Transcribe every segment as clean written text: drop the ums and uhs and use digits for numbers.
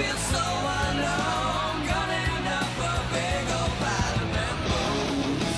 feel so alone. Gonna end up a big old pile of memories.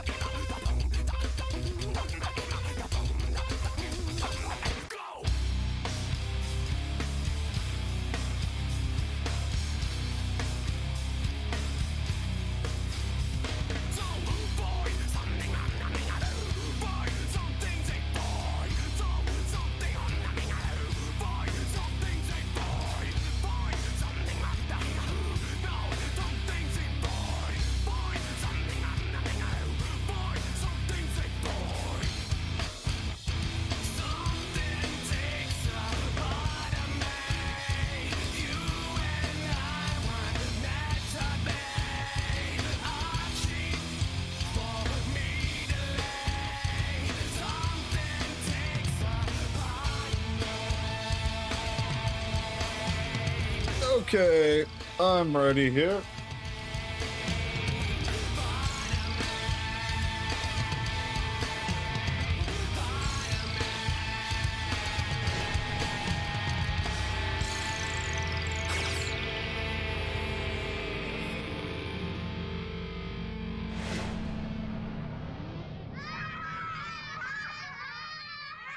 Okay, I'm ready here.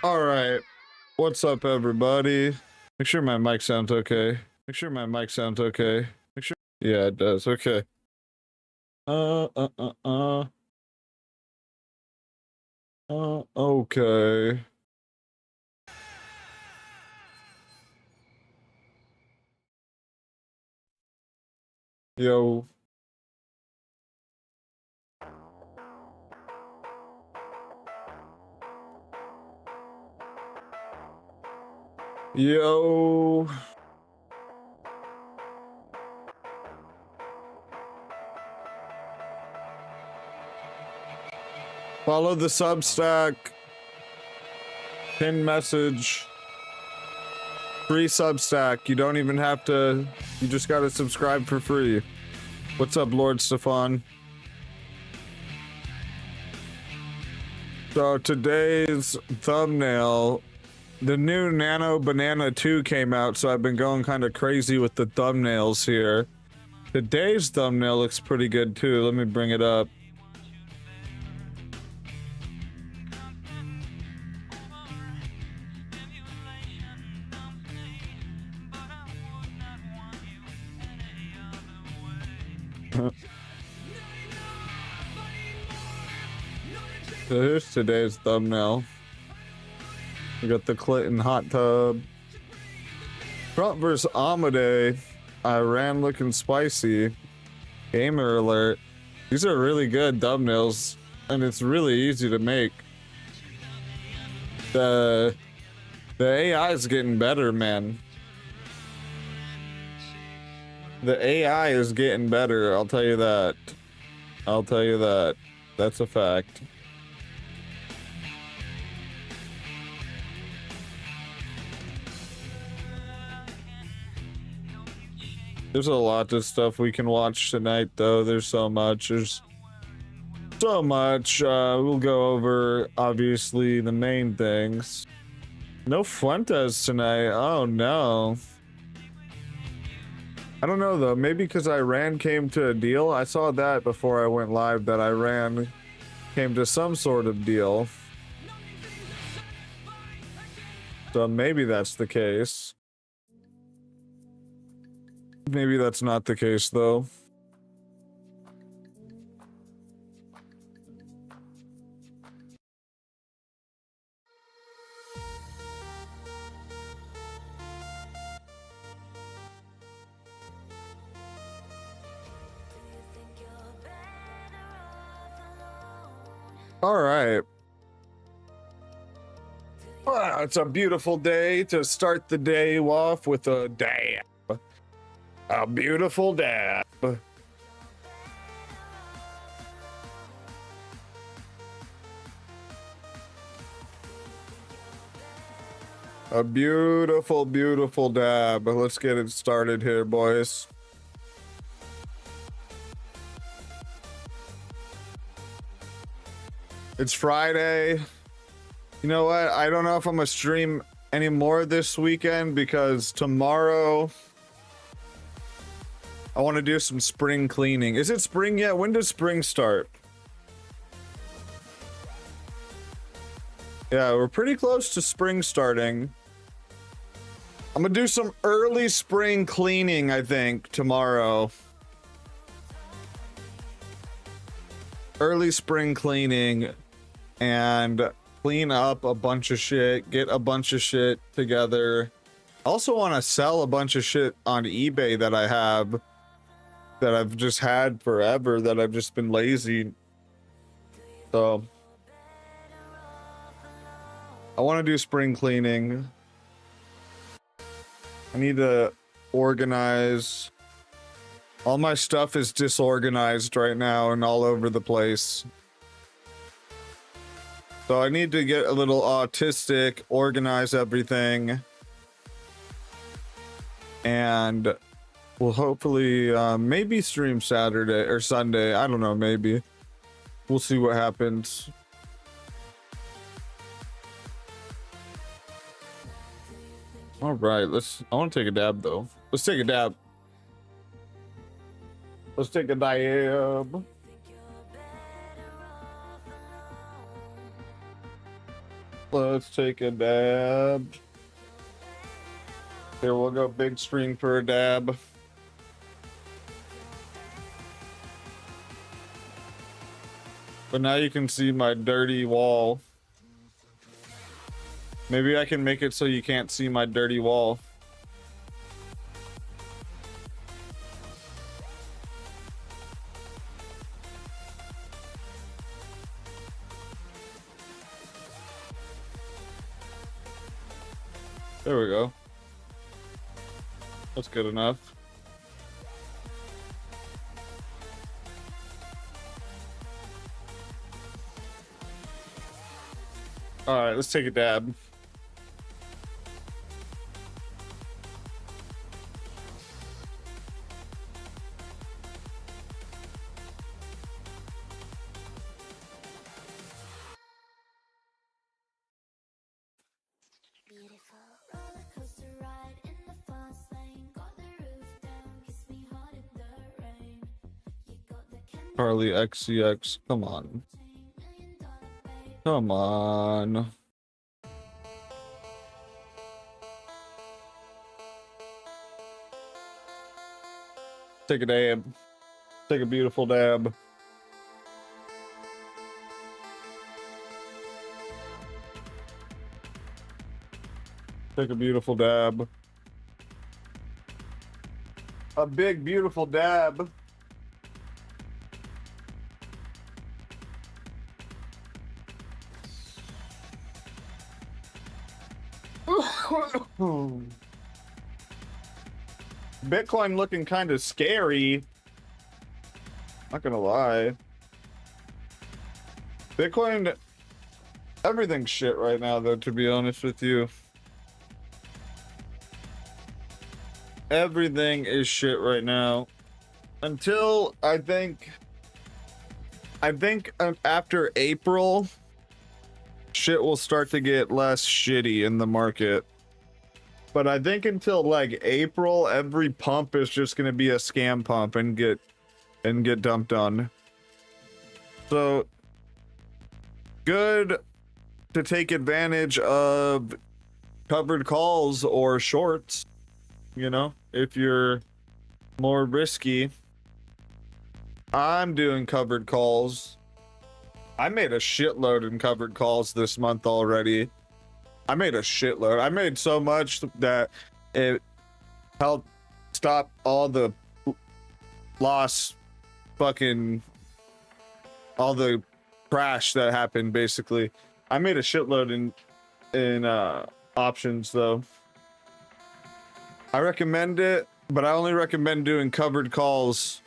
All right. What's up, everybody? Make sure my mic sounds okay. Make sure my mic sounds okay. Make sure. Yeah, it does. Okay. Okay. Yo. Yo. Follow the Substack. Pin message. Free Substack. You don't even have to. You just gotta subscribe for free. What's up, Lord Stefan? So today's thumbnail, the new Nano Banana 2 came out, so I've been going kind of crazy with the thumbnails here. Today's thumbnail looks pretty good too. Let me bring it up. So here's today's thumbnail. We got the Clinton hot tub. Trump vs. Amade. Iran looking spicy. Gamer alert. These are really good thumbnails, and it's really easy to make. The AI is getting better, man. The AI is getting better, I'll tell you that. I'll tell you that. That's a fact. There's a lot of stuff we can watch tonight, though. There's so much. There's so much. We'll go over, obviously, the main things. No Fuentes tonight. Oh, no. I don't know, though. Maybe because Iran came to a deal. I saw that before I went live, that Iran came to some sort of deal. So maybe that's the case. Maybe that's not the case, though. All right. Wow, it's a beautiful day to start the day off with a dab. A beautiful dab. A beautiful, beautiful dab. Let's get it started here, boys. It's Friday. You know what? I don't know if I'm gonna stream anymore this weekend because tomorrow I want to do some spring cleaning. Is it spring yet? When does spring start? Yeah, we're pretty close to spring starting. I'm gonna do some early spring cleaning, I think, tomorrow. Early spring cleaning and clean up a bunch of shit, get a bunch of shit together. I also want to sell a bunch of shit on eBay that I have, that I've just had forever, that I've just been lazy. So I want to do spring cleaning. I need to organize. All my stuff is disorganized right now and all over the place. So I need to get a little autistic, organize everything. And we'll hopefully maybe stream Saturday or Sunday. I don't know, maybe. We'll see what happens. All right, I want to take a dab though. Let's take a dab. Let's take a dab. Let's take a dab. Here, we'll go big screen for a dab. But now you can see my dirty wall. Maybe I can make it so you can't see my dirty wall. There we go. That's good enough. All right, let's take a dab. Beautiful roller coaster ride in the fast lane. Got the roof down, kiss me hard in the rain. You got the chemistry, Charlie XCX, come on. $1 million babe. Come on. Take a dab. Take a beautiful dab. Take a beautiful dab. A big, beautiful dab. Bitcoin looking kind of scary. Not gonna lie. Bitcoin, everything's shit right now, though, to be honest with you. Everything is shit right now. Until I think after April, shit will start to get less shitty in the market. But I think until like April, every pump is just gonna be a scam pump and get dumped on. So good to take advantage of covered calls or shorts, you know, if you're more risky. I'm doing covered calls. I made a shitload in covered calls this month already. I made a shitload. I made so much that it helped stop all the loss, fucking all the crash that happened. Basically, I made a shitload in options though. I recommend it, but I only recommend doing covered calls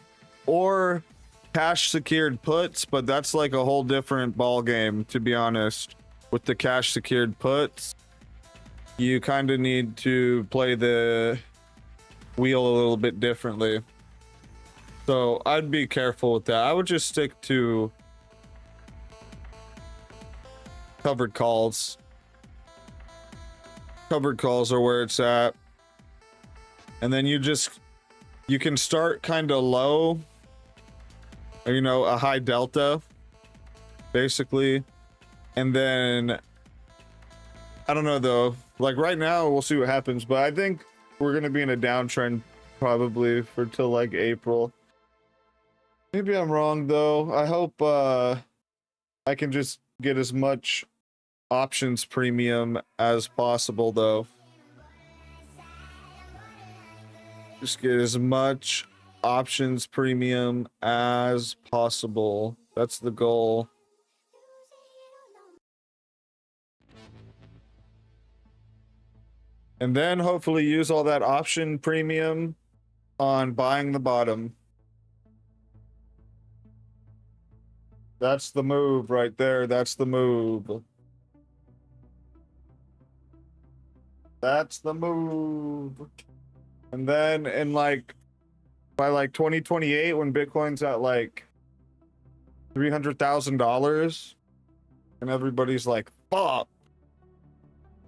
or cash secured puts, but that's like a whole different ball game, to be honest. With the cash secured puts, you kind of need to play the wheel a little bit differently. So I'd be careful with that. I would just stick to covered calls. Covered calls are where it's at. And then you can start kind of low, you know, a high delta, basically. And then, I don't know though, like right now, we'll see what happens, but I think we're going to be in a downtrend probably for till like April. Maybe I'm wrong though. I hope I can just get as much options premium as possible though. Just get as much options premium as possible. That's the goal. And then hopefully use all that option premium on buying the bottom. That's the move right there. That's the move. That's the move. And then in like by like 2028, when Bitcoin's at like $300,000 and everybody's like, fuck.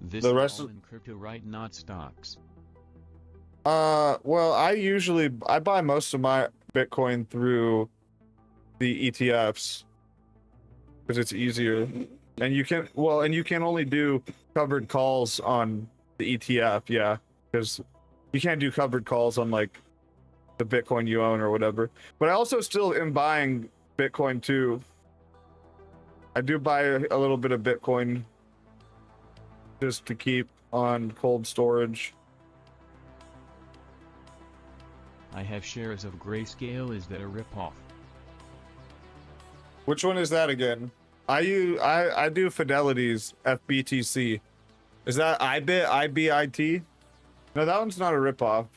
This The is rest all of- in crypto, right? Not stocks. Well, I buy most of my Bitcoin through the ETFs because it's easier, and you can only do covered calls on the ETF, yeah, because you can't do covered calls on like the Bitcoin you own or whatever. But I also still am buying Bitcoin too. I do buy a little bit of Bitcoin just to keep on cold storage. I have shares of Grayscale. Is that a ripoff? Which one is that again? I do Fidelity's FBTC Is that IBIT? No, that one's not a ripoff.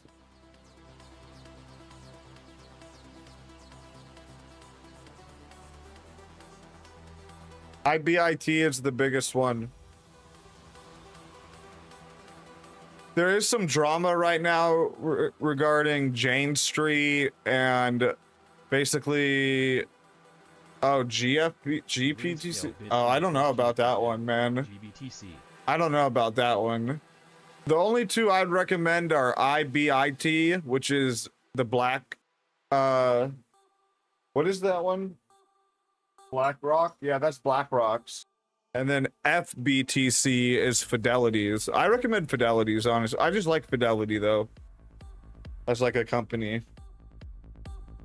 IBIT is the biggest one. There is some drama right now regarding Jane Street and basically, oh, GPTC. Oh, I don't know about that one, man. GBTC. I don't know about that one. The only two I'd recommend are IBIT, which is the black, what is that one? BlackRock? Yeah, that's BlackRock's. And then FBTC is Fidelity's. I recommend Fidelity's, honestly. I just like Fidelity, though. As like a company.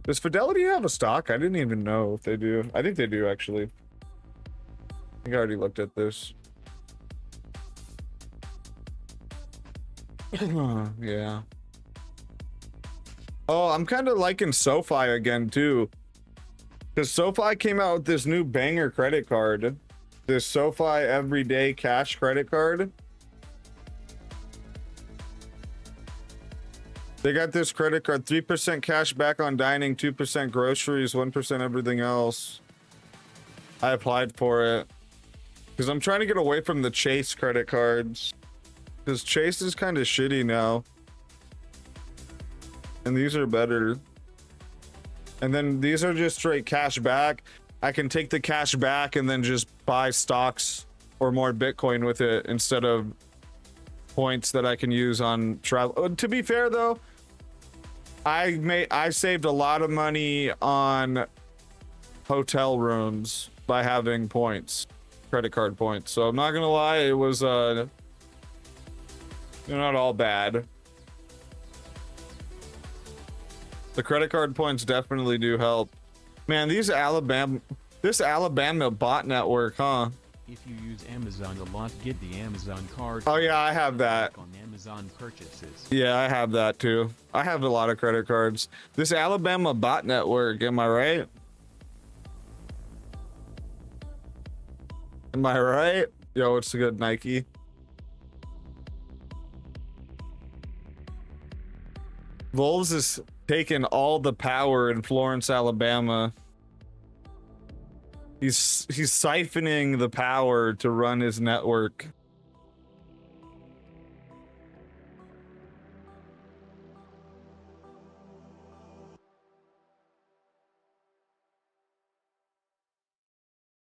Does Fidelity have a stock? I didn't even know if they do. I think they do, actually. I think I already looked at this. Yeah. Oh, I'm kind of liking SoFi again, too. Because SoFi came out with this new banger credit card. This SoFi Everyday Cash credit card. They got this credit card, 3% cash back on dining, 2% groceries, 1% everything else. I applied for it. Because I'm trying to get away from the Chase credit cards. Because Chase is kind of shitty now. And these are better. And then these are just straight cash back. I can take the cash back and then just buy stocks or more Bitcoin with it instead of points that I can use on travel. To be fair though, I saved a lot of money on hotel rooms by having points, credit card points. So I'm not gonna lie, it was they're not all bad. The credit card points definitely do help. Man, this Alabama bot network, huh? If you use Amazon a lot, get the Amazon card. Oh yeah, I have that. On Amazon purchases. Yeah, I have that too. I have a lot of credit cards. This Alabama bot network, am I right? Am I right? Yo, it's a good Nike. Wolves is taking all the power in Florence, Alabama. He's siphoning the power to run his network.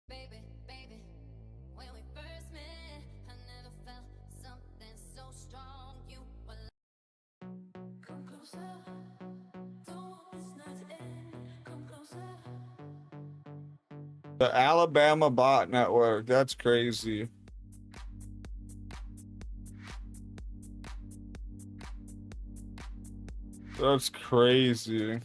Baby, baby, when we first met, I never felt something so strong. You were come closer, don't want this night to end. Come closer. The Alabama bot network, that's crazy. That's crazy.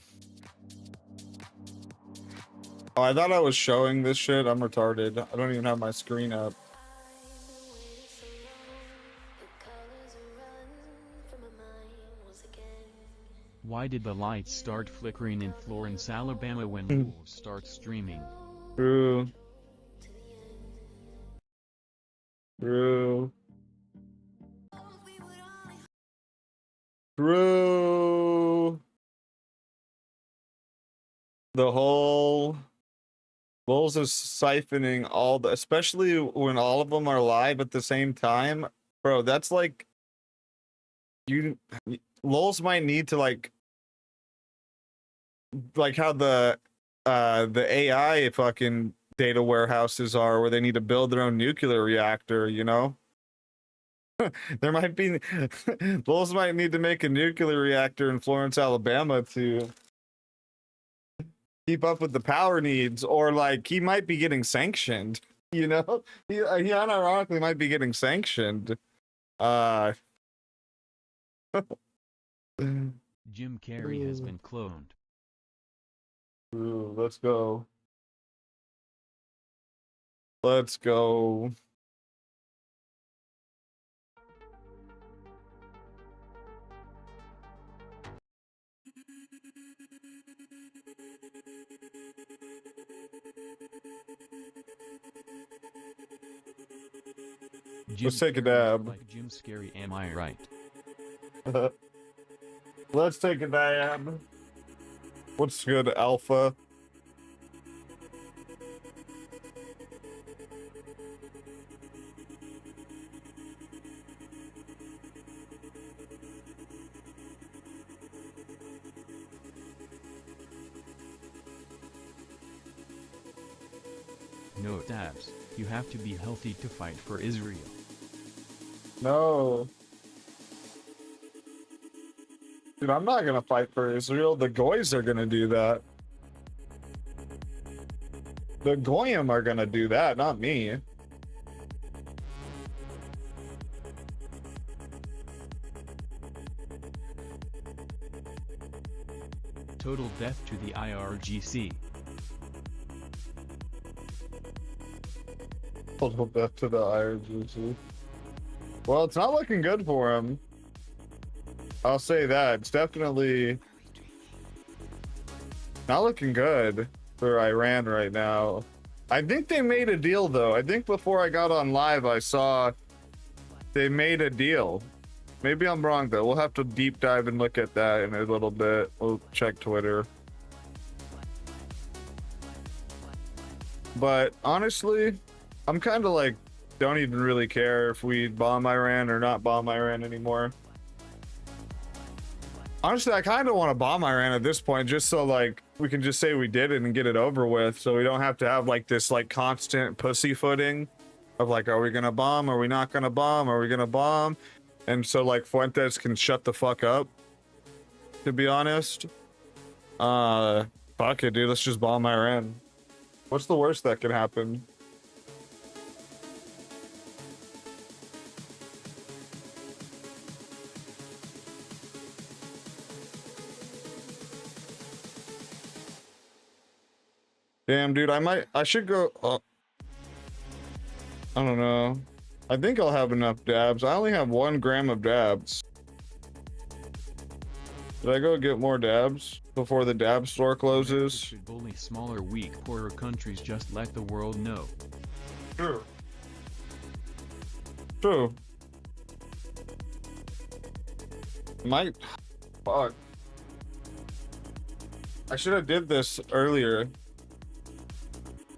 Oh, I thought I was showing this shit. I'm retarded. I don't even have my screen up. Why did the lights start flickering in Florence, Alabama when Wolves start streaming? True. True. True. The whole Bulls is siphoning all the, especially when all of them are live at the same time. Bro, that's like Lulz might need to like how the AI fucking data warehouses are, where they need to build their own nuclear reactor, you know? There might be Lulz might need to make a nuclear reactor in Florence, Alabama to keep up with the power needs, or like he might be getting sanctioned, you know? He unironically might be getting sanctioned. Jim Carrey has been cloned. Ooh, let's go. Let's go. Let's take a Carrey dab. Like Jim Scary, am I right? Let's take a dab. What's good, Alpha? No dabs. You have to be healthy to fight for Israel. No. Dude, I'm not gonna fight for Israel. The Goys are gonna do that. The Goyim are gonna do that, not me. Total death to the IRGC. Total death to the IRGC. Well, it's not looking good for him. I'll say that. It's definitely not looking good for Iran right now. I think they made a deal, though. I think before I got on live, I saw they made a deal. Maybe I'm wrong, though. We'll have to deep dive and look at that in a little bit. We'll check Twitter. But honestly, I'm kind of like, don't even really care if we bomb Iran or not bomb Iran anymore. Honestly, I kind of want to bomb Iran at this point, just so like we can just say we did it and get it over with, so we don't have to have like this like constant pussyfooting of like, are we gonna bomb? Are we not gonna bomb? Are we gonna bomb? And so like Fuentes can shut the fuck up. To be honest, fuck it, dude. Let's just bomb Iran. What's the worst that could happen? Damn, dude, I should go, I don't know. I think I'll have enough dabs. I only have 1 gram of dabs. Did I go get more dabs before the dab store closes? Should bully smaller, weak, poorer countries. Just let the world know. True. True. Might. Fuck. I should have did this earlier.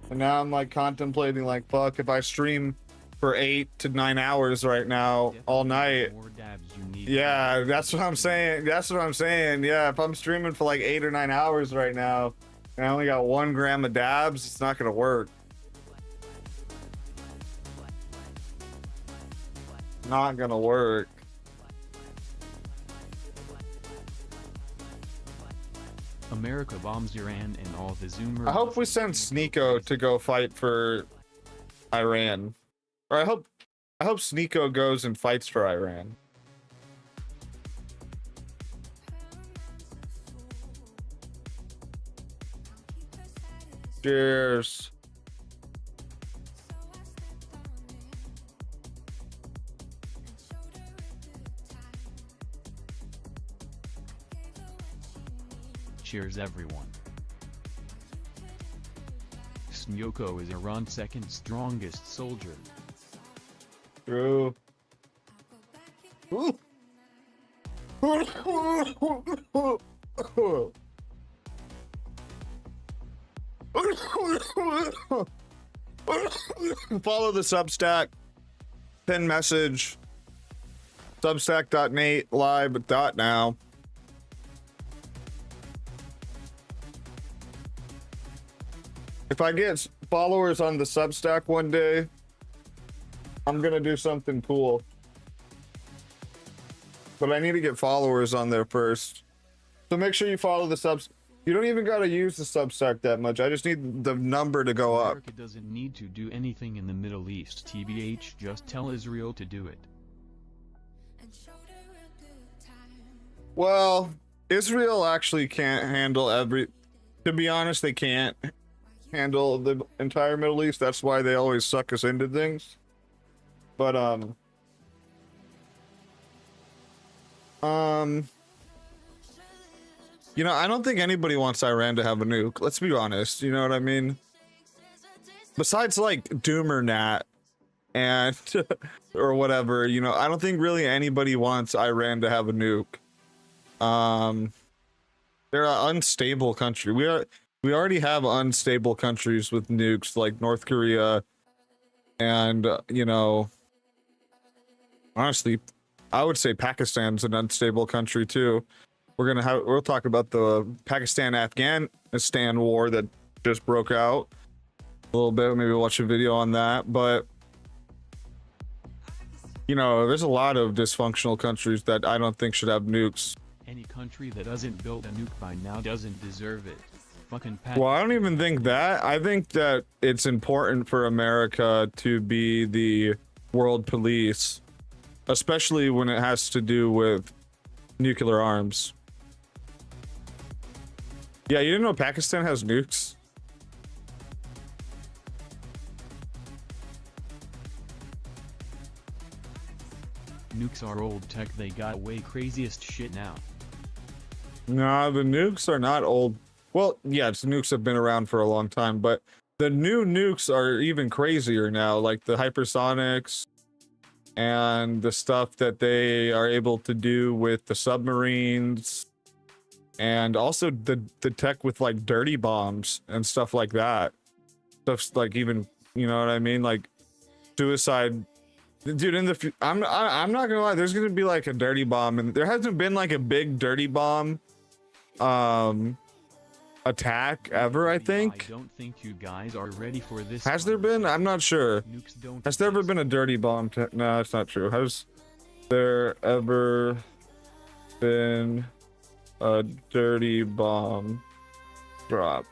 And now I'm like contemplating like, fuck, if I stream for 8 to 9 hours right now, all night. More dabs you need. Yeah, that's what I'm saying. That's what I'm saying. Yeah, if I'm streaming for like 8 or 9 hours right now, and I only got 1 gram of dabs, it's not gonna work. Not gonna work. America bombs Iran and all the Zoomer. I hope we send Sneeko to go fight for Iran. Or I hope Sneeko goes and fights for Iran. Cheers. Cheers, everyone. Sneeko is Iran's second strongest soldier. True. Follow the Substack. Pin message. Substack.nate live.now. If I get followers on the Substack one day, I'm gonna do something cool. But I need to get followers on there first. So make sure you follow the Substack. You don't even gotta use the Substack that much. I just need the number to go up. America doesn't need to do anything in the Middle East. TBH, just tell Israel to do it. Well, Israel actually can't handle to be honest, they can't handle the entire Middle East. That's why they always suck us into things. But you know, I don't think anybody wants Iran to have a nuke. Let's be honest. You know what I mean? Besides like Doomer Nat, and or whatever. You know, I don't think really anybody wants Iran to have a nuke. They're an unstable country. We already have unstable countries with nukes like North Korea, and you know, honestly, I would say Pakistan's an unstable country too. We'll talk about the Pakistan-Afghanistan war that just broke out a little bit. Maybe watch a video on that. But you know, there's a lot of dysfunctional countries that I don't think should have nukes. Any country that doesn't build a nuke by now doesn't deserve it. Fucking Well, I don't even think that. I think that it's important for America to be the world police, especially when it has to do with nuclear arms. Yeah, you didn't know Pakistan has nukes? Nukes are old tech, they got way craziest shit now. Nah, the nukes are not old. Well, yes, nukes have been around for a long time, but the new nukes are even crazier now, like the hypersonics and the stuff that they are able to do with the submarines, and also the tech with like dirty bombs and stuff like that. Stuff's like, even, you know what I mean, like suicide. Dude, I'm not gonna lie, there's gonna be like a dirty bomb, and there hasn't been like a big dirty bomb attack ever, I think. I don't think you guys are ready for this. Has there been? I'm not sure. Nukes don't Has there ever been a dirty bomb? No, that's not true. Has there ever been a dirty bomb dropped?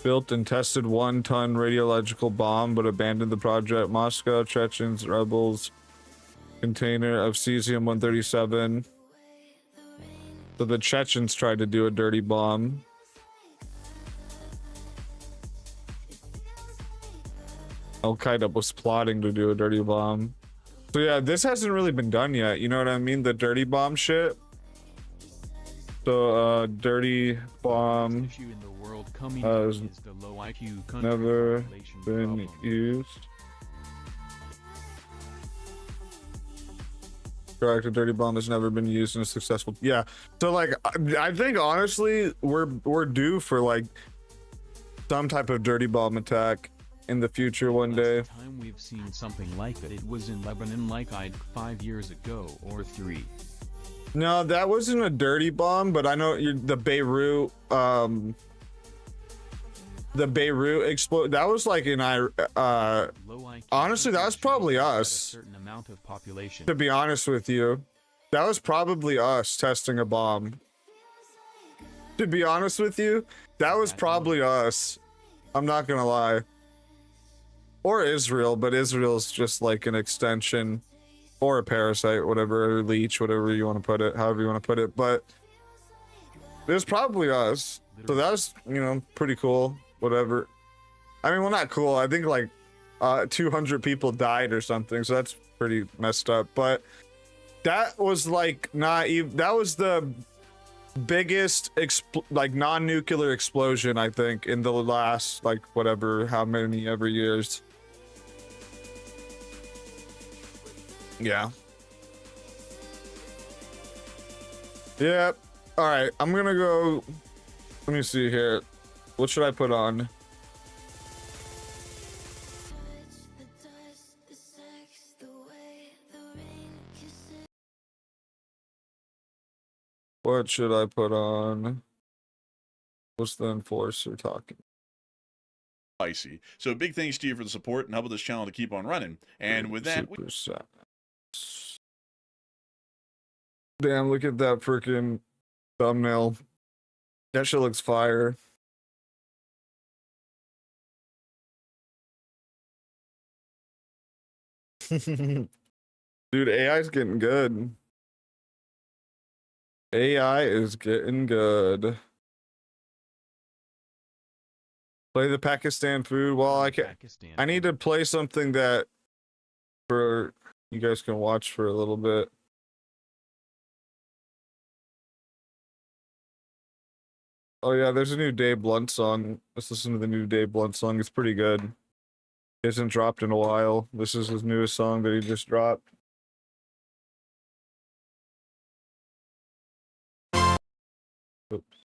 Built and tested 1-ton radiological bomb, but abandoned the project. Moscow, Chechens, rebels. Container of cesium-137. So the Chechens tried to do a dirty bomb. Al-Qaeda was plotting to do a dirty bomb. So yeah, this hasn't really been done yet. You know what I mean? The dirty bomb shit. So dirty bomb issue in the world coming has is the low IQ country never population been problem. used. Correct. A dirty bomb has never been used in a successful. Yeah. So like, I think honestly, we're due for like some type of dirty bomb attack in the future one day. Last time we've seen something like that, it was in Lebanon, like 5 years ago or 3. No, that wasn't a dirty bomb, but I know the Beirut explode. That was like in Low IQ honestly, that was countries probably should have us. a certain amount of population. To be honest with you, that was probably us testing a bomb. To be honest with you, that was probably us. I'm not gonna lie. Or Israel, but Israel's just like an extension. Or a parasite, whatever, or leech, whatever you want to put it, however you want to put it. But it was probably us. So that was, you know, pretty cool. Whatever. I mean, well, not cool. I think like 200 people died or something. So that's pretty messed up. But that was like not even, that was the biggest like non-nuclear explosion, I think, in the last like whatever, how many ever years. Yeah. Yep. All right. I'm gonna go. Let me see here. What should I put on? What should I put on? What's the enforcer talking? Spicy. So big thanks to you for the support and helping this channel to keep on running. And with that, Super sad. Damn, look at that freaking thumbnail. That shit looks fire. Dude, AI is getting good. AI is getting good. Play the Pakistan food. Well, I need to play something that for you guys can watch for a little bit. Oh yeah, there's a new Dave Blunt song. Let's listen to the new Dave Blunt song. It's pretty good. He hasn't dropped in a while. This is his newest song that he just dropped. Oops.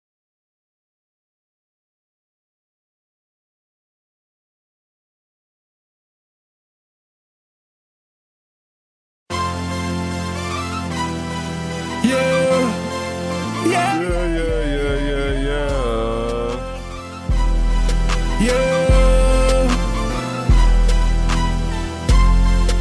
Yeah, yeah.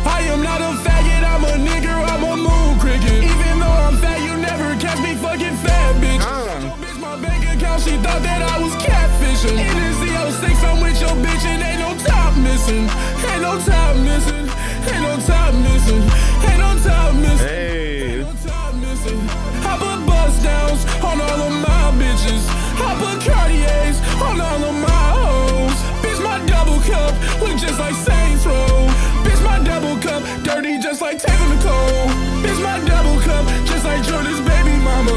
I am not a faggot, I'm a nigger, I'm a moon cricket. Even though I'm fat, you never catch me fucking fat, bitch. Your bitch, my bank account, she thought that I was catfishing. In this Z06, I'm with your bitch and ain't no top missing. Ain't no top missing. Ain't no top missing. Ain't no top missing. Hey. Ain't no top missing. I put bust downs on all of my bitches. I put Cartiers on all of my hoes. Bitch, my double cup look just like Saints Row. Bitch, my double cup dirty just like Taylor Nicole. Bitch, my double cup just like Jordan's baby mama.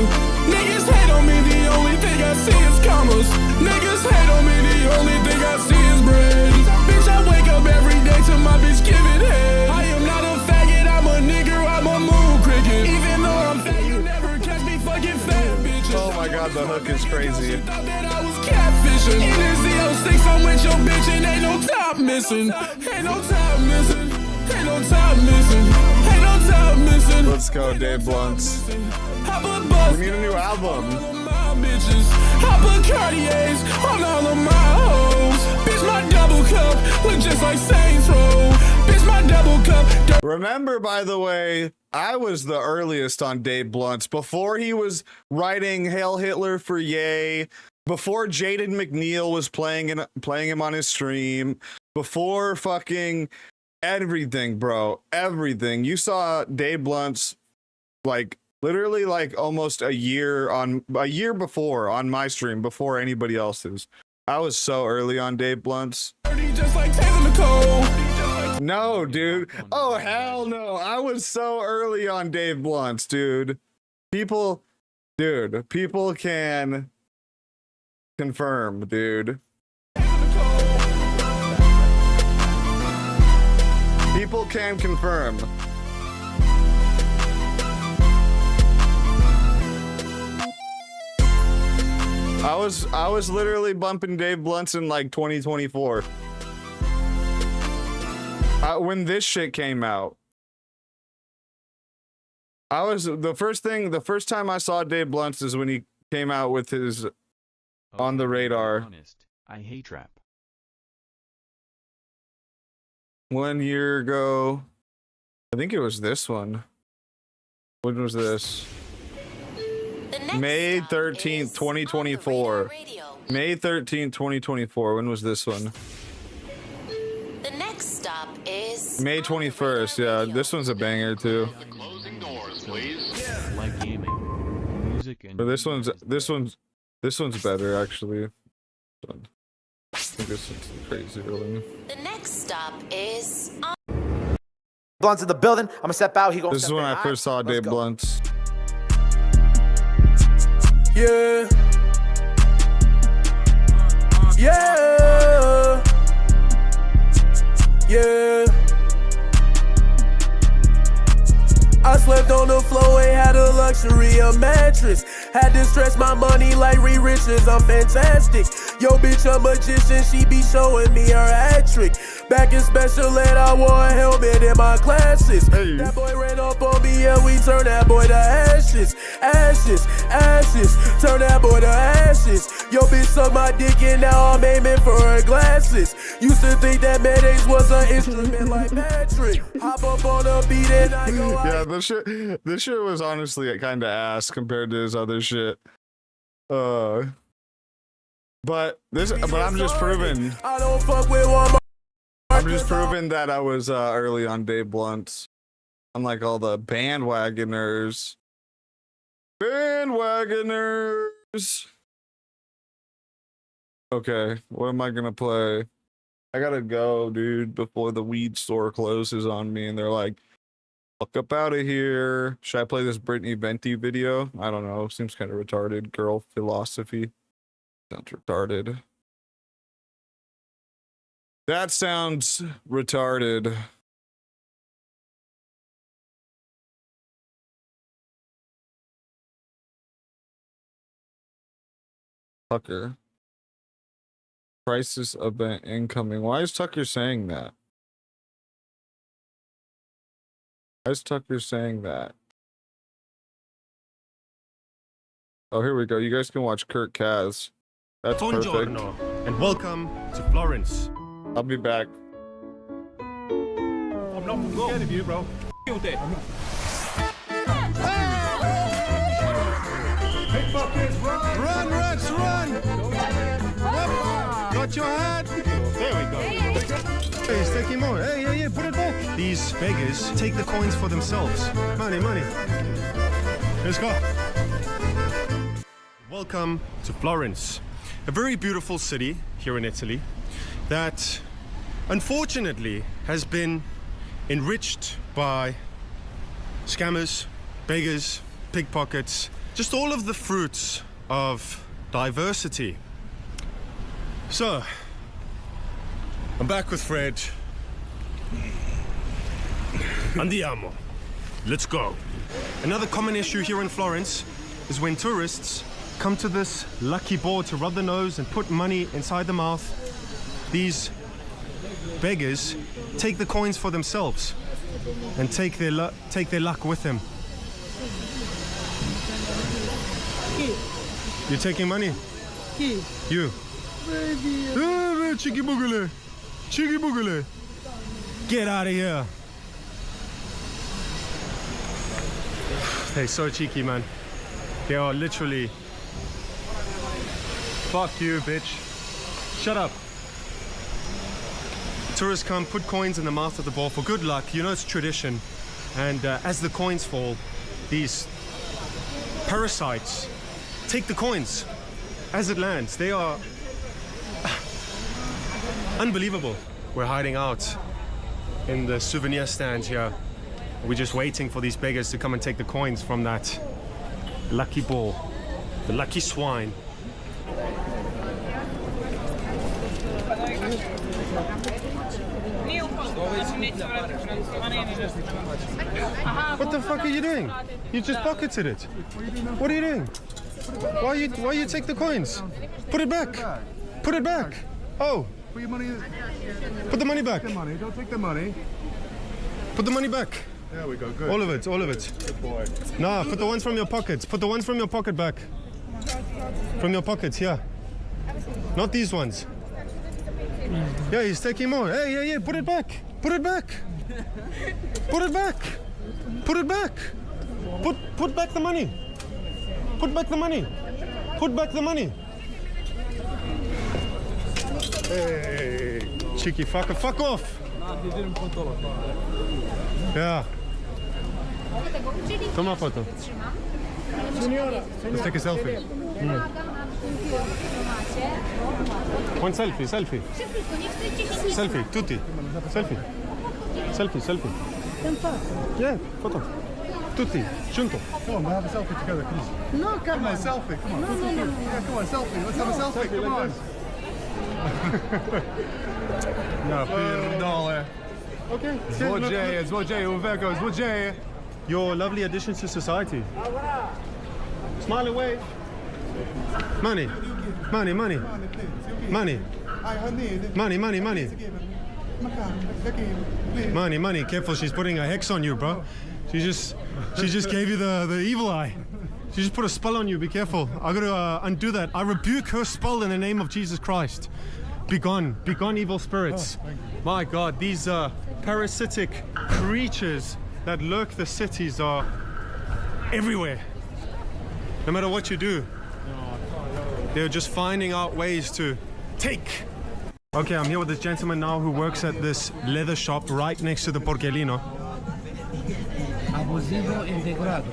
Niggas hate on me, the only thing I see is commas. Niggas hate on me, the only thing I see is bread. Bitch, I wake up every day to my bitch giving head. I am not a faggot, I'm a nigger, I'm a moon cricket. Even though I'm fat, you never catch me fucking fat, bitches. Oh my god, the hook is crazy. Thought that I was catfishing. In this Z06, I'm with your bitch and ain't no top missing. Ain't no top missing. Ain't no top missing. Ain't no top missing. Let's go, Dave Blunts. We need a new album. Bitches. I put Cartiers on all of my hoes. Bitch, my double cup look just like Saints Row. Bitch, my double cup. Remember, by the way, I was the earliest on Dave Blunts before he was writing Hail Hitler for Ye, before Jaden McNeil was playing him on his stream, before fucking everything, bro. Everything. You saw Dave Blunts like literally like almost a year before on my stream before anybody else's. I was so early on Dave Blunts. Just like Taylor Nicole. No, dude. Oh, hell no. I was so early on Dave Blunts, dude. People can confirm, dude. People can confirm. I was literally bumping Dave Blunts in like 2024. When this shit came out. The first time I saw Dave Blunts is when he came out with his On the Radar. Honest, I hate rap. 1 year ago. I think it was this one. When was this? May 13th, 2024. May 13th, 2024. When was this one? The next stop is May 21st. Yeah, this one's a banger too. Closing doors, please. Like gaming, music, and But this one's better actually. I think this one's crazy early. the next stop is Blunt's in the building. I'm gonna step out. He gonna This is step when in. I first saw Alright, Dave let's go. Blunts. Yeah. Yeah. Yeah. I slept on the floor, ain't had a luxury, a mattress. Had to stretch my money like Reed Richards, I'm fantastic. Yo, bitch, a magician, she be showing me her hat trick. Back in special ed, I wore a helmet in my classes. Hey. That boy ran up on me and we turned that boy to ashes. Ashes, ashes, turn that boy to ashes. Yo, bitch, suck my dick and now I'm aiming for her glasses. Used to think that mayonnaise was an instrument like Patrick. Hop up on a beat and I go out. Yeah, this shit was honestly kind of ass compared to his other shit. But I'm just proving. I don't fuck with Walmart. I'm just proving that I was early on Dave Blunts. Unlike all the bandwagoners. Bandwagoners. Okay, what am I gonna play? I gotta go, dude, before the weed store closes on me and they're like, fuck up out of here. Should I play this Brittany Venti video? I don't know. Seems kind of retarded. Girl philosophy. Sounds retarded. That sounds retarded. Tucker. Crisis event incoming. Why is Tucker saying that? Why is Tucker saying that? Oh, here we go. You guys can watch Kurt Kaz. That's perfect. Buongiorno, and welcome to Florence. I'll be back. I'm not scared of you, bro. Killed it. Pickpockets, run! Run, Rex, run! Yep. Got your hat? There we go. Hey, he's taking more. Hey, put it back. These beggars take the coins for themselves. Money. Let's go. Welcome to Florence, a very beautiful city here in Italy that unfortunately has been enriched by scammers, beggars, pickpockets, just all of the fruits of diversity. So, I'm back with Fred. Andiamo. Let's go. Another common issue here in Florence is when tourists come to this lucky board to rub the nose and put money inside the mouth, these beggars take the coins for themselves and take their luck with them. You're taking money? You. Cheeky boogale. Get out of here. They're so cheeky, man. They are literally... Fuck you, bitch. Shut up. Tourists come, put coins in the mouth of the ball for good luck. You know it's tradition. And as the coins fall, these parasites take the coins as it lands. They are unbelievable. We're hiding out in the souvenir stand here. We're just waiting for these beggars to come and take the coins from that lucky ball, the lucky swine. What the fuck are you doing? You just pocketed it. What are you doing? Why you take the coins? Put it back. Put it back. Oh. Put your money. Put the money back. The money. Don't take the money. Put the money back. There we go. Good. All of it. Good boy. Nah, put the ones from your pockets. Put the ones from your pocket back. From your pockets, yeah. Not these ones. Yeah, he's taking more. Hey, put it back. Put it back. Put it back. Put it back. Put back the money. Put back the money. Put back the money. Hey, cheeky fucker. Fuck off. Yeah. Toma foto. Let's take a selfie. One selfie. Selfie, tutti. Selfie. Yeah, photo. Tutti, junto. Come on, we'll have a selfie together, please. No, Come on, selfie. Come on. No. Yeah, come on, selfie. Let's have a selfie. Come on. No, pierdolę. Okay. Złodzieje, uwego, złodzieje. Your lovely addition to society. Smile away. Money. Money. Careful, she's putting a hex on you, bro. She just gave you the evil eye. She just put a spell on you. Be careful. I gotta undo that. I rebuke her spell in the name of Jesus Christ. Be gone, evil spirits. My God, these parasitic creatures that lurk the cities are everywhere. No matter what you do, they're just finding out ways to take. Okay, I'm here with this gentleman now who works at this leather shop right next to the Porcellino. Abusivo integrado.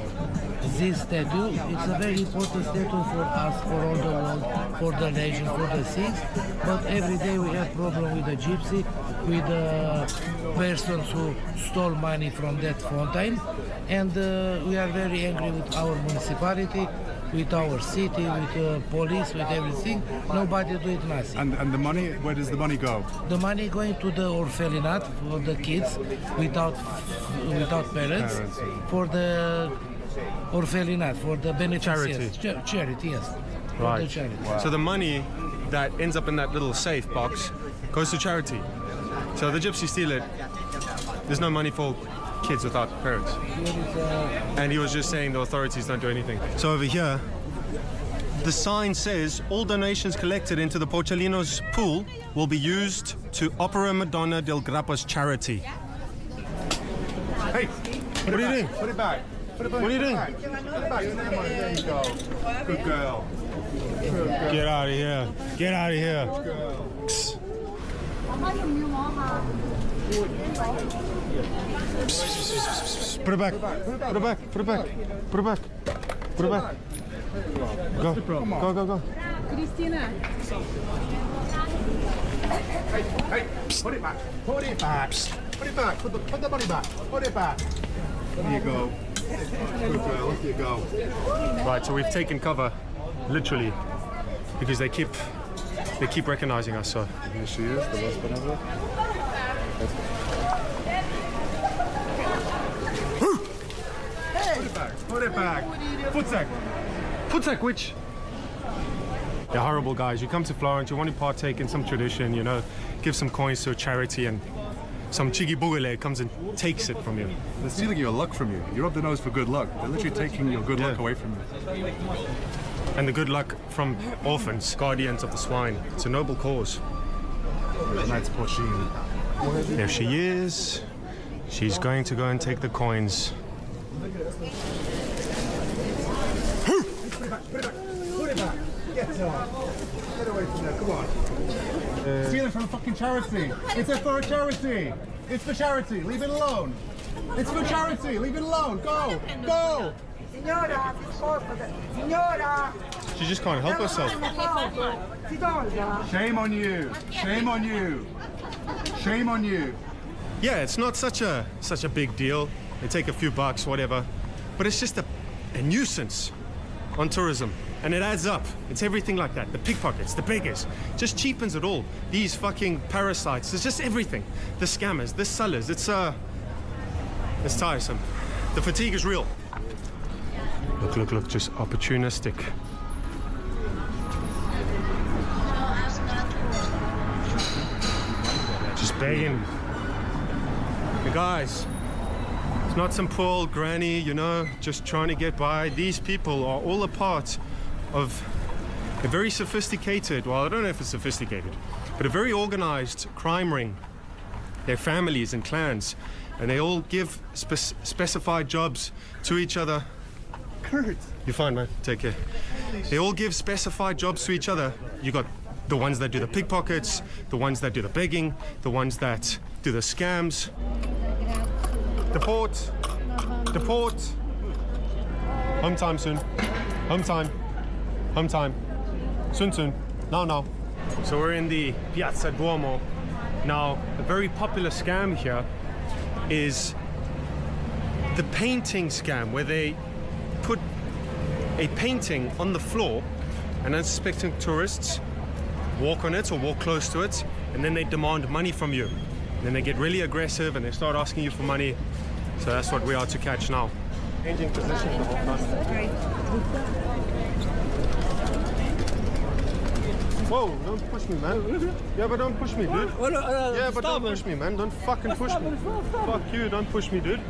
this statue. It's a very important statue for us, for all the world, for the nation, for the things. But every day we have problem with the gypsy, with the persons who stole money from that fountain, and we are very angry with our municipality, with our city, with police, with everything. Nobody do it nothing. And the money, where does the money go? The money going to the orphanage for the kids without parents, for the orphanage, for the beneficiaries. Charity, yes. For Right. the charity. So the money that ends up in that little safe box goes to charity. So the gypsies steal it. There's no money for kids without parents. Here is And he was just saying the authorities don't do anything. So over here, the sign says all donations collected into the Porcellino's pool will be used to Opera Madonna del Grappa's charity. Hey, What are you doing? put it back. Put it back. What are you doing? Put it back. There you go. Good girl. Get out of here. Get out of here. Put it back. Put it back. Put it back. Put it back. Put it back. Go. Go, go, go. Cristina. Hey, put it back. Put it back. Put it back. Put the money back. Put it back. There you go. Good girl. There you go. Right, so we've taken cover, literally, because they keep recognizing us. So Here she is, the husband of her. Put it back. Put it back. Futsek. Futsek, which? They're horrible guys. You come to Florence, you want to partake in some tradition, you know, give some coins to a charity, and some chigi bugale comes and takes it from you. They're stealing your luck from you. You're up the nose for good luck. They're literally taking your good luck away from you. And the good luck from orphans, guardians of the swine. It's a noble cause. That's Porcine. There she is. She's going to go and take the coins. Put it back. Get away from there. Come on. Stealing from a fucking charity. It's for a charity. It's for charity. Leave it alone. It's for charity. Leave it alone. Go. Go. Signora, signora. She just can't help herself. Shame on you. Shame on you. Shame on you. Yeah, it's not such a big deal. They take a few bucks, whatever. But it's just a nuisance on tourism. And it adds up. It's everything like that. The pickpockets, the beggars. Just cheapens it all. These fucking parasites. It's just everything. The scammers, the sellers. It's tiresome. The fatigue is real. Look, look, look. Just opportunistic. Just begging. Hey guys, it's not some poor old granny, you know, just trying to get by. These people are all a part of a very sophisticated, well, I don't know if it's sophisticated, but a very organized crime ring. They're families and clans, and they all give specified jobs to each other. Kurt! You're fine, man. Take care. They all give specified jobs to each other. You got the ones that do the pickpockets, the ones that do the begging, the ones that do the scams. Deport! Deport! Home time soon. Home time. Home time. Soon, soon. Now, now. So we're in the Piazza Duomo. Now, a very popular scam here is the painting scam, where they put a painting on the floor and unsuspecting tourists walk on it or walk close to it, and then they demand money from you. And then they get really aggressive and they start asking you for money. So that's what we are to catch now. Changing position the whole time. Whoa, don't push me, man. Yeah, but don't push me, dude. Yeah, but don't push me, man. Don't fucking push me. Fuck you, don't push me, dude.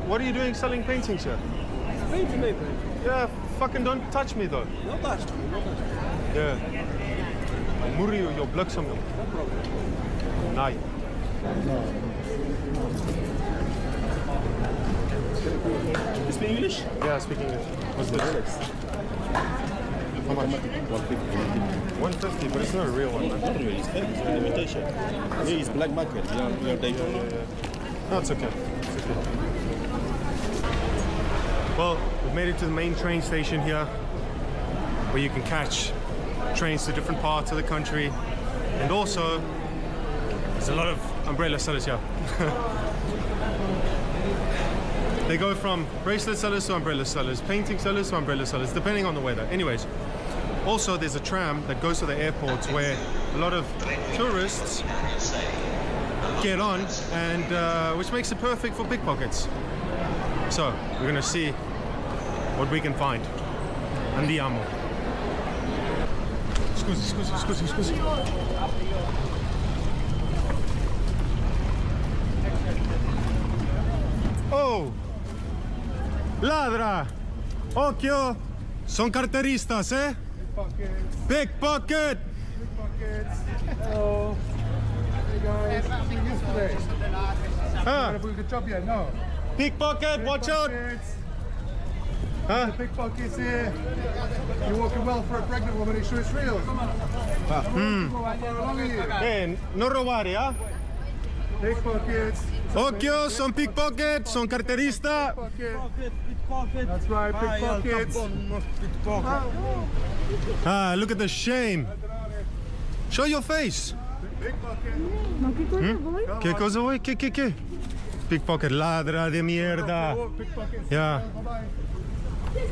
What are you doing selling paintings here? Painting me, yeah, fucking don't touch me, though. No touch me, no touch me. Yeah. Murio, your bliksem, joh. Nee. You speak English? Yeah, I speak English. What's this? How much? 150. 150, but it's not a real one, man. Not really, it's fake. It's an imitation. Here is black market. You know, data. No, it's okay. It's okay. Well, we've made it to the main train station here, where you can catch trains to different parts of the country, and also there's a lot of umbrella sellers here. They go from bracelet sellers to umbrella sellers, painting sellers to umbrella sellers, depending on the weather. Anyways, also there's a tram that goes to the airports where a lot of tourists get on, and which makes it perfect for pickpockets. So we're gonna see what we can find. Andiamo. Scusi. Oh! Ladra! Occhio! Son carteristas, eh? Pickpocket! Hello. Hey guys, seen yesterday. Ah, Have a good job yet? No. pickpocket, watch out! Pickpockets. Huh? The pickpockets here. You're walking well for a pregnant woman. Are you sure it's real? How far along are you? Eh, no robare, ah? Pickpockets. Occhio, son pickpocket, son carterista. Pickpocket. That's right, pickpockets. Ah, look at the shame. Show your face. Pickpocket. ¿Qué cosa vuoi? ¿Qué? Pickpocket, ladra de mierda. Pickpockets. Yeah,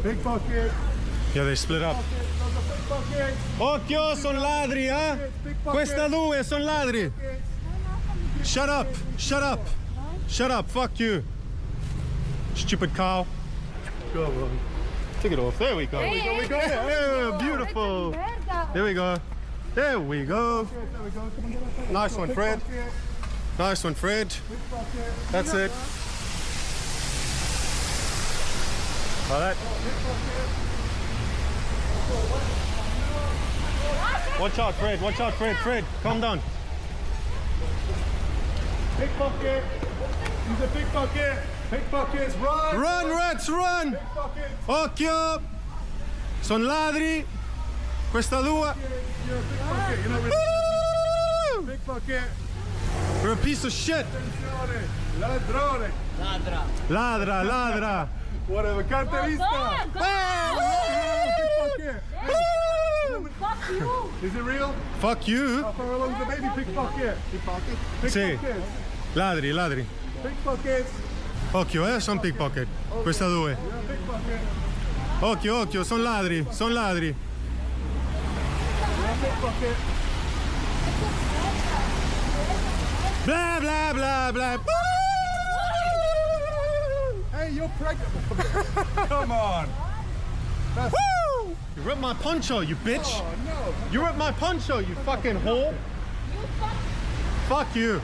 Pickpocket. yeah, they split up. Pickpocket. Occhio, son ladri, ah? Questa due, son ladri. Shut up, fuck you. Stupid cow. Go on. Take it off, there we go. We got it. Oh, beautiful. There we go. There we go. There we go. Come on, get that. Nice one, Fred. Pickpocket. Nice one, Fred. Pickpocket. That's it. Like that. Watch out, Fred. Watch out, Fred. Fred, calm down. Pickpocket. He's a pickpocket. Pickpockets. Run. Run, rats, run. Pickpocket. Occhio. Son ladri. Questa due. You're a pickpocket. You're not really Woo! pickpocket. You're a piece of shit. Ladrone. Ladra. Whatever. Carterista. Pickpocket. Fuck you! Is it real? Fuck you. How far along is the baby pickpocket? Pickpocket. Sì. Pickpockets. Ladri. Pickpockets. Occhio, son pickpocket. Questa due. You're a pickpocket. Occhio, son ladri. You're a pickpocket. Blah. Hey, you're pregnant. Come on. That's Woo! You ripped my poncho, you bitch. Oh, no. You ripped my poncho, you fucking whore. Fuck you.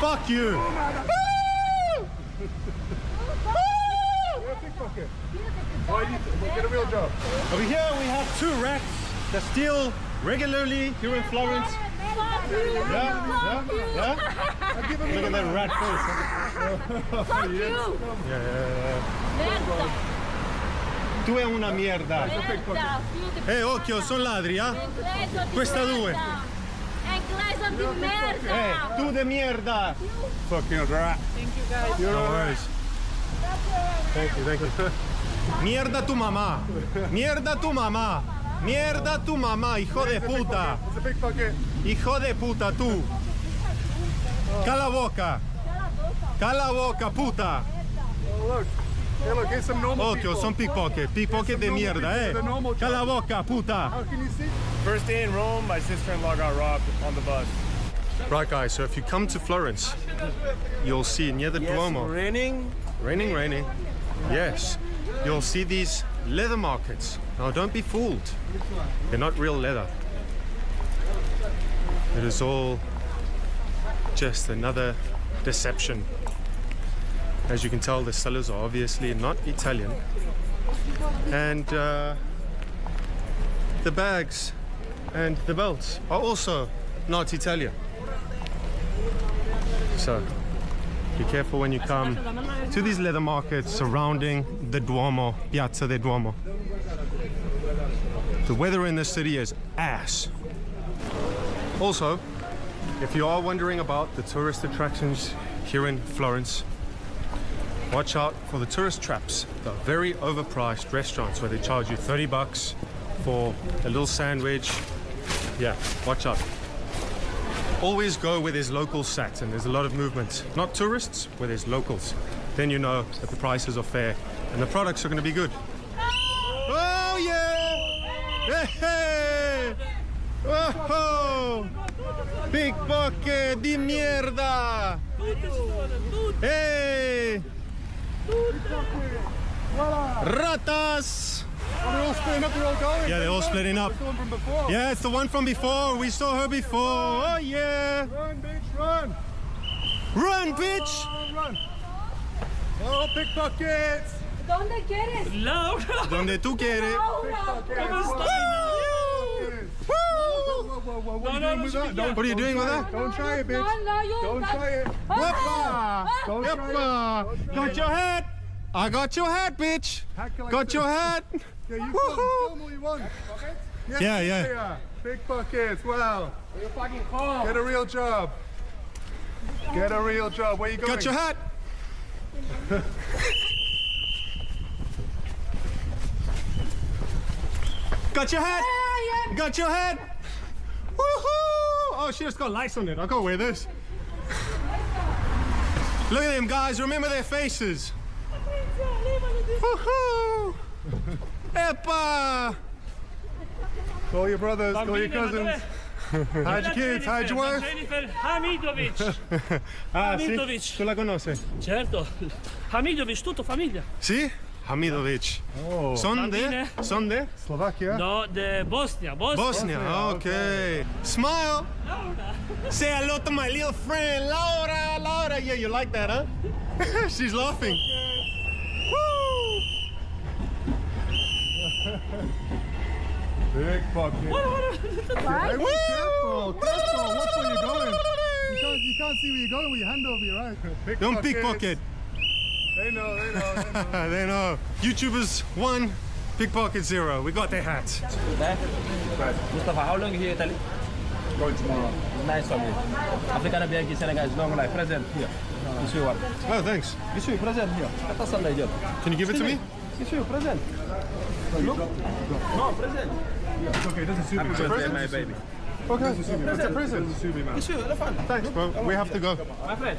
Fuck you. Woo! You're a pickpocket. Why do you get a real job? Over here we have two rats that steal regularly here in Florence. Yeah. I'll give him Look at that rat face. Fuck you! Yeah. Merda! Tu è una mierda. Merda! Occhio, son ladri, ah? Questa due. Enclesa di merda! Tu de mierda. Fucking rat. No worries. Thank you. Mierda tu mamá. Mierda tu mamá, hijo de puta. It's a pickpocket. Hijo de puta tú. Cala boca, puta. Oh, look. Hey, look, here's some normal Occhio, people. son pickpocket de normal mierda, people eh. with a normal job. Cala boca, puta. How can you see? First day in Rome, my sister-in-law got robbed on the bus. Right, guys, so if you come to Florence, you'll see near the Duomo. Raining. Raining. Yes. You'll see these leather markets. Now, don't be fooled. They're not real leather. It is all just another deception. As you can tell, the sellers are obviously not Italian. And the bags and the belts are also not Italian. So, be careful when you come to these leather markets surrounding the Duomo, Piazza del Duomo. The weather in this city is ass. Also, if you are wondering about the tourist attractions here in Florence, watch out for the tourist traps. The very overpriced restaurants where they charge you 30 bucks for a little sandwich. Yeah, watch out. Always go where there's locals sat and there's a lot of movement. Not tourists, where there's locals. Then you know that the prices are fair and the products are going to be good. Oh yeah! Hey! Oh! Pickpocket di mierda! Hey! Ratas! Oh, they're all splitting up, they're all going. Yeah, they're all splitting up. It's the one from before. Yeah, it's the one from before. We saw her before. Oh yeah! Run, bitch, run! Run, bitch! Run! Oh, pickpockets! ¿Dónde quieres? Donde tú quieres. Laura. What are you doing with that? Don't try it, bitch. No, you Don't try it. Whoppa! Don't try it. Whoppa! Got your hat! I got your hat, bitch! Got your hat! Yeah, you Woohoo! film all you want. Yeah. Pickpockets, wow. Get a real job. Get a real job. Where you going? Got your hat! Got your hat! Got your hat! Woohoo! Oh, she just got lights on it. I'll go wear this. Look at them guys. Remember their faces. Woohoo! Epa! Call your brothers, call your cousins. Hide your kids, hide your wife. Hamidovic. Ah, Hamidovic. sì? Tu la conosci? Certo. Hamidovic, tutto famiglia. Sì? Hamidovic. Oh, Sonde? Sonde? Slovakia. No, the Bosnia. Bosnia. Okay. Smile. Say hello to my little friend, Laura. Laura. Yeah, you like that, huh? She's laughing. Woo! Pickpocket. Hey, wait, careful, careful. Watch where you're going. You can't see where you're going with your hand over your eyes. Don't pickpocket. They know, they know, they know. They know. YouTubers 1, pickpocket 0. We got their hats. Mustafa, how long here in Italy? Going tomorrow. Nice one. African Bianchi Senegal is long life. Present here. This you one. Oh, thanks. This you present here. Kata Sunday job. Can you give it to me? This you present. Look. No, present. It's okay, it doesn't suit me. Happy birthday, my baby. Okay. It's a present. It doesn't suit me, man. This you elephant. Thanks, bro. We have to go. My friend.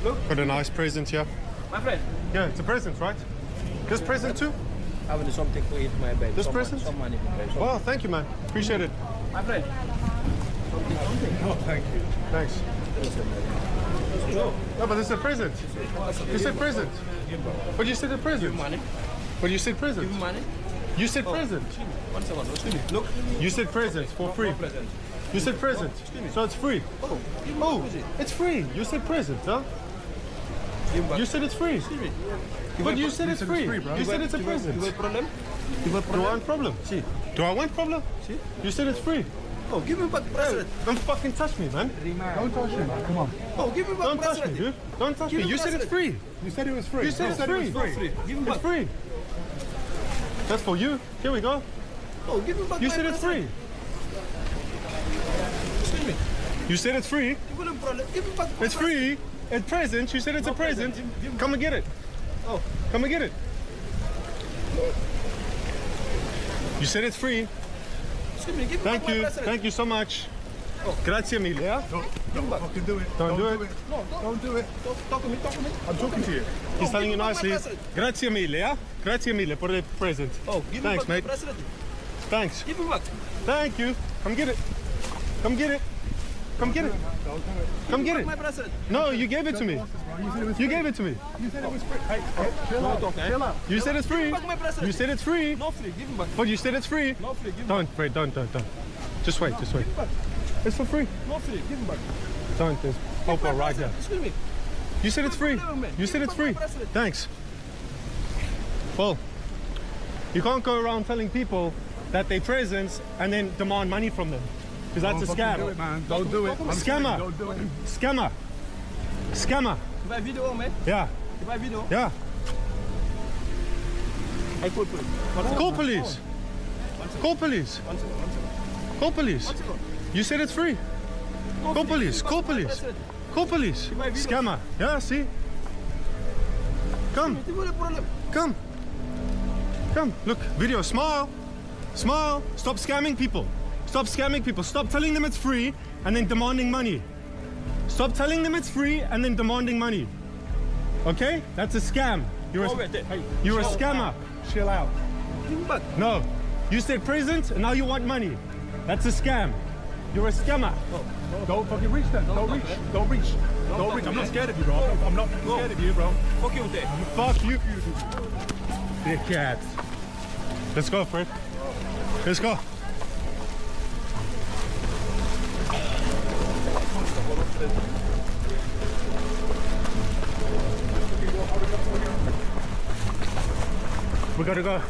Got a nice present here. My friend. Yeah, it's a present, right? This present too? I will do something to eat, my baby. This present? Some money. Wow, thank you, man. Appreciate it. My friend. Something. Oh, thank you. Thanks. No, but this is a present. You said present. But you said a present. Money. But you said present. Give me money. You said present. 1 second. Look. You said present for free. Present. You said present. So it's free. Oh, it's free. You said present, huh? You said it's free. But you said it's free. You said it's a present. You have problem? Do I want problem? See. Do I want problem? See. You said it's free. Oh, give me back present. Don't fucking touch me, man. Don't touch him, man. Come on. Oh, give me back Don't touch present. me, dude. Don't touch Give me. me You said it's free. You said it was free. You said it's free. Give me It's back. free. That's for you. Here we go. Oh, give me back You my said it's present. free. Excuse me. You said it's free. Give me problem. Give me back my It's free. It's present. You said it's a present. Come and get it. Oh. Come and get it. You said it's free. Excuse me. Give me Thank back my you. present. Thank you so much. Grazie mille. Yeah? Don't fucking do it. Don't do it. No, Don't do it. talk to me. Talk to me. I'm talking to you. He's telling you give me back my nicely. present. Grazie mille, yeah? Grazie mille for the present. Oh, give me Thanks, back my mate. present. Thanks. Give me back. Thank you. Come get it. Come get it. Come get it. Come get it. My present. No, you gave it to me. You gave it to me. You said it was free. Hey, chill out. Chill out. You said it's free. Back my present. You said it's free. No free. Give me back. But you said it's free. No free. Give me Don't, wait, don't. Just wait. It's for free. No free. Give me back. Don't. There's Oppo right here. Excuse me. You said it's free. You said it's free. Thanks. Well, you can't go around telling people that they presents and then demand money from them. Because that's a Don't do scam. it, man. Don't do it. I'm Scammer. Don't do it. Scammer. Scammer. You buy video, man. Yeah. You buy video. Yeah. I call police. Call police. Call police. Call police. You said it's free. Call police. Call police. Call police. Scammer. Yeah, see? Come. Come. Come. Look, video. Smile. Smile. Stop scamming people. Stop scamming people. Stop telling them it's free and then demanding money. Stop telling them it's free and then demanding money. Okay? That's a scam. You're a scammer. Chill out. No. You said present and now you want money. That's a scam. You're a scammer. Don't fucking reach then. Don't reach. Don't reach. Don't reach. I'm not scared of you, bro. I'm not scared of you, bro. Fuck you. Fuck you. Dickhead. Let's go, Fred. Let's go. We gotta go.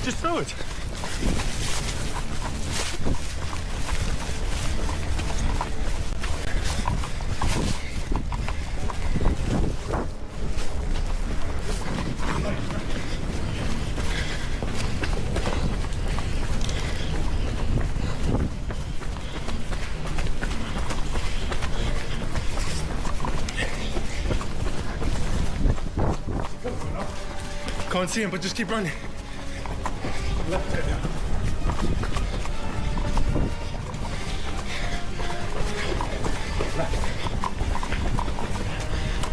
Just throw it. Can't see him, but just keep running.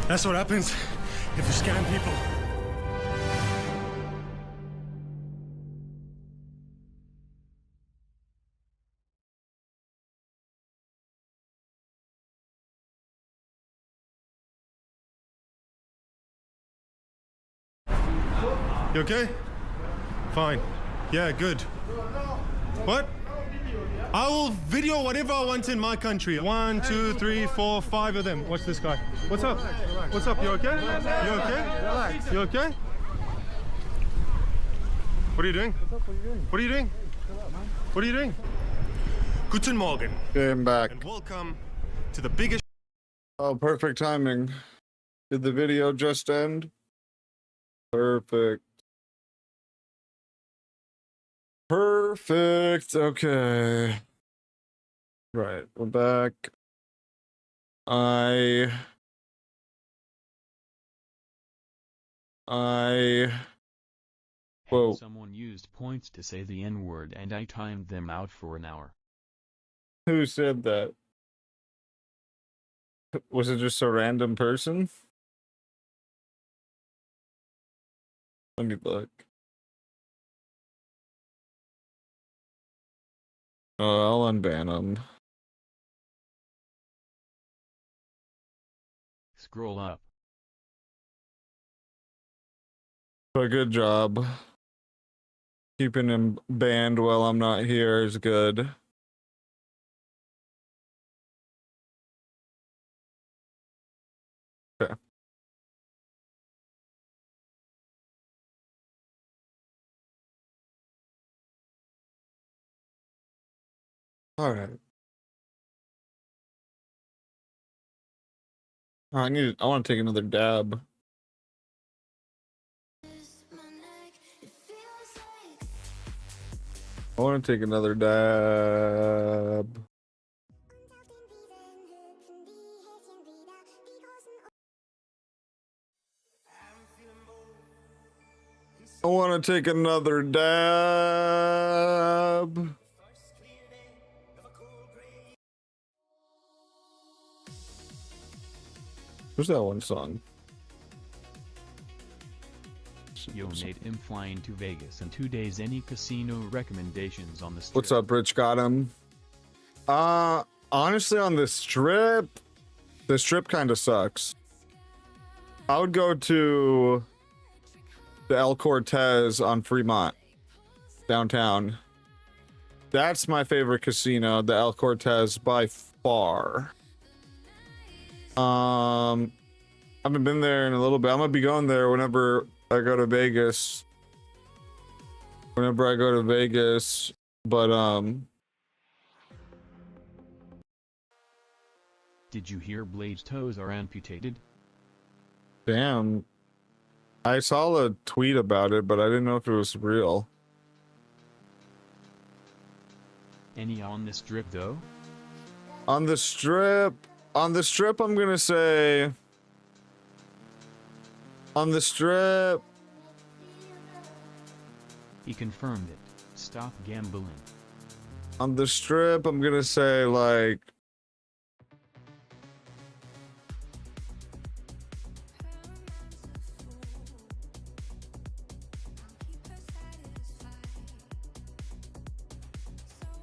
That's what happens if you scam people. You okay? Fine. Yeah, good. What? I will video whatever I want in my country. 1, 2, 3, 4, 5 of them. Watch this guy. What's up? What's up? You okay? You okay? You okay? What are you doing? What are you doing? What are you doing? Guten Morgen. Came back. And welcome to the biggest. Oh, perfect timing. Did the video just end? Perfect. Perfect. Okay. Right. We're back. Whoa. Someone used points to say the N-word and I timed them out for an hour. Who said that? Was it just a random person? Let me look. Oh, I'll unban them. Scroll up. But good job. Keeping him banned while I'm not here is good. Okay. All right. Oh, I want to take another dab. I want to take another dab. I want to take another dab. Who's that one song? Yo, Nate, I'm flying to Vegas in 2 days. Any casino recommendations on the strip? What's up, Rich? Got him. Honestly, on the strip kind of sucks. I would go to the El Cortez on Fremont, downtown. That's my favorite casino, the El Cortez by far. I haven't been there in a little bit. I'm gonna be going there whenever I go to Vegas. But Did you hear Blade's toes are amputated? damn. I saw a tweet about it, but I didn't know if it was real. Any on the strip though? On the strip, I'm gonna say On the Strip, He confirmed it. Stop gambling. on the Strip, I'm gonna say like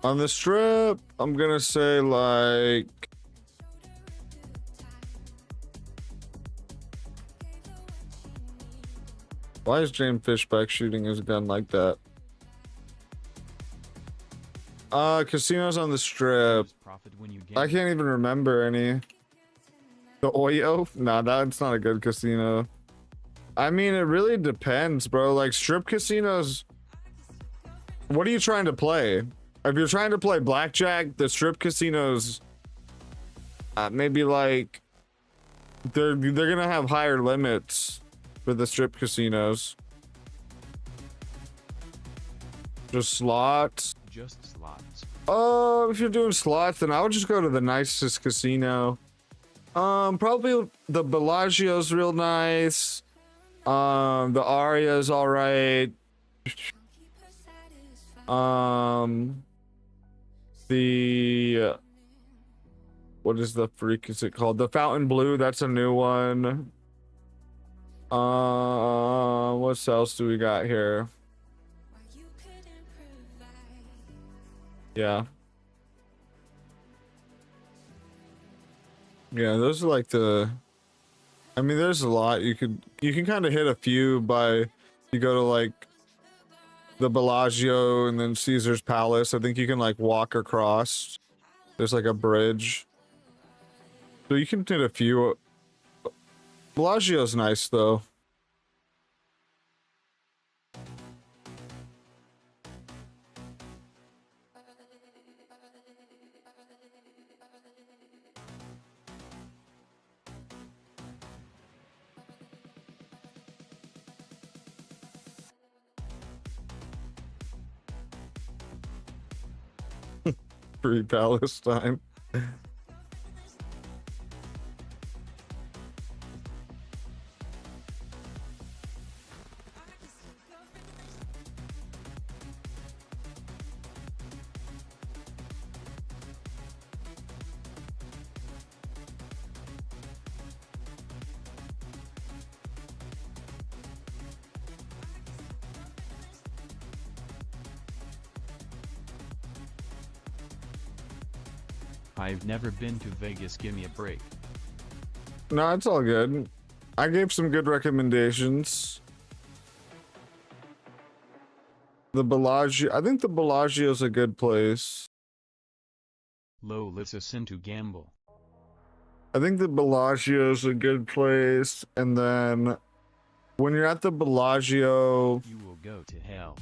on the Strip, I'm gonna say like why is James Fishback shooting his gun like that? Casinos on the Strip. Profit when you I can't even remember any. The Oyo? Nah, that's not a good casino. I mean, it really depends, bro. Like, strip casinos, what are you trying to play? If you're trying to play blackjack, the strip casinos, maybe like, they're gonna have higher limits for the strip casinos. Just slots. Just slots. Oh, if you're doing slots, then I would just go to the nicest casino. Probably the Bellagio's real nice. The Aria's all right. The what is the freak is it called? The Fountain Blue, that's a new one. What else do we got here? Yeah. Yeah, those are like the I mean, there's a lot. You can kind of hit a few by you go to like the Bellagio and then Caesar's Palace. I think you can like walk across. There's like a bridge. So you can hit a few. Bellagio's nice though. Free Palestine. I've never been to Vegas, give me a break. No, it's all good. I gave some good recommendations. The Bellagio, I think the Bellagio's a good place. Low listen to gamble. I think the Bellagio's a good place. And then when you're at the Bellagio, You will go to hell.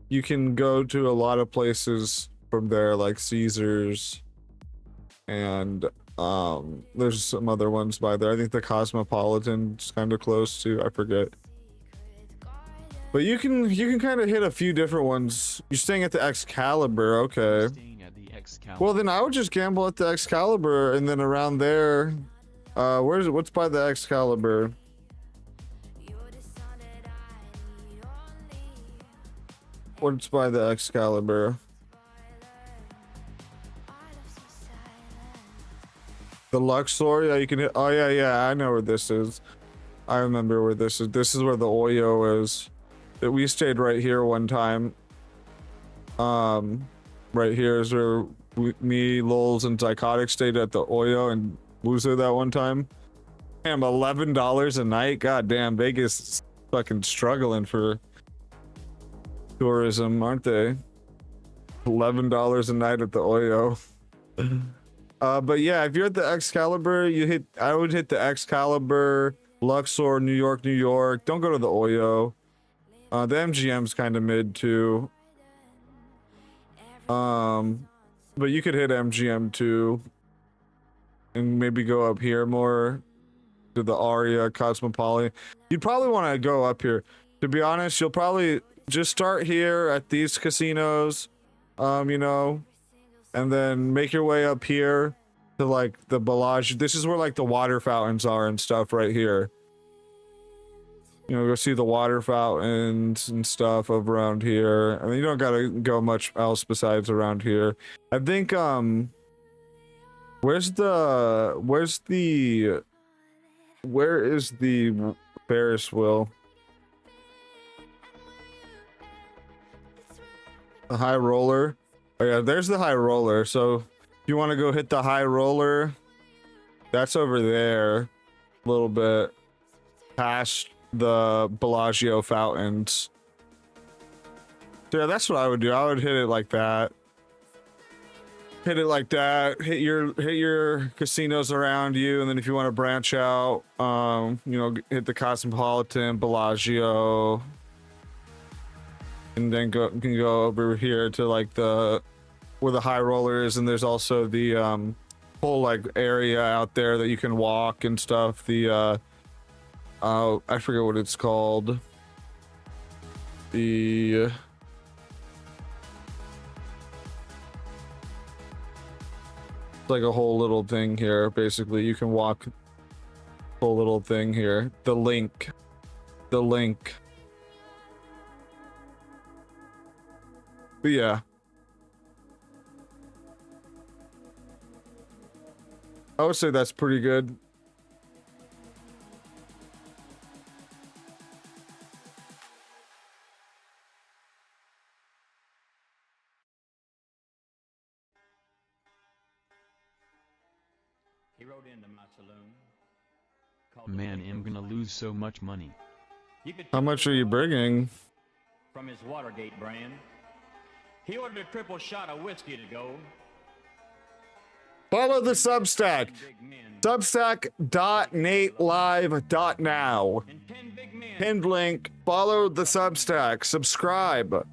you can go to a lot of places from there, like Caesars, and there's some other ones by there. I think the Cosmopolitan's kind of close too. I forget. But you can kind of hit a few different ones. You're staying at the Excalibur, okay. Staying at the Excalibur. Well, then I would just gamble at the Excalibur, and then around there, what's by the Excalibur? What's by the Excalibur? The Luxor, yeah, you can hit. Oh yeah, I know where this is. I remember where this is. This is where the Oyo is. That we stayed right here one time. Right here is where me, Lols, and Psychotic stayed at the Oyo and Wuzu that one time. Damn, $11 a night. God damn, Vegas is fucking struggling for tourism, aren't they? $11 a night at the Oyo. But yeah, if you're at the Excalibur, I would hit the Excalibur, Luxor, New York, New York. Don't go to the Oyo. The MGM's kind of mid too. But you could hit MGM too. And maybe go up here more to the Aria, Cosmopolitan. You'd probably want to go up here. To be honest, you'll probably just start here at these casinos, you know, and then make your way up here to like the Bellagio. This is where like the water fountains are and stuff right here. you know, go see the water fountains and stuff over around here. I mean, you don't gotta go much else besides around here. I think, where is the Ferris wheel? The high roller. Oh yeah, there's the high roller. So if you want to go hit the high roller, that's over there a little bit past the Bellagio fountains. So yeah, that's what I would do. I would hit it like that. Hit it like that. Hit your casinos around you, and then if you want to branch out, you know, hit the Cosmopolitan, Bellagio, and then can go over here to like where the high roller is, and there's also the whole like area out there that you can walk and stuff. The I forget what it's called. The like a whole little thing here. Basically, you can walk whole little thing here. The link. But yeah. I would say that's pretty good. He rode into my saloon. Man, I'm gonna lose so much money. How much are you bringing? From his Watergate brand. He ordered a triple shot of whiskey to go. Follow the Substack. Substack.natelive.now. Pinned link. Follow the Substack. Subscribe.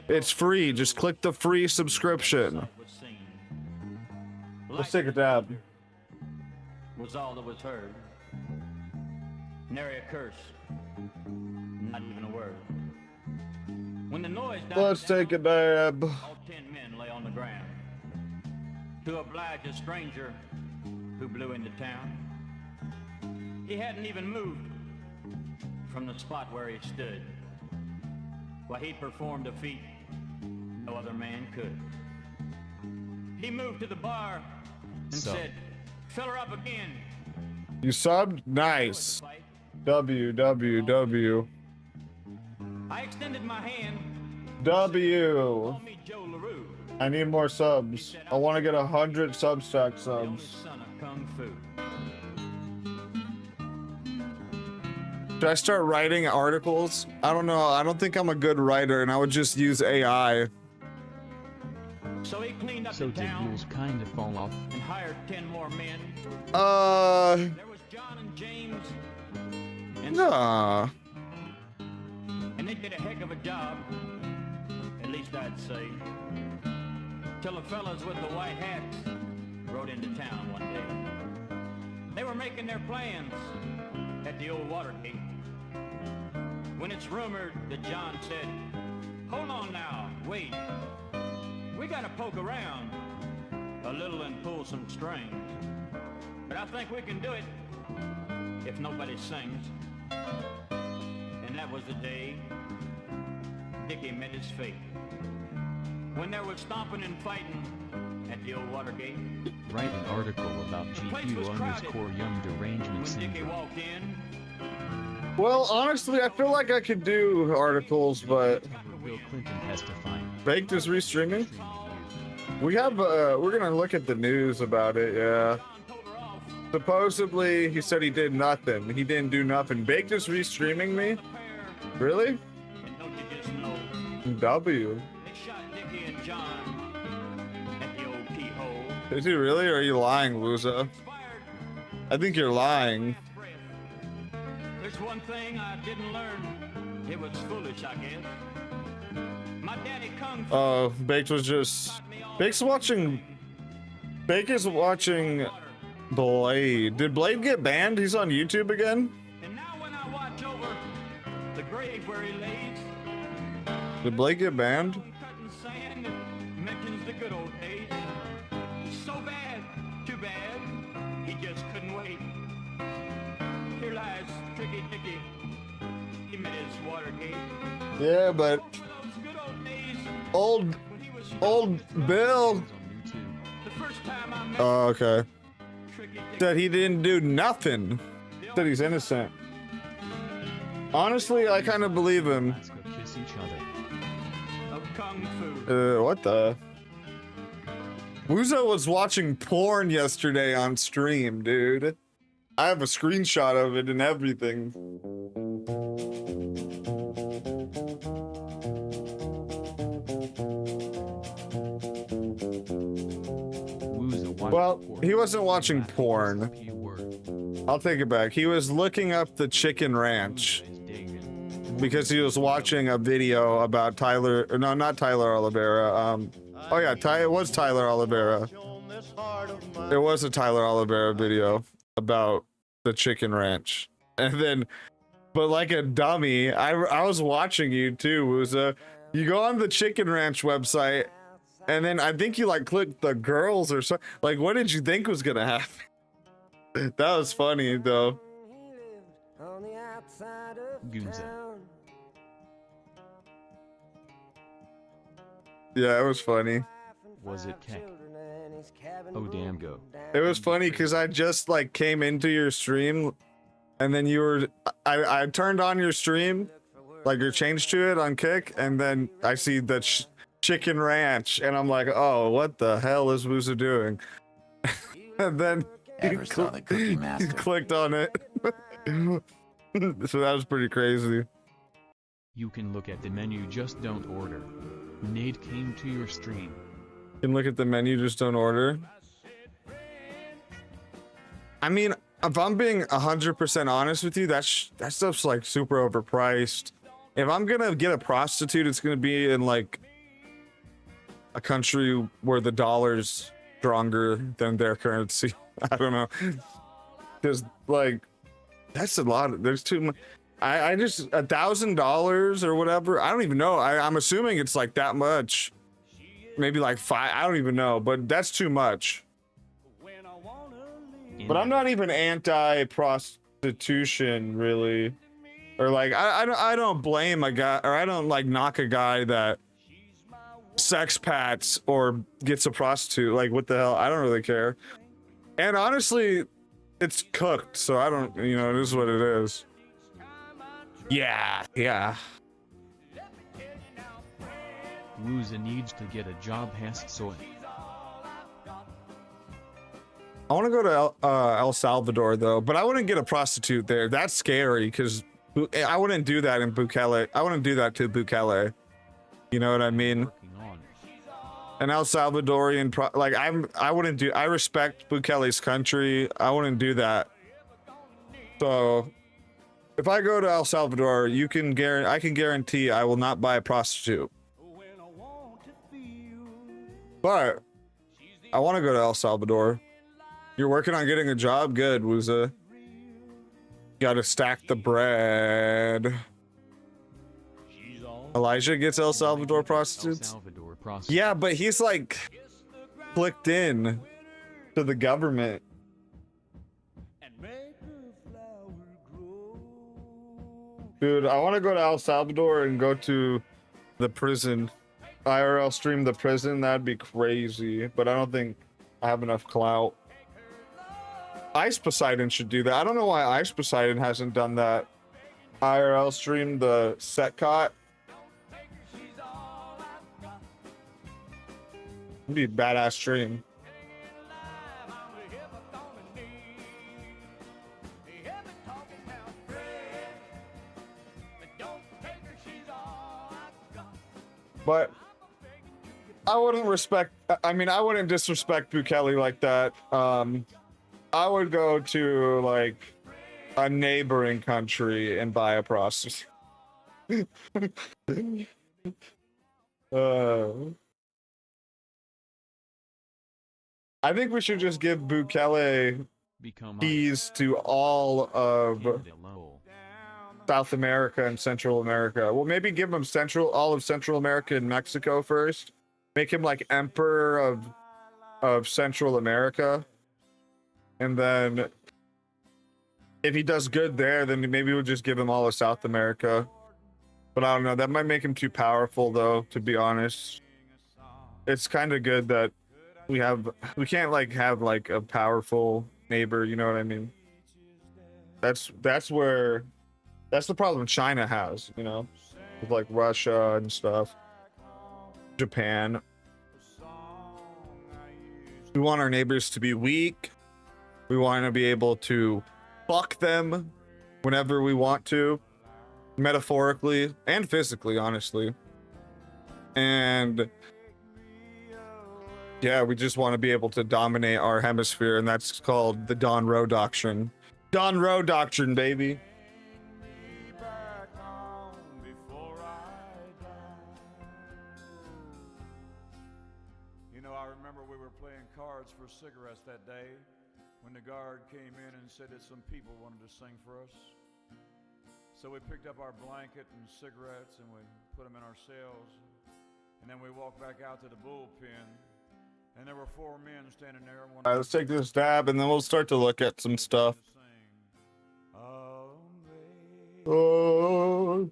It's free. Just click the free subscription. Let's take a dab. Was all that was heard. Nary a curse. Not even a word. When the noise died Let's down, take a dab. all 10 men lay on the ground. To oblige a stranger who blew into town. He hadn't even moved from the spot where he stood. Why, he performed a feat no other man could. He moved to the bar and said, "Fill her up again." You subbed? Nice. WWW. I extended my hand. W. Call me Joe LaRue. I need more subs. I want to get 100 Substack The only subs. son of Kung Fu. Should I start writing articles? I don't know. I don't think I'm a good writer, and I would just use AI. So he cleaned up So the did town rules kinda fall off? and hired 10 more men. There was John and James. And, Nah. and they did a heck of a job. At least I'd say. Till the fellas with the white hats rode into town one day. They were making their plans at the old Watergate. When it's rumored that John said, "Hold on now, wait. We gotta poke around a little and pull some strings. But I think we can do it if nobody sings." And that was the day Dickie met his fate. When there was stomping and fighting at the old Watergate. Write an article about GQ_young derangement When Dickie syndrome. walked in, Well, honestly, I feel like I could do articles, but Bill Clinton testifying. Baked is restreaming. We have, we're gonna look at the news about it, yeah. Supposedly, he said he did nothing. He didn't do nothing. Baked is restreaming me? Really? and don't you just know, W. they shot Dickie and John at the old keyhole. Is he really, or are you lying, Luza? Expired I think you're lying. last breath. There's one thing I didn't learn. It was foolish, I guess. My daddy Kung Fu Oh, Baked was just... Baked's watching... Baked is watching Blade. Did Blade get banned? He's on YouTube again? And now when I watch over the grave where he lays, Did Blade get banned? cutting sand and mentions the good old days. So bad, too bad, he just couldn't wait. Here lies Tricky Dicky, Minutes, Watergate. Yeah, but Those good old days old when he was Bill. On YouTube. the first time I met Oh, okay. Tricky Dick Said he didn't do nothing. Said he's innocent. Honestly, I kind of believe him. Let's go kiss each other. of Kung Fu. What the? Wuzo was watching porn yesterday on stream, dude. I have a screenshot of it and everything. Wooza watched Well, porn. he wasn't watching Laughing porn. was a few words. I'll take it back. He was looking up the Chicken Ranch Wooza is digging. because he was watching a video about Tyler. No, not Tyler Oliveira. Oh yeah, it was Tyler Oliveira. It was a Tyler Oliveira video about the Chicken Ranch, and then, but like a dummy, I was watching you too, Wuza. You go on the Chicken Ranch website, and then I think you like clicked the girls or something. Like, what did you think was gonna happen? That was funny though. Goonza. Yeah, it was funny. Was it Keck? Oh damn go. It was funny because I just like came into your stream, and then you were I turned on your stream, like you changed to it on Kick, and then I see the Chicken Ranch, and I'm like, oh, what the hell is Wuza doing? And then Ever saw the Cookie you Master? clicked on it. So that was pretty crazy. You can look at the menu, just don't order. Nate came to your stream. You can look at the menu, just don't order. I mean, if I'm being 100% honest with you, that stuff's like super overpriced. If I'm gonna get a prostitute, it's gonna be in like a country where the dollar's stronger than their currency. I don't know. Because like, that's a lot. There's too much. I just $1,000 or whatever. I don't even know. I'm assuming it's like that much. Maybe like 5. I don't even know. But that's too much. But I'm not even anti-prostitution really, or like I don't blame a guy, or I don't like knock a guy that sex pats or gets a prostitute. Like what the hell? I don't really care. And honestly, it's cooked, so I don't. You know, it is what it is. Yeah. Wooza needs to get a job, has soy. I want to go to El Salvador though, but I wouldn't get a prostitute there. That's scary because I wouldn't do that in Bukele. I wouldn't do that to Bukele. You know what I mean? Working on it. An El Salvadorian, I wouldn't do. I respect Bukele's country. I wouldn't do that. So, if I go to El Salvador, I can guarantee I will not buy a prostitute. But I want to go to El Salvador. You're working on getting a job? Good, Wuza. Gotta stack the bread. Elijah gets El Salvador prostitutes? El Salvador prostitutes. Yeah, but he's like clicked in to the government. Dude, I want to go to El Salvador and go to the prison. IRL stream the prison. That'd be crazy. But I don't think I have enough clout. Ice Poseidon should do that. I don't know why Ice Poseidon hasn't done that. IRL stream the Setcot. It'd be a badass stream. But I wouldn't respect. I mean, I wouldn't disrespect Bukele like that. I would go to like a neighboring country and buy a prostitute. I think we should just give Bukele keys to all of South America and Central America. Well, maybe give him all of Central America and Mexico first. Make him like emperor of Central America. And then if he does good there, then maybe we'll just give him all of South America. But I don't know. That might make him too powerful, though. To be honest, it's kind of good that we can't like have like a powerful neighbor. You know what I mean? That's the problem China has. You know, with like Russia and stuff. Japan. We want our neighbors to be weak. We want to be able to fuck them whenever we want to, metaphorically and physically, honestly. And yeah, we just want to be able to dominate our hemisphere, and that's called the Don Rowe Doctrine. Don Rowe Doctrine, baby. You know, I remember we were playing cards for cigarettes that day when the guard came in and said that some people wanted to sing for us. So we picked up our blanket and cigarettes and we put them in our cells. And then we walked back out to the bullpen. And there were 4 men standing there. All right, let's take this dab and then we'll start to look at some stuff. Oh,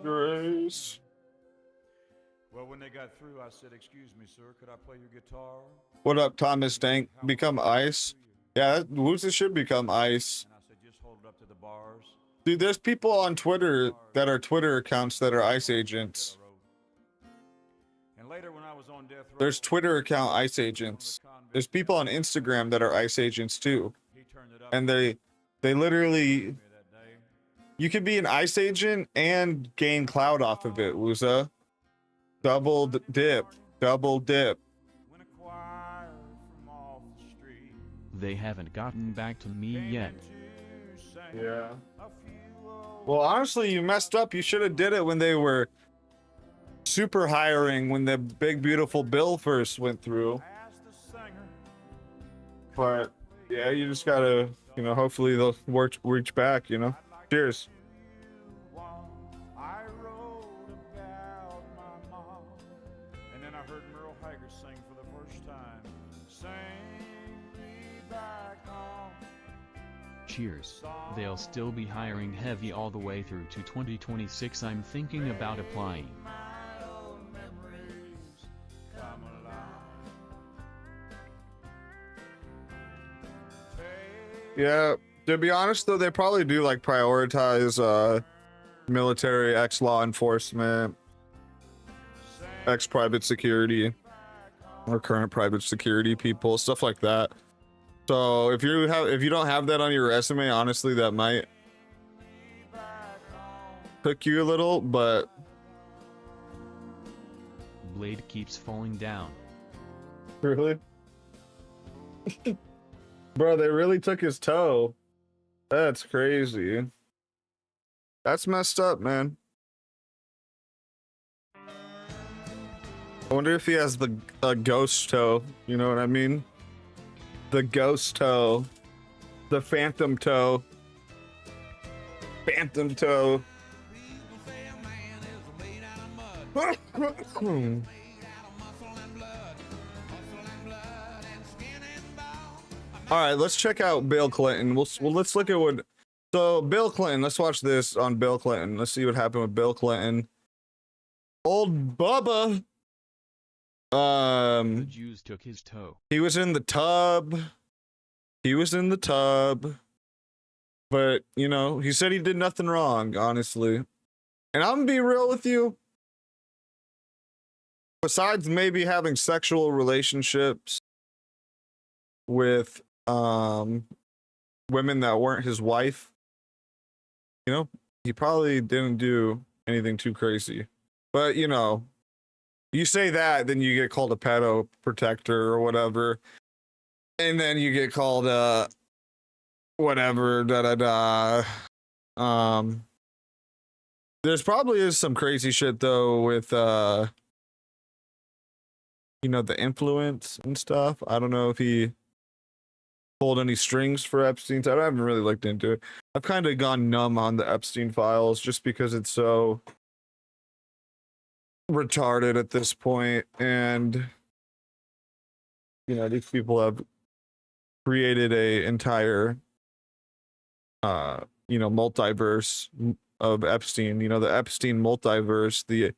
grace. Well, when they got through, I said, "Excuse me, sir, could I play your guitar?" What up, Thomas Dank? Become ice? Yeah, Wooza should become ice. And I said, "Just hold it up to the bars." Dude, there's people on Twitter that are Twitter accounts that are ICE agents. And later when I was on death row, There's Twitter account ICE agents. There's people on Instagram that are ICE agents too. he turned it up And they literally, that day. you could be an ICE agent and gain clout off of it, Wooza. Double dip. Double dip. When a choir from off the street They haven't gotten back to me yet. to sing Yeah. a few old Well, honestly, you messed up. You should have did it when they were super hiring, when the big beautiful bill first went through. asked the singer. But yeah, you just gotta, you know, hopefully they'll reach back, you know. Cheers. I wrote about my mom, and then I heard Merle Haggard sing for the first time. Sing me back home. Cheers. They'll still be hiring heavy all the way through to 2026. I'm thinking about applying. My old memories come alive. Yeah, to be honest though, they probably do like prioritize military, ex-law enforcement, ex-private security, or current private security people, stuff like that. So if you don't have that on your resume, honestly, that might pick you a little, but Blade keeps falling down. really? Bro, they really took his toe. That's crazy. That's messed up, man. I wonder if he has a ghost toe. You know what I mean? The ghost toe. The phantom toe. Phantom toe. All right, let's check out Bill Clinton. Let's look at what. So Bill Clinton. Let's watch this on Bill Clinton. Let's see what happened with Bill Clinton. Old Bubba. The Jews took his toe. He was in the tub. He was in the tub. But, you know, he said he did nothing wrong, honestly. And I'm gonna be real with you. Besides maybe having sexual relationships with women that weren't his wife, you know, he probably didn't do anything too crazy. But, you know, you say that, then you get called a pedo protector or whatever. And then you get called whatever, there's probably is some crazy shit though with you know, the influence and stuff. I don't know if he pulled any strings for Epstein's. I haven't really looked into it. I've kind of gone numb on the Epstein files just because it's so retarded at this point, and you know, these people have created a entire multiverse of Epstein, the Epstein multiverse, the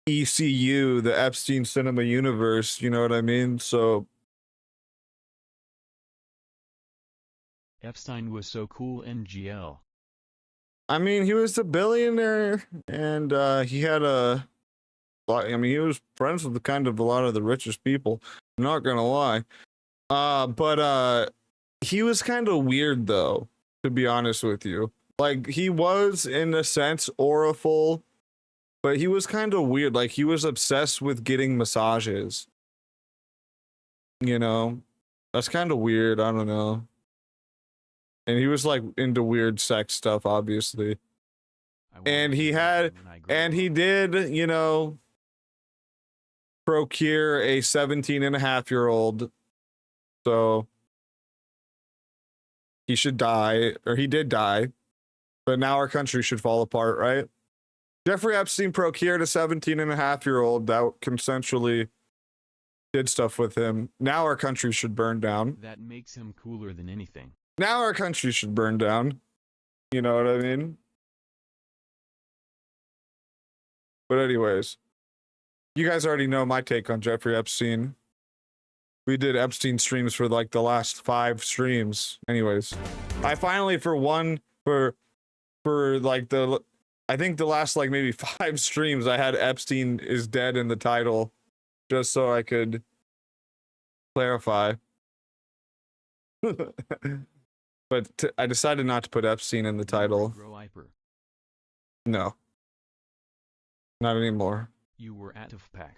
ECU, the Epstein Cinema Universe, you know what I mean? So Epstein was so cool in GL. I mean, he was a billionaire, and he had he was friends with a lot of the richest people. I'm not gonna lie. But he was kind of weird, though, to be honest with you. Like, he was, in a sense, auriful, but he was kind of weird. Like, he was obsessed with getting massages. That's kind of weird. I don't know. And he was, like, into weird sex stuff, obviously. And he did, procure a 17-and-a-half-year-old. So he should die, or he did die, but now our country should fall apart, right? Jeffrey Epstein procured a 17-and-a-half-year-old that consensually did stuff with him. Now our country should burn down. That makes him cooler than anything. Now our country should burn down. You know what I mean? But anyways, you guys already know my take on Jeffrey Epstein. We did Epstein streams for like the last 5 streams. Anyways, I finally, for like I think the last like maybe 5 streams, I had Epstein is dead in the title, just so I could clarify. But I decided not to put Epstein in the title. No. Not anymore. You were at AFPAC.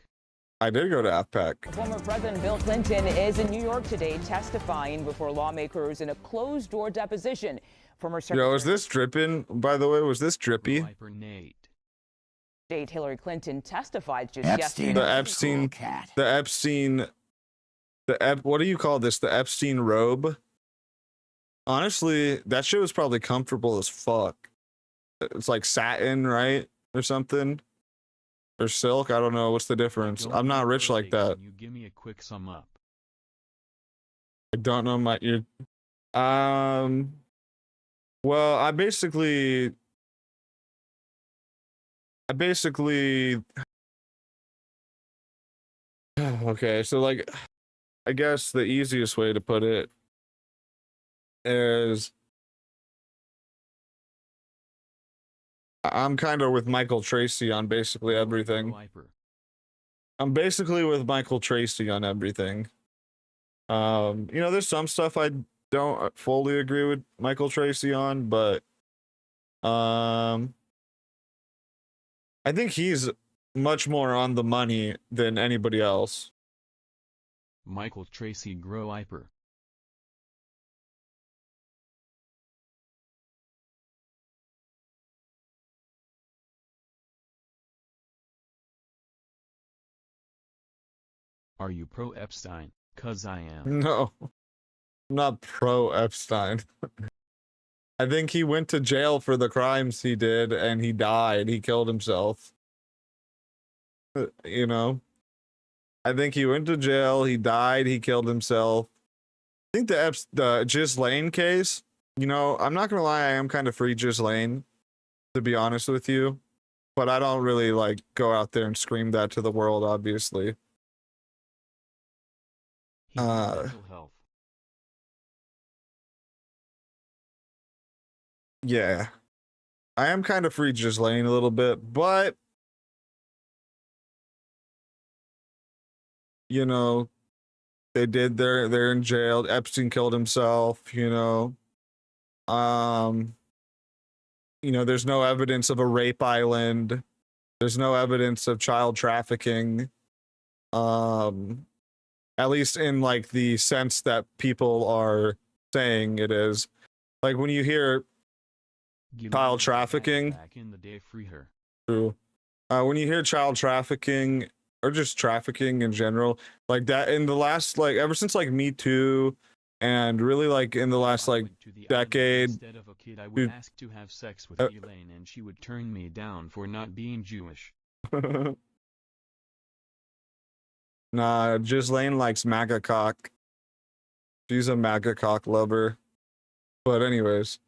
I did go to AFPAC. Former President Bill Clinton is in New York today testifying before lawmakers in a closed-door deposition. Former Secretary Is this dripping, by the way? Was this drippy? State Hillary Clinton testified just yesterday. What do you call this? The Epstein robe? Honestly, that shit was probably comfortable as fuck. It's like satin, right? Or something. Or silk, I don't know. What's the difference? I'm not rich like that. Can you give me a quick sum up? I don't know well, I basically okay, so like, I guess the easiest way to put it is I'm kind of with Michael Tracy on basically everything. I'm basically with Michael Tracy on everything. There's some stuff I don't fully agree with Michael Tracy on, but I think he's much more on the money than anybody else. Michael Tracy grow hyper. Are you pro Epstein? 'Cause I am. No, I'm not pro Epstein. I think he went to jail for the crimes he did, and he died. He killed himself. I think he went to jail, he died, he killed himself. I think the Ghislaine case, I'm not gonna lie, I am kind of free Ghislaine, to be honest with you. But I don't really, like, go out there and scream that to the world, obviously. Yeah. I am kind of free Ghislaine a little bit, but they're in jail. Epstein killed himself, there's no evidence of a rape island. There's no evidence of child trafficking. At least in like the sense that people are saying it is. Like when you hear child trafficking, Back in the day, free her. true. When you hear child trafficking or just trafficking in general, like that in the last, like ever since like Me Too, and really like in the last like decade, Instead of a kid, I would ask to have sex with Elaine, and she would turn me down for not being Jewish. Nah, Ghislaine likes MAGA cock. She's a MAGA cock lover. But anyways,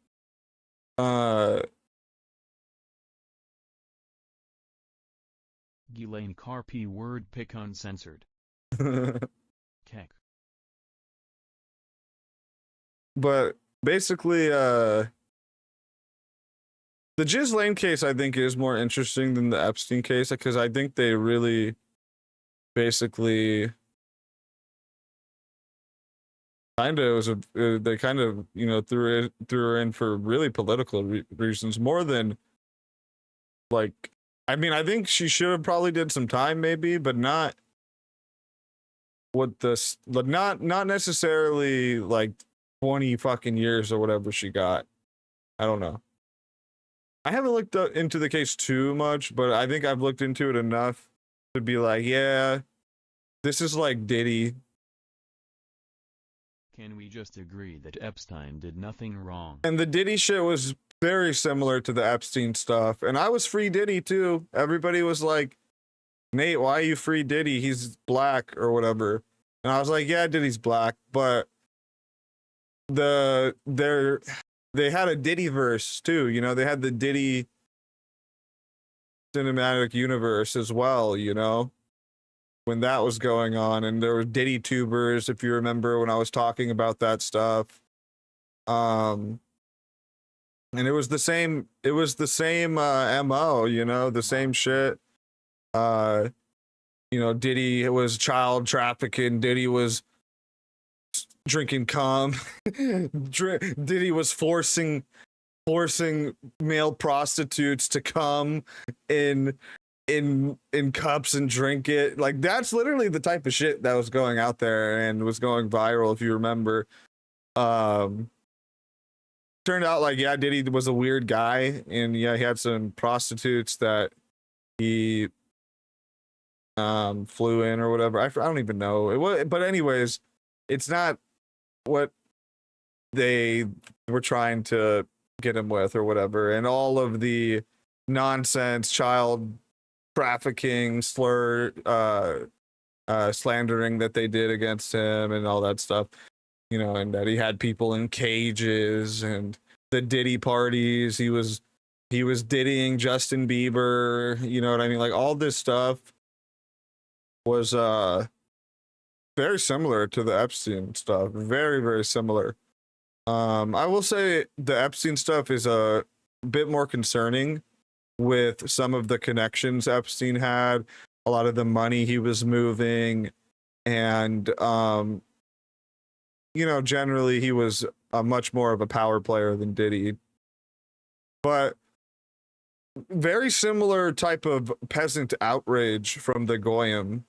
Ghislaine Carp word pick uncensored. Keck. But basically, the Ghislaine case I think is more interesting than the Epstein case because I think they really basically kind of was they kind of threw her in for really political reasons more than like I mean I think she should have probably did some time maybe but not what this but not necessarily like 20 fucking years or whatever she got. I don't know. I haven't looked into the case too much, but I think I've looked into it enough to be like, yeah, this is like Diddy. Can we just agree that Epstein did nothing wrong? And the Diddy shit was very similar to the Epstein stuff. And I was free Diddy too. Everybody was like, Nate, why are you free Diddy? He's black or whatever. And I was like, yeah, Diddy's black, but they had a Diddy verse too, they had the Diddy cinematic universe as well, when that was going on, and there were Diddy tubers, if you remember when I was talking about that stuff. And it was the same MO, the same shit. Diddy was child trafficking, Diddy was drinking cum. Diddy was forcing male prostitutes to come in cups and drink it. Like that's literally the type of shit that was going out there and was going viral if you remember. Turned out like yeah, Diddy was a weird guy and yeah, he had some prostitutes that he flew in or whatever. I don't even know. It was, but anyways, it's not what they were trying to get him with or whatever, and all of the nonsense child trafficking slandering that they did against him and all that stuff, and that he had people in cages and the Diddy parties, he was diddying Justin Bieber, you know what I mean, like all this stuff was very similar to the Epstein stuff. Very, very similar. I will say the Epstein stuff is a bit more concerning with some of the connections Epstein had, a lot of the money he was moving, and generally he was a much more of a power player than Diddy. But very similar type of peasant outrage from the Goyim,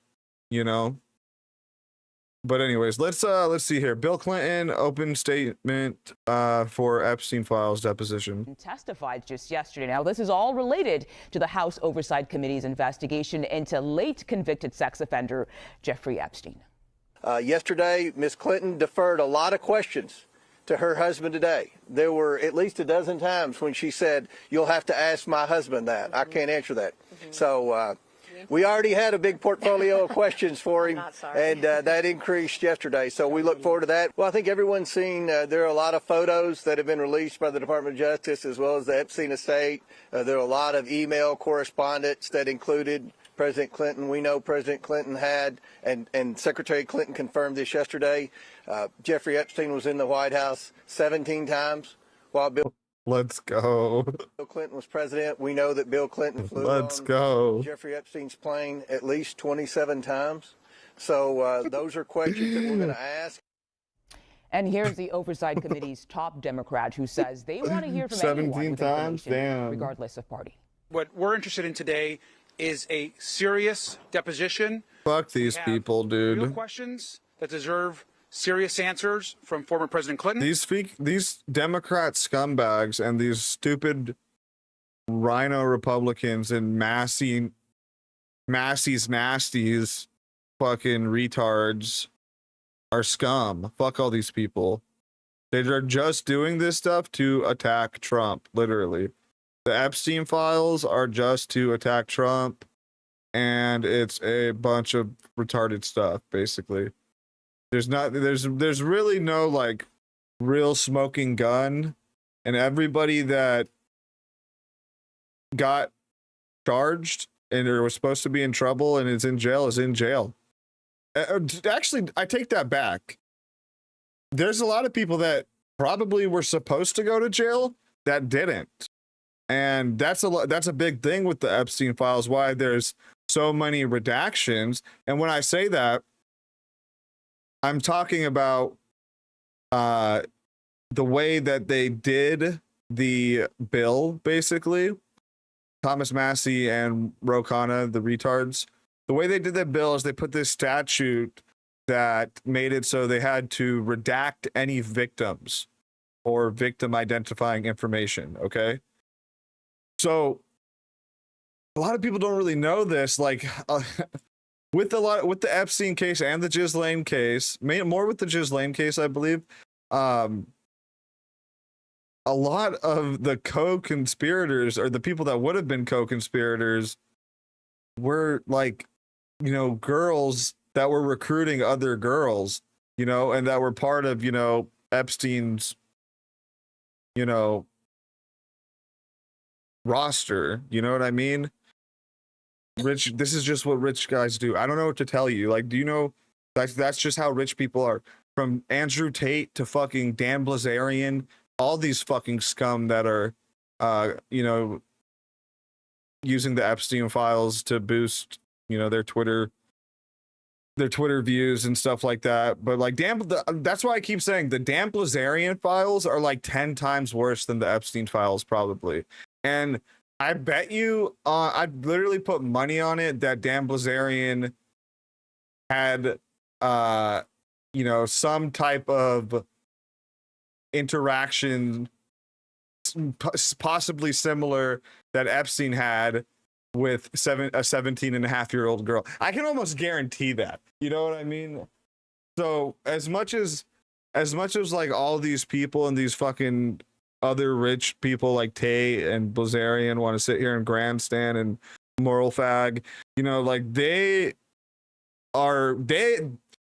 But anyways, let's see here. Bill Clinton open statement for Epstein files deposition. Testified just yesterday. Now, this is all related to the House Oversight Committee's investigation into late convicted sex offender Jeffrey Epstein. Yesterday, Ms. Clinton deferred a lot of questions to her husband today. There were at least a dozen times when she said, "You'll have to ask my husband that. I can't answer that." So we already had a big portfolio of questions for him, and that increased yesterday. So we look forward to that. Well, I think everyone's seen there are a lot of photos that have been released by the Department of Justice as well as the Epstein estate. There are a lot of email correspondence that included President Clinton. We know President Clinton had, and Secretary Clinton confirmed this yesterday, Jeffrey Epstein was in the White House 17 times while Bill Clinton was president. We know that Bill Clinton flew on Jeffrey Epstein's plane at least 27 times. So those are questions that we're going to ask. And here's the Oversight Committee's top Democrat who says they want to hear from 17 times, damn. regardless of party. What we're interested in today is a serious deposition. Fuck these people, dude. Real questions that deserve serious answers from former President Clinton. These Democrat scumbags and these stupid rhino Republicans and Massey's nasties fucking retards are scum. Fuck all these people. They're just doing this stuff to attack Trump, literally. The Epstein files are just to attack Trump and it's a bunch of retarded stuff. Basically, there's really no like real smoking gun, and everybody that got charged and or was supposed to be in trouble and is in jail is in jail. Actually, I take that back. There's a lot of people that probably were supposed to go to jail that didn't. And that's a big thing with the Epstein files, why there's so many redactions. And when I say that, I'm talking about the way that they did the bill, basically. Thomas Massey and Ro Khanna, the retards. The way they did that bill is they put this statute that made it so they had to redact any victims or victim identifying information, okay? So a lot of people don't really know this, like with the Epstein case and the Ghislaine case, more with the Ghislaine case, I believe. A lot of the co-conspirators, or the people that would have been co-conspirators, were like, you know, girls that were recruiting other girls, you know, and that were part of, you know, Epstein's, you know, roster. You know what I mean? This is just what rich guys do. I don't know what to tell you. Like, do you know that's just how rich people are? From Andrew Tate to fucking Dan Blazarian, all these fucking scum that are, you know, using the Epstein files to boost, you know, their Twitter views and stuff like that. But like, that's why I keep saying the Dan Blazarian files are like 10 times worse than the Epstein files, probably. And I bet you, I'd literally put money on it that Dan Blazarian had, you know, some type of interaction possibly similar that Epstein had with a 17-and-a-half-year-old girl. I can almost guarantee that. You know what I mean? So as much as like all these people and these fucking other rich people like Tate and Blazarian want to sit here and grandstand and moral fag, you know, like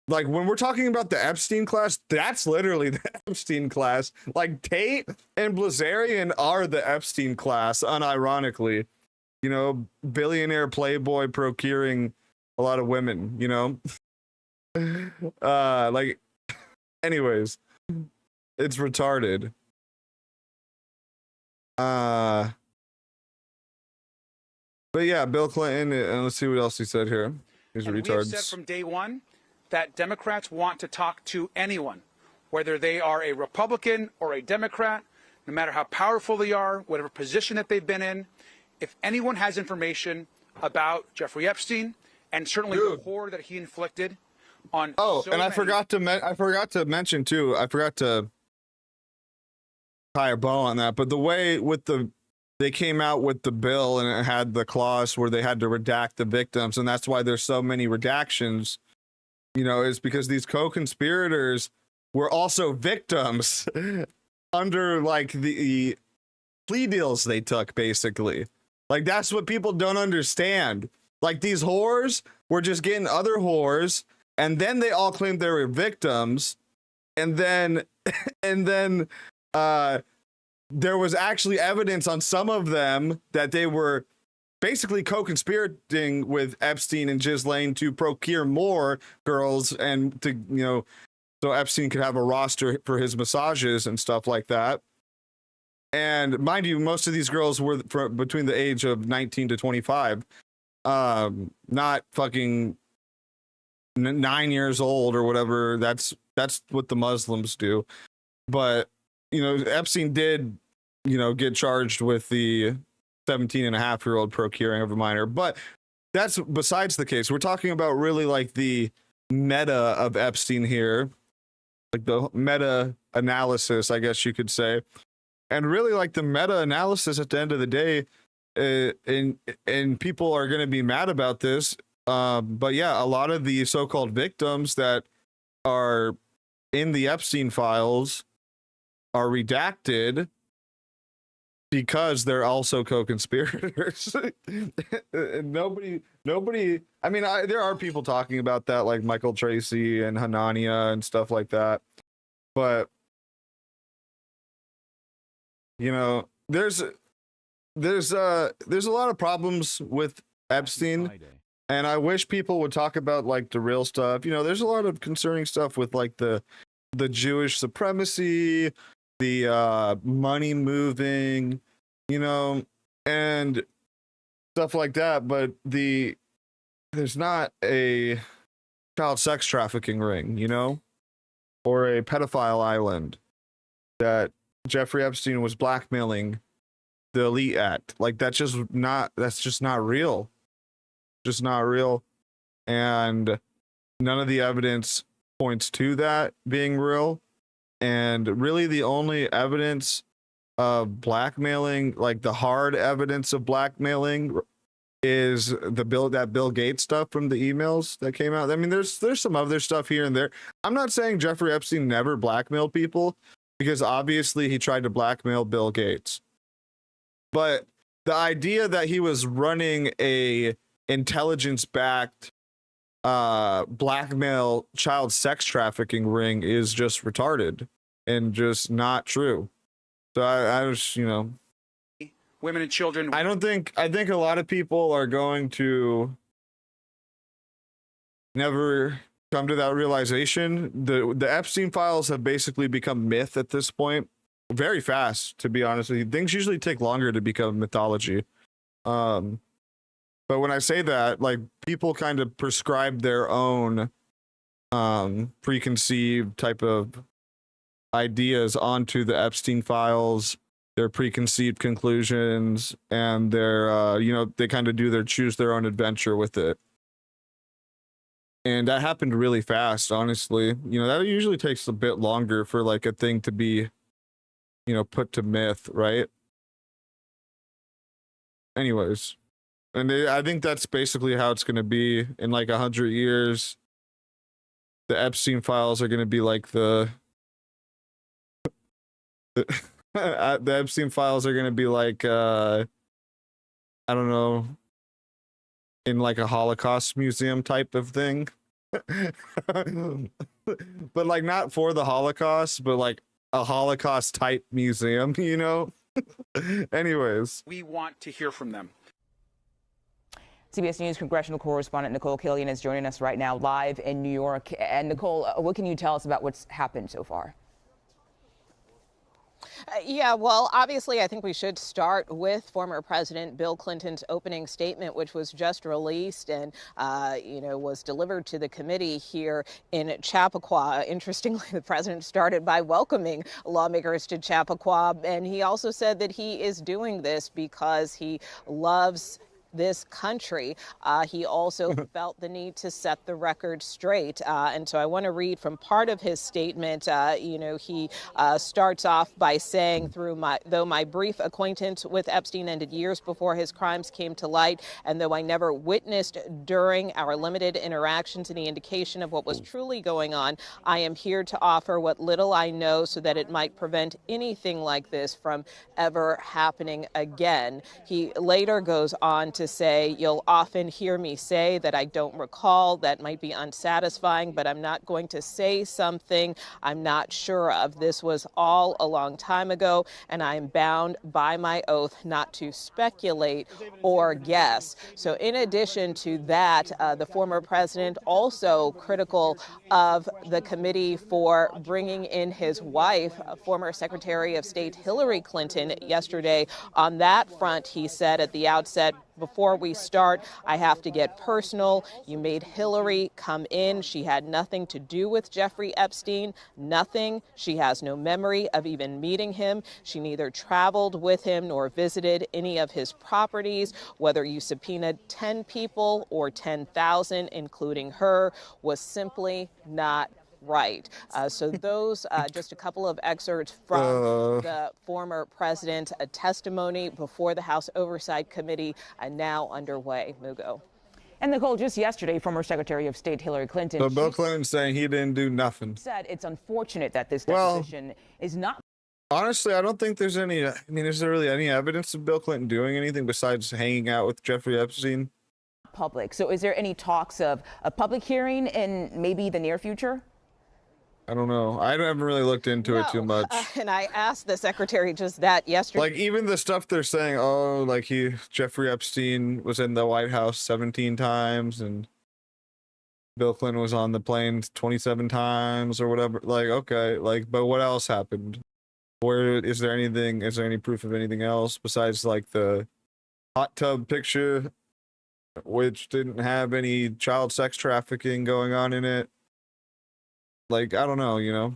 like when we're talking about the Epstein class, that's literally the Epstein class. Like Tate and Blazarian are the Epstein class, unironically. You know, billionaire playboy procuring a lot of women, you know? Like, anyways, it's retarded. But yeah, Bill Clinton, and let's see what else he said here. These are And retards. we have said from day one that Democrats want to talk to anyone, whether they are a Republican or a Democrat, no matter how powerful they are, whatever position that they've been in. If anyone has information about Jeffrey Epstein, and certainly the horror that he inflicted on I forgot to mention too, I forgot to tie a bow on that, but the way they came out with the bill and it had the clause where they had to redact the victims, and that's why there's so many redactions, you know, is because these co-conspirators were also victims under like the plea deals they took, basically. Like, that's what people don't understand. Like, these whores were just getting other whores, and then they all claimed they were victims, and then there was actually evidence on some of them that they were basically co-conspirating with Epstein and Ghislaine to procure more girls and to, you know, so Epstein could have a roster for his massages and stuff like that. And mind you, most of these girls were between the age of 19 to 25, not fucking 9 years old or whatever. That's what the Muslims do. But, you know, Epstein did, you know, get charged with the 17-and-a-half-year-old procuring of a minor. But that's besides the case. We're talking about really like the meta of Epstein here, like the meta analysis, I guess you could say. And really, like, the meta-analysis at the end of the day, and people are going to be mad about this, but yeah, a lot of the so-called victims that are in the Epstein files are redacted because they're also co-conspirators. nobody. I mean, there are people talking about that, like Michael Tracy and Hanania and stuff like that. But you know, there's a lot of problems with Epstein, and I wish people would talk about like the real stuff. You know, there's a lot of concerning stuff with like the Jewish supremacy, the money moving, you know, and stuff like that. But there's not a child sex trafficking ring, you know, or a pedophile island that Jeffrey Epstein was blackmailing the elite at. Like that's just not real. Just not real. And none of the evidence points to that being real. And really the only evidence of blackmailing, like the hard evidence of blackmailing, is that Bill Gates stuff from the emails that came out. I mean, there's some other stuff here and there. I'm not saying Jeffrey Epstein never blackmailed people, because obviously he tried to blackmail Bill Gates. But the idea that he was running a intelligence-backed blackmail child sex trafficking ring is just retarded and just not true. So I was, you know, Women and children. I think a lot of people are going to never come to that realization. The Epstein files have basically become myth at this point very fast, to be honest with you. Things usually take longer to become mythology. But when I say that, like, people kind of prescribe their own preconceived type of ideas onto the Epstein files, their preconceived conclusions, and their you know, they kind of choose their own adventure with it. And that happened really fast, honestly. You know, that usually takes a bit longer for like a thing to be, you know, put to myth, right? Anyways, and I think that's basically how it's going to be in like 100 years. The Epstein files are going to be like the Epstein files are going to be like, I don't know, in like a Holocaust museum type of thing. But like not for the Holocaust, but like a Holocaust type museum, you know? Anyways. We want to hear from them. CBS News congressional correspondent Nicole Killian is joining us right now live in New York. And Nicole, what can you tell us about what's happened so far? Yeah, well, obviously, I think we should start with former President Bill Clinton's opening statement, which was just released and, you know, was delivered to the committee here in Chappaqua. Interestingly, the president started by welcoming lawmakers to Chappaqua, and he also said that he is doing this because he loves this country. He also felt the need to set the record straight. And so I want to read from part of his statement. You know, he starts off by saying, though my brief acquaintance with Epstein ended years before his crimes came to light, and though I never witnessed during our limited interactions any indication of what was truly going on, I am here to offer what little I know so that it might prevent anything like this from ever happening again. He later goes on to say, you'll often hear me say that I don't recall. That might be unsatisfying, but I'm not going to say something I'm not sure of. This was all a long time ago, and I am bound by my oath not to speculate or guess. So in addition to that, the former president also critical of the committee for bringing in his wife, former Secretary of State Hillary Clinton, yesterday. On that front, he said at the outset, before we start, I have to get personal. You made Hillary come in. She had nothing to do with Jeffrey Epstein, nothing. She has no memory of even meeting him. She neither traveled with him nor visited any of his properties. Whether you subpoenaed 10 people or 10,000, including her, was simply not right. So those just a couple of excerpts from the former president, a testimony before the House Oversight Committee, now underway. Mugo. And Nicole, just yesterday, former Secretary of State Hillary Clinton. So Bill Clinton saying he didn't do nothing. Said it's unfortunate that this deposition is not Honestly, I don't think there's any. I mean, is there really any evidence of Bill Clinton doing anything besides hanging out with Jeffrey Epstein? Public. So is there any talks of a public hearing in maybe the near future? I don't know. I haven't really looked into it too much. And I asked the secretary just that yesterday. Like even the stuff they're saying, oh, like Jeffrey Epstein was in the White House 17 times and Bill Clinton was on the plane 27 times or whatever. Like, okay, like, but what else happened? Where is there anything? Is there any proof of anything else besides like the hot tub picture, which didn't have any child sex trafficking going on in it? Like, I don't know, you know.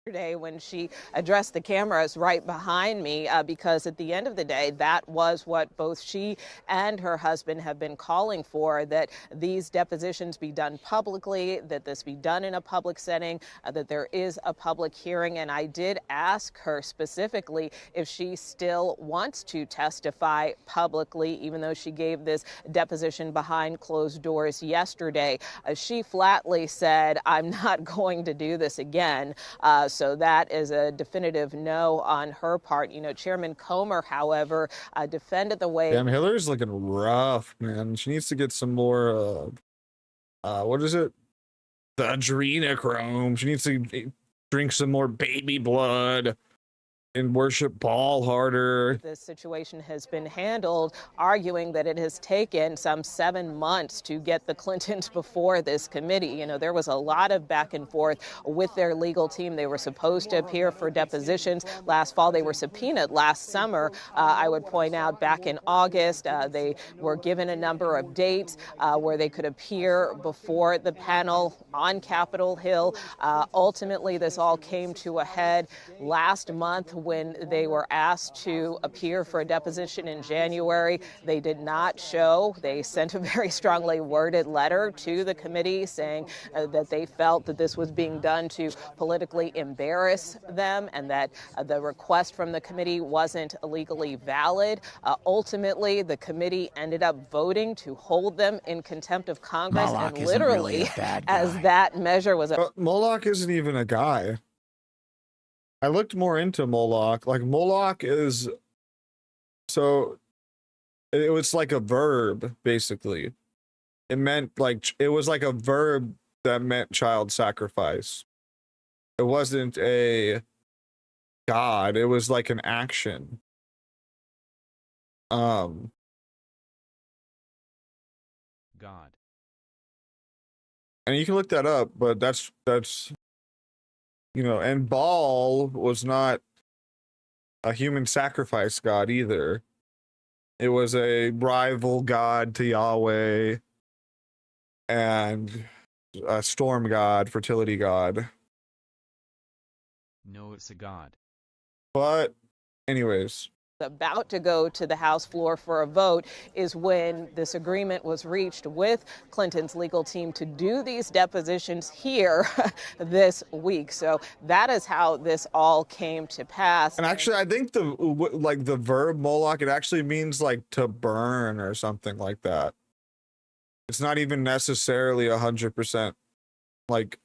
Yesterday when she addressed the cameras right behind me, because at the end of the day, that was what both she and her husband have been calling for, that these depositions be done publicly, that this be done in a public setting, that there is a public hearing. And I did ask her specifically if she still wants to testify publicly, even though she gave this deposition behind closed doors yesterday. She flatly said, I'm not going to do this again. So that is a definitive no on her part. You know, Chairman Comer, however, defended the way. Damn, Hillary's looking rough, man. She needs to get some more, what is it? The adrenochrome. She needs to drink some more baby blood and worship Paul harder. This situation has been handled, arguing that it has taken some 7 months to get the Clintons before this committee. You know, there was a lot of back and forth with their legal team. They were supposed to appear for depositions last fall. They were subpoenaed last summer. I would point out back in August, they were given a number of dates where they could appear before the panel on Capitol Hill. Ultimately, this all came to a head last month when they were asked to appear for a deposition in January. They did not show. They sent a very strongly worded letter to the committee saying that they felt that this was being done to politically embarrass them and that the request from the committee wasn't legally valid. Ultimately, the committee ended up voting to hold them in contempt of Congress. Moloch and isn't literally, really a bad as guy. that measure was Moloch isn't even a guy. I looked more into Moloch. Like Moloch is, so it was like a verb, basically. It meant like, it was like a verb that meant child sacrifice. It wasn't a god. It was like an action. God. And you can look that up, but that's, you know, and Baal was not a human sacrifice god either. It was a rival god to Yahweh and a storm god, fertility god. No, it's a god. But anyways, about to go to the House floor for a vote is when this agreement was reached with Clinton's legal team to do these depositions here this week. So that is how this all came to pass. and actually I think the verb Moloch, it actually means like to burn or something like that. It's not even necessarily 100% like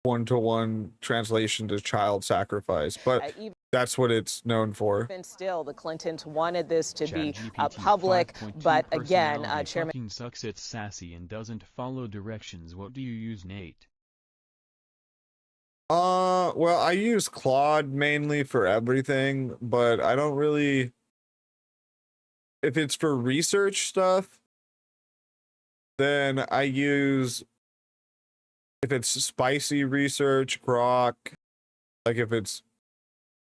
one-to-one translation to child sacrifice, but that's what it's known for. Even still, the Clintons wanted this to be ChatGPT public, 5.2 but again, personality Chairman fucking sucks. It's sassy and doesn't follow directions. What do you use, Nate? Well, I use Claude mainly for everything, but I don't really, if it's for research stuff, then I use, if it's spicy research, Grok. Like if it's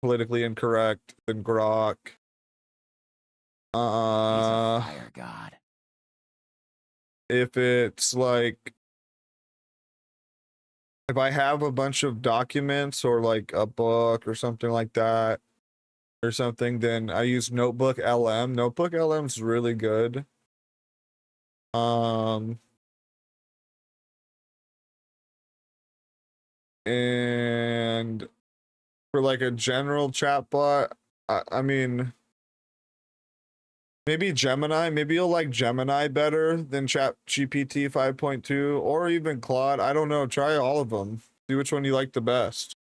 politically incorrect, then Grok. Fire god. If it's like, if I have a bunch of documents or like a book or something like that or something, then I use Notebook LM. Notebook LM's really good. And for like a general chatbot, I mean, maybe Gemini. Maybe you'll like Gemini better than ChatGPT 5.2 or even Claude. I don't know. Try all of them. See which one you like the best.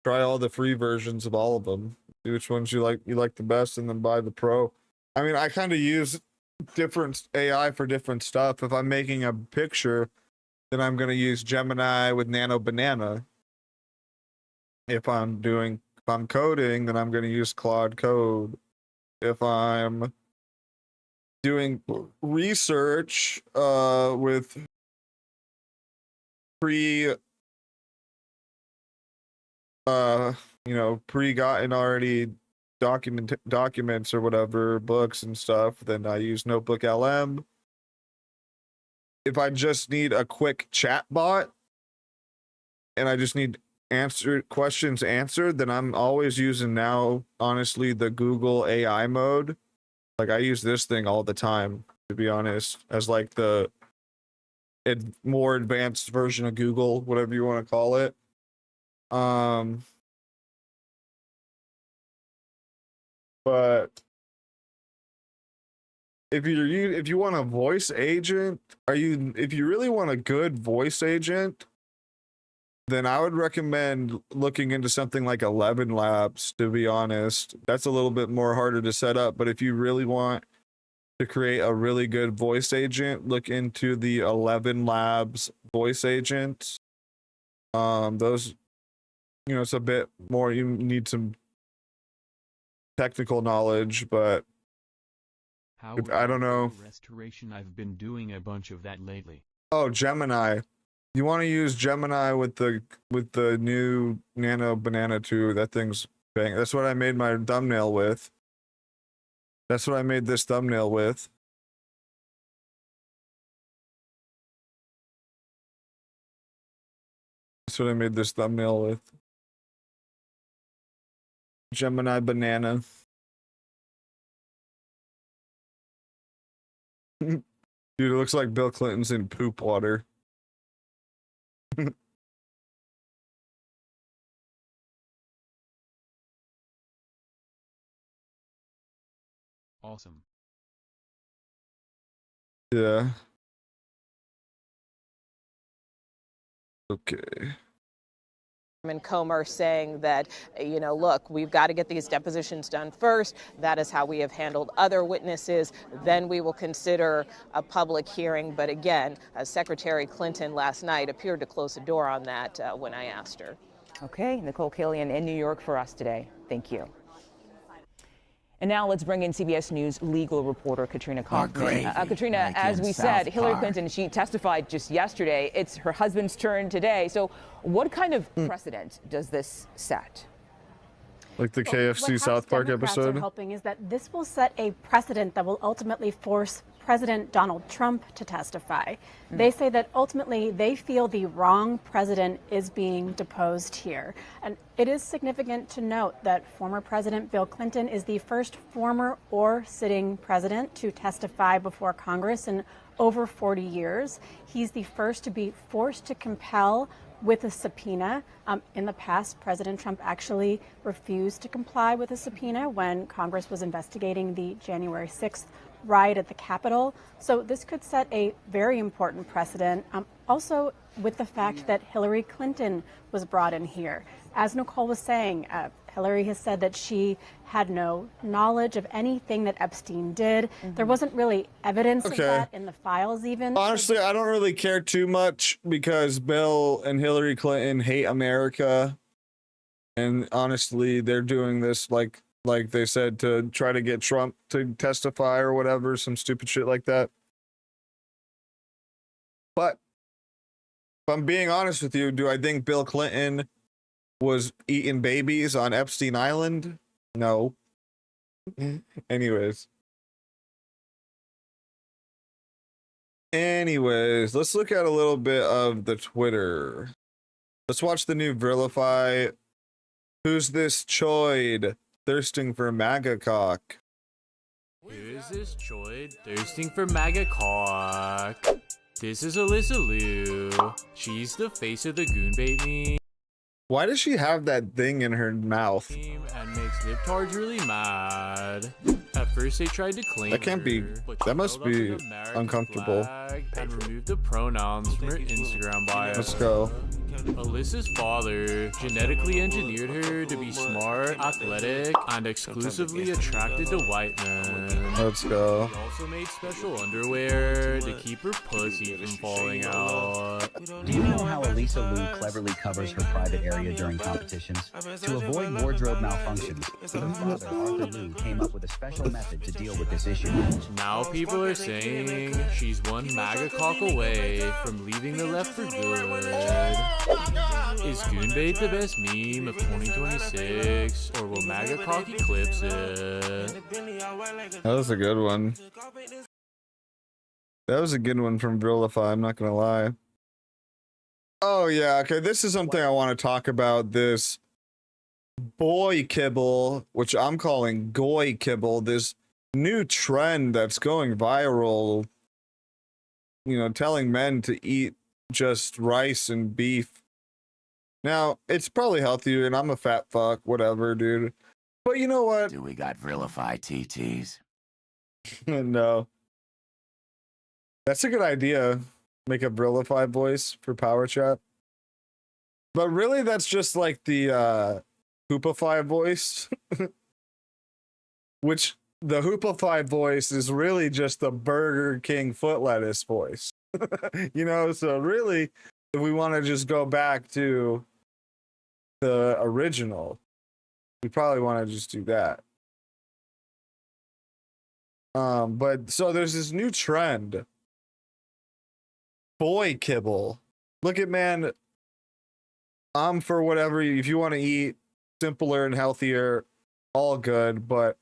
Try all the free versions of all of them. See which ones you like the best, and then buy the pro. I mean, I kind of use different AI for different stuff. If I'm making a picture, then I'm going to use Gemini with Nano Banana. If I'm coding, then I'm going to use Claude Code. If I'm doing research with pre-gotten already documents or whatever, books and stuff, then I use Notebook LM. If I just need a quick chat bot and I just need questions answered, then I'm always using now, honestly, the Google AI mode. Like, I use this thing all the time, to be honest, as like the more advanced version of Google, whatever you want to call it. But if you want a voice agent, if you really want a good voice agent, then I would recommend looking into something like 11 Labs, to be honest. That's a little bit more harder to set up, but if you really want to create a really good voice agent, look into the 11 Labs voice agent. Those, it's a bit more, you need some technical knowledge, but I don't know. Restoration, I've been doing a bunch of that lately. Oh, Gemini. You want to use Gemini with the new Nano Banana 2. That thing's bang. That's what I made my thumbnail with. That's what I made this thumbnail with. That's what I made this thumbnail with. Gemini Banana. Dude, it looks like Bill Clinton's in poop water. Awesome. Yeah. Okay. Comer saying that, look, we've got to get these depositions done first. That is how we have handled other witnesses. Then we will consider a public hearing. But again, Secretary Clinton last night appeared to close the door on that when I asked her. Okay, Nicole Killian in New York for us today. Thank you. And now let's bring in CBS News legal reporter Katrina Kaufman. Katrina, as we said, Hillary Clinton, she testified just yesterday. It's her husband's turn today. So what kind of precedent does this set? Like the KFC South Park episode? What are hoping is that this will set a precedent that will ultimately force President Donald Trump to testify. They say that ultimately they feel the wrong president is being deposed here. And it is significant to note that former President Bill Clinton is the first former or sitting president to testify before Congress in over 40 years. He's the first to be forced to compel with a subpoena. In the past, President Trump actually refused to comply with a subpoena when Congress was investigating the January 6th riot at the Capitol. So this could set a very important precedent. Also with the fact that Hillary Clinton was brought in here. As Nicole was saying, Hillary has said that she had no knowledge of anything that Epstein did. There wasn't really evidence of that in the files even. Honestly, I don't really care too much because Bill and Hillary Clinton hate America. And honestly, they're doing this like they said to try to get Trump to testify or whatever, some stupid shit like that. But if I'm being honest with you, do I think Bill Clinton was eating babies on Epstein Island? No. Anyways, let's look at a little bit of the Twitter. Let's watch the new Vilify. Who's this Choid thirsting for MAGA cock? Who's this Choid thirsting for MAGA cock? This is Alyssa Liu. She's the face of the Goonbait meme. Why does she have that thing in her mouth? And makes libtards really mad. At first they tried to claim That can't be. her, but That she must held up be an American uncomfortable. flag and removed the pronouns from her Instagram bio. Let's go. Alyssa's father genetically engineered her to be smart, athletic, and exclusively attracted to white men. Let's go. He also made special underwear to keep her pussy from falling out. Do you know how Elisa Lou cleverly covers her private area during competitions? To avoid wardrobe malfunctions, her father, Arthur Lou, came up with a special method to deal with this issue. Now people are saying she's one MAGA cock away from leaving the left for good. Is Goonbait the best meme of 2026, or will MAGA cock eclipse it? That was a good one. That was a good one from Vilify, I'm not gonna lie. Oh yeah, okay, this is something I want to talk about. This boy kibble, which I'm calling goy kibble, this new trend that's going viral, you know, telling men to eat just rice and beef. Now, it's probably healthier, and I'm a fat fuck, whatever, dude. But you know what? Do we got Vilify TTs? No. That's a good idea. Make a Vilify voice for Power Chat. But really, that's just like the Hoopify voice. Which, the Hoopify voice is really just the Burger King foot lettuce voice. You know, so really, if we want to just go back to the original, we probably want to just do that. But so there's this new trend. Boy kibble. Look at, man, I'm for whatever. If you want to eat simpler and healthier, all good, but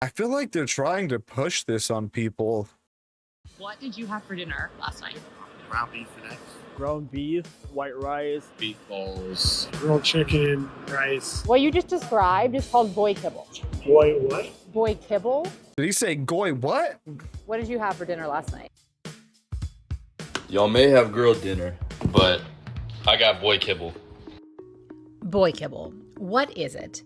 I feel like they're trying to push this on people. What did you have for dinner last night? Ground beef and eggs. Ground beef, white rice, Beef balls. grilled chicken, rice. What you just described is called boy kibble. Boy, what? Boy kibble? Did he say goy what? What did you have for dinner last night? Y'all may have grilled dinner, but I got boy kibble. Boy kibble. What is it?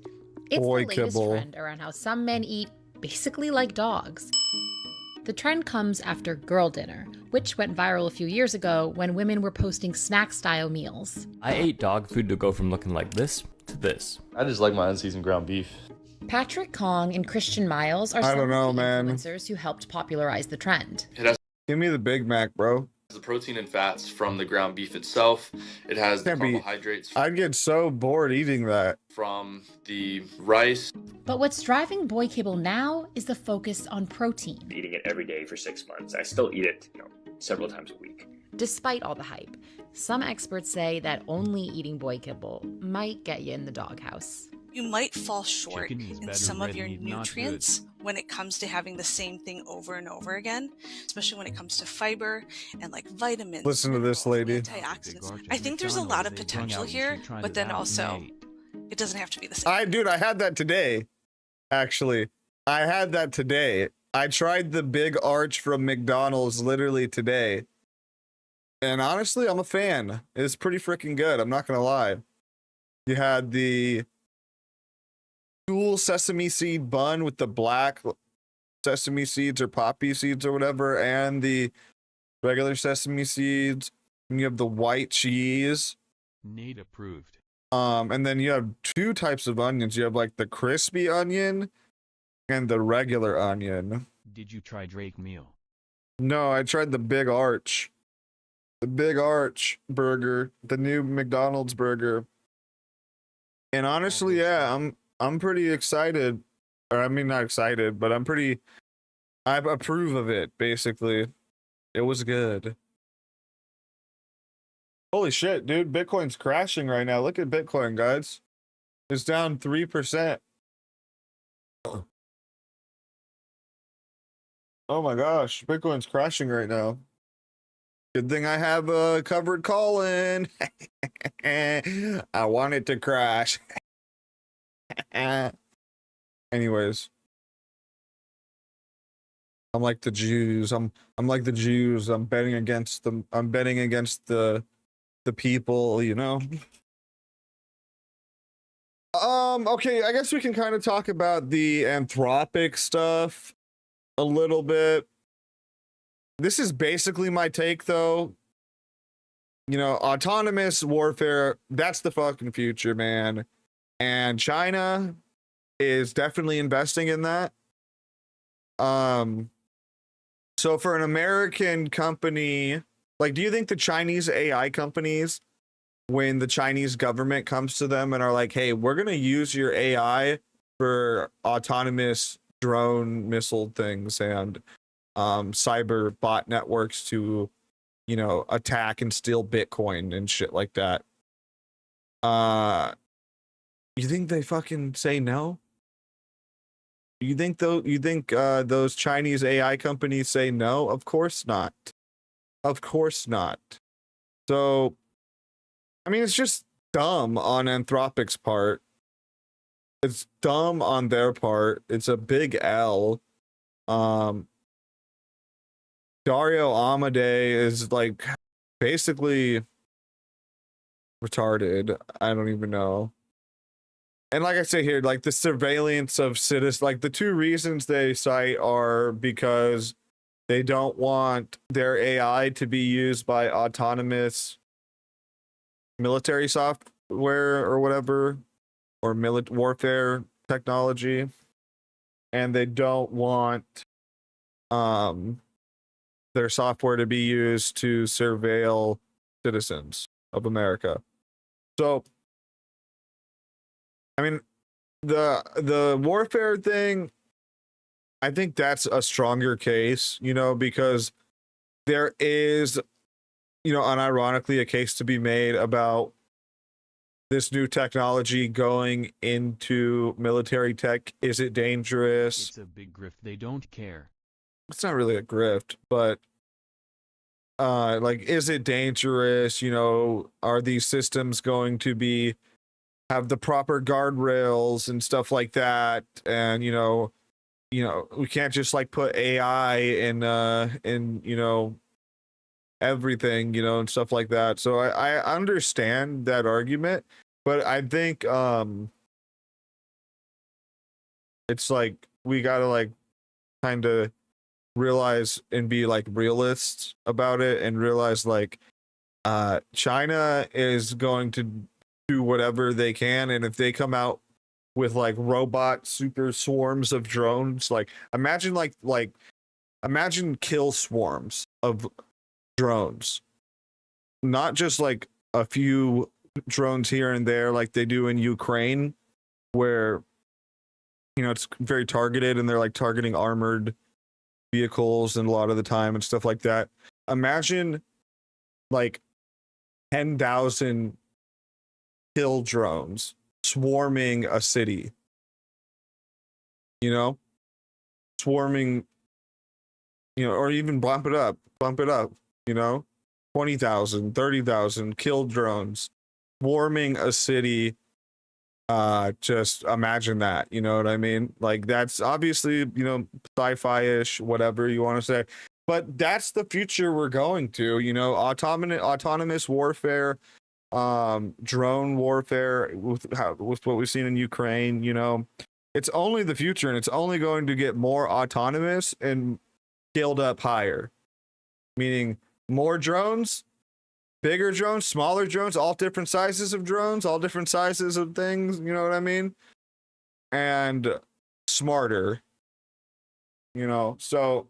It's Boy the latest kibble. trend around how some men eat basically like dogs. The trend comes after girl dinner, which went viral a few years ago when women were posting snack-style meals. I ate dog food to go from looking like this to this. I just like my unseasoned ground beef. Patrick Kong and Christian Miles are I some don't know, of the man. influencers who helped popularize the trend. It has Give me the Big Mac, bro. the protein and fats from the ground beef itself. It has the Can't be. carbohydrates I'd get so bored eating that. from the rice. But what's driving boy kibble now is the focus on protein. Eating it every day for 6 months. I still eat it, several times a week. Despite all the hype, some experts say that only eating boy kibble might get you in the doghouse. You might fall short Chicken is in better some of red your meat, not nutrients when it comes to having the same thing over and over again, especially when it comes to fiber and like vitamins. Listen to this lady. Antioxidants. I think there's a lot of potential here, but then also it doesn't have to be the same. Dude, I had that today. Actually, I had that today. I tried the big arch from McDonald's literally today. And honestly, I'm a fan. It's pretty freaking good. I'm not going to lie. You had the dual sesame seed bun with the black sesame seeds or poppy seeds or whatever, and the regular sesame seeds. And you have the white cheese. Nate approved. And then you have two types of onions. You have like the crispy onion and the regular onion. Did you try Drake meal? No, I tried the Big Arch. The Big Arch burger, the new McDonald's burger. And honestly, yeah, I'm pretty excited. Or I mean not excited, but I approve of it, basically. It was good. Holy shit, dude, Bitcoin's crashing right now. Look at Bitcoin, guys. It's down 3%. Oh my gosh, Bitcoin's crashing right now. Good thing I have a covered call in. I want it to crash. Anyways. I'm like the Jews. I'm like the Jews. I'm betting against the people, you know. Okay, I guess we can kind of talk about the Anthropic stuff a little bit. This is basically my take, though. You know, autonomous warfare, that's the fucking future, man. And China is definitely investing in that. So for an American company, like, do you think the Chinese AI companies, when the Chinese government comes to them and are like, hey, we're going to use your AI for autonomous drone missile things and cyber bot networks to, you know, attack and steal Bitcoin and shit like that. You think they fucking say no? You think those Chinese AI companies say no? Of course not. Of course not. So, I mean, it's just dumb on Anthropic's part. It's dumb on their part. It's a big L. Dario Amodei is like basically retarded. I don't even know. And like I say here, like the surveillance of citizens, like the two reasons they cite are because they don't want their AI to be used by autonomous military software or whatever, or warfare technology, and they don't want their software to be used to surveil citizens of America. So, I mean, the warfare thing, I think that's a stronger case, you know, because there is, you know, unironically a case to be made about this new technology going into military tech. Is it dangerous? It's a big grift. They don't care. It's not really a grift, but like, is it dangerous? You know, are these systems going to have the proper guardrails and stuff like that? And you know, we can't just like put AI in you know, everything, you know, and stuff like that. So I understand that argument, but I think it's like we gotta like kind of realize and be like realists about it and realize like China is going to do whatever they can, and if they come out with like robot super swarms of drones, like imagine kill swarms of drones, not just like a few drones here and there like they do in Ukraine, where, you know, it's very targeted and they're like targeting armored vehicles and a lot of the time and stuff like that. Imagine like 10,000 kill drones swarming a city, you know, swarming, you know, or even bump it up, you know, 20,000, 30,000 kill drones swarming a city. Just imagine that, you know what I mean? Like, that's obviously, you know, sci-fi-ish, whatever you want to say, but that's the future we're going to, you know, autonomous warfare, drone warfare with what we've seen in Ukraine. You know, it's only the future, and it's only going to get more autonomous and scaled up higher, meaning more drones, bigger drones, smaller drones, all different sizes of drones, all different sizes of things, you know what I mean? And smarter, you know. So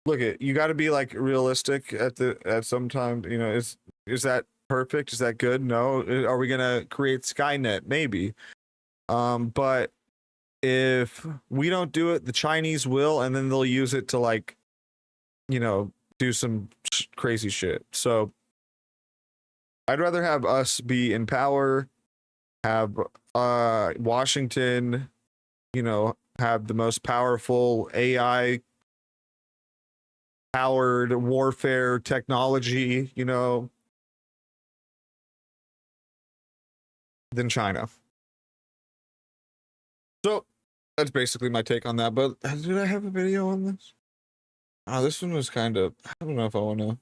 look, you got to be like realistic at some time, you know. Is that perfect? Is that good? No. Are we gonna create Skynet? Maybe. But if we don't do it, the Chinese will, and then they'll use it to, like, you know, do some crazy shit. So I'd rather have us be in power, have Washington, you know, have the most powerful AI powered warfare technology, you know, than China. So that's basically my take on that. But did I have a video on this? Oh, this one was kind of, I don't know if I want to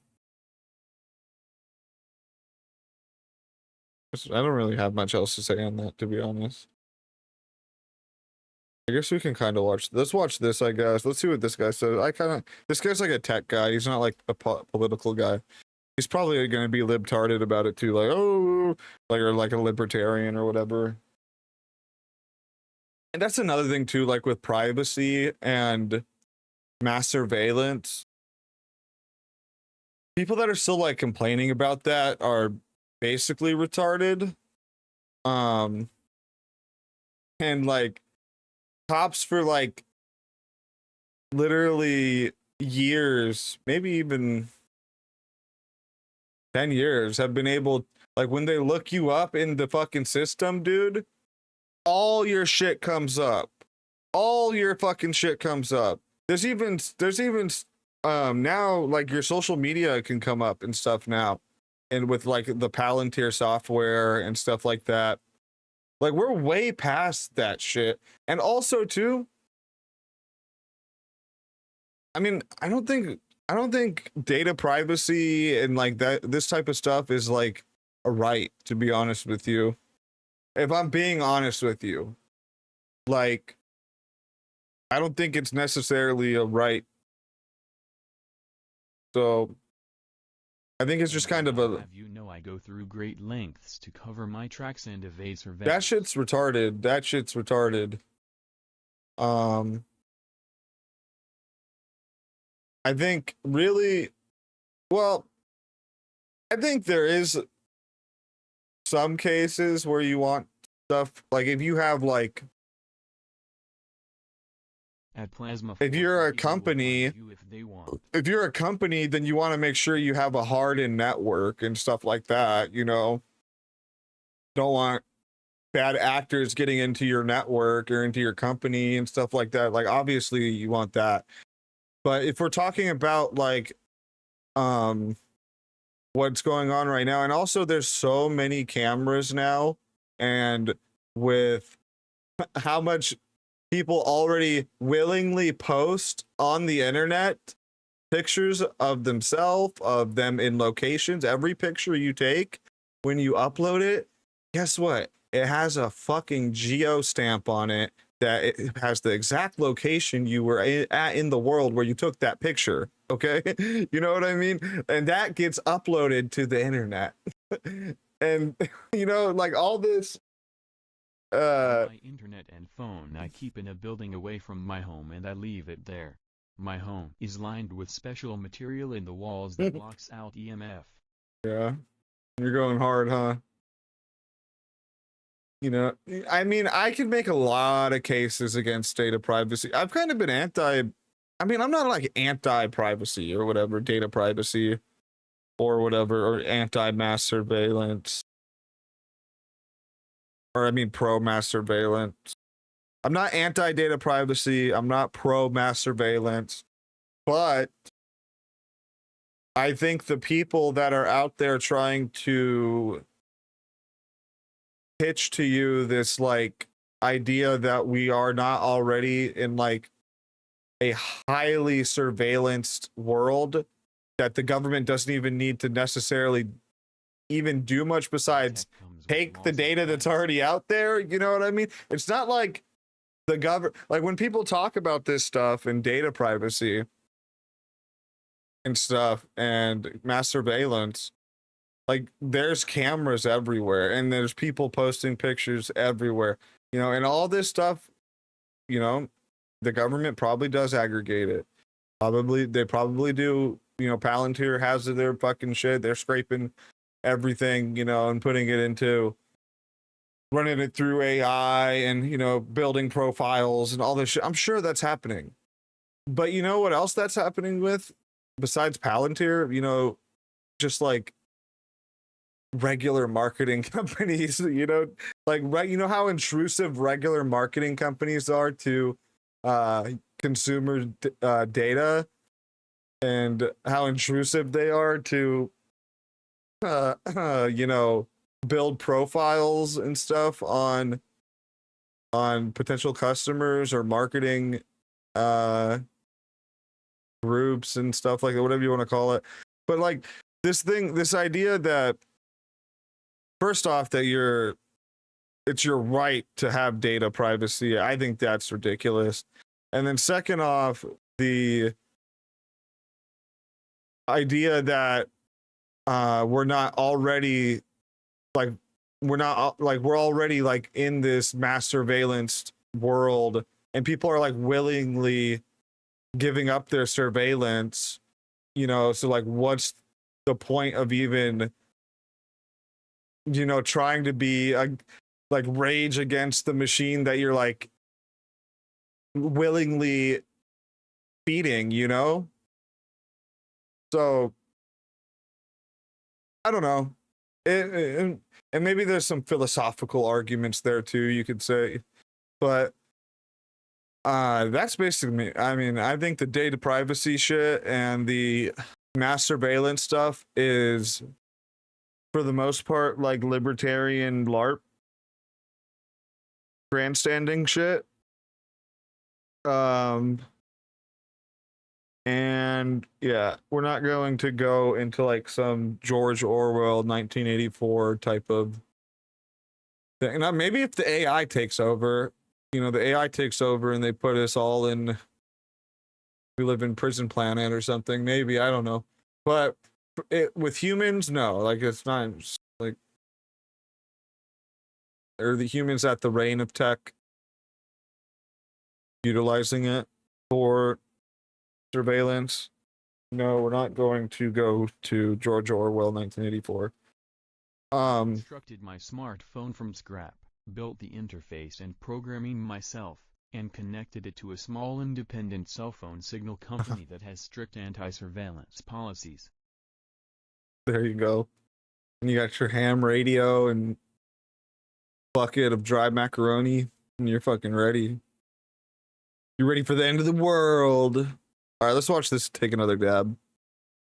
I don't really have much else to say on that, to be honest. I guess we can kind of let's watch this, I guess. Let's see what this guy says. This guy's like a tech guy. He's not like a political guy. He's probably going to be libtarded about it too. Like, oh, like, or like a libertarian or whatever. And that's another thing too, like with privacy and mass surveillance. People that are still like complaining about that are basically retarded. And like cops for like literally years, maybe even 10 years, have been able, like when they look you up in the fucking system, dude, all your shit comes up. All your fucking shit comes up. There's even now like your social media can come up and stuff now. And with like the Palantir software and stuff like that. Like we're way past that shit. And also too, I mean, I don't think data privacy and like that, this type of stuff is like a right, to be honest with you. If I'm being honest with you, like, I don't think it's necessarily a right. So I think it's just kind of a. You know, I go through great lengths to cover my tracks and evade surveillance. That shit's retarded. That shit's retarded. I think really, well, I think there is some cases where you want stuff like if you have like. At Plasma, if you're a company, then you want to make sure you have a hardened network and stuff like that, you know. Don't want bad actors getting into your network or into your company and stuff like that. Like obviously you want that. But if we're talking about like what's going on right now, and also there's so many cameras now, and with how much people already willingly post on the internet pictures of themselves, of them in locations. Every picture you take, when you upload it, guess what? It has a fucking geo stamp on it that it has the exact location you were at in the world where you took that picture. Okay? You know what I mean? And that gets uploaded to the internet. And, you know, like all this. My internet and phone I keep in a building away from my home and I leave it there. My home is lined with special material in the walls that blocks out EMF. Yeah. You're going hard, huh? You know, I mean, I could make a lot of cases against data privacy. I've kind of been I'm not like anti-privacy or whatever, data privacy or whatever, or anti-mass surveillance. Or I mean pro-mass surveillance. I'm not anti-data privacy. I'm not pro-mass surveillance. But I think the people that are out there trying to pitch to you this like idea that we are not already in like a highly surveillanced world, that the government doesn't even need to necessarily even do much besides take the data that's already out there. You know what I mean? It's not like the government, like when people talk about this stuff and data privacy and stuff and mass surveillance, like there's cameras everywhere and there's people posting pictures everywhere, you know, and all this stuff, you know, the government probably does aggregate it. They probably do, you know, Palantir has their fucking shit. They're scraping everything, you know, and putting it into running it through AI and, you know, building profiles and all this shit. I'm sure that's happening. But you know what else that's happening with besides Palantir? You know, just like regular marketing companies, you know, like, right, you know how intrusive regular marketing companies are to consumer data, and how intrusive they are to you know, build profiles and stuff on potential customers or marketing groups and stuff like that, whatever you want to call it. But like this idea that first off, that it's your right to have data privacy. I think that's ridiculous. And then second off, the idea that we're not already like we're already like in this mass surveillance world, and people are like willingly giving up their surveillance, you know, so like what's the point of even, you know, trying to be like rage against the machine that you're like willingly feeding, you know? So I don't know. And maybe there's some philosophical arguments there too, you could say. But that's basically me. I mean, I think the data privacy shit and the mass surveillance stuff is, for the most part, like libertarian LARP grandstanding shit. And yeah, we're not going to go into like some George Orwell 1984 type of thing. Now, maybe if the AI takes over, you know, the AI takes over and they put us all in, we live in Prison Planet or something, maybe, I don't know. But with humans, no, like it's not like, are the humans at the reign of tech utilizing it for surveillance? No, we're not going to go to George Orwell 1984. Constructed my smartphone from scrap, built the interface and programming myself, and connected it to a small independent cell phone signal company that has strict anti-surveillance policies. There you go. And you got your ham radio and bucket of dry macaroni, and you're fucking ready. You're ready for the end of the world. All right, let's watch this take another dab.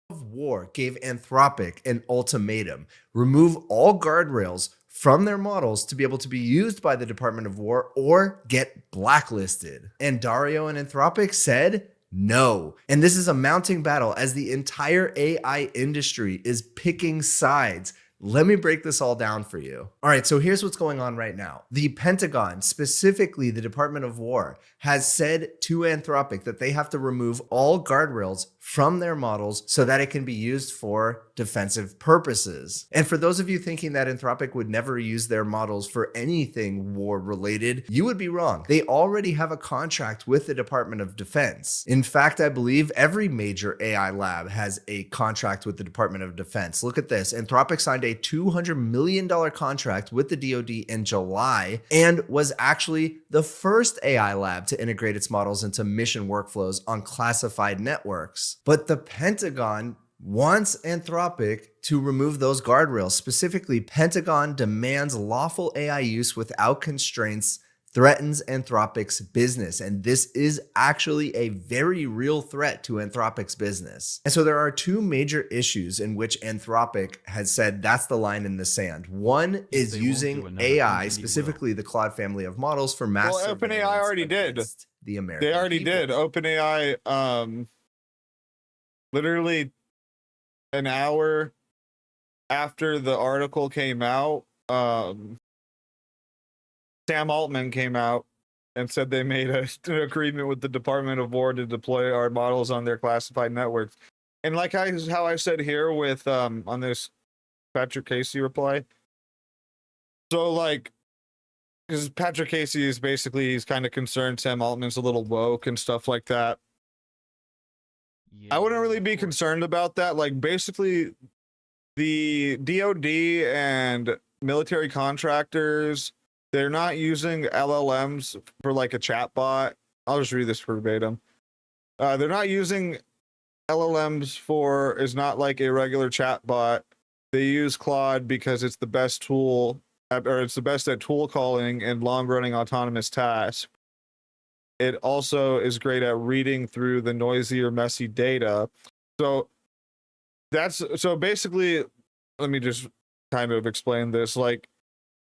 War gave Anthropic an ultimatum: remove all guardrails from their models to be able to be used by the Department of War or get blacklisted. And Dario and Anthropic said no. And this is a mounting battle as the entire AI industry is picking sides. Let me break this all down for you. All right, so here's what's going on right now. The Pentagon, specifically the Department of War, has said to Anthropic that they have to remove all guardrails from their models so that it can be used for defensive purposes. And for those of you thinking that Anthropic would never use their models for anything war related, you would be wrong. They already have a contract with the Department of Defense. In fact, I believe every major AI lab has a contract with the Department of Defense. Look at this. Anthropic signed a $200 million contract with the DoD in July and was actually the first AI lab to integrate its models into mission workflows on classified networks. But the Pentagon wants Anthropic to remove those guardrails. Specifically, Pentagon demands lawful AI use without constraints threatens Anthropic's business. And this is actually a very real threat to Anthropic's business. And so there are two major issues in which Anthropic has said that's the line in the sand. One is using AI, specifically the Claude family of models, for mass surveillance. OpenAI already did. The American They already people. did. OpenAI, literally an hour after the article came out, Sam Altman came out and said they made an agreement with the Department of War to deploy our models on their classified networks. And like how I said here with on this Patrick Casey reply. So like, because Patrick Casey is basically, he's kind of concerned Sam Altman's a little woke and stuff like that. Yeah, I wouldn't really be concerned about that. Like basically the DoD and military contractors, they're not using LLMs for like a chat bot. I'll just read this verbatim. They're not using LLMs for, is not like a regular chat bot. They use Claude because it's the best tool, or it's the best at tool calling and long running autonomous tasks. It also is great at reading through the noisy or messy data. So basically, let me just kind of explain this, like,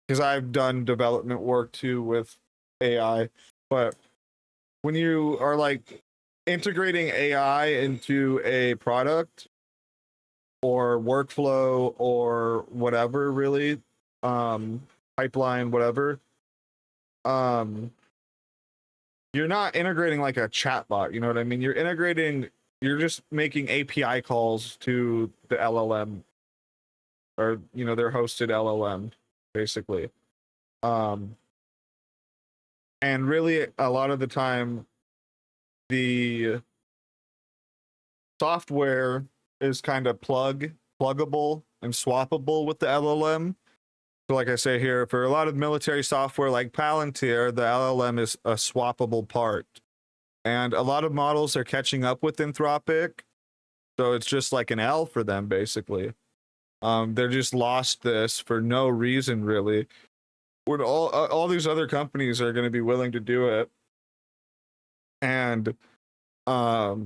because I've done development work too with AI, but when you are like integrating AI into a product or workflow or whatever, really, pipeline, whatever, you're not integrating like a chatbot, you know what I mean? You're just making API calls to the LLM, or their hosted LLM, basically. And really, a lot of the time, the software is kind of pluggable and swappable with the LLM. So like I say here, for a lot of military software like Palantir, the LLM is a swappable part. And a lot of models are catching up with Anthropic. So it's just like an L for them, basically. They're just lost this for no reason, really. When all these other companies are going to be willing to do it. And, but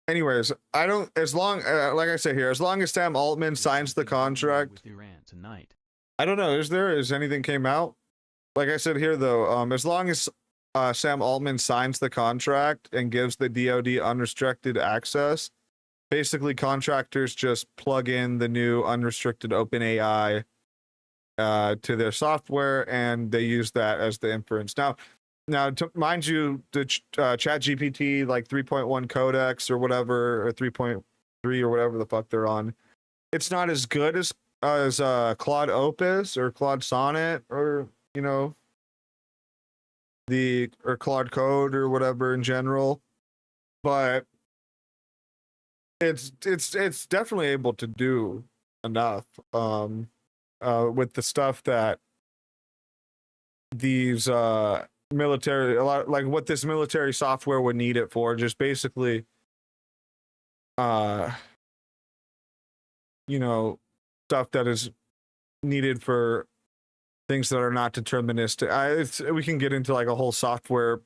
anyways, as long as Sam Altman signs the contract. With Iran tonight. I don't know. Is anything came out? Like I said here, though, as long as Sam Altman signs the contract and gives the DoD unrestricted access, basically contractors just plug in the new unrestricted OpenAI to their software, and they use that as the inference. Now, mind you, the ChatGPT like 3.1 codex or whatever, or 3.3 or whatever the fuck they're on, it's not as good as Claude Opus or Claude Sonnet or or Claude Code or whatever in general, but it's definitely able to do enough with the stuff that these military, a lot like what this military software would need it for, just basically stuff that is needed for things that are not deterministic. We can get into like a whole software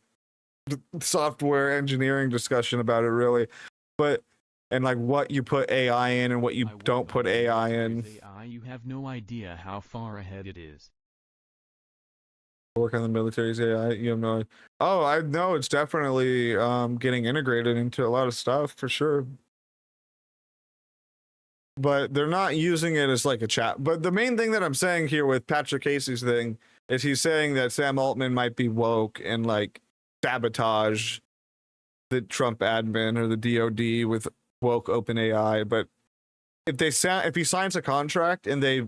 engineering discussion about it, really, and like what you put AI in and what you don't put AI in. AI, you have no idea how far ahead it is. Work on the military's AI, you have no idea. Oh, I know it's definitely getting integrated into a lot of stuff for sure. But they're not using it as like a chat. But the main thing that I'm saying here with Patrick Casey's thing is he's saying that Sam Altman might be woke and like sabotage the Trump admin or the DoD with woke OpenAI. But if he signs a contract and they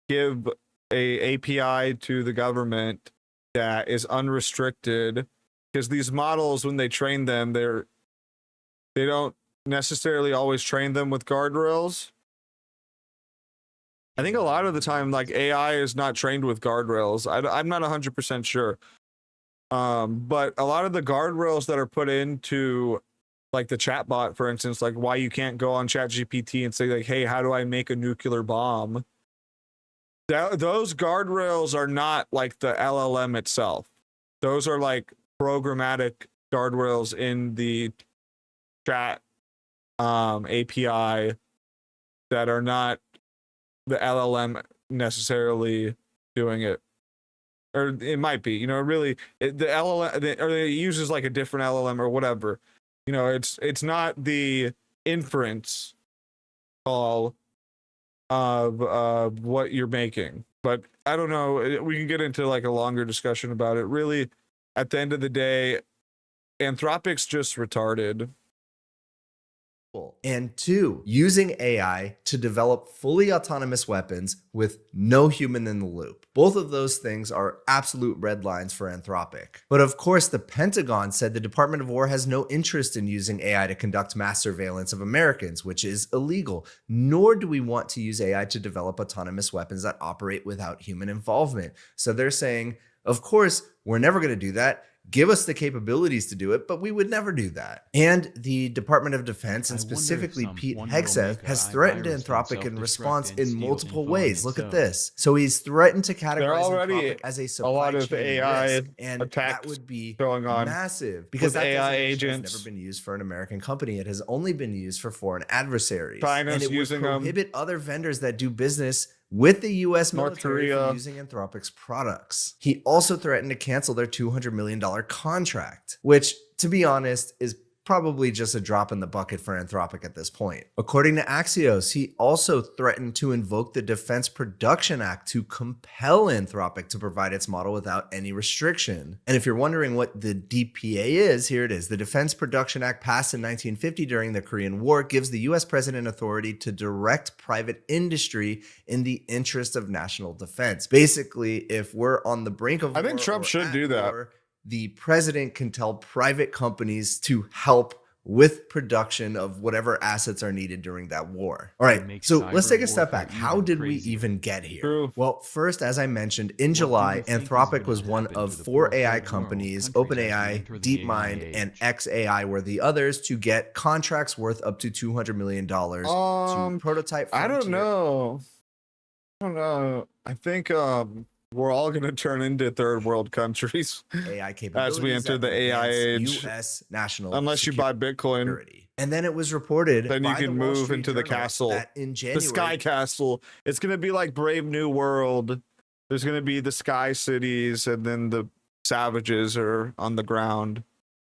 give a API to the government that is unrestricted, because these models, when they train them, they don't necessarily always train them with guardrails. I think a lot of the time, like, AI is not trained with guardrails. I'm not 100% sure. But a lot of the guardrails that are put into like the chatbot, for instance, like why you can't go on ChatGPT and say like, hey, how do I make a nuclear bomb? Those guardrails are not like the LLM itself. Those are like programmatic guardrails in the chat API that are not the LLM necessarily doing it. Or it might be, really the LLM, or it uses like a different LLM or whatever. It's not the inference call of what you're making. But I don't know. We can get into like a longer discussion about it. Really, at the end of the day, Anthropic's just retarded. And 2, using AI to develop fully autonomous weapons with no human in the loop. Both of those things are absolute red lines for Anthropic. But of course, the Pentagon said the Department of War has no interest in using AI to conduct mass surveillance of Americans, which is illegal. Nor do we want to use AI to develop autonomous weapons that operate without human involvement. So they're saying, of course, we're never going to do that. Give us the capabilities to do it, but we would never do that. And the Department of Defense, and specifically Pete Hegseth, has threatened Anthropic in response in multiple ways. Look at this. So he's threatened to categorize Anthropic as a supply a lot of chain AI risk, and that would be going on massive because that AI agents has never been used for an American company. It has only been used for foreign adversaries. China's and it would using prohibit other vendors that do business with the U.S. military for using Anthropic's products. He also threatened to cancel their $200 million contract, which, to be honest, is probably just a drop in the bucket for Anthropic at this point. According to Axios, he also threatened to invoke the Defense Production Act to compel Anthropic to provide its model without any restriction. And if you're wondering what the DPA is, here it is. The Defense Production Act, passed in 1950 during the Korean War, gives the US president authority to direct private industry in the interest of national defense. Basically, if we're on the brink of war, I think Trump should do that. The president can tell private companies to help with production of whatever assets are needed during that war. All right, so let's take a step back. How did we even get here? True. Well, first, as I mentioned, in July, Anthropic was one of 4 AI companies. OpenAI, DeepMind, and xAI were the others to get contracts worth up to $200 million to prototype. I don't know. I think we're all going to turn into third world countries AI capabilities as we enter the AI age. US national unless you buy Bitcoin. security. And then it was reported Then you by the can Wall move Street into the Journal castle, that in January, the Sky Castle. It's going to be like Brave New World. There's going to be the Sky Cities, and then the savages are on the ground.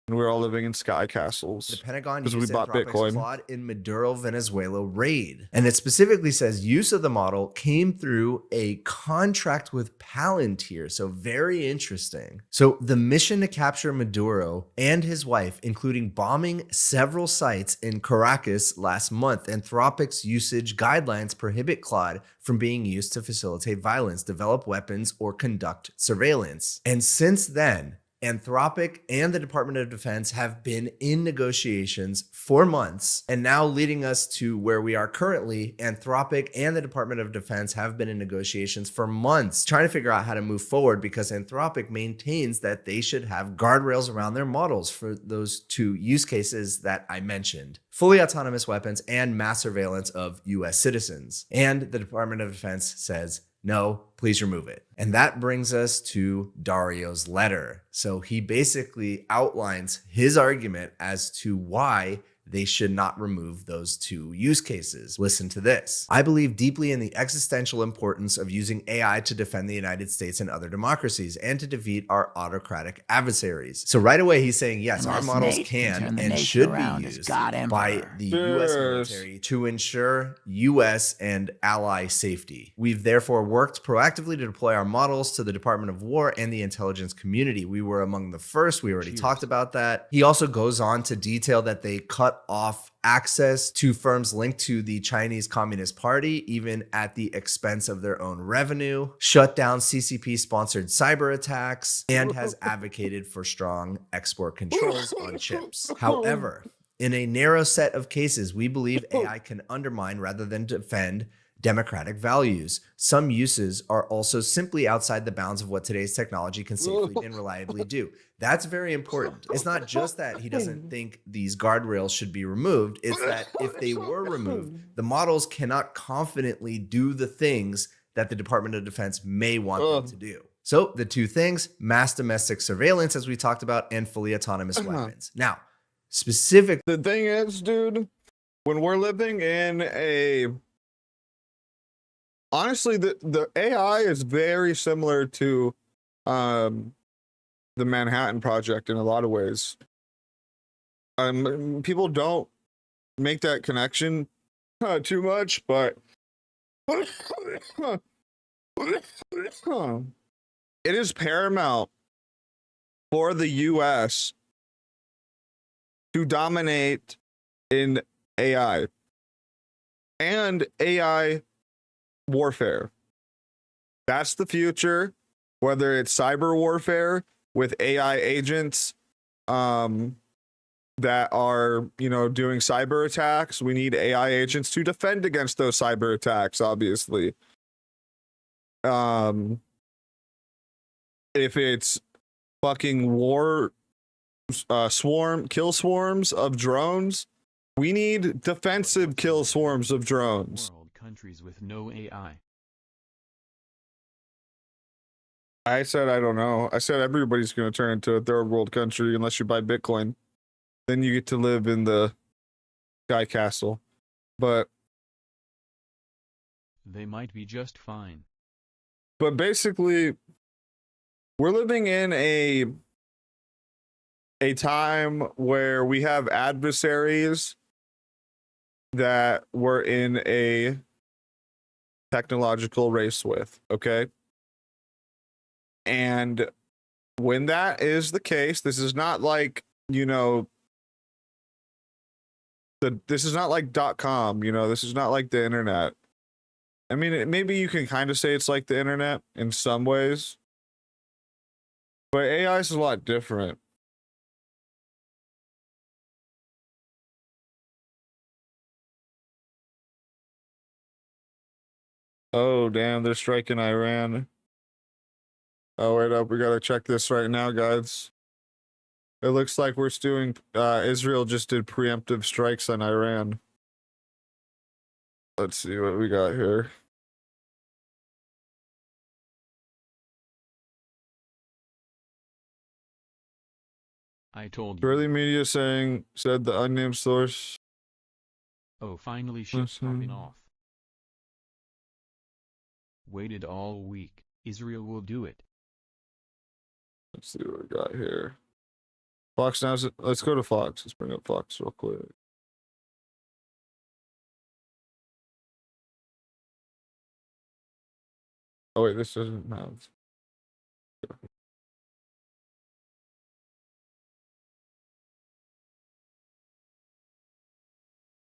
And we're all living in sky castles. The Pentagon because we used bought Anthropic's Bitcoin. Claude in Maduro, Venezuela raid. And it specifically says use of the model came through a contract with Palantir. So very interesting. So the mission to capture Maduro and his wife, including bombing several sites in Caracas last month. Anthropic's usage guidelines prohibit Claude from being used to facilitate violence, develop weapons, or conduct surveillance. And since then, Anthropic and the Department of Defense have been in negotiations for months, and now leading us to where we are currently. Anthropic and the Department of Defense have been in negotiations for months, trying to figure out how to move forward, because Anthropic maintains that they should have guardrails around their models for those 2 use cases that I mentioned: fully autonomous weapons and mass surveillance of US citizens. And the Department of Defense says, no, please remove it. And that brings us to Dario's letter. So he basically outlines his argument as to why they should not remove those 2 use cases. Listen to this. I believe deeply in the existential importance of using AI to defend the United States and other democracies and to defeat our autocratic adversaries. So right away, he's saying, yes, our models can and should be used by the US military to ensure US and ally safety. We've therefore worked proactively to deploy our models to the Department of War and the intelligence community. We were among the first. We already talked about that. He also goes on to detail that they cut off access to firms linked to the Chinese Communist Party, even at the expense of their own revenue, shut down CCP-sponsored cyber attacks, and has advocated for strong export controls on chips. However, in a narrow set of cases, we believe AI can undermine rather than defend democratic values. Some uses are also simply outside the bounds of what today's technology can safely and reliably do. That's very important. It's not just that he doesn't think these guardrails should be removed. It's that if they were removed, the models cannot confidently do the things that the Department of Defense may want them to do. So the 2 things: mass domestic surveillance, as we talked about, and fully autonomous weapons. Now, specific. The thing is, dude, when we're living in a... Honestly, the AI is very similar to the Manhattan Project in a lot of ways. People don't make that connection too much, but it is paramount for the US to dominate in AI and AI warfare. That's the future, whether it's cyber warfare with AI agents that are, doing cyber attacks. We need AI agents to defend against those cyber attacks, obviously. If it's fucking war, kill swarms of drones, we need defensive kill swarms of drones. Countries with no AI. I said, I don't know. I said everybody's going to turn into a third world country unless you buy Bitcoin. Then you get to live in the Sky Castle. But they might be just fine. But basically, we're living in a a time where we have adversaries that we're in a technological race with, okay? And when that is the case, this is not like, you know, this is not like .com, you know, this is not like the internet. I mean, maybe you can kind of say it's like the internet in some ways, but AI is a lot different. Oh, damn, they're striking Iran. Oh, wait up, we gotta check this right now, guys. It looks like we're doing, Israel just did preemptive strikes on Iran. Let's see what we got here. I told you. Early media said the unnamed source. Oh, finally shit's popping off. Waited all week. Israel will do it. Let's see what we got here. Fox now. Let's go to Fox. Let's bring up Fox real quick. Oh wait, this doesn't have.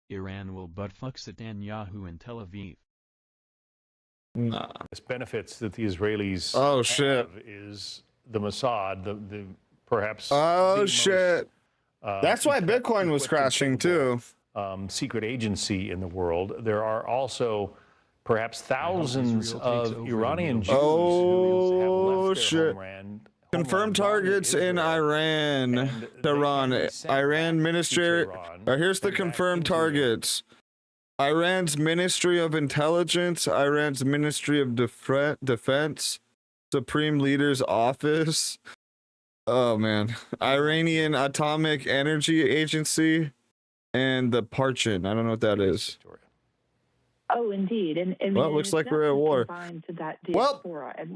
Iran will buttfuck Netanyahu in Tel Aviv. Nah. Benefits that the Israelis oh shit is the Mossad, the perhaps oh shit. That's why Bitcoin was crashing too. Secret agency in the world. There are also perhaps thousands of Iranian Jews who have left their homeland. Confirmed targets in Iran, Tehran, Iran Ministry. Here's the confirmed targets. Iran's Ministry of Intelligence, Iran's Ministry of Defense, Supreme Leader's Office. Oh man, Iranian Atomic Energy Agency, and the Parchin. I don't know what that is. Oh, indeed. And well, it looks like we're at war. Well,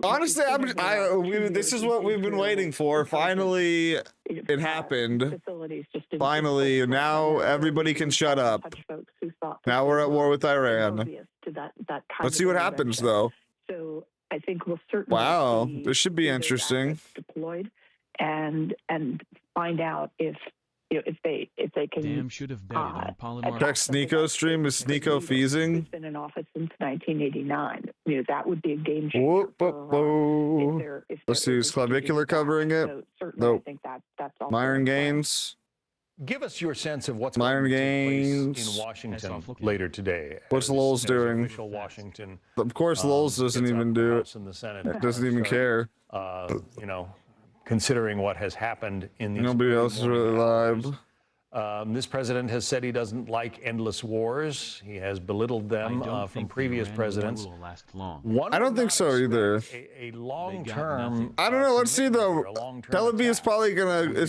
honestly, this is what we've been waiting for. Finally, it happened. Finally, now everybody can shut up. Now we're at war with Iran. Let's see what happens, though. So I think we'll certainly. Wow, this should be interesting. Deployed and find out if they can. Damn, should have betted on Palomar. Check Sneeko stream. Is Sneeko feasing? He's been in office since 1989. You know, that would be a game changer. Let's see. Is Clavicular covering it? Nope. I think that's all. Myron Gaines. Give us your sense of what's Myron going to take Gaines place in Washington later today. What's Lowell's doing? Official Washington. Of course, Lowell's doesn't even do it. Doesn't even care. You know, considering what has happened in these nobody else is really live. This president has said he doesn't like endless wars. He has belittled them from previous presidents. I don't think so either. A long-term. I don't know. Let's see though. Tel Aviv is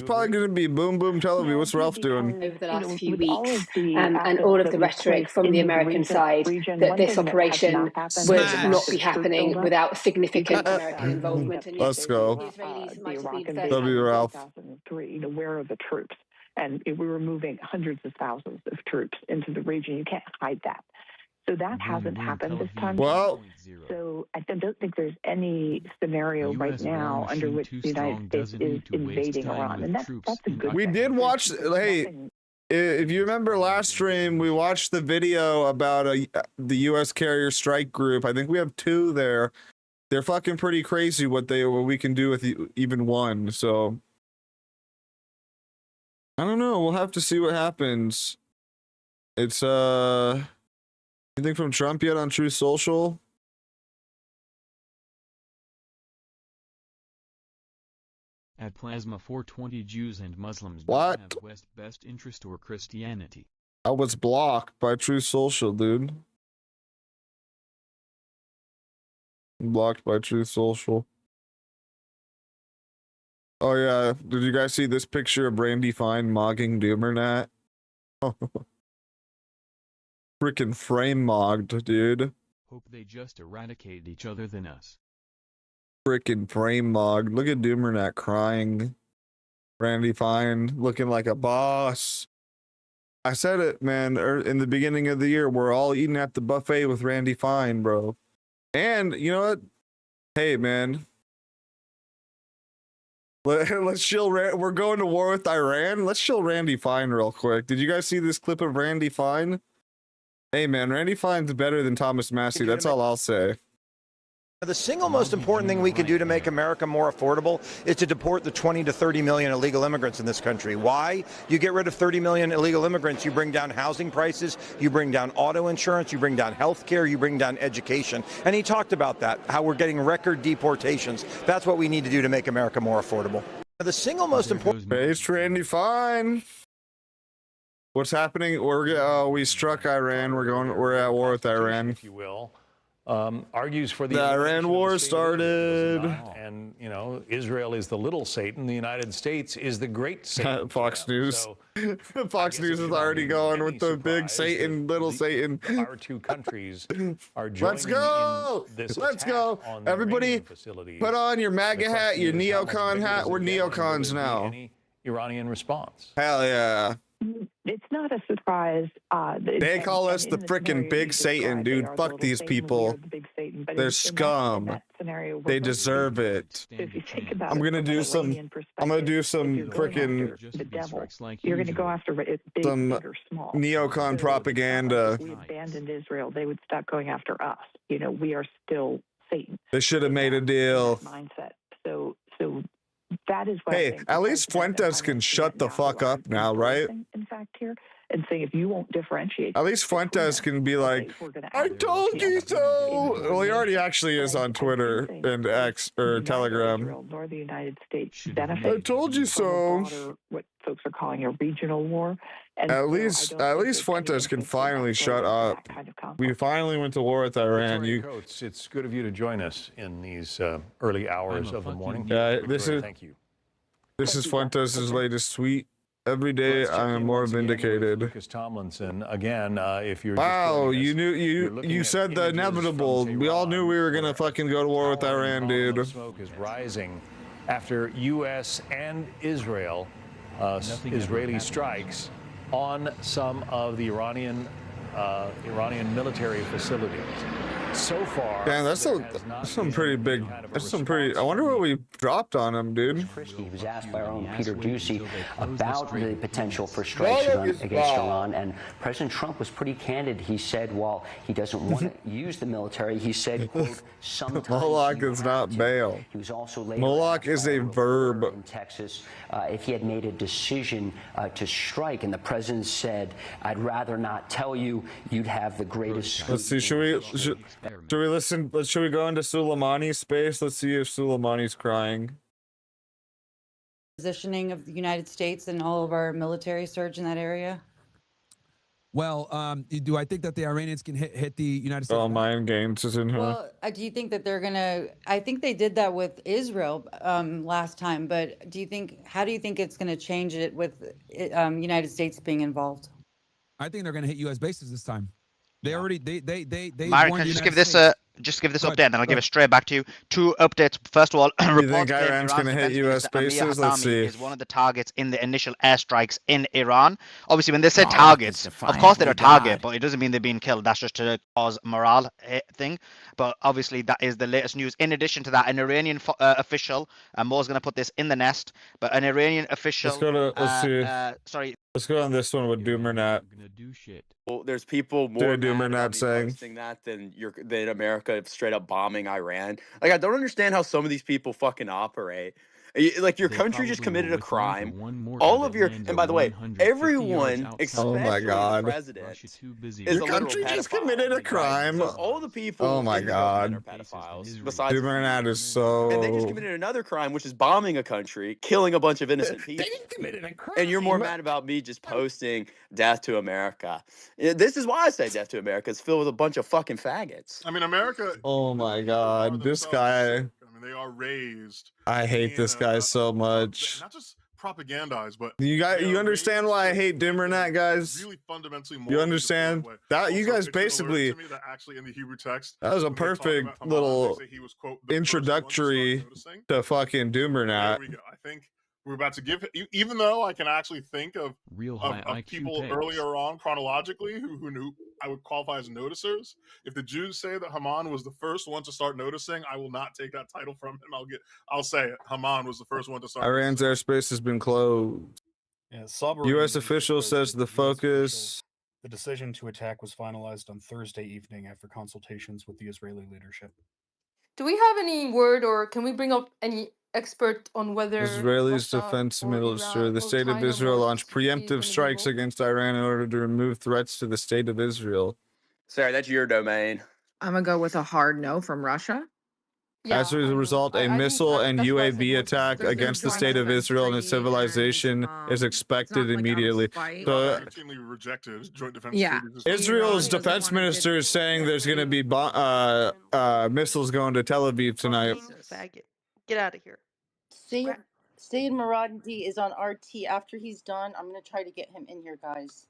probably gonna be boom boom Tel Aviv. What's Ralph doing? Over the last few weeks, and all of the rhetoric from the American side that this operation would not be happening without significant American involvement. Let's go. W. Ralph. Where are the troops? And we were moving hundreds of thousands of troops into the region. You can't hide that. So that hasn't happened this time. Well, so I don't think there's any scenario right now under which the United States is invading Iran, and that's a good. We did watch. Hey, if you remember last stream, we watched the video about the U.S. carrier strike group. I think we have 2 there. They're fucking pretty crazy what we can do with even one. So. I don't know. We'll have to see what happens. It's anything from Trump yet on Truth Social? At Plasma 420, Jews and Muslims what? Don't have West best interest or Christianity. I was blocked by Truth Social, dude. Blocked by Truth Social. Oh yeah, did you guys see this picture of Randy Fine mogging Doomernat? Frickin' frame mogged, dude. Hope they just eradicate each other than us. Frickin' frame mogged. Look at Doomernat crying. Randy Fine looking like a boss. I said it, man, in the beginning of the year. We're all eating at the buffet with Randy Fine, bro. And you know what? Hey, man. Let's chill. We're going to war with Iran. Let's chill Randy Fine real quick. Did you guys see this clip of Randy Fine? Hey, man, Randy Fine's better than Thomas Massey. That's all I'll say. The single most important thing we can do to make America more affordable is to deport the 20 to 30 million illegal immigrants in this country. Why? You get rid of 30 million illegal immigrants, you bring down housing prices, you bring down auto insurance, you bring down health care, you bring down education. And he talked about that, how we're getting record deportations. That's what we need to do to make America more affordable. The single most important... It's Randy Fine. What's happening? We struck Iran. We're at war with Iran, if you will. Argues for the Iran war started, and you know, Israel is the little Satan, the United States is the great Satan. Fox News. So, Fox News is already going with the big Satan, little Satan. Our two countries are joining. Let's go! In this Let's go! Everybody, put on your MAGA hat, your neocon hat. We're neocons now. Any Iranian response? Hell yeah! It's not a surprise. They call us the frickin' big Satan, dude. Fuck these people. They're scum. They deserve it. I'm gonna do some frickin' You're gonna go after big or small. Neocon propaganda. If we abandoned Israel, they would stop going after us. You know, we are still Satan. They should have made a deal. Mindset. So that is what. Hey, at least Fuentes can shut the fuck up now, right? In fact, here and saying if you won't differentiate. At least Fuentes can be like, "I told you so." Well, he already actually is on Twitter and X or Telegram. Nor the United States benefit. I told you so. What folks are calling a regional war. And at least Fuentes can finally shut up. We finally went to war with Iran. Coates, it's good of you to join us in these early hours of the morning. Yeah, thank you. This is Fuentes' latest tweet. Every day I am more vindicated. Lucas Tomlinson again. If you're wow, you said the inevitable. We all knew we were gonna fucking go to war with Iran, dude. Smoke is rising after U.S. and Israel Israeli strikes on some of the Iranian military facilities. So far, damn, that's some pretty big. That's some pretty. I wonder what we dropped on him, dude. He was asked by our own Peter Doocy about the potential for strikes against Iran, and President Trump was pretty candid. He said, while he doesn't want to use the military, he said, quote, sometimes Moloch is not bail. He was also Moloch is a verb. In Texas, if he had made a decision to strike, and the president said, I'd rather not tell you, you'd have the greatest. Let's see, should we listen? Should we go into Soleimani's space? Let's see if Soleimani's crying. Positioning of the United States and all of our military surge in that area? Well, do I think that the Iranians can hit the United States? Oh, Mind Games is in here. Well, do you think that they're gonna? I think they did that with Israel last time, but how do you think it's gonna change it with United States being involved? I think they're gonna hit U.S. bases this time. They already Mark, can I just give this update, and then I'll give it straight back to you. 2 updates. First of all, you think Iran's going to hit U.S. bases? Let's see. Is one of the targets in the initial airstrikes in Iran. Obviously, when they say targets, of course they're a target, but it doesn't mean they're being killed. That's just to cause morale thing. But obviously, that is the latest news. In addition to that, an Iranian official, and Mo's going to put this in the nest, but an Iranian official. Let's see. Let's go on this one with Doomer Well, there's people more mad saying that than America straight up bombing Iran. Like, I don't understand how some of these people fucking operate. Like, your country just committed a crime. All of your, and by the way, everyone except the president your country just committed a crime. So all the people. Oh my God. Are pedophiles. Besides, Doomer is so. And they just committed another crime, which is bombing a country, killing a bunch of innocent people. They committed a crime. And you're more mad about me just posting "Death to America." This is why I say "Death to America." It's filled with a bunch of fucking faggots. I mean, America. Oh my God, this guy. They are raised. I hate this guy so much. Not just propagandized, but you understand why I hate Dimmernet, guys? Really fundamentally you understand that you guys basically that actually in the Hebrew text, that was a perfect little introductory to fucking Dimmernet. There we go. I think we're about to give, even though I can actually think of high IQ people takes. earlier on chronologically who knew I would qualify as noticers. If the Jews say that Haman was the first one to start noticing, I will not take that title from him. I'll say it. Haman was the first one to start. Iran's airspace has been closed. Yeah, Sabra U.S. Reed official says the focus. The decision to attack was finalized on Thursday evening after consultations with the Israeli leadership. Do we have any word, or can we bring up any expert on whether Israel's Russia defense or minister, Iran the or state of China Israel more launched specifically is preemptive gonna be strikes involved? against Iran in order to remove threats to the state of Israel. Sarah, that's your domain. I'm gonna go with a hard no from Russia. As a result, a missile and UAV attack against the state of Israel and its civilization is expected immediately. So, Routinely rejected joint defense. Yeah. treaties. Israel's defense minister is saying there's going to be missiles going to Tel Aviv tonight. Faggot. Get out of here. Sayed Maradi is on RT. After he's done, I'm gonna try to get him in here, guys.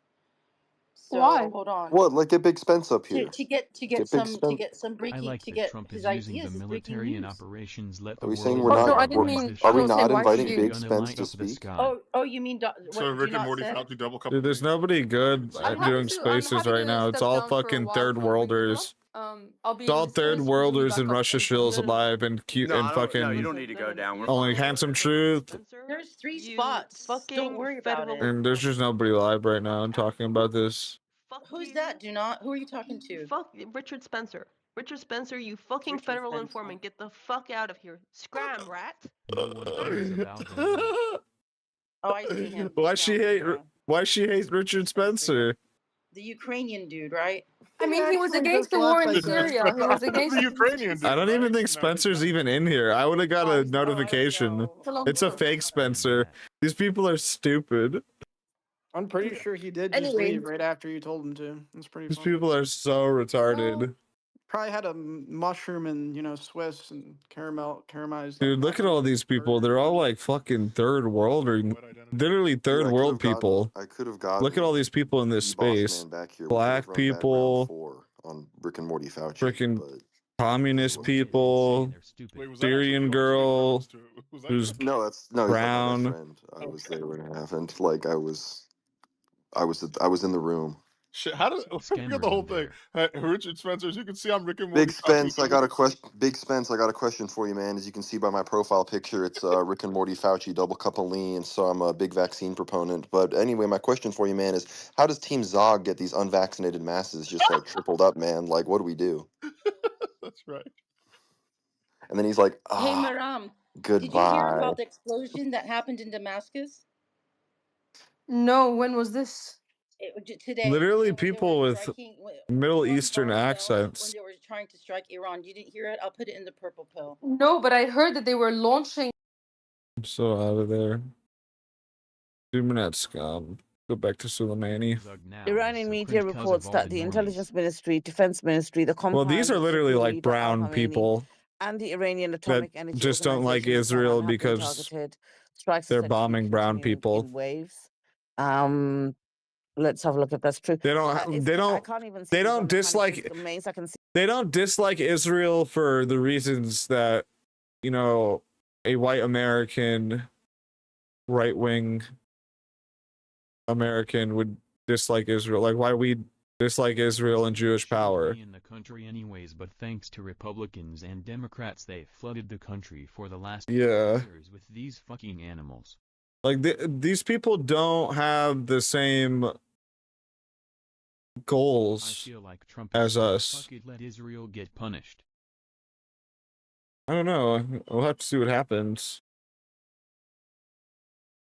So Why? hold on. What? Like get Big Spence up here. To get Big some Spence. I like to that get Trump his is using ideas the as breaking military and news. operations let the Are we world saying we're know not? no, I didn't mean- Are we I was saying, not why inviting should Big Gonna Spence light to up the speak? sky. Oh, you mean So Rick and Morty Fauci double couple. Dude, there's nobody good I'm at happy doing to- I'm spaces happy right to now. It's step all down for a fucking while third for bringing them worlders. up. I'll be It's all in third Discord, worlders back and up Russia in shills London. alive and cute No, and I don't, fucking no, you don't need to go down. We're only fine. handsome truth. There's 3 spots. Don't worry about it. And there's just nobody live right now and talking about this. Who's that? Do not. Who are you talking to? Fuck Richard Spencer. Richard Spencer, you fucking Richard federal Spencer. informant. Get the fuck out of here. Scram, rat. No one cares about them. Oh, I see him. Why she hate? Why she hate Richard Spencer? The Ukrainian dude, right? I mean, he was against the war in Syria. He was against the Ukrainian dude. I don't even think Spencer's even in here. I would have got a notification. It's a fake Spencer. These people are stupid. I'm pretty sure he did just leave right after you told him to. It's pretty These funny. people are so retarded. Probably had a mushroom and, Swiss and caramelized. Dude, look at all these people. They're all like fucking third world or literally third world people. I could have gotten. Look at all these people in this Boss Man space. back here. We Black could've run back round people, 4 on Rick and Morty Fauci. freaking communist people, Syrian girl who's No, that's no. He's like my best brown. friend. I was there when it happened. Like I was in the room. Shit, how did I forget the whole thing? Richard Spencer, as you can see, I'm Rick and Morty. Big Spence, I got a question. Big Spence, I got a question for you, man. As you can see by my profile picture, it's Rick and Morty Fauci, double cup of lean. So I'm a big vaccine proponent. But anyway, my question for you, man, is how does Team Zog get these unvaccinated masses just like tripled up, man? Like, what do we do? That's right. And then he's like, Hey, ah, Maram. Did you hear goodbye. about the explosion that happened in Damascus? No, when was this? Today. Literally people with striking- Middle one Eastern bomb fell accents. When they were trying to strike Iran. You didn't hear it? I'll put it in the purple pill. No, but I heard that they were launching. I'm so out of there. 2 minutes. Go back to Soleimani. Iranian media reports that the intelligence ministry, defense ministry, the Well, these are literally like Leader brown Al-Khamenei people and the Iranian that Atomic Energy just don't like Organization Israel have been because targeted. Strikes they're are said to be bombing brown continuing people. in waves. Let's have a look if that's true. They don't. They don't. I can't even see They it on don't the dislike. domains. I can see. They don't dislike Israel for the reasons that, a white American, right-wing American would dislike Israel. Like why we dislike Israel and Jewish power. In the country anyways, but thanks to Republicans and Democrats, they flooded the country for the last Yeah. years with these fucking animals. Like these people don't have the same goals I feel like Trump as is us. fuck it, let Israel get punished. I don't know. We'll have to see what happens.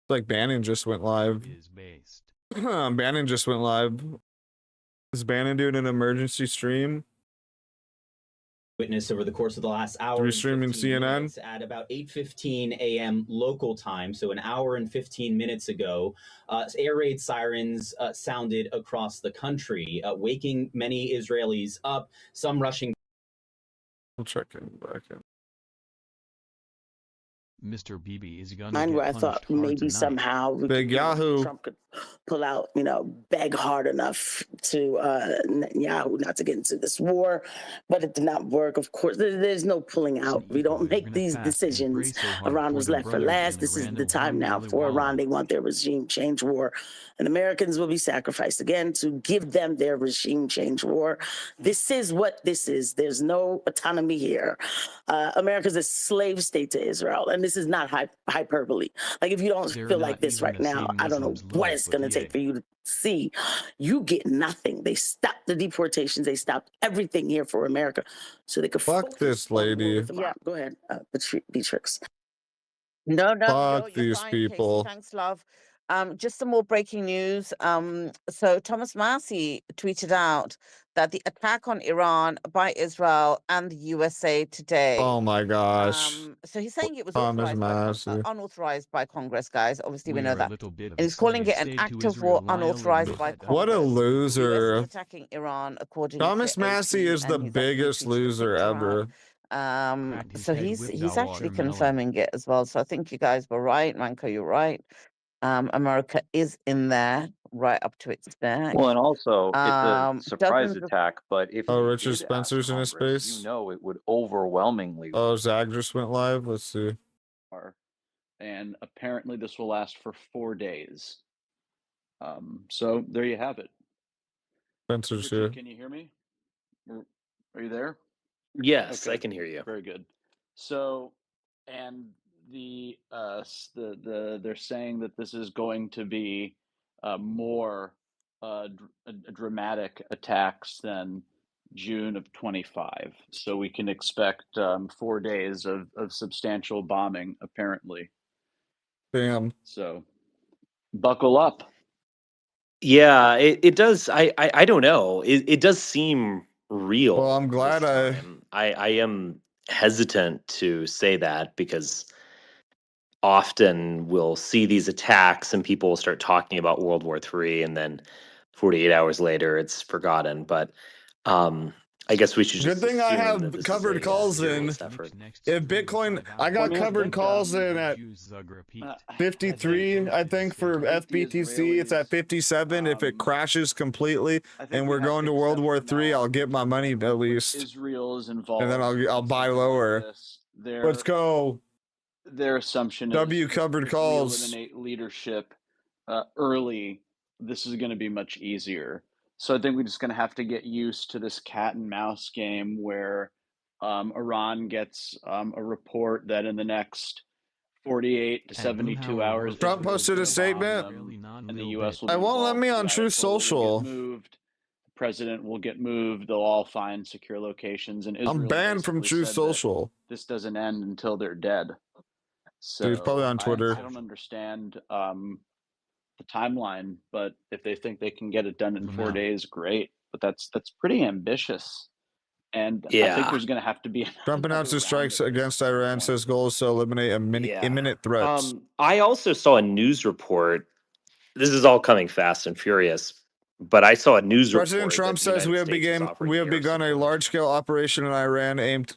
Like Bannon just went live. Is based. Bannon just went live. Is Bannon doing an emergency stream? Witness over the course of the last hour. Are we and streaming 15 CNN? minutes At about 8:15 a.m. local time, so an hour and 15 minutes ago, air raid sirens sounded across the country, waking many Israelis up, some rushing. We'll check in back in. Mr. BB is gonna Mine get where I punished thought hard maybe tonight. somehow we Big could, you know, Yahoo. Trump could pull out, you know, beg hard enough to Netanyahu not to get into this war, but it did not work. Of course, there's no pulling out. We don't make these decisions. Iran was left for last. This is the time now for Iran. They want their regime change war, and Americans will be sacrificed again to give them their regime change war. This is what this is. There's no autonomy here. America's a slave state to Israel, and this is not hyperbole. Like, if you don't feel like this right now, I don't know what it's going to take for you to see. You get nothing. They stopped the deportations. They stopped everything here for America, so they could Fuck this lady. Yeah, go ahead, Beatrix. No, Fuck you're these fine, Casey. people. Thanks, love. Just some more breaking news. So Thomas Massie tweeted out that the attack on Iran by Israel and the USA today. Oh my gosh. So he's saying it was Thomas authorized Massie. unauthorized by Congress, guys. Obviously, we know We're a that. little bit of And a he's calling it slave an state act to of war Israel. Lyle unauthorized by admitted What a Congress. The US loser. is attacking Iran, according Thomas to Massie AP, is the and he's actually biggest tweeted a loser picture out. ever. Cracked his So head he's with actually watermelon. confirming it as well. So I think you guys were right, Manko, you're right. America is in there right up to its neck. Well, and also it's a surprise Dozens of attack, but if Oh, they Richard did ask Spencer's in his Congress, space. you know it would overwhelmingly Oh, Zag just went live. Let's see. And apparently this will last for 4 days. So there you have it. Spencer's Richard, here. can you hear me? Are you there? Yes, Okay, I can hear you. very good. So, and they're saying that this is going to be more dramatic attacks than June of 25. So we can expect 4 days of substantial bombing, apparently. Damn. So buckle up. Yeah, it does. I don't know. It does seem real. Well, I'm glad I am hesitant to say that because often we'll see these attacks and people will start talking about World War III and then 48 hours later it's forgotten. But I guess we should Good just thing I assume that have this is covered a calls in. serious effort. If Bitcoin, I got Well, I covered think, calls in at 53, I think, for FBTC. It's at 57. If it crashes completely and we're going to World War III, I'll get my money at least. Israel is involved. And then I'll buy lower. Let's go. Their assumption is W covered if calls. we eliminate leadership early, this is going to be much easier. So I think we're just going to have to get used to this cat and mouse game where Iran gets a report that in the next 48 to 72 hours, Trump posted a statement. And the U.S. will I be won't let involved. me The on Truth Ayatollah will get Social. moved. The president will get moved. They'll all find secure locations. And Israel I'm banned from basically Truth said that Social. this doesn't end until they're dead. So Dude, it's probably on Twitter. I don't understand the timeline, but if they think they can get it done in 4 days, great. But that's pretty ambitious. And I think Yeah. there's going to have to be Trump announces strikes against Iran, says goal is to eliminate imminent threats. I also saw a news report. This is all coming fast and furious, but I saw a news President report. Trump that the says we United have States is we offering have begun a large-scale operation in Iran aimed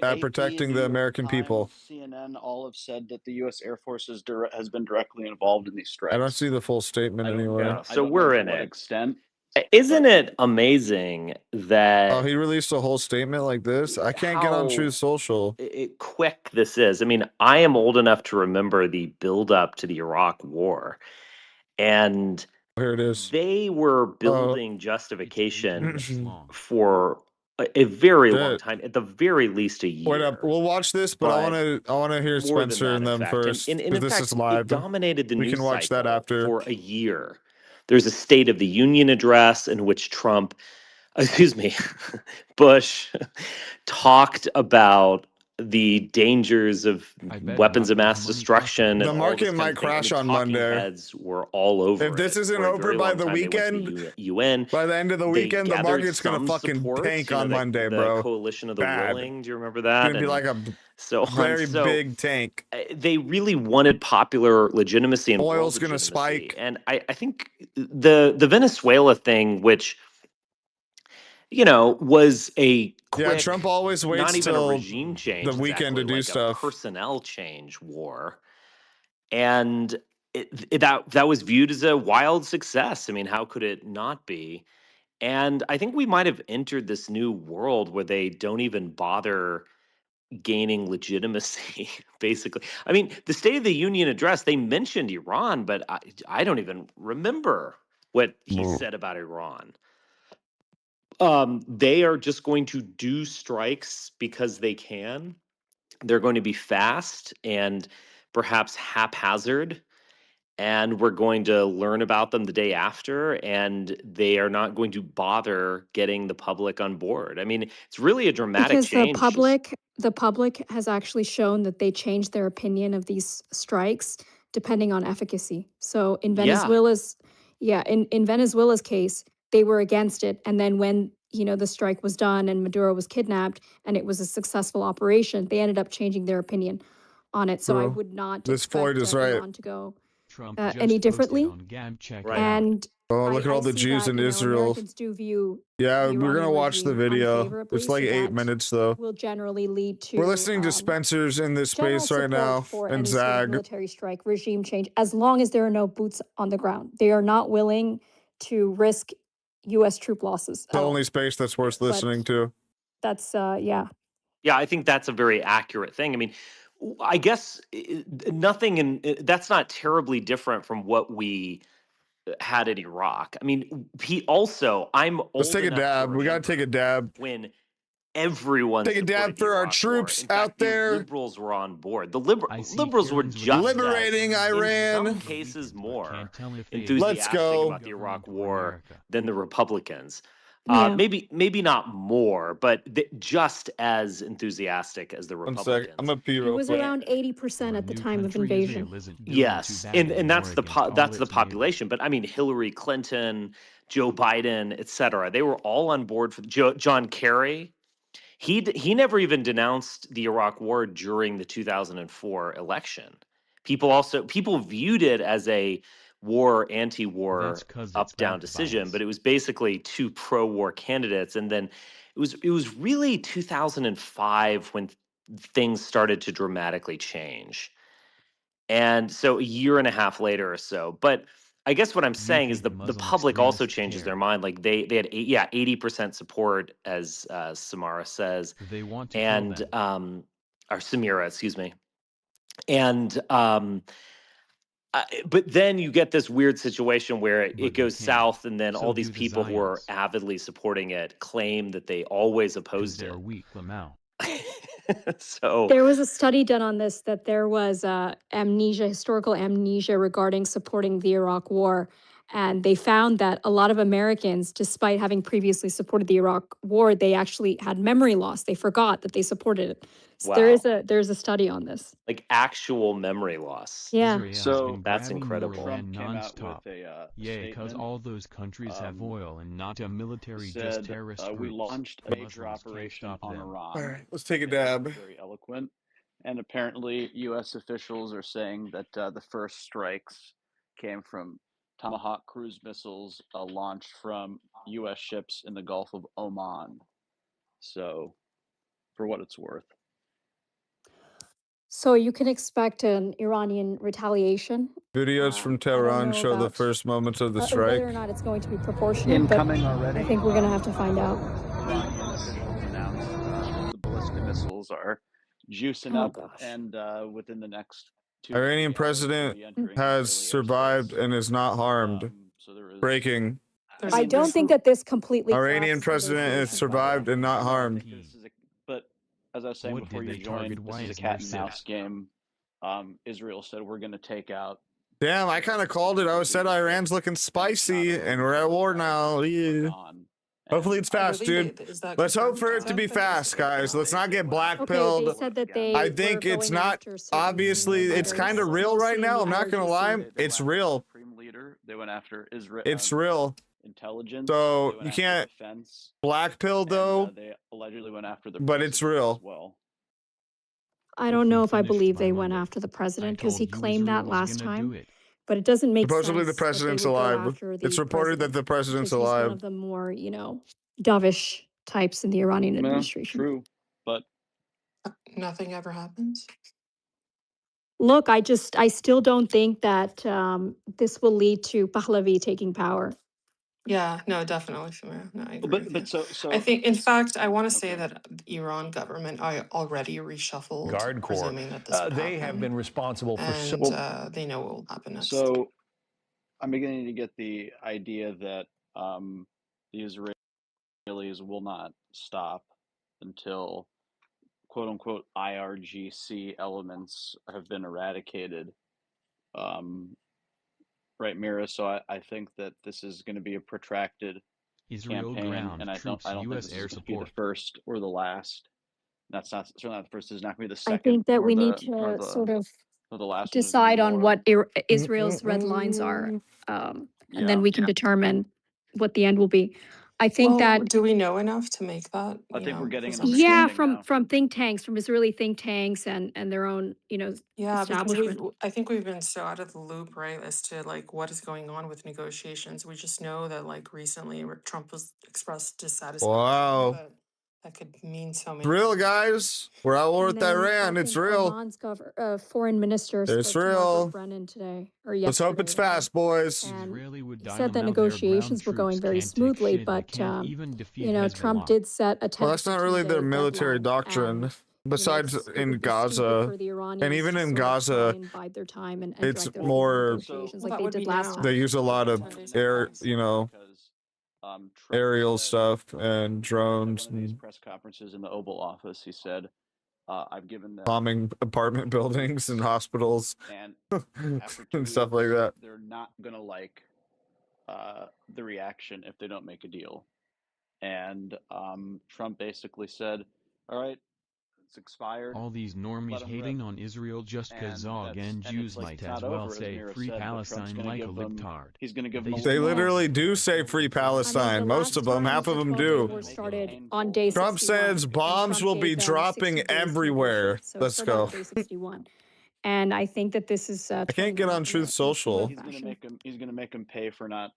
at protecting the American people. CNN all have said that the U.S. Air Force has been directly involved in these strikes. I don't see the full statement anywhere. So we're in it. Extent. Isn't it amazing that Oh, he released a whole statement like this? I can't get on how Truth Social. quick this is? I mean, I am old enough to remember the buildup to the Iraq War, and here it is. They were building justification for a very long time, at the very least a year. Wait up, we'll watch this, but I want to hear more than Spencer that, and in them fact. first. And Because in this fact, is live. it dominated the We news can watch that cycle after. for a year. There's a State of the Union address in which Bush talked about the dangers of weapons of mass destruction. The and all market this kind might of thing. crash I mean, on talking Monday. heads were all over If this it. isn't For a over very by long the time, they went to weekend, the UN. by the end of the They weekend, the gathered market's gonna some fucking support, tank you know, on the- Monday, the bro. Coalition of the Bad. Willing. Do you remember It's that? gonna be like a very So big tank. they really wanted popular legitimacy and world Oil's gonna legitimacy. spike. And I think the Venezuela thing, which was a quick, Yeah, Trump always waits not even a till regime change, the weekend to exactly, do like stuff. a personnel change war. And that was viewed as a wild success. I mean, how could it not be? And I think we might have entered this new world where they don't even bother gaining legitimacy, basically. I mean, the State of the Union address, they mentioned Iran, but I don't even remember what he said about Iran. They are just going to do strikes because they can. They're going to be fast and perhaps haphazard, and we're going to learn about them the day after, and they are not going to bother getting the public on board. I mean, it's really a dramatic Because change. the public has actually shown that they change their opinion of these strikes depending on efficacy. So in Venezuela's in Venezuela's case, they were against it, and then when the strike was done and Maduro was kidnapped and it was a successful operation, they ended up changing their opinion on it. So I True. would not This Floyd expect is right. Iran to go Trump any differently. And Oh, look at all the see Jews that, in Israel. Americans do view Yeah, the we're gonna Iranian watch the regime video. unfavorably, It's like so 8 that minutes though. will generally lead to We're listening to Spencer's in this general space right support now for and any sort of Zag. military strike, regime change, as long as there are no boots on the ground. They are not willing to risk U.S. troop losses. The only space that's worth listening to. That's yeah. Yeah, I think that's a very accurate thing. I mean, I guess nothing that's not terribly different from what we had in Iraq. I mean, I'm old Let's take a enough to dab. We gotta take a dab. when everyone Take a dab for our troops out there. liberals were on board. The liberals were just liberating Iran. in some cases more Let's enthusiastic go. about the Iraq War than the Republicans. Yeah. Maybe not more, but just as enthusiastic as the One Republicans. sec. I'm gonna pee It real was quick. around 80% at the time of invasion. Yes, and that's the population. But I mean, Hillary Clinton, Joe Biden, etc. They were all on board for John Kerry. He never even denounced the Iraq War during the 2004 election. People viewed it as a anti-war up-down decision, but it was basically two pro-war candidates, and then it was really 2005 when things started to dramatically change. And so a year and a half later or so. But I guess what I'm saying is the public also changes their mind. Like they had 80% support, as Samara says. They want to and or Samira, excuse me. And but then you get this weird situation where it goes south, and then all these people who are avidly supporting it claim that they always opposed it. So There was a study done on this, that there was historical amnesia regarding supporting the Iraq War. And they found that a lot of Americans, despite having previously supported the Iraq War, they actually had memory loss. They forgot that they supported it. So there's a study on this. like actual memory loss. Yeah. So that's incredible. Trump came out nonstop. with a Yeah, because statement. all those countries have oil and not a military, just Said, terrorist we groups. launched a major Muslims can't operation stop on them. Iran. All right, let's take a And dab. Very eloquent. And apparently, U.S. officials are saying that the first strikes came from Tomahawk cruise missiles launched from U.S. ships in the Gulf of Oman. So, for what it's worth. So you can expect an Iranian retaliation. Videos from Tehran show the first moments of the strike. Whether or not it's going to be proportionate, Incoming but already. I think we're going to have to find out. Iranian officials announced the ballistic missiles are juicing Oh, up, gosh. and within the next 2 Iranian days, president they'll be entering has Israeli survived airspace. and is not harmed. So there is. Breaking. I don't think that this completely. Iranian collapses president has negotiations. survived and not harmed. But as I was saying What before did you they joined, target? this Why is a is cat and Mercer? mouse game. Israel said we're going to take out. Damn, I kind of called it. I said Iran's looking spicy, and we're at war now. Yeah. Hopefully it's fast, dude. Let's hope for it to be fast, guys. Let's not get black Okay, pilled. they said that they I think were it's going not after certain obviously. It's kind of real right now. I'm not gonna lie. It's real. Supreme leader. They went after Israel. It's real. Intelligence. So They went you after can't defense, black pill and, though. they allegedly went after the. But it's president real. As well. I don't know if I finished believe by they went Monday. after the I president because he told you claimed Israel that was last gonna time. do it. But it doesn't make Supposedly sense the that they president's would go alive. after the It's reported that the president, president's because he's one alive. of the more, dovish types in the Iranian No, administration. true, but Nothing ever happens. Look, I still don't think that this will lead to Pahlavi taking power. Yeah, no, definitely, Samira. No, I agree with you. but so I think, in fact, I want to say okay. that the Iran government already reshuffled, Guard Corps. presuming that this would They happen. have been responsible for And they know what will happen next. So I'm beginning to get the idea that the Israelis will not stop until quote unquote IRGC elements have been eradicated. Right, Mira? So I think that this is going to be a protracted Israel campaign, ground and I troops don't think U.S. this air is going to be the support. first or the last. That's not certainly not the first. This is not going to be the I second. think that nor we the, need nor to the, sort of nor the last. decide on what Israel's red lines are, and then we can determine what the end will be. I think that do we know enough to make that? I think we're getting an presumption? yeah, understanding from now. think tanks, from Israeli think tanks and their own, Yeah, because establishment. I think we've been so out of the loop, right, as to like what is going on with negotiations. We just know that like recently Trump was expressed dissatisfaction, Wow. but that could mean so many. It's real, guys. We're at war And with then Iran. I It's think real. Oman's foreign minister It's spoke to real. Margaret Brennan today or yesterday. Let's hope it's fast, boys. And Israeli would he said that dynamite their negotiations ground were going troops very can't take smoothly, shit, they but can't even defeat Trump Hezbollah. did set a Well, that's not really their 10-15-day military deadline, doctrine. and, Besides it in would be stupid Gaza, for the and Iranians even to in sort of try Gaza, and bide their time and it's direct their way more. through negotiations Well, like that they would did be last now. time. They use a lot of 10 days air, advance. Because Trump aerial said stuff and at drones one of these and press conferences in the Oval Office, he said, "I've given them bombing apartment buildings and hospitals and after 2 and stuff like weeks, that. they're not gonna like the reaction if they don't make a deal." And Trump basically said, "All right, it's expired. All these Let normies 'em hating rip." on Israel just And cause Zog and it's Jews like might it's as not well over, as say Mira free said, but Trump's Palestine gonna like a give them. libtard. He's gonna give They them a They long. literally do say free Palestine. the Most last of them, time half of the them 12-day do. war started on day Trump 61, says and bombs Trump will gave be them 60 dropping days to everywhere. negotiate. So it Let's started go. on day 61. And I think that this is I can't get on Truth Social. He's gonna make him pay for not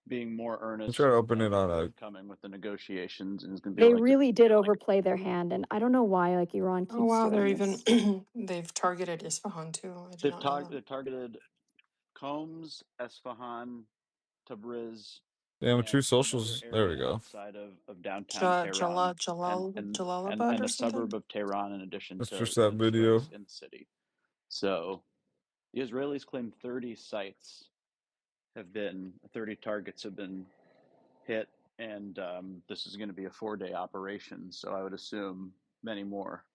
being more earnest. Try to open it on a. Forthcoming with the negotiations, and it's gonna be They like really did overplay their hand, and I don't know why like Iran keeps Oh wow, they're doing even this. they've targeted Isfahan too. I did they've not know that. they've targeted Combs, Esfahan, Tabriz. Damn, and Truth Socials. another There we area go. outside of downtown Tehran, Jalalabad and or a something. suburb of Tehran, in addition That's to just that video. strikes in the city. So the Israelis claim 30 sites have been 30 targets have been hit, and this is going to be a 4-day operation. So I would assume many more,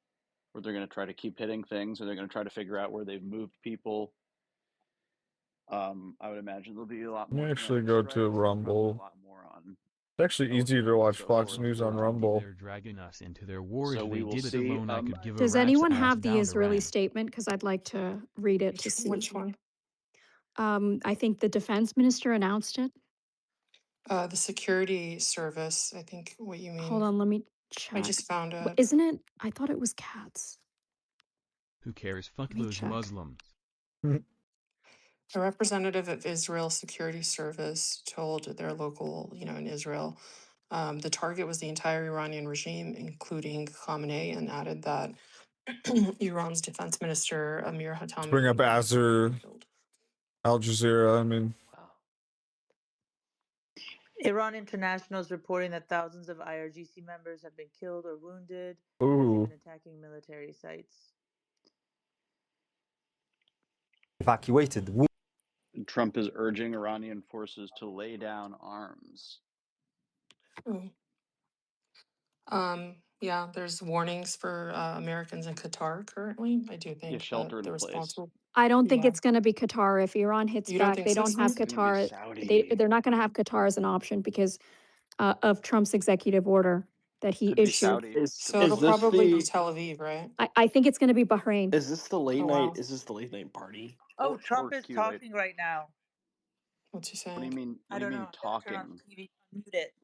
where they're going to try to keep hitting things, or they're going to try to figure out where they've moved people. I would imagine there'll be a lot Let more. me actually go to Rumble. A lot more on. It's actually easier to watch Fox News on Rumble. They're dragging us into their war. So if we they will did it see, alone, I could give a Does rat's anyone ass have the about Israeli Iran. statement? Because I'd like to read it to see. Which one? I think the defense minister announced it. The security service. I think what you mean. Hold on, let me check. I just found it. Isn't it? I thought it was Katz. Who cares? Fuck me those check. Muslims. A representative of Israel Security Service told their local, in Israel, the target was the entire Iranian regime, including Khamenei, and added that Iran's defense minister Amir Hatami. Bring up Azur, Al Jazeera. I mean, Iran International is reporting that thousands of IRGC members have been killed or wounded ooh. in attacking military sites. Evacuated. Trump is urging Iranian forces to lay down arms. Yeah, there's warnings for Americans in Qatar currently. I do think shelter that the in place. responsible. I don't think Yeah. it's going to be Qatar. If Iran hits You don't back, think they so, don't have Steve? It's gonna be Qatar. Saudi. They're not going to have Qatar as an option because of Trump's executive order that he Could be issued. Saudi. So it'll probably be Tel Aviv, right? I think it's going to be Bahrain. Is this the late Oh, night? wow. Is this the late night party? Oh, Or Trump is Q8. talking right now. What's he saying? What do you mean? I What do don't you know. mean I gotta turn on talking? TV. Mute it.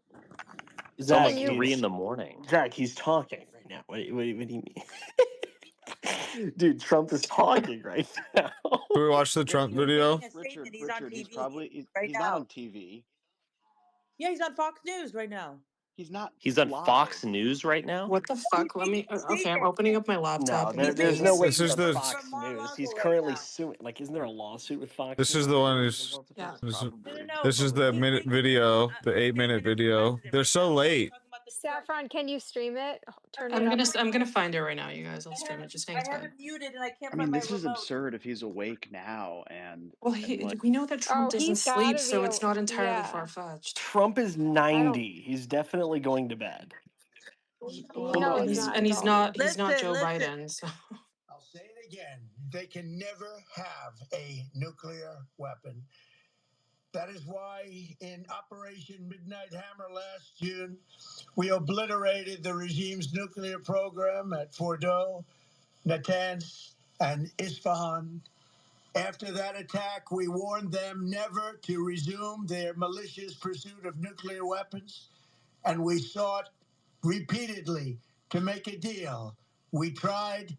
It's Zach, almost he's, 3 in the morning. Zach, he's talking right now. What do you mean? Dude, Trump is talking right now. Do we watch the Trump video? Richard, He's on he's TV probably right he's now. not on TV. Yeah, he's on Fox News right now. He's not. He's on live. Fox News right now. What the fuck? Let me. Okay, I'm opening up my laptop. No, there's no way This he's is on the Fox News. He's currently suing. Like, isn't there a lawsuit with Fox? this is News? the one who's Yeah. this is the minute video, the 8-minute video. They're so late. Saffron, can you stream it? Turn it I'm up. gonna find it right now, you guys. I'll stream it. Just hang I tight. have it muted and I can't I find mean, my this is remote. absurd if he's awake now and. Well, we know that Trump doesn't he's sleep, gotta so be it's a- not entirely yeah. far fetched. Trump is 90. He's definitely going to bed. No, and he's he's not. he's not Joe Listen. Biden. So. I'll say it again. They can never have a nuclear weapon. That is why in Operation Midnight Hammer last June, we obliterated the regime's nuclear program at Fordow, Natanz, and Isfahan. After that attack, we warned them never to resume their malicious pursuit of nuclear weapons, and we sought repeatedly to make a deal. We tried.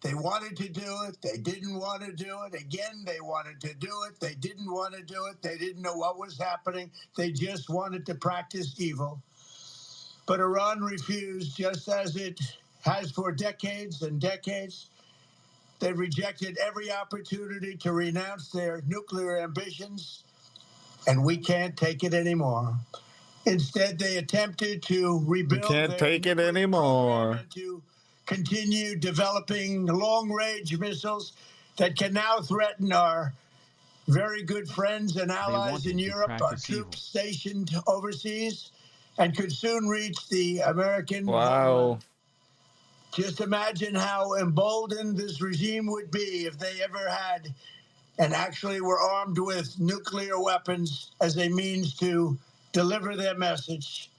They wanted to do it. They didn't want to do it. Again, they wanted to do it. They didn't want to do it. They didn't know what was happening. They just wanted to practice evil. But Iran refused, just as it has for decades and decades. They rejected every opportunity to renounce their nuclear ambitions, and we can't take it anymore. Instead, they attempted to rebuild. We can't their take it nuclear anymore. program and to continue developing long-range missiles that can now threaten our very good friends and allies in Europe, our troops stationed overseas, and could soon reach the American homeland. Just imagine how emboldened this regime would be if they ever had and actually were armed with nuclear weapons as a means to deliver their message.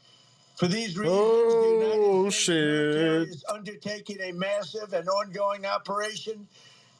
For these reasons, the United States military is undertaking a massive and ongoing operation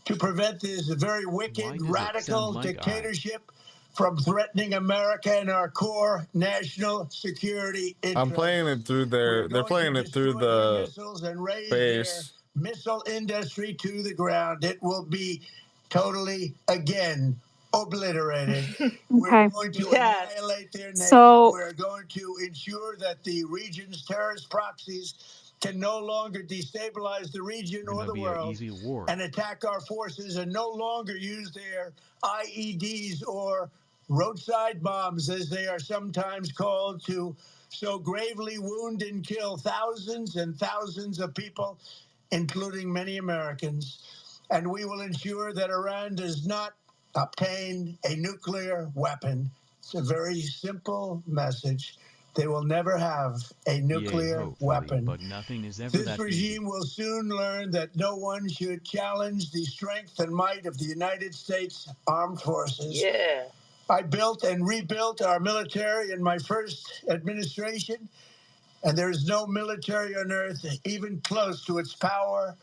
to prevent this very wicked, radical dictatorship from threatening America and our core national security interests. I'm playing it through their. They're playing it through the missiles and raise base. their missile industry to the ground. It will be totally, again, obliterated. We're going to annihilate their nation. So- We're going to ensure that the region's terrorist proxies can no longer destabilize the region or Gonna the be world an easy war. and attack our forces and no longer use their IEDs or roadside bombs, as they are sometimes called, to so gravely wound and kill thousands and thousands of people, including many Americans. And we will ensure that Iran does not obtain a nuclear weapon. It's a very simple message. They will never have a nuclear hopefully, weapon. but nothing is ever This that easy. regime will soon learn that no one should challenge the strength and might of the United States Armed Forces. Yeah. I built and rebuilt our military in my first administration, and there is no military on earth even close to its power,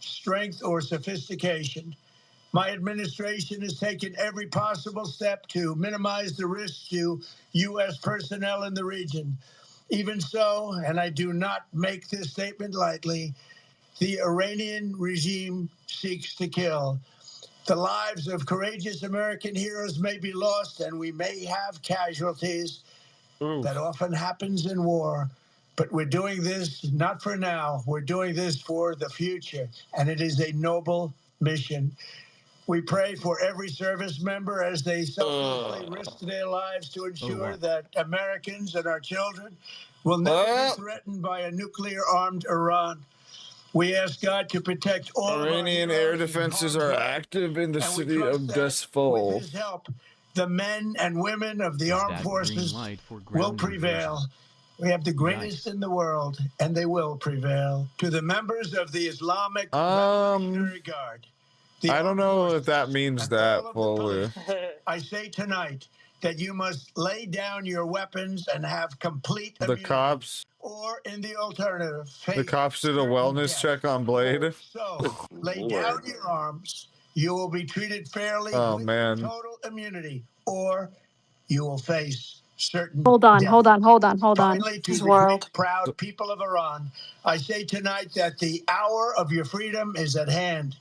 strength, or sophistication. My administration has taken every possible step to minimize the risk to U.S. personnel in the region. Even so, and I do not make this statement lightly, the Iranian regime seeks to kill. The lives of courageous American heroes may be lost, and we may have casualties. That often happens in war. But we're doing this not for now. We're doing this for the future, and it is a noble mission. We pray for every service member as they selflessly risk their lives to ensure that Americans and our children will never be threatened by a nuclear-armed Iran. We ask God to protect all Iranian air defenses are active in the city of Desfol. with his help. The men and women of the armed forces will prevail. We have the greatest in the world, and they will prevail. To the members of the Islamic Revolutionary Guard, I don't know if that means that fully. I say tonight that you must lay down your weapons and have complete The cops, or in the alternative, the cops did a wellness check on Blade. so lay down your arms. You will be treated fairly Oh with man. total immunity, or you will face certain Hold on, death. hold on. Finally, to This the world. proud people of Iran, I say tonight that the hour of your freedom is at hand.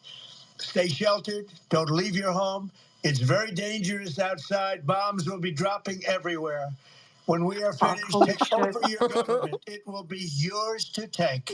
Stay sheltered. Don't leave your home. It's very dangerous outside. Bombs will be dropping everywhere. When we are Fuck, finished, holy take shit. over your government. It will be yours to take.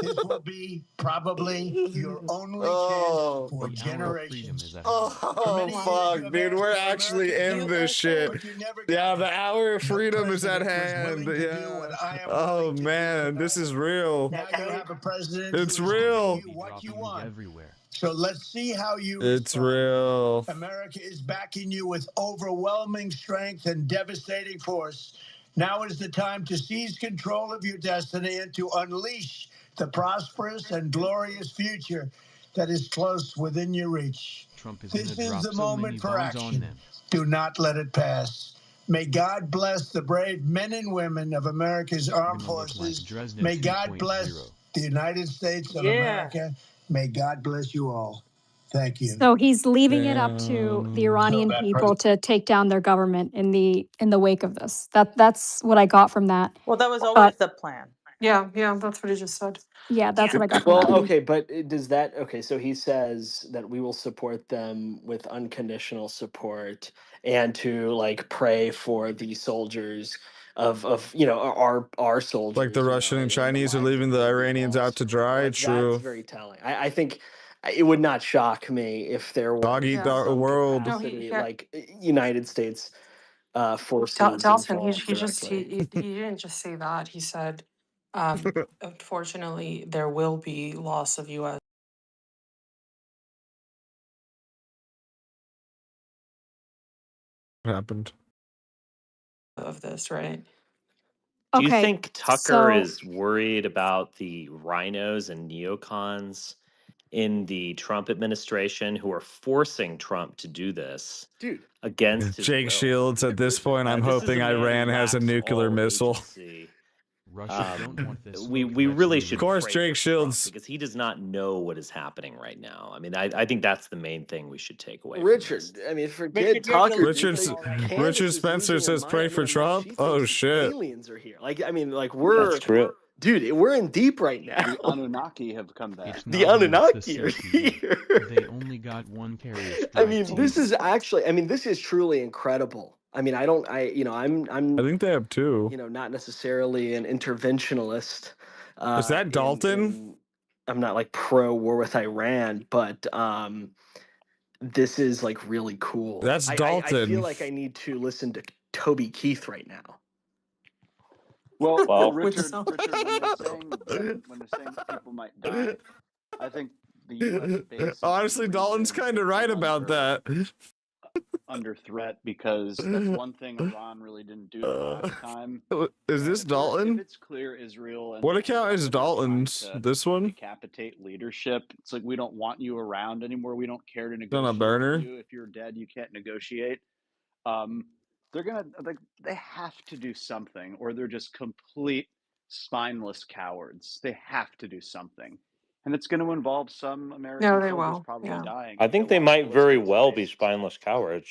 This will be probably your only chance for The hour of freedom is generations. at hand. Oh, fuck, dude. We're actually in this shit. Yeah, the hour of freedom is at hand. Yeah. Oh, man. This is real. Now you have a president It's who is real. giving you what you want. Everywhere. So let's see how you It's respond. real. America is backing you with overwhelming strength and devastating force. Now is the time to seize control of your destiny and to unleash the prosperous and glorious future that is close within your reach. Trump is This gonna is drop the so many moment for bombs on action. them. Do not let it pass. May God bless the brave men and women of America's armed Gonna look like forces. Dresden May God 2.0. bless the United States of Yeah. America. May God bless you all. Thank you. So he's leaving it up to the Iranian Madam people to take down their government in the wake of this. That's what I got from that. Well, that was But always the plan. Yeah, that's what he just said. yeah, that's what I got from Well, that. okay, but does that okay? So he says that we will support them with unconditional support and to like pray for the soldiers of our soldiers. Like the Russian and Chinese are leaving the Iranians out to dry. Like, True. that's very telling. I think it would not shock me if there was Dog eat the some world. No, capacity, he like United States forces Dalton, he involved just directly. he didn't just say that. He said, unfortunately, there will be loss of U.S. Happened. of this, right? Do you Okay, think Tucker so is worried about the rhinos and neocons in the Trump administration who are forcing Trump to do this Dude. against his Jake will? Shields, at this point, I'm This is hoping a man who Iran has a lacks nuclear all missile. agency. Russia don't want this. We really should Of course, pray Jake for Trump Shields. because he does not know what is happening right now. I mean, I think that's the main thing we should take away. Richard, from this. I mean, forget Richard, you're gonna Tucker. lose Richard, it all right now. Candace Richard is Spencer losing her says pray mind. for I mean, Trump. she Oh, thinks shit. aliens are here. Like, I mean, like That's we're true. dude, we're in deep right now. The Anunnaki have come back. It's The not enough the Anunnaki are CPE. here. They only got one carrier I strike mean, team. this is actually. I mean, this is truly incredible. I mean, I'm I think they have two. not necessarily an interventionalist. Is that Dalton? I'm not like pro war with Iran, but this is like really cool. That's I Dalton. feel like I need to listen to Toby Keith right now. Well, Well, Richard, when they're saying that people might die, I think the U.S. base Honestly, Dalton's kind of right about that. under threat because that's one thing Iran really didn't do the last time. Is this Dalton? If it's clear Israel and What account is Trump are trying Dalton's? to This one? decapitate leadership. It's like we don't want you around anymore. We don't care to On a negotiate burner? with you. If you're dead, you can't negotiate. They have to do something, or they're just complete spineless cowards. They have to do something, and it's going to involve some American No, they soldiers will. probably Yeah. dying. I if think they they launch might very ballistics well at be base. spineless cowards.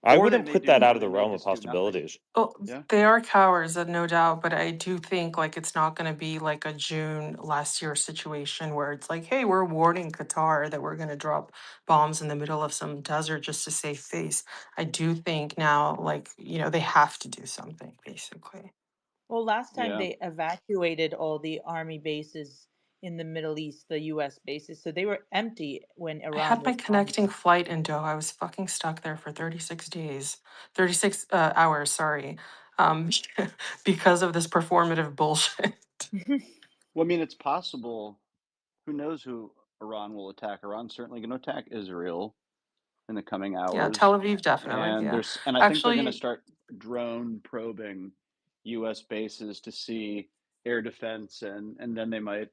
I Or they wouldn't may put do that out no- of the they may realm of just do nothing. possibilities. Well, Yeah. they are cowards, no doubt, but I do think like it's not going to be like a June last year situation where it's like, hey, we're warning Qatar that we're going to drop bombs in the middle of some desert just to save face. I do think now, like, they have to do something, basically. Well, last time Yeah. they evacuated all the army bases in the Middle East, the U.S. bases, so they were empty when I Iran had my was connecting bombing. flight in Doha. I was fucking stuck there for 36 days, 36 hours, sorry, because of this performative bullshit. Well, I mean, it's possible. Who knows who Iran will attack? Iran's certainly going to attack Israel in the coming Yeah, hours. Tel Aviv, definitely. And Yeah. I think they're going to Actually, start drone probing U.S. bases to see air defense, and then they might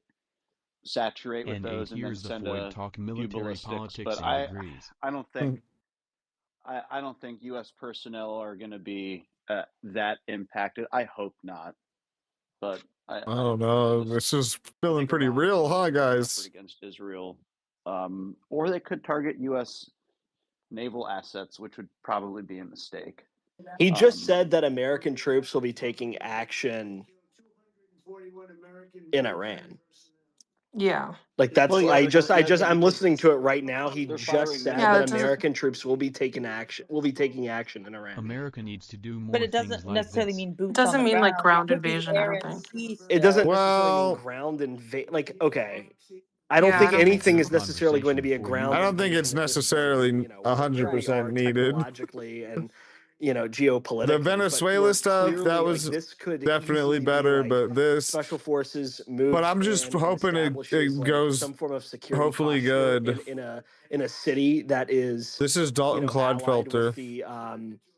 saturate with And those and then here's the send Floyd a talk few military ballistics. politics But and agrees. I don't think I don't think U.S. personnel are going to be that impacted. I hope not. But I don't know. This is feeling pretty real, huh, guys? against Israel, or they could target U.S. naval assets, which would probably be a mistake. He just said that American troops will be taking action in Iran. Yeah. Like that's Well, yeah, but I'm because listening to it right now. He they're just firing said Yeah, that that doesn't. American troops will be taking action. in Iran. America needs to do But more it things doesn't like necessarily this. mean It boots on doesn't the mean like ground. It ground could be invasion, I air don't and think. sea It still. doesn't necessarily mean Well, ground invade. Like, okay, I don't Yeah, I think don't think anything so. is necessarily going to be a Conversation for ground I you. don't think invasion it's at this point. necessarily You know, where we 100% are needed. technologically and The geopolitically, but Venezuela we're stuff, that clearly like was this could definitely easily be better, like but this, special forces but moves I'm just in and hoping establishes it like goes some form of security hopefully posture good. in a city that is, This is you Dalton know, allied with Clodfelter. the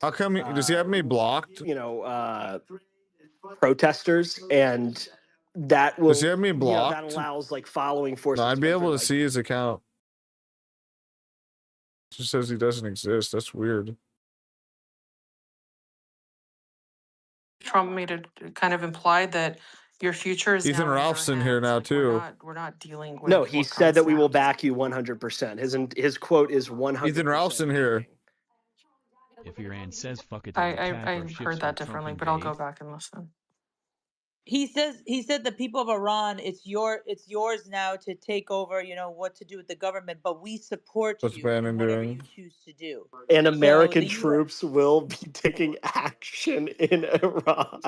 How come does he have me blocked? protesters, and that Does he will, have me that blocked? allows like following No, forces I'd to be enter. able to Like, see his account. It just says he doesn't exist. That's weird. Trump made it kind of implied that your future is Ethan now in your Ralph's in here hands. now Like too. we're not dealing with no, he what said that comes we will next. back you 100%. His quote is 100%. Ethan Ralph's in here. If Iran says fuck it, they'll attack I our ships heard or that Trump differently, but I'll go invade. back and listen. He said the people of Iran, it's yours now to take over, what to do with the government, but we support What's you in Bannon whatever you doing? choose to do. And So American the U.S. troops will be taking action in Iran.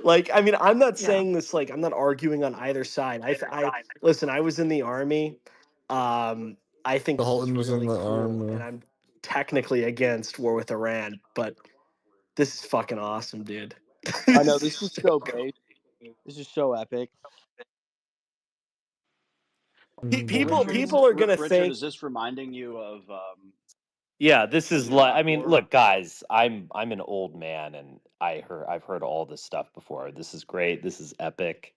Like, I mean, I'm not Yeah. saying this, like, I'm not arguing on either side. I listen, I was in the army. I think this is Dalton was in really the cool, army. and I'm technically against war with Iran, but this is fucking awesome, dude. I know, this is so great. This is so epic. People are gonna Richard, think. is this reminding you of Yeah, this is the like, I Iraq mean, War? look, guys, I'm an old man and I've heard all this stuff before. This is great. This is epic.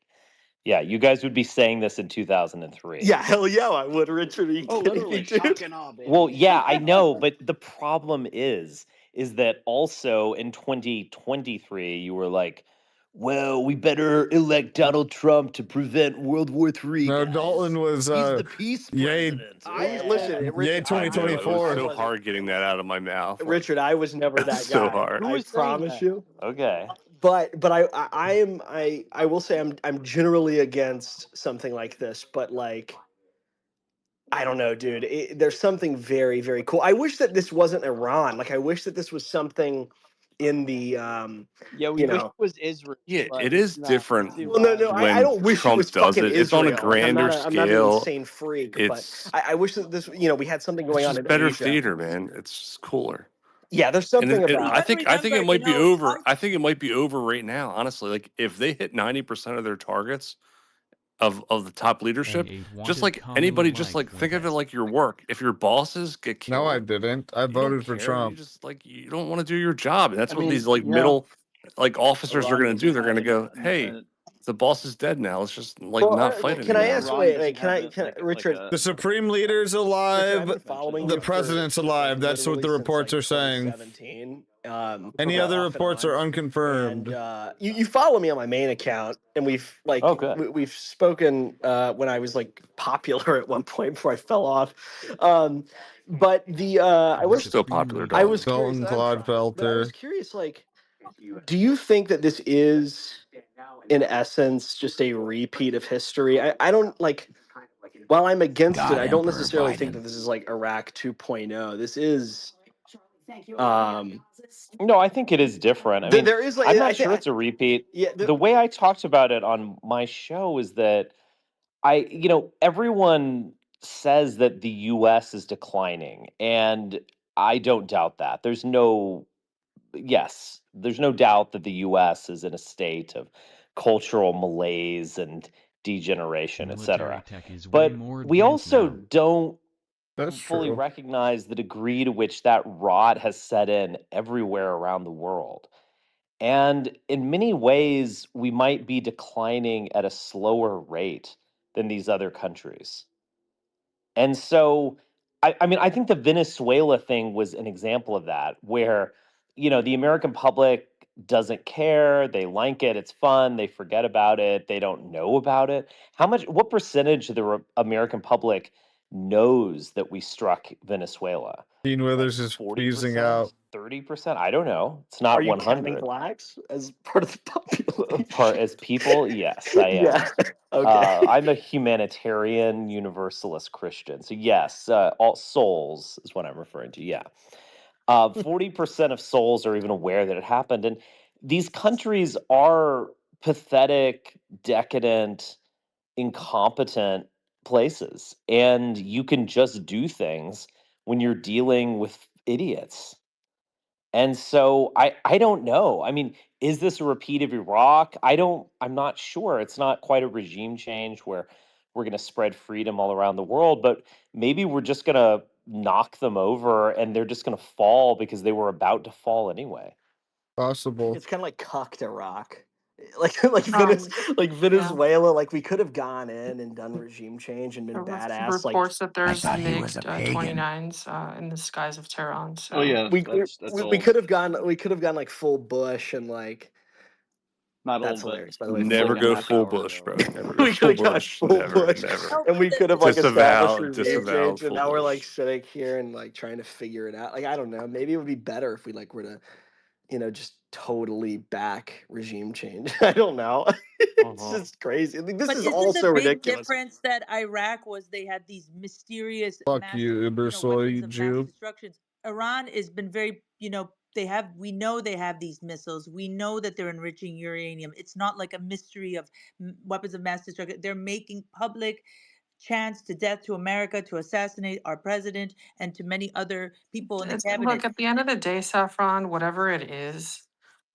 Yeah, you guys would be saying this in 2003. Yeah, hell yeah, I would, Richard. Are you Oh, kidding me, literally, shock dude? and awe, baby. Well, yeah, I know, but the problem is that also in 2023 you were like, well, we better elect Donald Trump to prevent World War III, No, guys. Dalton was He's the peace yay president. Listen, yay Richard, I know, it was 2024. so hard getting that out of my mouth. Like, Richard, I was never that so guy. hard. I promise you. Okay. But I will say I'm generally against something like this. But like, I don't know, dude. There's something very, very cool. I wish that this wasn't Iran. Like, I wish that this was something in the Yeah, we wish it was Israel. Yeah, But it is no, different it's Well, no, Iran. I when don't wish it Trump was does fucking it. It's on a Israel. Like, I'm grander not an scale. insane freak, but It's I wish that this, we had something it's going on just in better Asia. theater, man. It's just cooler. Yeah, there's And something it, about I it. think it might be over. I think it might be over right now. Honestly, like if they hit 90% of their targets of the top leadership, just like anybody, just like think of it like your work. If your bosses get killed, No, I didn't. I you don't voted for care. Trump. You just like you don't want to do your job, and that's I what mean, these like middle like officers are Iran going to do. They're doesn't going have to go, hey, the boss is dead now. Let's just like Well, not fight can I anymore. ask? Iran Wait, doesn't can have I? it Can like Richard? The Supreme Leader's Richard, I've alive. been following The you for president's alive. That's what the literally reports are since, saying. 2017. Any other reports are And unconfirmed. you follow me on my main account, and we've like we've spoken when I was like popular at one point before I fell off. But I We're was still popular, I was Dalton. curious. Dalton I'm trying, but I was Clodfelter. curious. Like, do you think that this is, in essence, just a repeat of history? I don't like. While I'm against God, it, I don't Emperor necessarily think Biden. that this is like Iraq 2.0. This is No, I think it is different. I mean, there is like I'm not sure it's a repeat. yeah. The way I talked about it on my show is that everyone says that the US is declining, and I don't doubt that. There's no doubt that the US is in a state of cultural malaise and degeneration, Military etc. tech is way But more we advanced also now. don't That's fully true. recognize the degree to which that rot has set in everywhere around the world. And in many ways, we might be declining at a slower rate than these other countries. And so, I mean, I think the Venezuela thing was an example of that, where, the American public doesn't care. They like it. It's fun. They forget about it. They don't know about it. What percentage of the American public knows that we struck Venezuela. Dean Withers is phasing out. 30%? I don't know. It's not Are you counting 100. blacks as part of the population? As people, yes, I am. Yeah. Okay. I'm a humanitarian universalist Christian. So yes, all souls is what I'm referring to. Yeah. 40% of souls are even aware that it happened. And these countries are pathetic, decadent, incompetent places. And you can just do things when you're dealing with idiots. And so I don't know. I mean, is this a repeat of Iraq? I'm not sure. It's not quite a regime change where we're going to spread freedom all around the world, but maybe we're just going to knock them over and they're just going to fall because they were about to fall anyway. Possible. It's kind of like cocked Iraq. Like Venezuela, like we could have gone in and done regime change and been badass. Reports that there's thought he MiG was a pagan. 29s in the skies of Tehran. So Oh yeah, we that's we could have gone like full Bush and like not that's old, but hilarious. By the way, Never full go Bush. full Bush, bro. Never go We full could have gone Bush. full Never, Bush, never. and we could have like established regime Disavow change, and full now we're like Bush. sitting here and like trying to figure it out. Like I don't know, maybe it would be better if we like were to, just totally back regime change. I don't know. It's just crazy. I mean, this But is isn't all the so big ridiculous. difference that Iraq was they had these mysterious Fuck massive, you, Uber soy weapons of mass Jew. destructions? Iran has been very, we know they have these missiles. We know that they're enriching uranium. It's not like a mystery of weapons of mass destruction. They're making public chance to death to America to assassinate our president and to many other people in the cabinet. Look, at the end of the day, Saffron, whatever it is,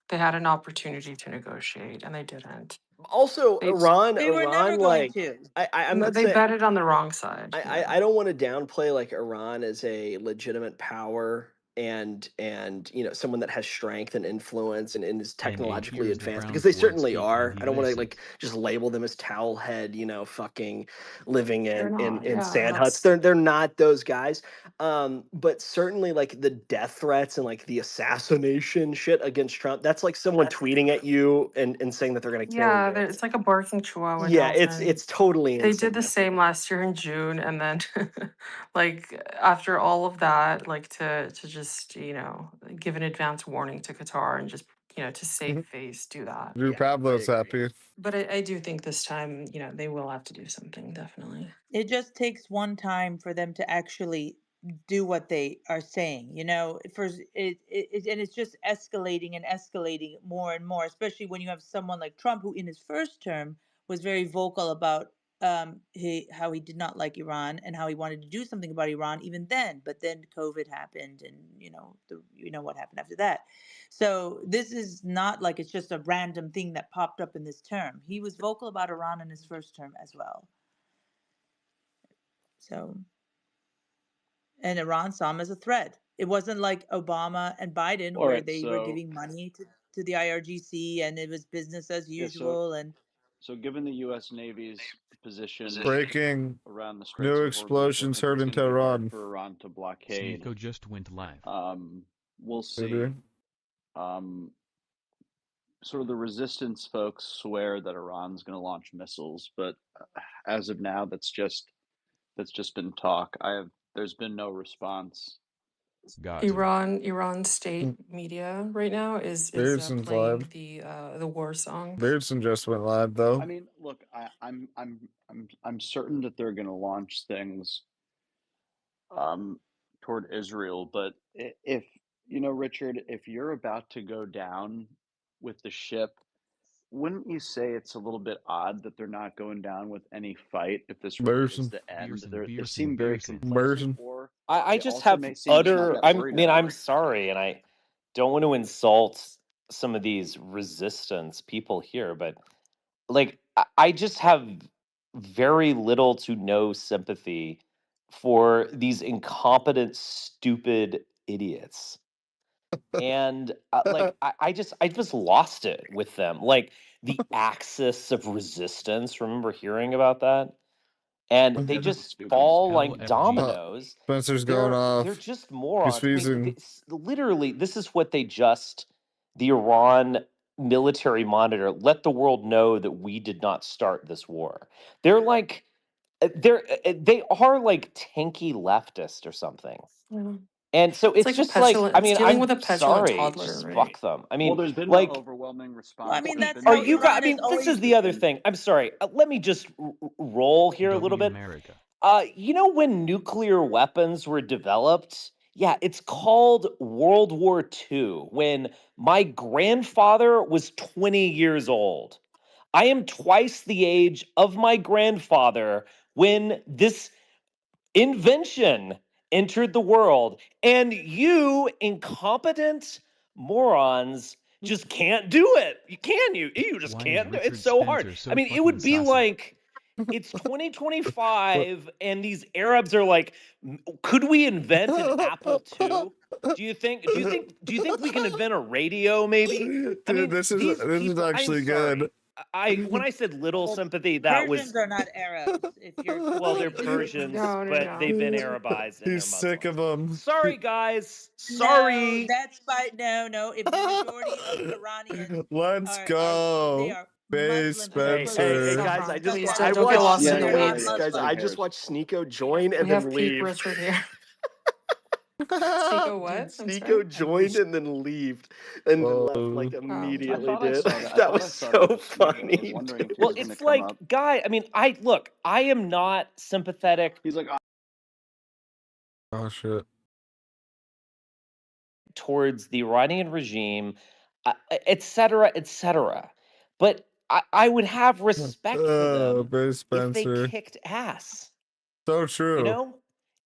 they had an opportunity to negotiate and they didn't. Also, They Iran, They were never going like to. I'm not they saying betted on the wrong side. I don't want to downplay like Iran as a legitimate power and someone that has strength and influence and is technologically here's the advanced, Brown because they Ford certainly speaking. are. He I don't want to listens. like just label them as towel head, fucking living They're in not, yeah, sand huts. that's They're not those guys. But certainly like the death threats and like the assassination shit against Trump, that's like someone tweeting at you and saying that they're gonna kill you. it's like a barking chihuahua. Yeah, Nelson. it's totally They did the insignificant. same last year in June, and then like after all of that, like to just give an advance warning to Qatar and just to save face do that. Drew Pavlo's happy. But I do think this time they will have to do something, definitely. It just takes one time for them to actually do what they are saying. And it's just escalating and escalating more and more, especially when you have someone like Trump, who in his first term was very vocal about how he did not like Iran and how he wanted to do something about Iran even then. But then COVID happened, and what happened after that. So this is not like it's just a random thing that popped up in this term. He was vocal about Iran in his first term as well. So, and Iran saw him as a threat. It wasn't like Obama and Biden All where right, they were giving money to the IRGC and it was business as usual. So given the U.S. Navy's position Breaking around the Straits new of Hormuz, I explosions think heard it's in gonna be hard Tehran. for Iran to blockade. Sneeko just went live. We'll see. Maybe. Sort of the resistance folks swear that Iran's going to launch missiles, but as of now, that's just been talk. There's been no response. Iran state media right now is Beardsen's playing live. the war song. Beardson just went live though. I mean, look, I'm certain that they're going to launch things toward Israel, but if Richard, if you're about to go down with the ship, wouldn't you say it's a little bit odd that they're not going down with any fight if this really is the end? They seem very complacent. Or I they just also have may seem not that worried about it. I'm sorry, and I don't want to insult some of these resistance people here, but like I just have very little to no sympathy for these incompetent, stupid idiots. And I just lost it with them. Like the axis of resistance. Remember hearing about that? And they just fall like dominoes. Spencer's going off. They're just morons. He's feasing. Literally, this is what the Iran military monitor let the world know that we did not start this war. They're like they are like tanky leftist or something. Yeah. And so It's it's like a just like, petulant. I It's mean, dealing I'm with a petulant sorry, toddler, just right? fuck them. I Well, mean, there's been no like, overwhelming Well, I response. mean, There's that's been are how no you guys? I Iran has mean, this always is the other been. thing. I'm sorry. Let me just roll here a little bit. America. You know when nuclear weapons were developed? Yeah, it's called World War II, when my grandfather was 20 years old. I am twice the age of my grandfather when this invention entered the world, and you incompetent morons just can't do it. You just Why is can't do it. It's Richard so hard. Spencer so I mean, it fucking would be sassy? like it's 2025 and these Arabs are like, could we invent an Apple II? Do you think we can invent a radio maybe? I Dude, mean, this these is people, I'm actually sorry. good. When I said little Well, sympathy, that was Persians are not Arabs. If you're well, they're confused. Persians, No, no, but they've been no. Arabized and they're He's sick Muslims. of them. Sorry, guys. No, Sorry. that's by no. If the majority of Iranians Let's are go. are Base Muslim, Hey, Spencer. Saffron, guys, I so just please that I don't get watched lost in Yeah, the yeah, yeah, weeds. yeah. guys. Who I just cares? watched Sneeko join and We have then Pete leave. Richard here. Sneeko Dude, what? I'm sorry. Sneeko joined and then left like Whoa. Oh. I immediately, thought I dude. saw that. I That thought was I saw that so with Sneeko. I was funny, wondering if he Well, was going to it's come like, up. guy, I mean, I am not sympathetic He's like, Oh shit. towards the Iranian regime, et cetera, et cetera. But I would have respect for them Base if they Spencer. kicked ass, So you true. know?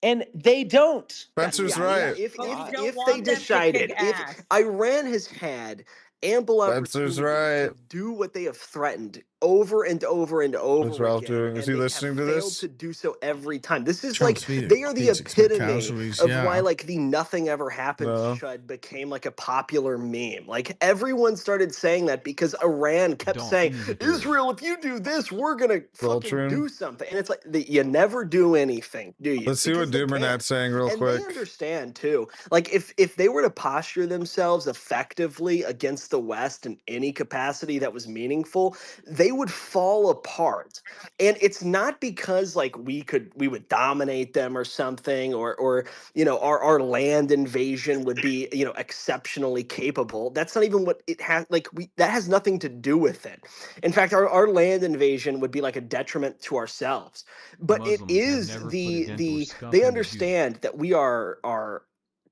And they don't. Spencer's Yeah, yeah. right. but we don't If they want them to kick decided, if ass. Iran has had ample Spencer's opportunity right. to do what they have threatened over and over and What's over Ralph again, doing? Is and he they listening have to failed this? to do so every time. This is Trump's like they are the epitome of why like the nothing ever happens No. chud became like a popular meme. Like everyone started saying that because Iran kept saying, Israel, if you do this, we're gonna fucking Voltron. do something. And it's like you never do anything, do you? Let's see what Because they can't. Doomernat's saying real And quick. they understand too. Like if they were to posture themselves effectively against the West in any capacity that was meaningful, they would fall apart. And it's not because like we would dominate them or something, or you know our land invasion would be, you know, exceptionally capable. That's not even what it has. Like that has nothing to do with it. In fact, our land invasion would be like a detriment to ourselves. But Muslims it is have never put a dent or scuff they in the Jews. understand that we are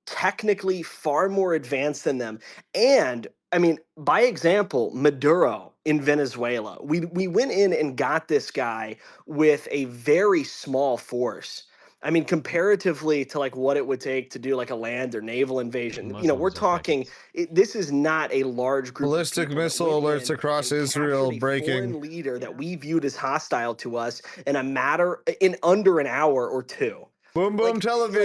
technically far more advanced than them. And I mean, by example, Maduro in Venezuela, we went in and got this guy with a very small force. I mean, comparatively to like what it would take to do like a land or naval invasion, you know, we're talking. This is not a large group. Ballistic missile alerts across Israel breaking. Foreign leader that we viewed as hostile to us in under an hour or two. Boom boom Tel Aviv.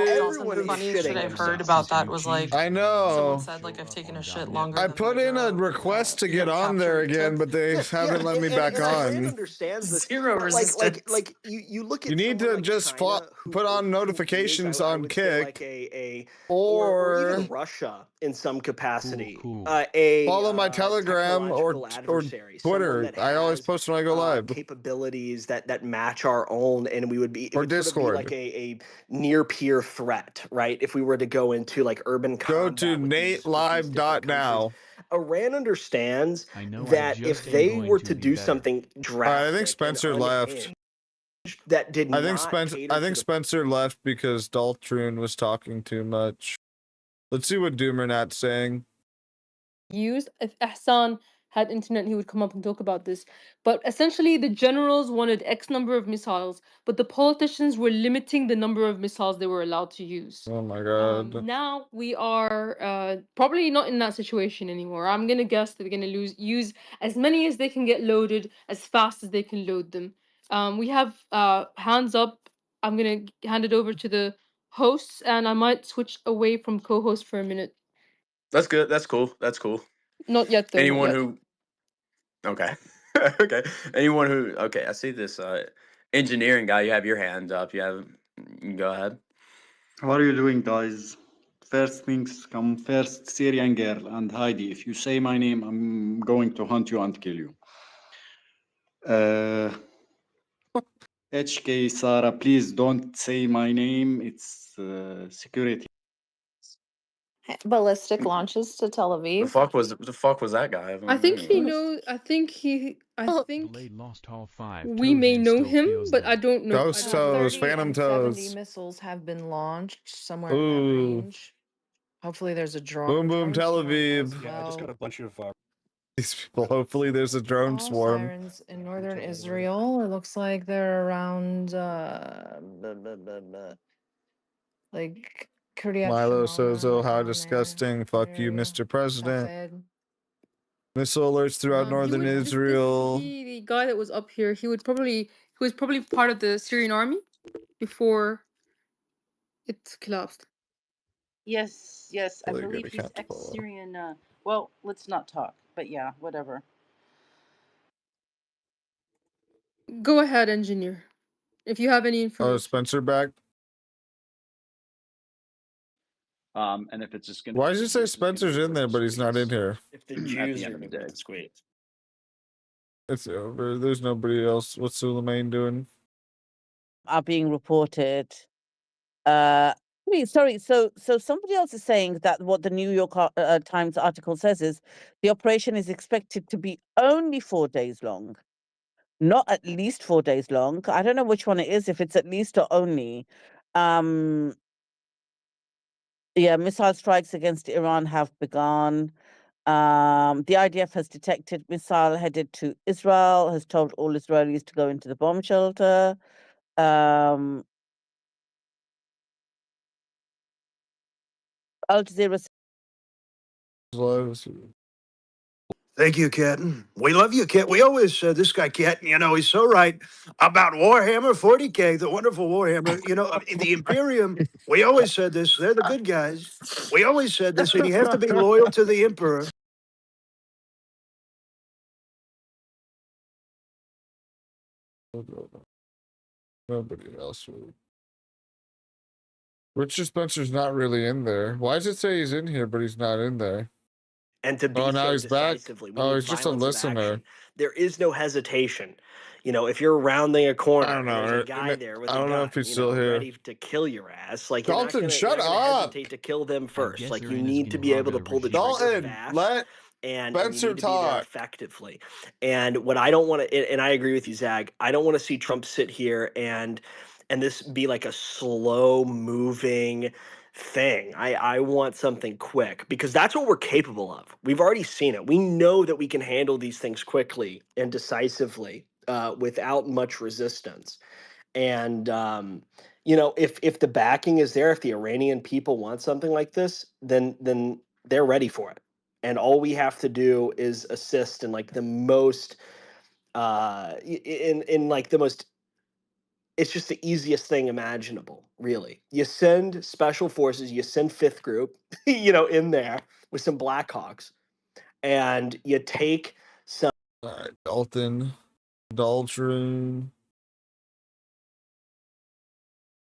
Everyone The is funniest shit shitting I've heard themselves. about that was like I know. someone said like I've taken a shit longer I than put in a request to get on there again, but they haven't let me back Iran on. understands this. Zero but resistance. Like you look at You need to someone like just China, put on notifications on would say, Kick, like or even Russia in some capacity. follow my Telegram or Twitter. I always post when I go live. Capabilities that match our own, and we would be or it would sort of be Discord. like a near peer threat, right? If we were to go into like urban Go combat to natelive.now. Iran understands I know I that just if am they going were to to be do better. something drastic, I think Spencer left. that did I think not Spencer. cater I to think the Spencer left because Daltroon was talking too much. Let's see what Doomernat's saying. Used if Ahsan had internet, he would come up and talk about this. But essentially, the generals wanted X number of missiles, but the politicians were limiting the number of missiles they were allowed to use. Oh my god. Now we are probably not in that situation anymore. I'm gonna guess that they're gonna use as many as they can get loaded as fast as they can load them. We have hands up. I'm gonna hand it over to the hosts, and I might switch away from co-host for a minute. That's good. That's cool. That's cool. Not yet, though. Anyone not yet. who okay. Okay. Anyone who okay, I see this engineering guy, you have your hand up. You can go ahead. What are you doing, guys? First things come first, Syrian girl and Heidi. If you say my name, I'm going to hunt you and kill you. HK Sarah, please don't say my name. It's security. Ballistic launches to Tel The Aviv. fuck was that guy? I think he knows. I think Blade lost all 5 we toes may and know still him, feels but them. I don't know. Ghost toes, 30 phantom and 70 toes. missiles have been launched somewhere in that Ooh. range. Hopefully there's a Boom, boom, Tel swarm as Aviv. well. I just got a bunch of These people, hopefully there's a drone All swarm. sirens in northern Israel. It looks like they're around like Kiryat Milo Shimona, Sozo, how around there, disgusting. that Fuck you, area. Mr. President. Safed. Missile alerts throughout northern Israel. The guy that was up here, he was probably part of the Syrian army before it collapsed. Yes, yes, I Really believe good he's account to follow. ex-Syrian. Well, let's not talk, but yeah, whatever. Go ahead, engineer. If you have any information. Oh, Spencer back? And if it's just going to Why does it say Spencer's in there, but he's not in here? If the at Jews the are end of the gonna day. get squeezed. It's over. There's nobody else. What's Suleiman doing? Are being reported. Sorry. So somebody else is saying that what the New York Times article says is the operation is expected to be only 4 days long, not at least 4 days long. I don't know which one it is, if it's at least or only. Yeah, missile strikes against Iran have begun. The IDF has detected missile headed to Israel, has told all Israelis to go into the bomb shelter. Al Jazeera. Thank you, Captain. We love you, Cat. We always, this guy, Cat, you know, he's so right about Warhammer 40K, the wonderful Warhammer. You know, the Imperium, we always said this, they're the good guys. We always said this, and you have to be loyal to the Emperor. Nobody else would. Richard Spencer's not really in there. Why does it say he's in here, but he's not in there? And to be Oh, now so he's back. decisively, we Oh, need he's just a violence of listener. action. There is no hesitation. You know, if you're rounding a corner I don't and there's know. a guy there with I a don't know gun, if he's you still know, here. ready to kill your ass, like you're not Dalton, gonna, shut you're not gonna up. hesitate to kill them first. Like you Gezeran is need to be able to Ginhaga pull the trigger Dalton, fast. let And you Spencer need to be there talk. effectively. And what I don't want to, and I agree with you, Zag, I don't want to see Trump sit here and this be like a slow moving thing. I want something quick because that's what we're capable of. We've already seen it. We know that we can handle these things quickly and decisively without much resistance. And you know, if the backing is there, if the Iranian people want something like this, then they're ready for it. And all we have to do is assist in like the most in like the most, it's just the easiest thing imaginable, really. You send special forces, you send fifth group, you know, in there with some Blackhawks, and you take some. All right, Dalton, Daltron.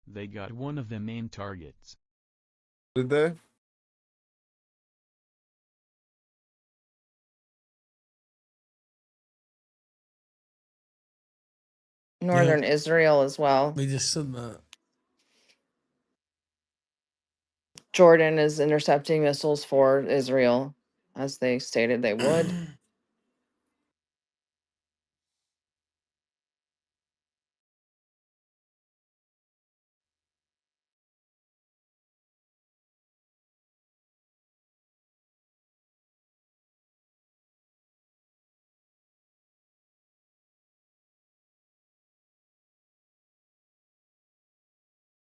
They got one of the main targets. Did they? Northern Israel as well. We just said that. Jordan is intercepting missiles for Israel, as they stated they would.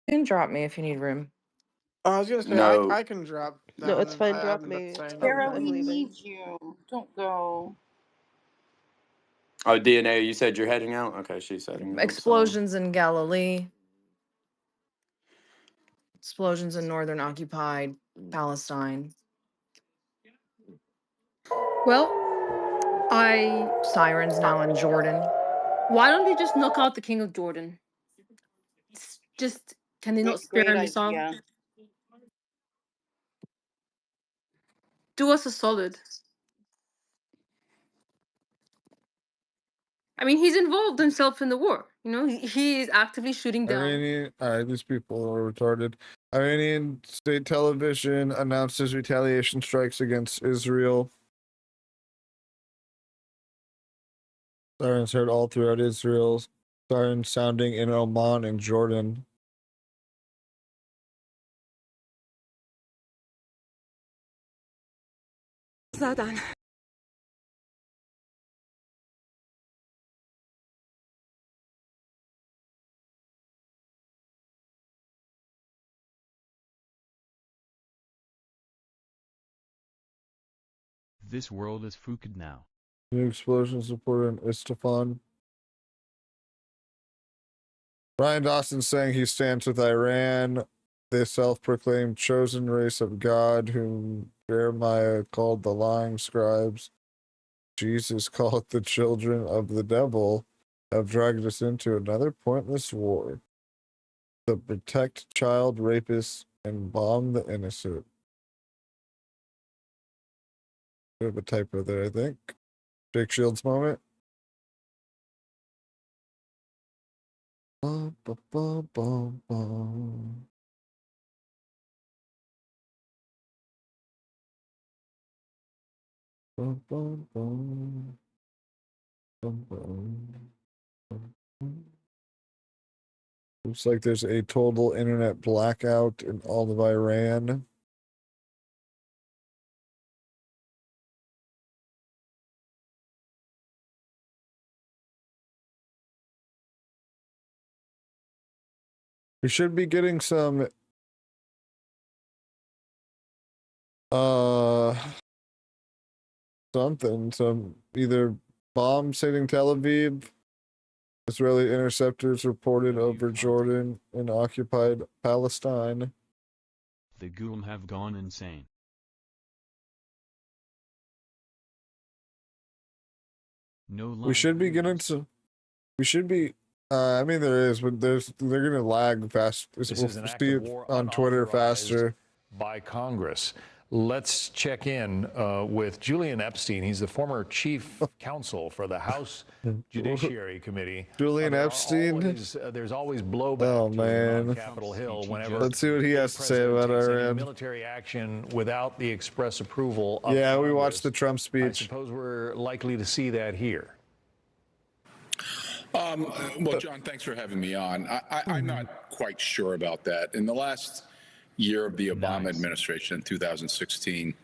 You can drop me if you need room. I was gonna say No. I can drop down. No, it's fine. I Drop ended up me. saying Sarah, I'm we leaving. need you. Don't go. Oh, DNA, you said you're heading out? Okay, she's heading out. So. Explosions in Galilee. Explosions in northern occupied Palestine. Well, Sirens now in Jordan. why don't they just knock out the king of Jordan? Just can they not spare Great a missile? idea. Do us a solid. I mean, he's involved himself in the war. You know, he is actively shooting down. Iranian, alright, these people are retarded. Iranian state television announces retaliation strikes against Israel. Sirens heard all throughout Israel. Sirens sounding in Oman and Jordan. زدن. This world is fucked now. New explosions reported in Isfahan. Ryan Dawson saying he stands with Iran, the self-proclaimed chosen race of God, whom Jeremiah called the lying scribes. Jesus called the children of the devil, have dragged us into another pointless war. To protect child rapists and bomb the innocent. Bit of a typo there, I think. Jake Shields moment. Bum, bum, bum, bum, bum. Bum, bum, bum. Bum, bum. Bum, bum. Looks like there's a total internet blackout in all of Iran. We should be getting some some either bombs hitting Tel Aviv. Israeli interceptors reported over Jordan and occupied Palestine. The Gulm have gone insane. No We should be getting some. We should be. I mean, there is, but they're gonna lag fast. This We'll is an act see of it war on Twitter unauthorized faster. by Congress. Let's check in with Julian Epstein. He's the former chief counsel for the House Judiciary Committee. Julian Epstein. There's always blowback Oh to him on man. Capitol Hill whenever Let's see what he has to say about takes any Iran. military action without the express approval of Yeah, we Congress. watched the Trump I speech. suppose we're likely to see that here. Well, John, thanks for having me on. I'm not quite sure about that. In the last year of the Obama administration in 2016,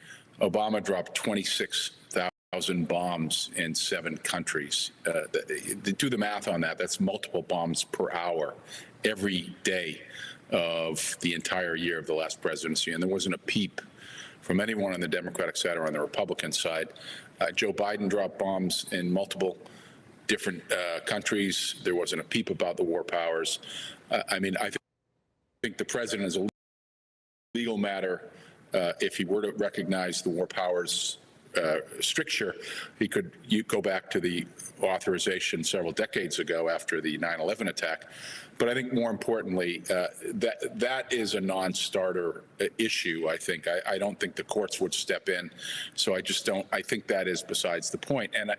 Obama dropped 26,000 bombs in 7 countries. Do the math on that. That's multiple bombs per hour every day of the entire year of the last presidency. And there wasn't a peep from anyone on the Democratic side or on the Republican side. Joe Biden dropped bombs in multiple different countries. There wasn't a peep about the war powers. I mean, I think the president is a legal matter. If he were to recognize the war powers stricture, he could go back to the authorization several decades ago after the 9/11 attack. But I think more importantly, that is a non-starter issue. I think I don't think the courts would step in. So I just don't. I think that is besides the point. And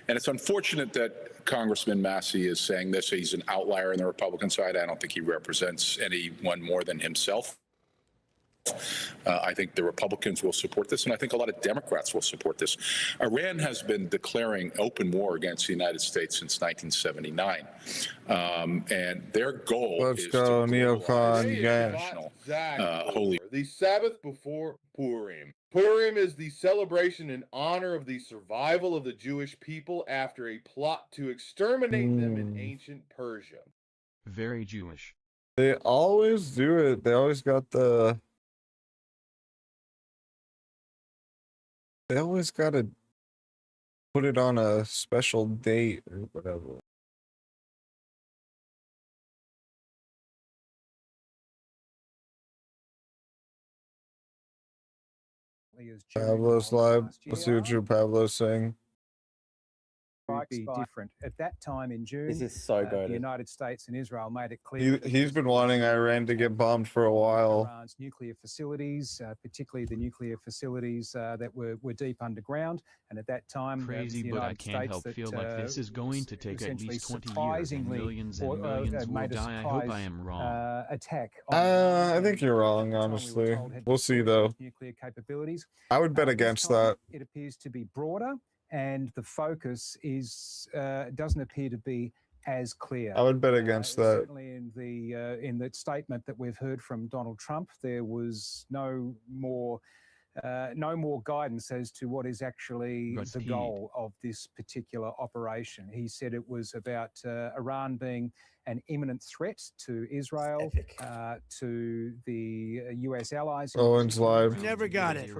it's unfortunate that Congressman Massey is saying this. He's an outlier in the Republican side. I don't think he represents anyone more than himself. I think the Republicans will support this, and I think a lot of Democrats will support this. Iran has been declaring open war against the United States since 1979, and their goal is to Neocon globalize holy. The Sabbath before Purim. Purim is the celebration in honor of the survival of the Jewish people after a plot to exterminate them in ancient Persia. Very Jewish. They always do it. They always got the. They always got to put it on a special date or whatever. Pablo's live. Let's see what Drew Pablo's saying. be different. At that time in June, This is so the good. United States and Israel made it clear He's been wanting Iran to get bombed for a while. Iran's nuclear facilities, particularly the nuclear facilities that were deep underground. And at that time, Crazy, the but I United can't States help that, feel like this is going to take at essentially least 20 years and surprisingly millions will made a die. I hope I surprise am wrong. attack. I think you're wrong, honestly. We'll see, though. Nuclear capabilities. I would bet This against time, that. It appears to be broader, and the focus is doesn't appear to be as clear. I would bet against that. Certainly in the statement that we've heard from Donald Trump, there was no more guidance as to what is actually the goal of this particular operation. He said it was about Iran being an imminent threat to Israel, to the U.S. allies. Owen's live. Never got it.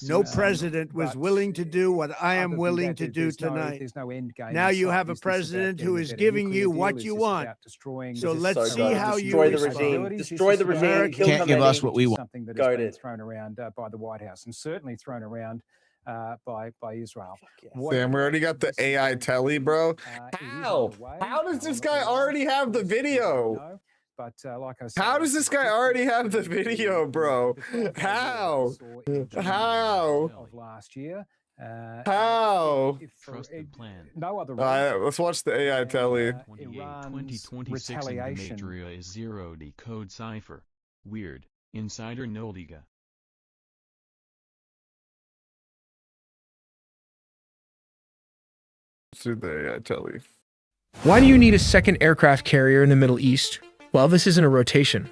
No president was willing to do what I am willing to do tonight. There's no end game. Now you have a president who is giving you what you want. So let's see how you respond. Destroy the regime. Kill Can't give us what we want. Something that has been thrown around by the White House, and certainly thrown around by Israel. Sam, we already got the AI telly, bro. How? How does this guy already have the video? But like I said, how does this guy already have the video, bro? How? How? Of last year. How? Trust the plan. No other. Let's watch the AI telly. 2026 and Gematria is 0 decode cipher. Weird. Insider Noldiga. To the AI telly. Why do you need a second aircraft carrier in the Middle East? Well, this isn't a rotation.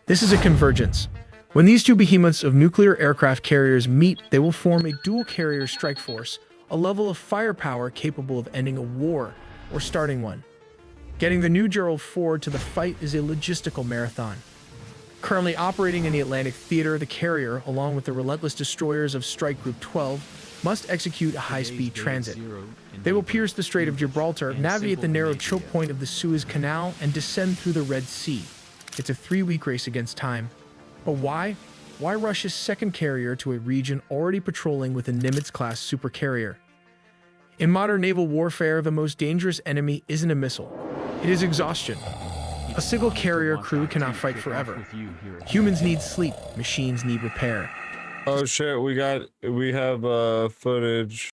This is a convergence. When these two behemoths of nuclear aircraft carriers meet, they will form a dual-carrier strike force, a level of firepower capable of ending a war or starting one. Getting the new Gerald Ford to the fight is a logistical marathon. Currently operating in the Atlantic Theater, the carrier, along with the relentless destroyers of Strike Group 12, must execute a high-speed transit. They will pierce the Strait of Gibraltar, navigate the narrow choke point of the Suez Canal, and descend through the Red Sea. It's a 3-week race against time. But why? Why rush a second carrier to a region already patrolling with a Nimitz-class supercarrier? In modern naval warfare, the most dangerous enemy isn't a missile. It is exhaustion. A single carrier crew cannot fight forever. Humans need sleep, machines need repair. Oh shit, we have footage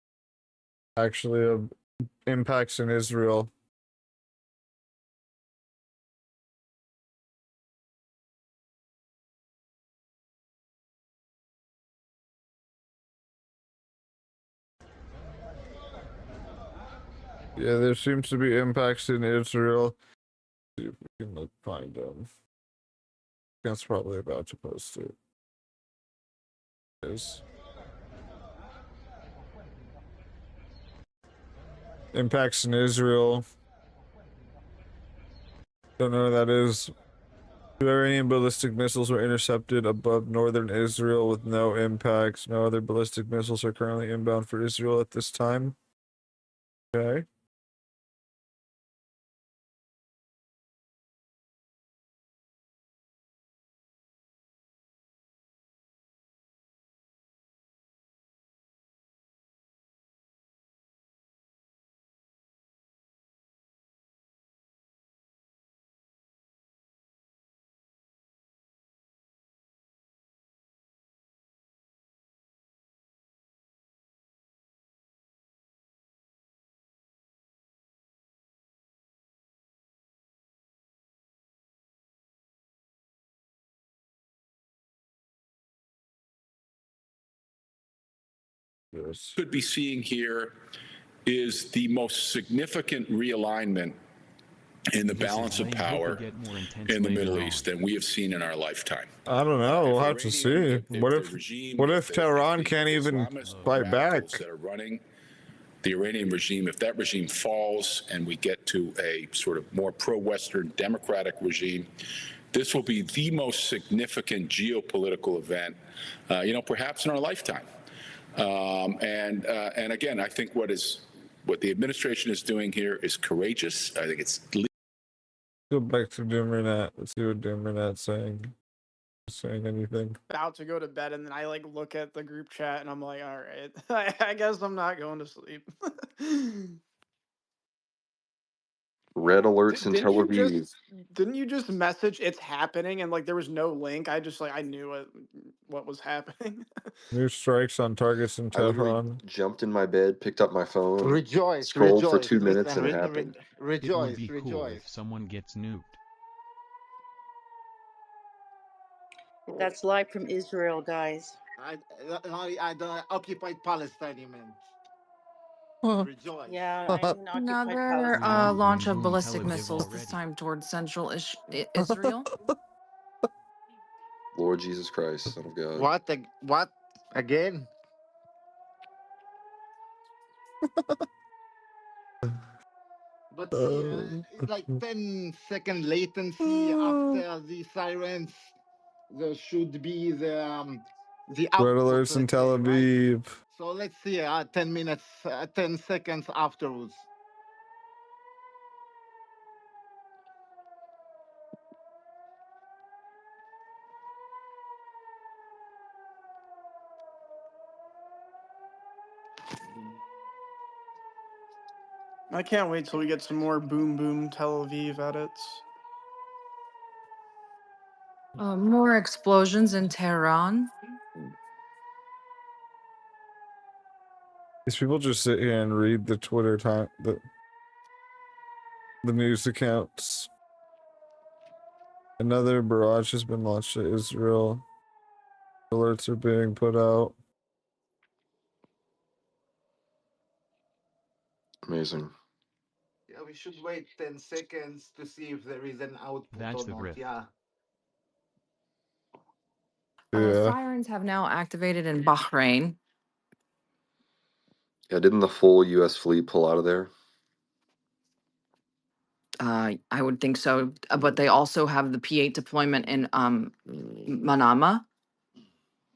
actually of impacts in Israel. Yeah, there seems to be impacts in Israel. See if we can find them. That's probably about to post it. Is impacts in Israel. Don't know what that is. 2 Iranian ballistic missiles were intercepted above northern Israel with no impacts. No other ballistic missiles are currently inbound for Israel at this time. Okay. Could be seeing here is the most significant realignment in the balance of power in the Middle East than we have seen in our lifetime. I don't know. We'll have to see. What if Tehran can't even fight back? That are running the Iranian regime, if that regime falls and we get to a sort of more pro-Western democratic regime, this will be the most significant geopolitical event, perhaps in our lifetime. And again, I think what the administration is doing here is courageous. I think it's. Go back to Doomernat. Let's see what Doomernat's saying. Saying anything? About to go to bed, and then I look at the group chat, and I'm like, all right, I guess I'm not going to sleep. Red alerts in Tel Aviv. Didn't you just message it's happening and like there was no link? I just I knew what was happening. New strikes on targets in I literally Tehran. jumped in my bed, picked up my phone, Rejoice, scrolled for rejoice. 2 minutes, Listen, and it happened. It would rejoice, be cool rejoice. if someone gets nuked. That's live from Israel, guys. I don't occupied Palestine, you mean? Rejoice. Yeah, I'm in occupied Another Palestine. launch Boom, of boom, ballistic Tel Aviv missiles, this already. time towards central Israel. Lord Jesus Christ, Son of God. What? Again? But see, it's like 10-second latency after the sirens. There should be the Red output, alerts in let's Tel say, right? Aviv. So let's see, 10 minutes, 10 seconds afterwards. I can't wait till we get some more boom boom Tel Aviv edits. More explosions in Tehran. These people just sit here and read the Twitter time, the news accounts. Another barrage has been launched at Israel. Alerts are being put out. Amazing. Yeah, we should wait 10 seconds to see if there is an output That's or the not. grip. Yeah. Sirens have now activated in Bahrain. Yeah, didn't the full U.S. fleet pull out of there? I would think so, but they also have the P8 deployment in Manama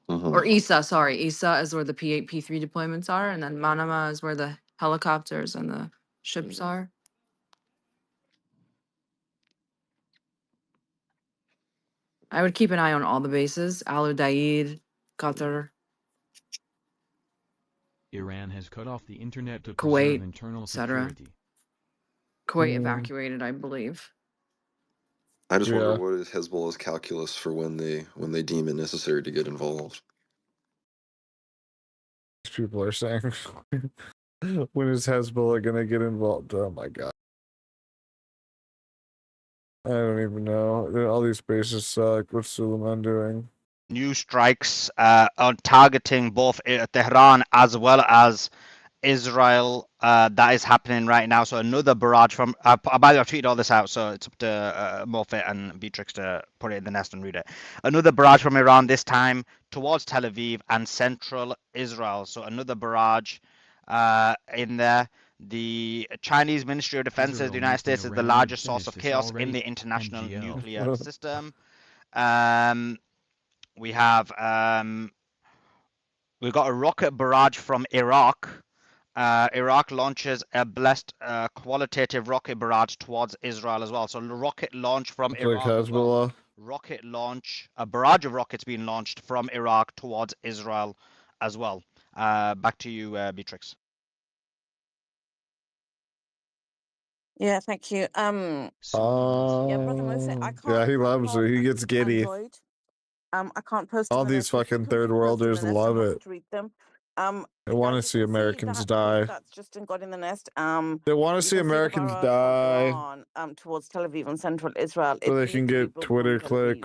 or Isa. Sorry, Isa is where the P8, P3 deployments are, and then Manama is where the helicopters and the ships are. I would keep an eye on all the bases: Al Udeid, Qatar, Iran has cut off the internet to Kuwait, preserve internal etc. security. Kuwait evacuated, I believe. I just wonder what is Hezbollah's calculus for when they deem it necessary to get involved. People are saying, when is Hezbollah gonna get involved? Oh my god. I don't even know. All these bases suck. What's Suleiman doing? New strikes on targeting both Tehran as well as Israel. That is happening right now. So another barrage from. By the way, I've tweeted all this out, so it's up to Morphet and Beatrix to put it in the nest and read it. Another barrage from Iran, this time towards Tel Aviv and central Israel. So another barrage in there. The Chinese Ministry of Defense says the United States is the largest source of chaos in the international nuclear system. We have we've got a rocket barrage from Iraq. Iraq launches a blessed qualitative rocket barrage towards Israel as well. So rocket launch from Like Iraq as well. Hezbollah. Rocket launch, a barrage of rockets being launched from Iraq towards Israel as well. Back to you, Beatrix. Yeah, thank you. Yeah, Brother Mose, I can't. Yeah, he loves it. He gets giddy. Android. I can't post All in the these nest. If you fucking can third keep posting worlders the nest, love I it. must read them. They want to see Americans die. That's just got in the nest. They want to see Americans die Towards Tel Aviv and central Israel. so they It's can literally get boom, Twitter boom, Tel Aviv.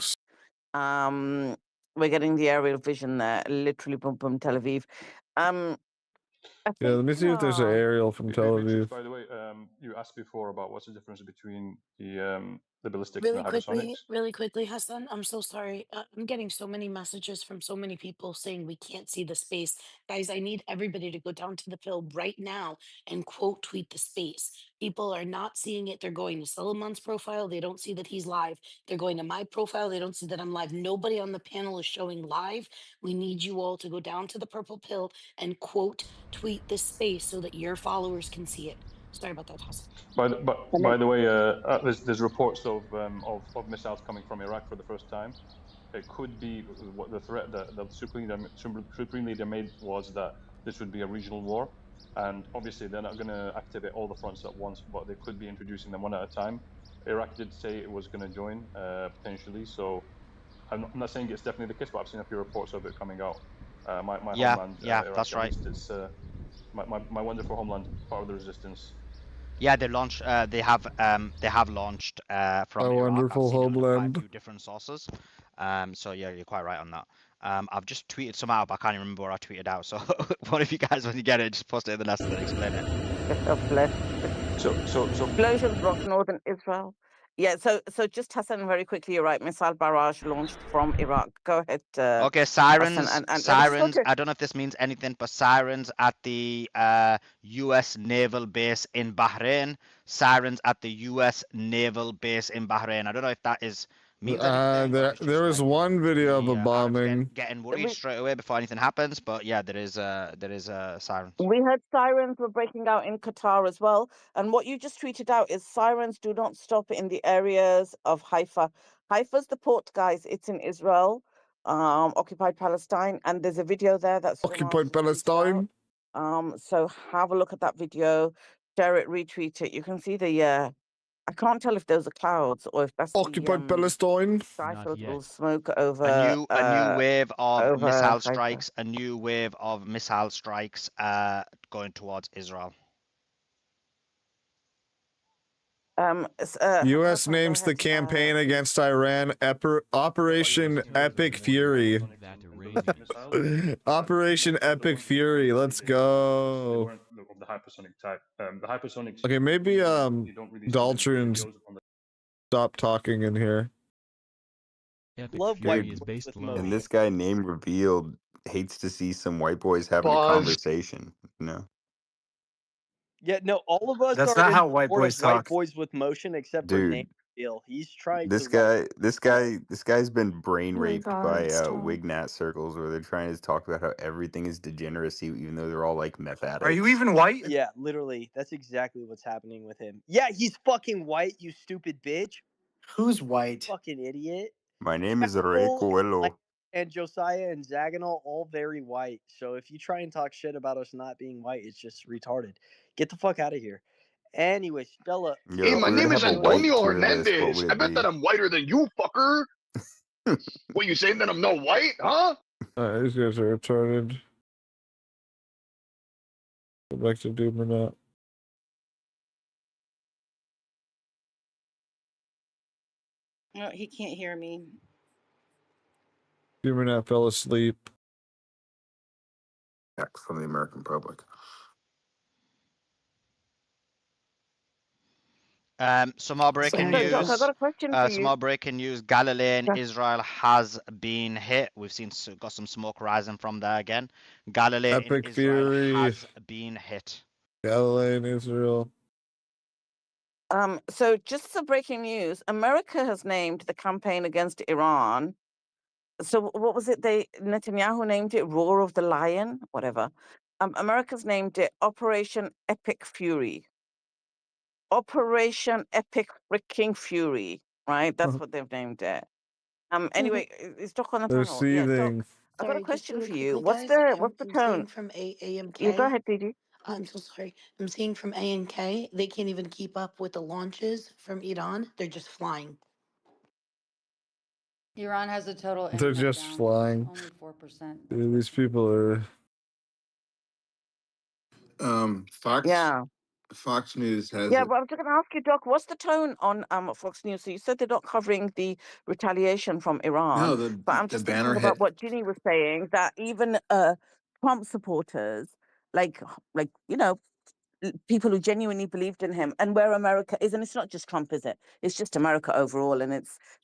clicks. We're getting the aerial vision there. Literally boom, boom, Tel Aviv. I Yeah, let me see if there's an aerial from Tel Aviv. By the way, you asked before about what's the difference between the ballistics and the hypersonics. Really quickly, Hassan, I'm so sorry. I'm getting so many messages from so many people saying we can't see the space. Guys, I need everybody to go down to the Phil right now and quote tweet the space. People are not seeing it. They're going to Suleiman's profile. They don't see that he's live. They're going to my profile. They don't see that I'm live. Nobody on the panel is showing live. We need you all to go down to the Purple Pill and quote tweet this space so that your followers can see it. Sorry about that, Hassan. By the way, there's reports of missiles coming from Iraq for the first time. It could be what the threat that the Supreme Leader made was that this would be a regional war. And obviously, they're not going to activate all the fronts at once, but they could be introducing them one at a time. Iraq did say it was going to join potentially, so I'm not saying it's definitely the case, but I've seen a few reports of it coming out. My homeland, Iraq, that's right. at least it's my wonderful homeland, part of the resistance. Yeah, they launched. They have launched from My Iraq. wonderful I've seen it on quite homeland. a few different sources. So yeah, you're quite right on that. I've just tweeted some out, but I can't even remember what I tweeted out. So one of you guys, when you get it, just post it in the nest and then explain it. So Explosions rocked northern Israel. Yeah, so just Hassan, very quickly, you're right. Missile barrage launched from Iraq. Go ahead. Okay, Hassan, sirens. and Sirens. I don't know if this means anything, but sirens at the U.S. naval base in Bahrain. Sirens at the U.S. naval base in Bahrain. I don't know if that means anything. There was one video of a bombing. Getting worried straight away before anything happens, but yeah, there is sirens. We heard sirens were breaking out in Qatar as well. And what you just tweeted out is sirens do not stop in the areas of Haifa. Haifa's the port, guys. It's in Israel, occupied Palestine. And there's a video there that's occupied Palestine. So have a look at that video, share it, retweet it. You can see the I can't tell if those are clouds or if that's occupied Palestine. Sky smoke over a new wave of missile Haifa. strikes. A new wave of missile strikes going towards Israel. U.S. names the campaign against Iran Operation Epic Fury. Operation Epic Fury. Let's go. The hypersonic type. The hypersonics. Okay, maybe Daltron stop talking in here. Love white boys with motion. And this guy named Revealed hates to see some white boys having a conversation. No. Yeah, no, all of us That's are not in how white support of boys talk. boys with motion, except for Dude, Nate Reveal. He's trying This to. guy's been brain Oh my raped God, by stop. Wignat circles where they're trying to talk about how everything is degeneracy, even though they're all like meth addicts. Are you even white? Yeah, literally. That's exactly what's happening with him. Yeah, he's fucking white, you stupid bitch. Who's white? Fucking idiot. My name is Ray Jackal Coelho. and Josiah and Zaganol, all very white. So if you try and talk shit about us not being white, it's just retarded. Get the fuck out of here. Anyway, Stella. Yo, Hey, if my we were to name is have a white Antonio tier list, what Hernandez. would I it bet be? that I'm whiter than you, fucker. What, you saying that I'm not white, huh? These guys are retarded. Go back to Doom or not. No, he can't hear me. Doom or not fell asleep. Back from the American public. Some more breaking So, news. Doc, I got a question for Some you. more breaking news. Galilee in Yeah. Israel has been hit. We've got some smoke rising from there again. Galilee Epic in Israel Fury. has been hit. Galilee in Israel. So just some breaking news. America has named the campaign against Iran. So what was it? Netanyahu named it Roar of the Lion, whatever. America's named it Operation Epic Fury. Operation Epic Freaking Fury, right? That's what they've named it. Anyway, is Doc on the They're panel? Yeah, Doc, seething. I've got a Sorry, just question really for you. quickly, What's guys. the I'm tone? seeing from AMK. You go ahead, Didi. I'm so sorry. I'm seeing from ANK. They can't even keep up with the launches from Iran. They're just flying. Iran has a total They're internet just down, flying. only 4%. Dude, these people are. Fox. Yeah. Fox News has Yeah, it. but I was going to ask you, Doc, what's the tone on Fox News? So you said they're not covering the retaliation from Iran, No, but I'm the just banner thinking about hit. what Ginny was saying, that even Trump supporters, like people who genuinely believed in him, and where America is, and it's not just Trump, is it? It's just America overall and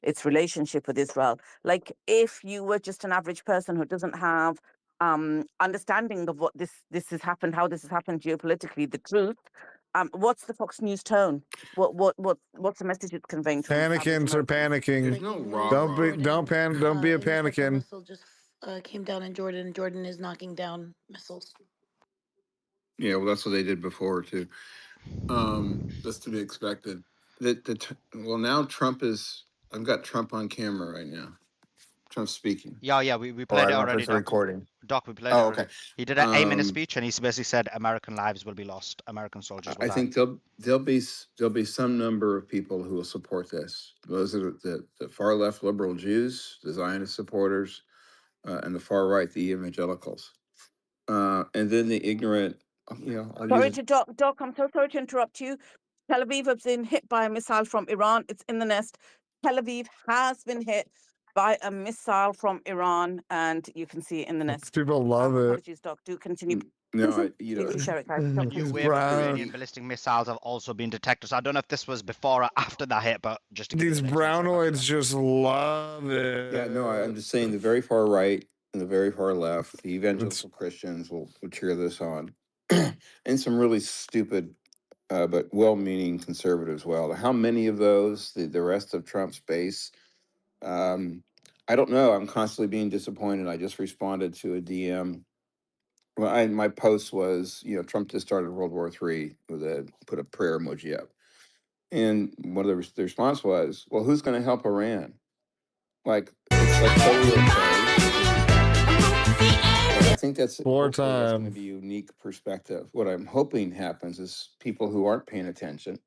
its relationship with Israel. Like, if you were just an average person who doesn't have understanding of what this has happened, how this has happened geopolitically, the truth, what's the Fox News tone? What's the message it's conveying to an average Panicans are American? panicking. Like even Don't be a Israel panican. missile just came down in Jordan. Jordan is knocking down missiles. Yeah, well, that's what they did before too. That's to be expected. Well, now Trump is. I've got Trump on camera right now. Trump speaking? Yeah, we Or played I it don't know if already, it's a Doc. recording. Doc, we played it Oh, already. okay. He did an 8-minute Um, speech, and he basically said American lives will be lost, American soldiers will I die. think there'll be some number of people who will support this. Those are the far left liberal Jews, the Zionist supporters, and the far right, the evangelicals, and then the ignorant. I'll Sorry use to Doc, I'm so sorry to interrupt you. Tel Aviv has been hit by a missile from Iran. It's in the nest. Tel Aviv has been hit by a missile from Iran, and you can see it in the nest. People love it. Apologies, Doc. Do continue. No, Please share it, guys. Doc, New continue. wave of Iranian ballistic missiles have also been detected. So I don't know if this was before or after that hit, but just to give These you the latest brownoids just love it. Yeah, no, I'm just saying the very far right and the very far left, the evangelical Christians will cheer this on, and some really stupid but well-meaning conservatives. Well, how many of those? The rest of Trump's base. I don't know. I'm constantly being disappointed. I just responded to a DM. Well, my post was, Trump just started World War III with put a prayer emoji up, and one of the response was, "Well, who's going to help Iran?" Like it's like totally okay. And I think that's More hopefully that's going to time. be a unique perspective. What I'm hoping happens is people who aren't paying attention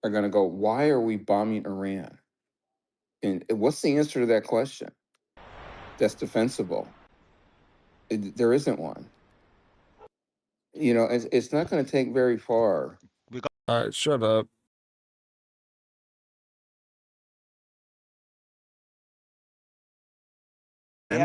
are going to go, "Why are we bombing Iran?" And what's the answer to that question? That's defensible. There isn't one. It's not going to take very far. All right, shut up.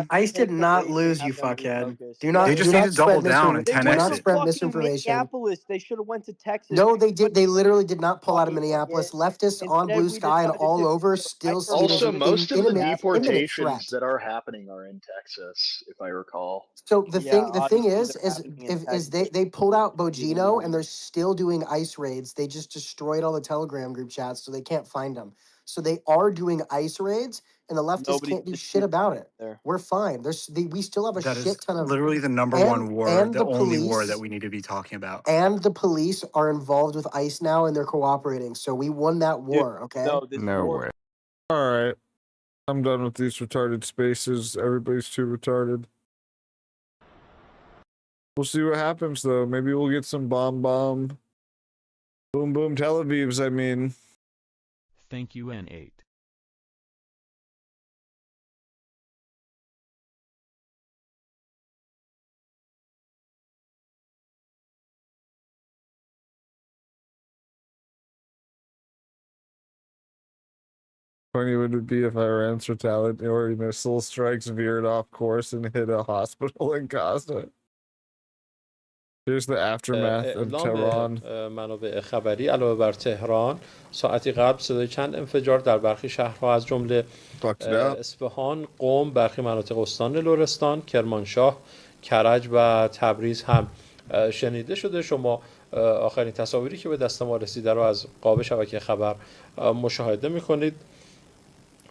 ICE did not lose, you fuckhead. Do not. They just need to double down and They 10x went it. to Spread fucking misinformation. Minneapolis. They should have went to Texas. No, they did. They literally did not pull out of Minneapolis. Shit. Leftists on Instead, Blue we Sky and decided all to over go still see it as Also, an most of the imminent deportations threat. that are happening are in Texas, if I recall. So the Yeah, thing obviously is, they're happening in is Texas. they pulled out Bogino and they're still doing ICE raids. They just destroyed all the Telegram group chats, so they can't find them. So they are doing ICE raids, and the leftists Nobody's can't do shit about it. there. We're fine. We still have a That is shit ton of literally the number and, one war, and the only war that we need to be talking about. and the police are involved with ICE now, and they're cooperating. So we won that war. Okay. No, this war. All right. I'm done with these retarded spaces. Everybody's too retarded. We'll see what happens, though. Maybe we'll get some boom, boom, Tel Avivs, I mean. Thank you, N8. Funny would it be if Iran retaliatory missile strikes veered off course and hit a hospital in Gaza? Here's the aftermath of Tehran. منابع خبری علاوه بر تهران ساعتی قبل صدای چند انفجار در برخی شهرها از جمله اصفهان، قم، برخی مناطق استان لرستان، کرمانشاه، کرج و تبریز هم شنیده شده. شما آخرین تصاویری که به دست ما رسیده رو از قاب شبکه خبر مشاهده می‌کنید.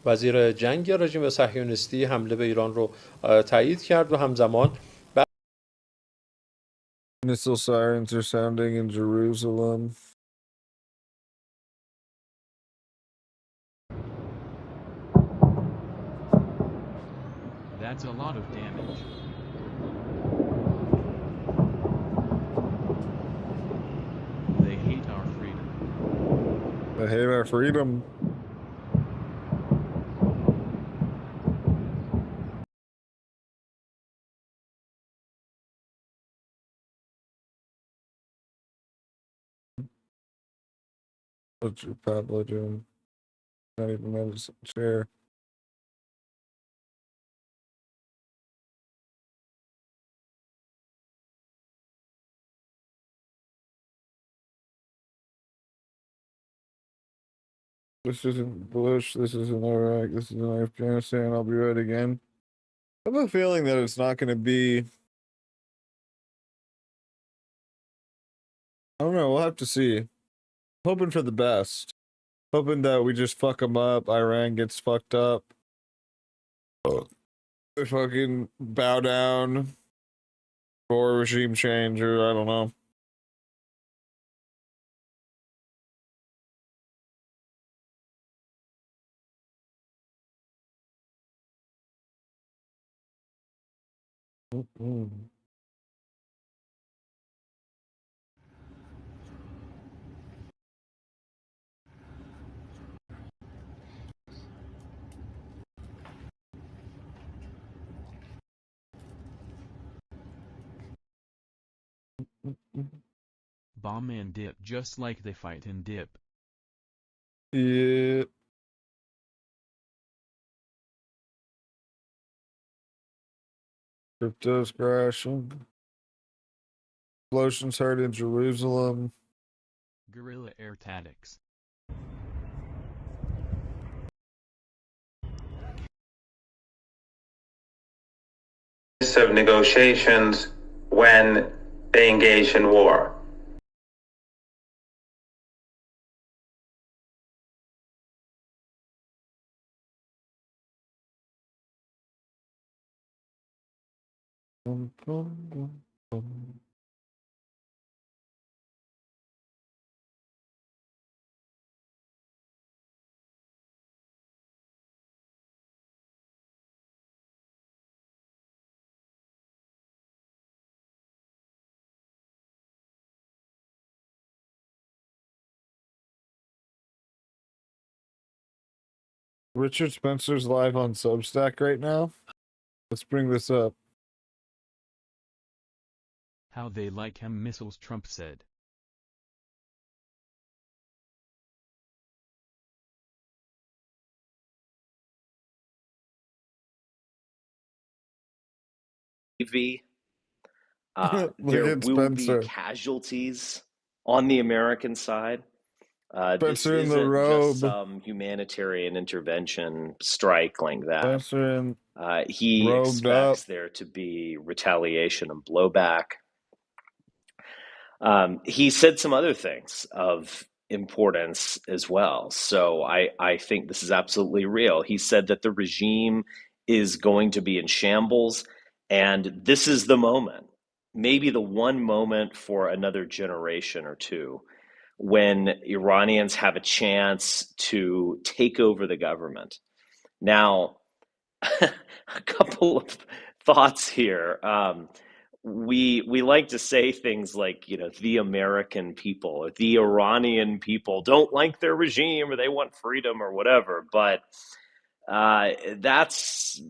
وزیر جنگ رژیم صهیونیستی حمله به ایران رو تایید کرد و همزمان Missile sirens are sounding in Jerusalem. That's a lot of damage. They hate our freedom. They hate our freedom. What's your Pablo doing? Not even in his chair. This isn't Bush. This isn't Iraq. This isn't Afghanistan. I'll be right again. I have a feeling that it's not going to be. I don't know. We'll have to see. Hoping for the best. Hoping that we just fuck them up. Iran gets fucked up. They fucking bow down for regime change, or I don't know. Bomb and dip just like they fight and dip. Yeah. Crypto's crashing. Explosions heard in Jerusalem. Guerrilla air tactics. Of negotiations when they engage in war. Richard Spencer's live on Substack right now. Let's bring this up. How they like him missiles, Trump said. There will be casualties on the American side. Spencer in the robe. Just some humanitarian intervention strike like that. Spencer he robed expects up. there to be retaliation and blowback. He said some other things of importance as well. So I think this is absolutely real. He said that the regime is going to be in shambles, and this is the moment, maybe the one moment for another generation or two, when Iranians have a chance to take over the government. Now, a couple of thoughts here. We like to say things like, you know, the American people or the Iranian people don't like their regime or they want freedom or whatever, but that's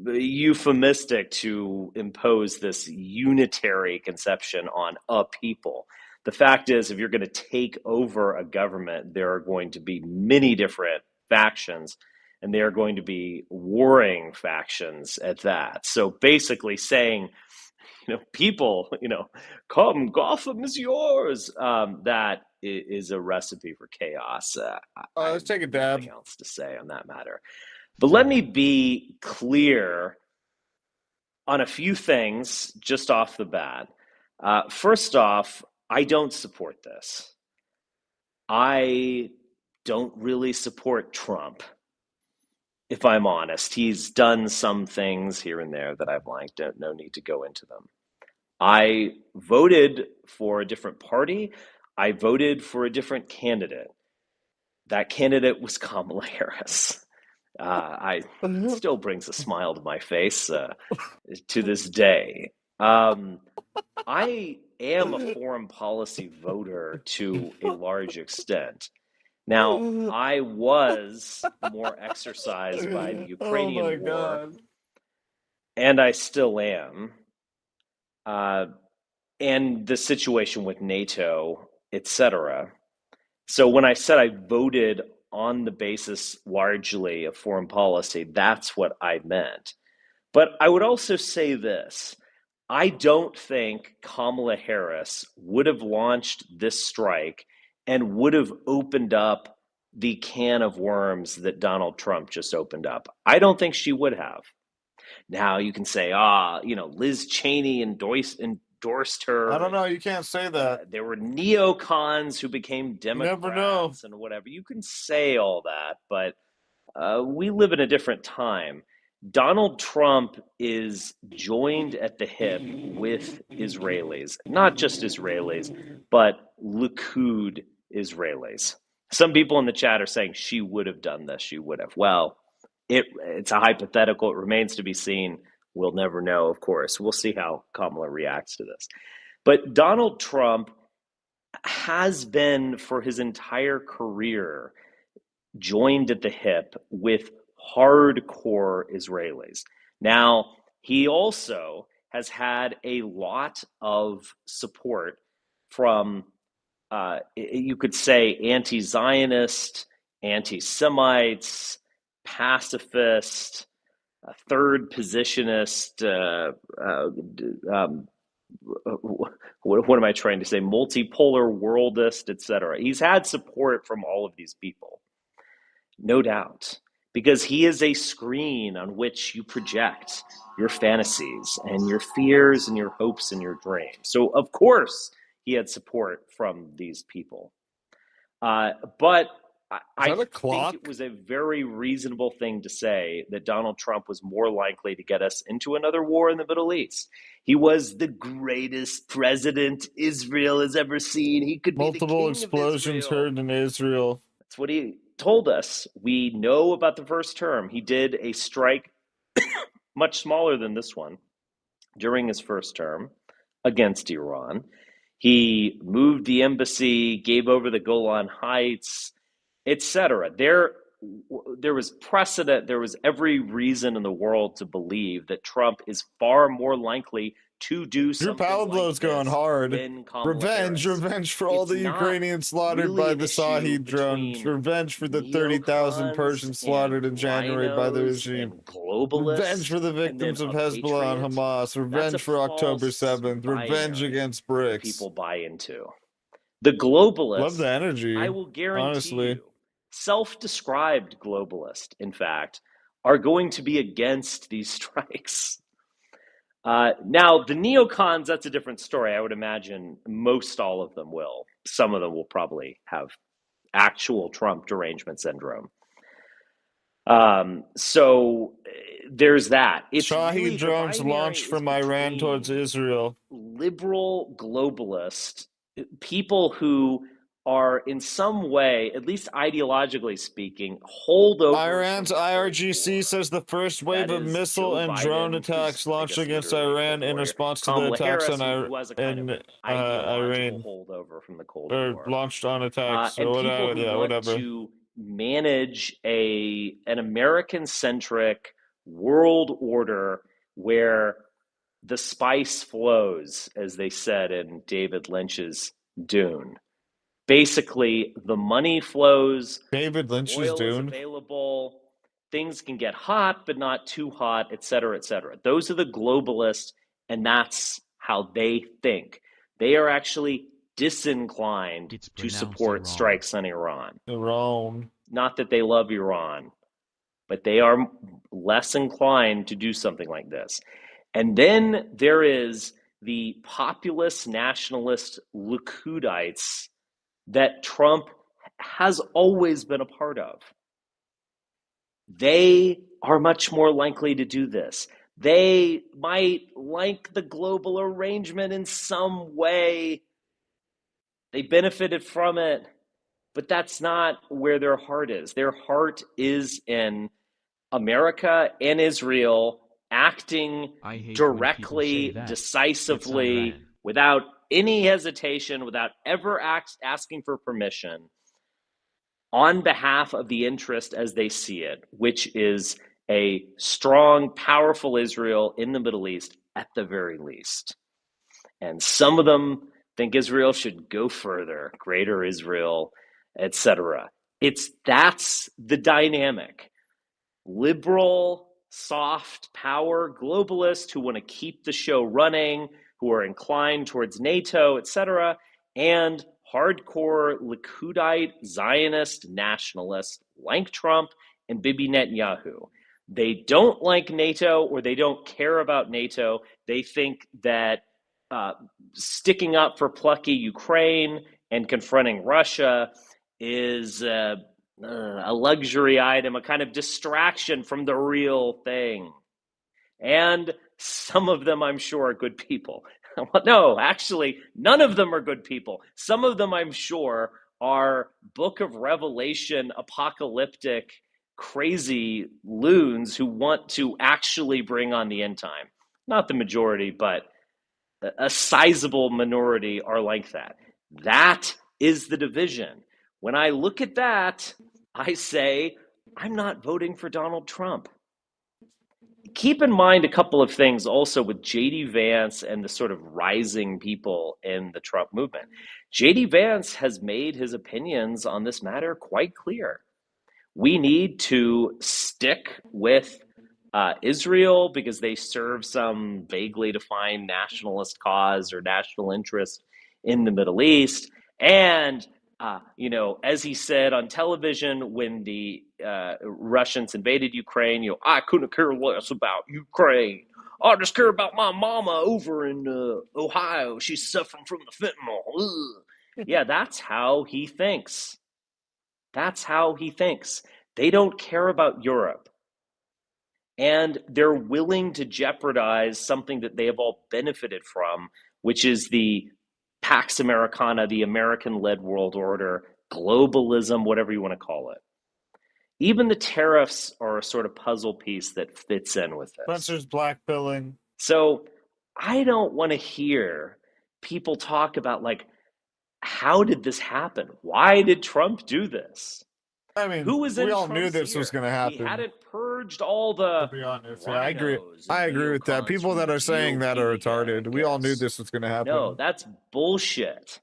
euphemistic to impose this unitary conception on a people. The fact is, if you're going to take over a government, there are going to be many different factions, and they are going to be warring factions at that. So basically saying, you know, people, you know, come, Gotham is yours. That is a recipe for chaos. Let's take a dab. Nothing else to say on that matter. But let me be clear on a few things just off the bat. First off, I don't support this. I don't really support Trump, if I'm honest. He's done some things here and there that I've liked. No need to go into them. I voted for a different party. I voted for a different candidate. That candidate was Kamala Harris. It still brings a smile to my face to this day. I am a foreign policy voter to a large extent. Now, I was more exercised by the Ukrainian war, and I still am. And the situation with NATO, etc. So when I said I voted on the basis largely of foreign policy, that's what I meant. But I would also say this. I don't think Kamala Harris would have launched this strike and would have opened up the can of worms that Donald Trump just opened up. I don't think she would have. Now you can say, you know, Liz Cheney endorsed her. I don't know. You can't say that. There were neocons who became Democrats. Never know. And whatever. You can say all that, but we live in a different time. Donald Trump is joined at the hip with Israelis, not just Israelis, but Likud Israelis. Some people in the chat are saying she would have done this. She would have. Well, it's a hypothetical. It remains to be seen. We'll never know, of course. We'll see how Kamala reacts to this. But Donald Trump has been, for his entire career, joined at the hip with hardcore Israelis. Now, he also has had a lot of support from, you could say, anti-Zionist, anti-Semites, pacifist, third positionist, what am I trying to say? Multipolar worldist, etc. He's had support from all of these people, no doubt, because he is a screen on which you project your fantasies and your fears and your hopes and your dreams. So, of course, he had support from these people. But I think it was a very reasonable thing to say that Donald Trump was more likely to get us into another war in the Middle East. He was the greatest president Israel has ever seen. He could be the king Multiple of explosions Israel. heard in Israel. That's what he told us. We know about the first term. He did a strike much smaller than this one during his first term against Iran. He moved the embassy, gave over the Golan Heights, etc. There was precedent. There was every reason in the world to believe that Trump is far more likely to do Drew something Pavlov's like going this hard. than Kamala Revenge, Harris. revenge for all It's the not Ukrainians slaughtered really by an the issue Sahid drones. between Revenge for the 30,000 neocons persons slaughtered in January by the rhinos regime. and globalists, Revenge for the and then victims of a Hezbollah and patriot. Hamas. That's a Revenge for October false 7th. Revenge binary against that BRICS. people buy into. The Love globalists, the I energy, will guarantee honestly. you, self-described globalist, in fact, are going to be against these strikes. Now, the neocons, that's a different story. I would imagine most all of them will. Some of them will probably have actual Trump derangement syndrome. So there's that. It's Shahid really, the drones binary launched is from Iran towards between Israel. liberal globalist people who are in some way, at least ideologically speaking, holdovers. Iran's IRGC says the first wave That of is missile Joe and Biden, drone who's, attacks I launched guess, against literally a Iran Cold in Warrior. response to the Kamala attacks Harris, on who has a kind of ideological Iran. holdover from the Cold Or War. launched on attacks or And whatever. people who Yeah, want whatever. to manage an American-centric world order where the spice flows, as they said in David Lynch's Dune. Basically, the money flows, David Lynch's oil is Dune. available, things can get hot, but not too hot, et cetera, et cetera. Those are the globalists, and that's how they think. They are actually disinclined to support strikes on Iran. Iran. Not that they love Iran, but they are less inclined to do something like this. And then there is the populist nationalist Licudites that Trump has always been a part of. They are much more likely to do this. They might like the global arrangement in some way. They benefited from it, but that's not where their heart is. Their heart is in America and Israel acting directly, decisively, without any hesitation, without ever asking for permission, on behalf of the interest as they see it, which is a strong, powerful Israel in the Middle East at the very least. And some of them think Israel should go further, greater Israel, etc. That's the dynamic. Liberal, soft power globalists who want to keep the show running, who are inclined towards NATO, etc., and hardcore Lickudite Zionist nationalists like Trump and Bibi Netanyahu. They don't like NATO, or they don't care about NATO. They think that sticking up for plucky Ukraine and confronting Russia is a luxury item, a kind of distraction from the real thing. And some of them, I'm sure, are good people. No, actually, none of them are good people. Some of them, I'm sure, are Book of Revelation apocalyptic crazy loons who want to actually bring on the end time. Not the majority, but a sizable minority are like that. That is the division. When I look at that, I say, I'm not voting for Donald Trump. Keep in mind a couple of things also with J.D. Vance and the sort of rising people in the Trump movement. J.D. Vance has made his opinions on this matter quite clear. We need to stick with Israel because they serve some vaguely defined nationalist cause or national interest in the Middle East. And, as he said on television when the Russians invaded Ukraine, I couldn't care less about Ukraine. I just care about my mama over in Ohio. She's suffering from the fentanyl. Ugh. Yeah, that's how he thinks. That's how he thinks. They don't care about Europe. And they're willing to jeopardize something that they have all benefited from, which is the Pax Americana, the American-led world order, globalism, whatever you want to call it. Even the tariffs are a sort of puzzle piece that fits in with this. Spencer's blackpilling. So I don't want to hear people talk about, like, how did this happen? Why did Trump do this? I mean, who was in we all Trump's knew this ear? was going to happen. He hadn't purged all the. To be honest, yeah, I agree. I agree with that. People that are saying that are retarded. We all knew this was going to happen. No, that's bullshit.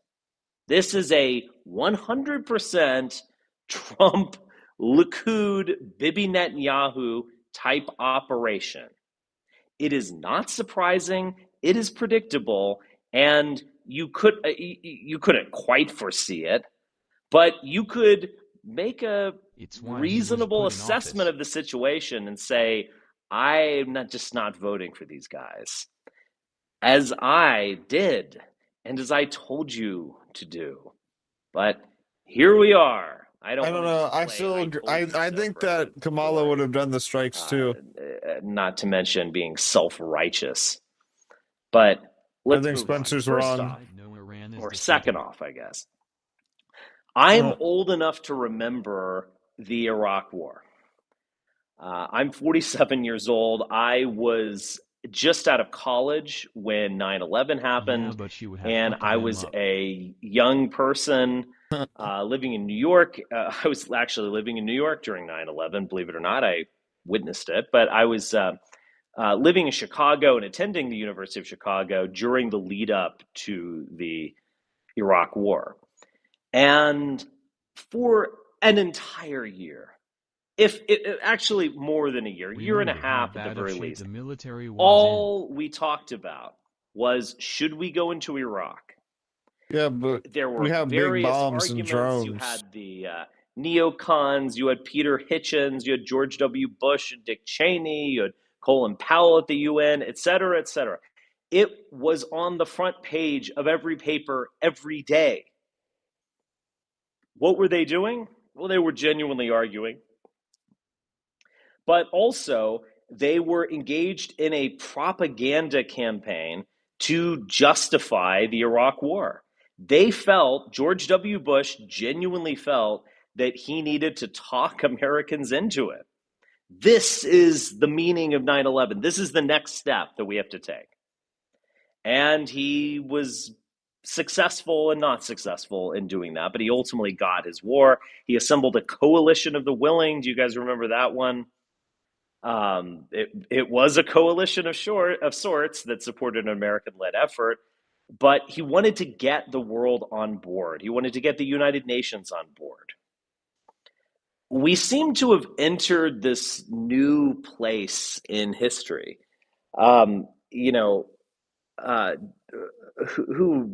This is a 100% Trump, Likud, Bibi Netanyahu type operation. It is not surprising. It is predictable, and you couldn't quite foresee it, but you could make a reasonable assessment of the situation and say, I'm not voting for these guys, as I did and as I told you to do. But here we are. I don't know. I think that Kamala would have done the strikes too. Not to mention being self-righteous. But let's I think Spencer's wrong. Or second off, I guess. I'm old enough to remember the Iraq War. I'm 47 years old. I was just out of college when 9/11 happened, and I was a young person living in New York. I was actually living in New York during 9/11, believe it or not. I witnessed it, but I was living in Chicago and attending the University of Chicago during the lead up to the Iraq War. And for an entire year, if it actually more than a year and a half at the very least, all we talked about was, should we go into Iraq? Yeah, but there were we have big bombs and drones. You had the neocons, you had Peter Hitchens, you had George W. Bush and Dick Cheney, you had Colin Powell at the UN, et cetera, et cetera. It was on the front page of every paper every day. What were they doing? Well, they were genuinely arguing. But also, they were engaged in a propaganda campaign to justify the Iraq War. They felt, George W. Bush genuinely felt, that he needed to talk Americans into it. This is the meaning of 9/11. This is the next step that we have to take. And he was successful and not successful in doing that, but he ultimately got his war. He assembled a coalition of the willing. Do you guys remember that one? It was a coalition of sorts that supported an American-led effort, but he wanted to get the world on board. He wanted to get the United Nations on board. We seem to have entered this new place in history.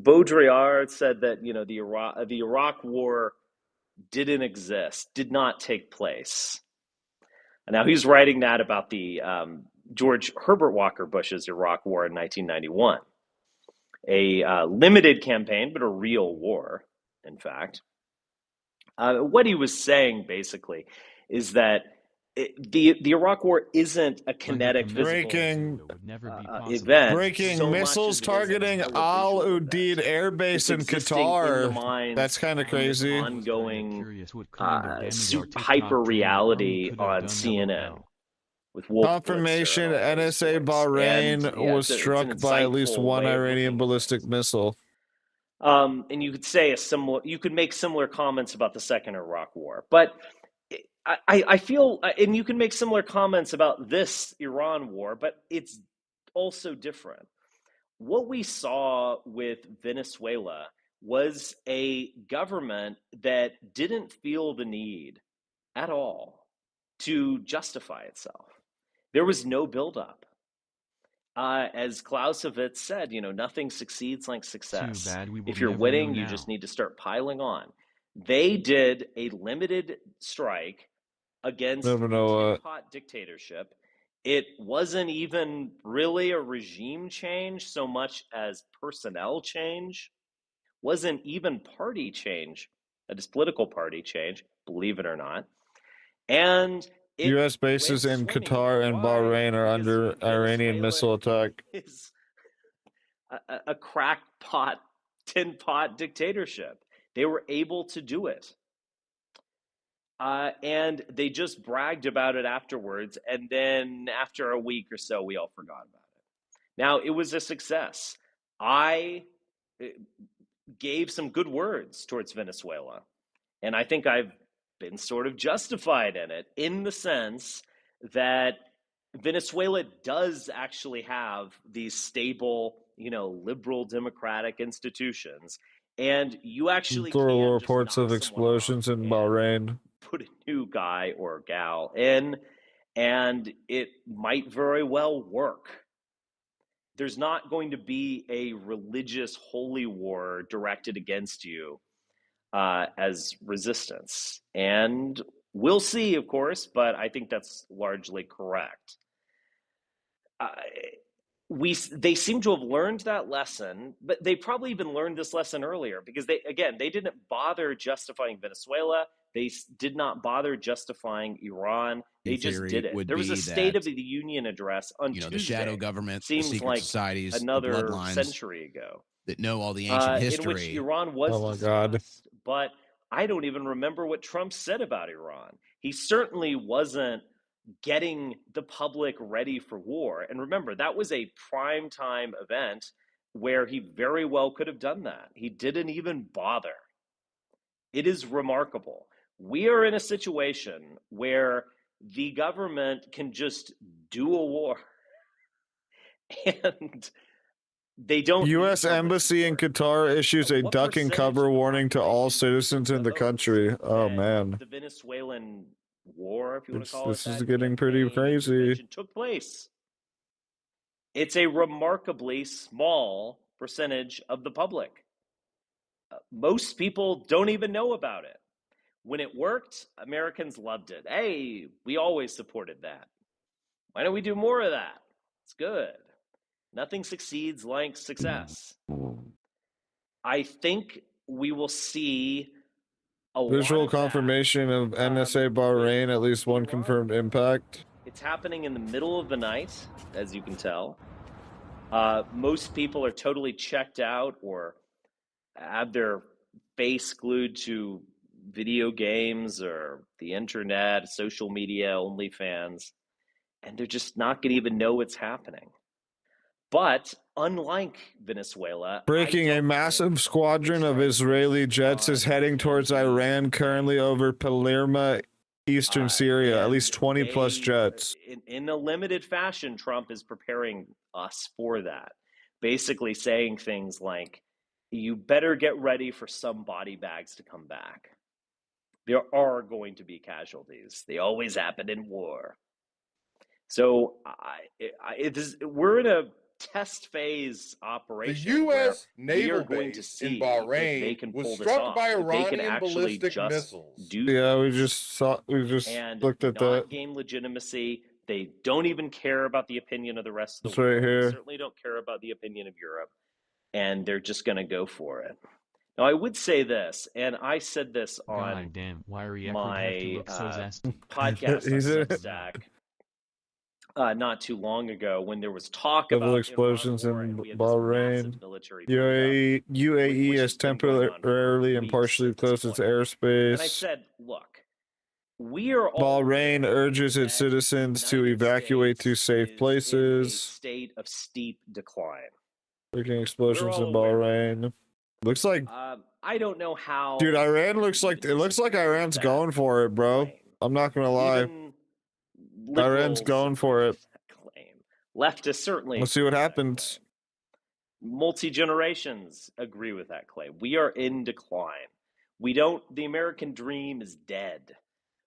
Baudrillard said that the Iraq War didn't exist, did not take place. And now he's writing that about the George Herbert Walker Bush's Iraq War in 1991, a limited campaign, but a real war, in fact. What he was saying basically is that the Iraq War isn't a kinetic physical event. Breaking so missiles targeting Al Udeid Air Base in Qatar. That's kind of crazy. Ongoing hyper reality on CNN. With confirmation NSA Bahrain was struck by at least one Iranian ballistic missile. And you could say you could make similar comments about the Second Iraq War, but I feel, and you can make similar comments about this Iran war, but it's also different. What we saw with Venezuela was a government that didn't feel the need at all to justify itself. There was no buildup. As Clausewitz said, nothing succeeds like success. If you're winning, you just need to start piling on. They did a limited strike against a pot dictatorship. It wasn't even really a regime change so much as personnel change. Wasn't even party change. It is political party change, believe it or not. And U.S. bases in Qatar and Bahrain are under Iranian missile attack. Is a crackpot, tin pot dictatorship. They were able to do it. And they just bragged about it afterwards. And then after a week or so, we all forgot about it. Now, it was a success. I gave some good words towards Venezuela. And I think I've been sort of justified in it, in the sense that Venezuela does actually have these stable, liberal democratic institutions. And you actually throw reports of explosions in Bahrain. Put a new guy or gal in, and it might very well work. There's not going to be a religious holy war directed against you as resistance. And we'll see, of course, but I think that's largely correct. They seem to have learned that lesson, but they probably even learned this lesson earlier, because they didn't bother justifying Venezuela. They did not bother justifying Iran. They just did it. There was a State of the Union address on Tuesday. The shadow government, seems the secret like societies, another the bloodlines century ago that know all the ancient history. In which Iran was discussed, but I don't even remember what Trump said about Iran. He certainly wasn't getting the public ready for war. And remember, that was a primetime event where he very well could have done that. He didn't even bother. It is remarkable. We are in a situation where the government can just do a war, and they don't. U.S. Embassy in Qatar issues a duck and cover warning to all citizens in the country. Oh man, the Venezuelan war, if you want to call it this that, is getting pretty crazy. Took place. It's a remarkably small percentage of the public. Most people don't even know about it. When it worked, Americans loved it. Hey, we always supported that. Why don't we do more of that? It's good. Nothing succeeds like success. I think we will see a visual confirmation of NSA Bahrain, at least one confirmed impact. It's happening in the middle of the night, as you can tell. Most people are totally checked out or have their face glued to video games or the internet, social media, OnlyFans, and they're just not going to even know what's happening. But unlike Venezuela, breaking a massive squadron of Israeli jets is heading towards Iran, currently over Palermo, eastern Syria, at least 20 plus jets. In a limited fashion, Trump is preparing us for that, basically saying things like, you better get ready for some body bags to come back. There are going to be casualties. They always happen in war. So we're in a test phase operation. The U.S. naval going to base see in Bahrain they can was pull this struck off, by if they can Iranian actually ballistic just missiles. do Yeah, we just looked at that. Gain legitimacy. They don't even care about the opinion of the rest of the world. Right here. They certainly don't care about the opinion of Europe, and they're just going to go for it. Now, I would say this, and I said this on God damn, why my so zesty? podcast on He's in- Substack not too long ago when there was talk Civil about explosions Iran war, in and we had Bahrain. this massive military buildup, UAE which has has been going on for temporarily and weeks partially at this closed its point. And I airspace. said, look, we are all Bahrain aware urges its that citizens the to United evacuate to States safe is in a places. state of steep decline. Freaking We're explosions all in aware. Bahrain. Looks like, I don't know how. dude, Iran looks you like even it looks like disagree with Iran's that going for it, bro. claim. I'm not gonna lie. Even Iran's liberals going agree for it. with that claim. Leftists certainly Let's see agree what with that happens. claim. Multi-generations agree with that claim. We are in decline. The American dream is dead.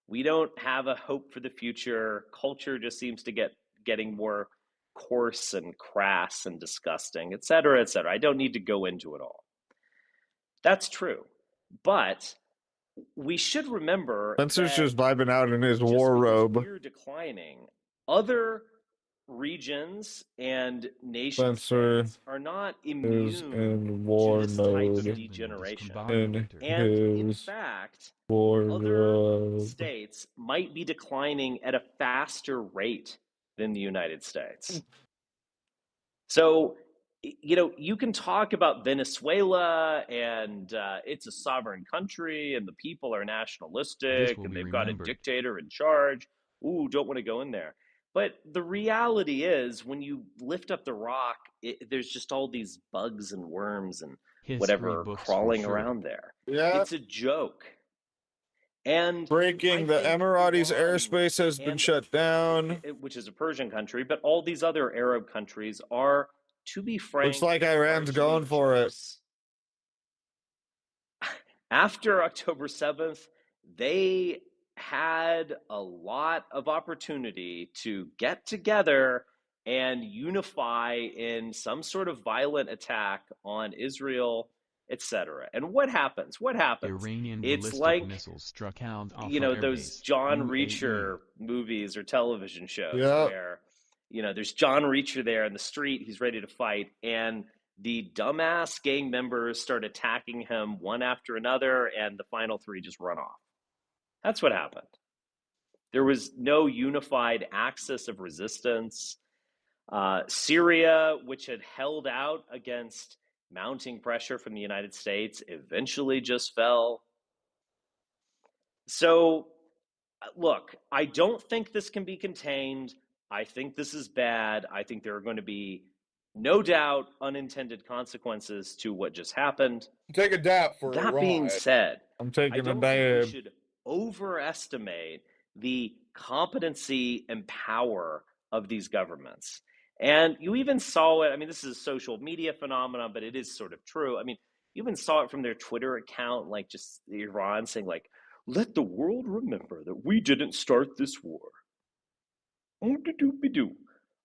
We don't have a hope for the future. Culture just seems to getting more coarse and crass and disgusting, et cetera, et cetera. I don't need to go into it all. That's true. But we should remember Spencer's that just vibing out in his just war because robe. we're declining, other regions and nation Spencer states are not is immune in war to this type mode. of degeneration. In And in his fact, war other robe. states might be declining at a faster rate than the United States. So, you can talk about Venezuela and it's a sovereign country and the people are nationalistic and they've got a dictator in charge. Ooh, don't want to go in there. But the reality is, when you lift up the rock, there's just all these bugs and worms and whatever crawling around there. Yeah. It's a joke. And breaking, the Emiratis' airspace has been shut down. Which is a Persian country, but all these other Arab countries are, to be frank, Looks like Iran's going for it. After October 7th, they had a lot of opportunity to get together and unify in some sort of violent attack on Israel, etc. And what happens? Iranian It's ballistic like, missiles struck out off those John Reacher movies or television shows where, there's John Reacher there in the street, he's ready to fight, and the dumbass gang members start attacking him one after another, and the final three just run off. That's what happened. There was no unified axis of resistance. Syria, which had held out against mounting pressure from the United States, eventually just fell. So, look, I don't think this can be contained. I think this is bad. I think there are going to be, no doubt, unintended consequences to what just happened. Take a dap for that being said, I'm I taking a don't think we dab. should overestimate the competency and power of these governments. And you even saw it. I mean, this is a social media phenomenon, but it is sort of true. I mean, you even saw it from their Twitter account, like just Iran saying, like, let the world remember that we didn't start this war.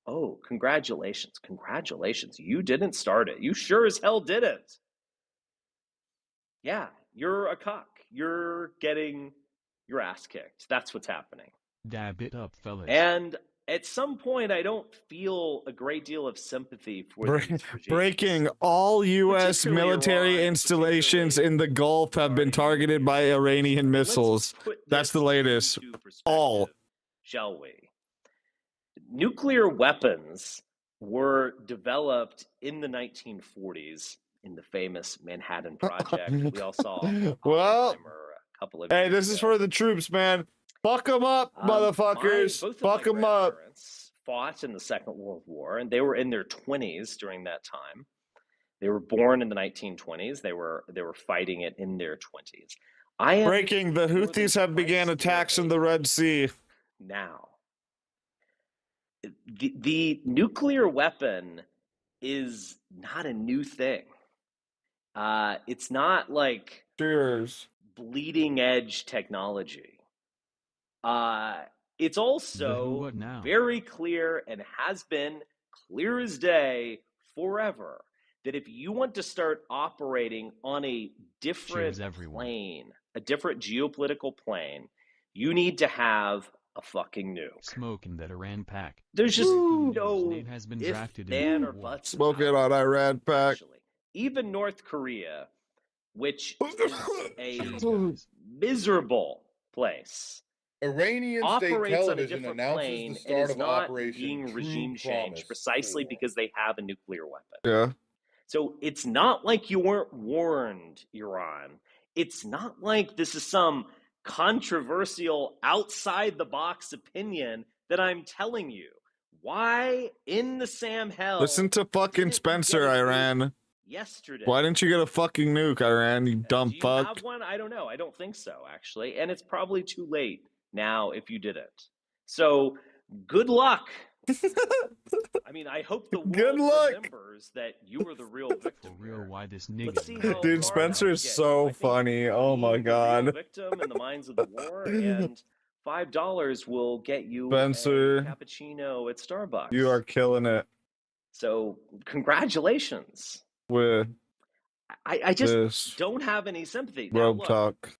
Oh, congratulations. Congratulations. You didn't start it. You sure as hell didn't. Yeah, you're a cock. You're getting your ass kicked. That's what's happening. Dab it up, fellas. And at some point, I don't feel a great deal of sympathy for these regimes. Breaking, all U.S. military installations in the Gulf have been targeted by Iranian missiles. That's the latest. All. Shall we? Nuclear weapons were developed in the 1940s in the famous Manhattan Project. We all saw well, a couple of hey, years this ago. is for the troops, man. Fuck them up, motherfuckers. Fuck them up. Fought in the Second World War, and they were in their 20s during that time. They were born in the 1920s. They were fighting it in their 20s. Breaking, the Houthis have began attacks in the Red Sea. Now, the nuclear weapon is not a new thing. It's not like bleeding edge technology. It's also very clear and has been clear as day forever that if you want to start operating on a different plane, a different geopolitical plane, you need to have a fucking nuke. Smoking that Iran pack. There's just no has been if, drafted then, in or buts. Smoking on Iran pack. Even North Korea which is a miserable place, Iranian state operates on a television different announces plane the and start is of not Operation being True regime changed Promise precisely 4. because they have a nuclear weapon. Yeah. So it's not like you weren't warned, Iran. It's not like this is some controversial outside the box opinion that I'm telling you. Why in the Sam hell Listen to fucking Spencer, Iran. yesterday? Why didn't you get a fucking nuke, Iran, you dumb Do you fuck? have one? I don't know. I don't think so, actually. And it's probably too late now if you didn't. So good luck. I mean, I hope the world remembers that you were the real victim. For real, why this nigga? Dude, Spencer's so funny. Oh my god. Victim in the minds of the war, and $5 will get you Spencer, a cappuccino at Starbucks. you are killing it. So congratulations. With I just don't have any sympathy. Now, Robe look, talk.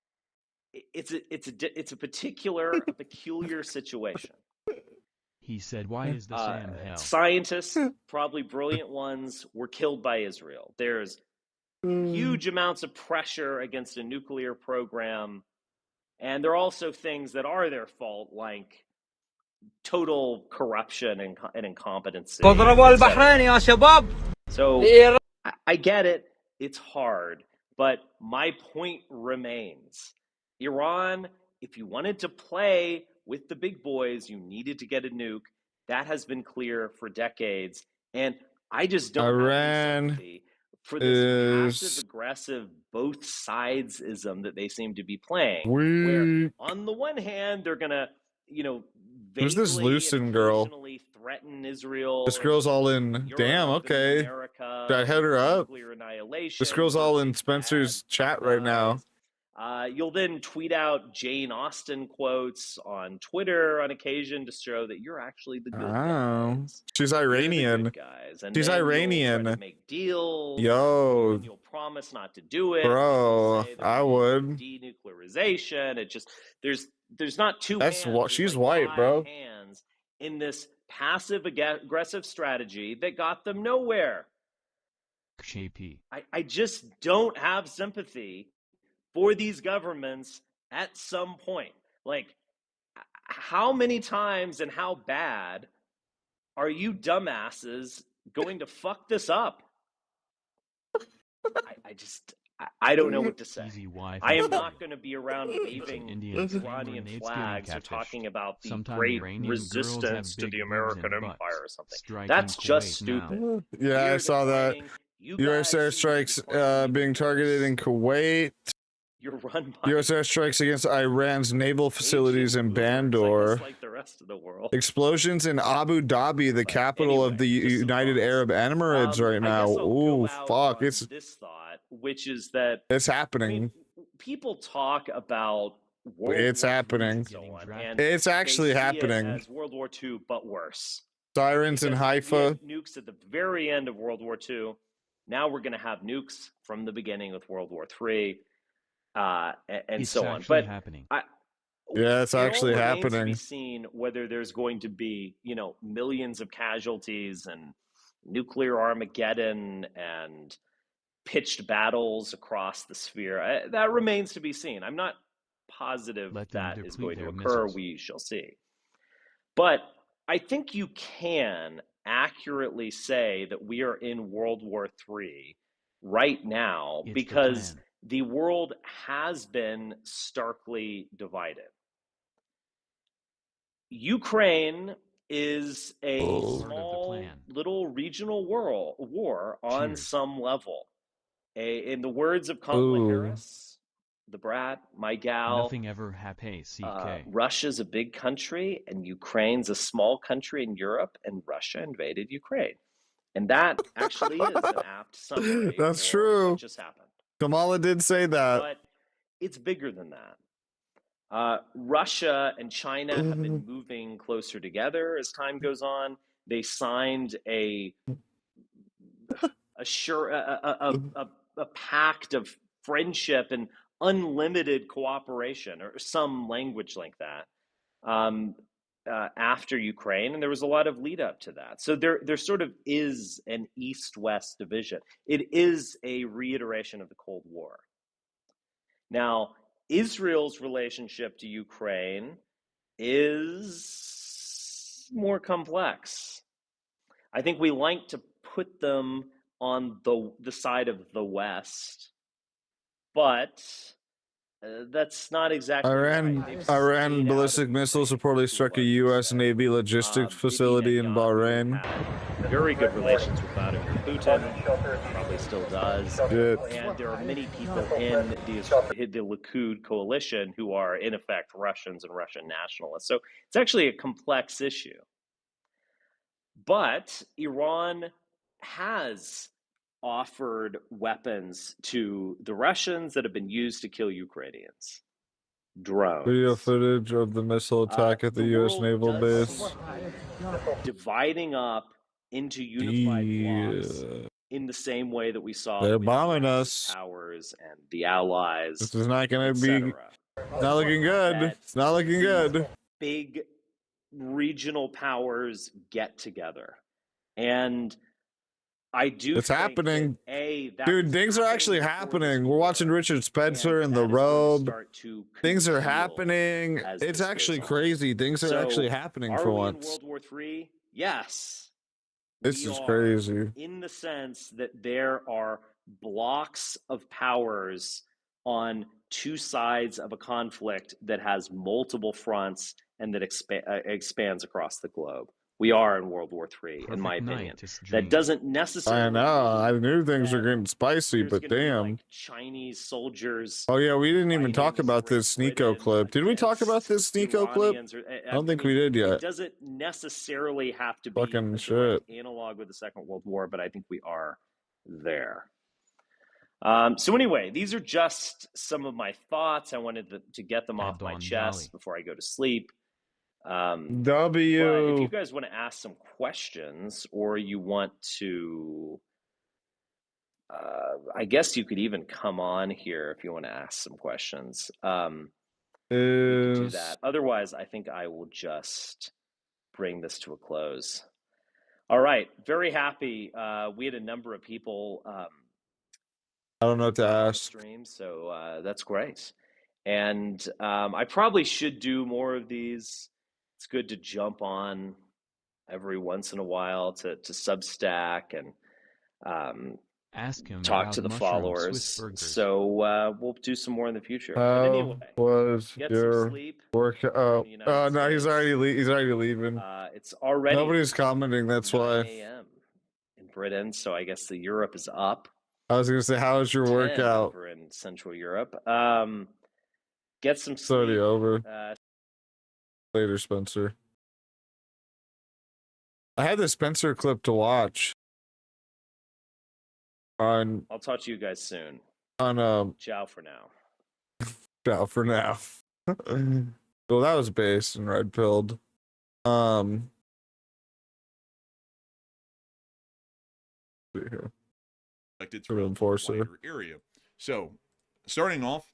it's a peculiar situation. He said, why is the Sam hell? Scientists, probably brilliant ones, were killed by Israel. There's huge amounts of pressure against a nuclear program. And there are also things that are their fault, like total corruption and incompetency. So I get it. It's hard. But my point remains. Iran, if you wanted to play with the big boys, you needed to get a nuke. That has been clear for decades. And I just don't have any sympathy for this passive-aggressive both sides-ism that they seem to be playing. Where on the one hand, they're going to, who's this Lucen girl? Threaten Israel. This girl's all in. Damn, okay. Should I head her up? This girl's all in Spencer's chat right now. You'll then tweet out Jane Austen quotes on Twitter on occasion to show that you're actually the good guys. She's Iranian. Guys. And she's Iranian. You'll try to make deals. Yo. You'll promise not to do it. Bro, I would. Denuclearization. It just there's not two. That's hands, what she's like white, bro. Hands in this passive aggressive strategy that got them nowhere. JP. I just don't have sympathy for these governments at some point. Like, how many times and how bad are you dumbasses going to fuck this up? I don't know what to say. I am not going to be around waving Iranian flags or talking about the great resistance to the American empire or something. That's just stupid. Yeah, I saw that. U.S. airstrikes being targeted in Kuwait. You're run by U.S. airstrikes against Iran's naval facilities in Bandor. like the rest of the world. Explosions in Abu Dhabi, the capital of the United Arab Emirates right now. Ooh, fuck. It's this thought, which is that it's happening. I mean, people talk about it's happening. It's actually happening. As World War II, but worse. Sirens in Haifa. Nukes at the very end of World War II. Now we're going to have nukes from the beginning with World War III. And so on, but happening. Yeah, it's actually happening. To be seen whether there's going to be, millions of casualties and nuclear Armageddon and pitched battles across the sphere. That remains to be seen. I'm not positive that is going to occur. Missiles. We shall see. But I think you can accurately say that we are in World War III right now because the world has been starkly divided. Ukraine is a small little regional war on some level. In the words of Kamala Harris, the brat, my gal, nothing ever happens. Russia's a big country and Ukraine's a small country in Europe, and Russia invaded Ukraine. And that actually is an apt summary. That's true. What just happened. Kamala did say that. But it's bigger than that. Russia and China have been moving closer together as time goes on. They signed a pact of friendship and unlimited cooperation, or some language like that, after Ukraine, and there was a lot of lead up to that. So there sort of is an East-West division. It is a reiteration of the Cold War. Now, Israel's relationship to Ukraine is more complex. I think we like to put them on the side of the West, but that's not exactly right. Iran ballistic missiles reportedly struck a U.S. Navy logistics facility in Bahrain. Very good relations with Vladimir Putin, probably still does. Shit. And there are many people in the Likud coalition who are, in effect, Russians and Russian nationalists. So it's actually a complex issue. But Iran has offered weapons to the Russians that have been used to kill Ukrainians. Drones. Video footage of the missile attack at the U.S. naval base. Dividing up into unified blocks in the same way that we saw. They're bombing us. Powers and the Allies. This is not going to be. Not looking good. It's not looking good. Big regional powers get together, and I do. It's happening, dude. Things are actually happening. We're watching Richard Spencer in The Robe. Things are happening. It's actually crazy. Things are actually happening for once. World War III? Yes. This is crazy. In the sense that there are blocks of powers on two sides of a conflict that has multiple fronts and that expands across the globe. We are in World War III, in my opinion. That doesn't necessarily. I know. I knew things were getting spicy, but damn. Like Chinese soldiers. Oh yeah, we didn't even talk about this Sneeko clip. Did we talk about this Sneeko clip? I don't think we did yet. It doesn't necessarily have to be fucking shit analog with the Second World War, but I think we are there. So anyway, these are just some of my thoughts. I wanted to get them off my chest before I go to sleep. But if you guys want to ask some questions, or you want to, I guess you could even come on here if you want to ask some questions. You can do that. Otherwise, I think I will just bring this to a close. All right, very happy. We had a number of people. I don't know what to ask. Stream, so that's great. And I probably should do more of these. It's good to jump on every once in a while to Substack and ask him talk to the followers. So we'll do some more in the future. How anyway, was get your some sleep. work? Oh no, he's already leaving. It's already nobody's commenting. That's why. A.m. in Britain, so I guess the Europe is up. I was gonna say, how was your workout? Over in Central Europe. Get some sleep. It's already over. Later, Spencer. I had the Spencer clip to watch. I'll talk to you guys soon. Ciao for now. Ciao for now. Well, that was based and red pilled. Here. To enforcer area. So, starting off,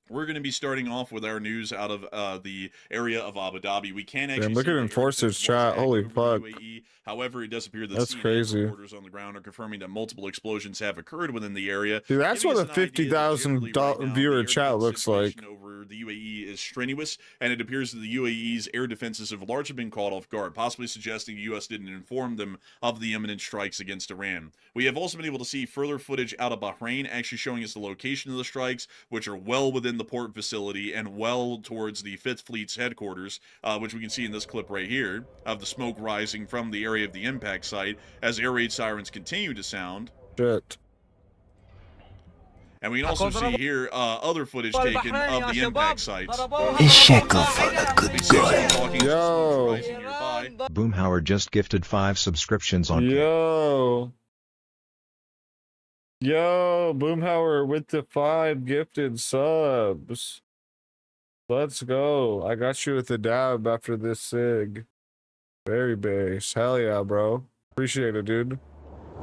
we're going to be starting off with our news out of the area of Abu Dhabi. We can actually look at Enforcer's chat. Holy fuck. However, it does appear that that's crazy. Reporters on the ground are confirming that multiple explosions have occurred within the area. Dude, that's what a 50,000 viewer chat looks like. Over the UAE is strenuous, and it appears that the UAE's air defenses have largely been caught off guard, possibly suggesting the U.S. didn't inform them of the imminent strikes against Iran. We have also been able to see further footage out of Bahrain, actually showing us the location of the strikes, which are well within the port facility and well towards the 5th Fleet's headquarters, which we can see in this clip right here of the smoke rising from the area of the impact site as air raid sirens continue to sound. Shit. And we can also see here other footage taken of the impact sites. A shekel for the good. Yo. Boomhauer just gifted 5 subscriptions on. Yo, Boomhauer with the 5 gifted subs. Let's go. I got you with the dab after this sig. Very base. Hell yeah, bro. Appreciate it, dude.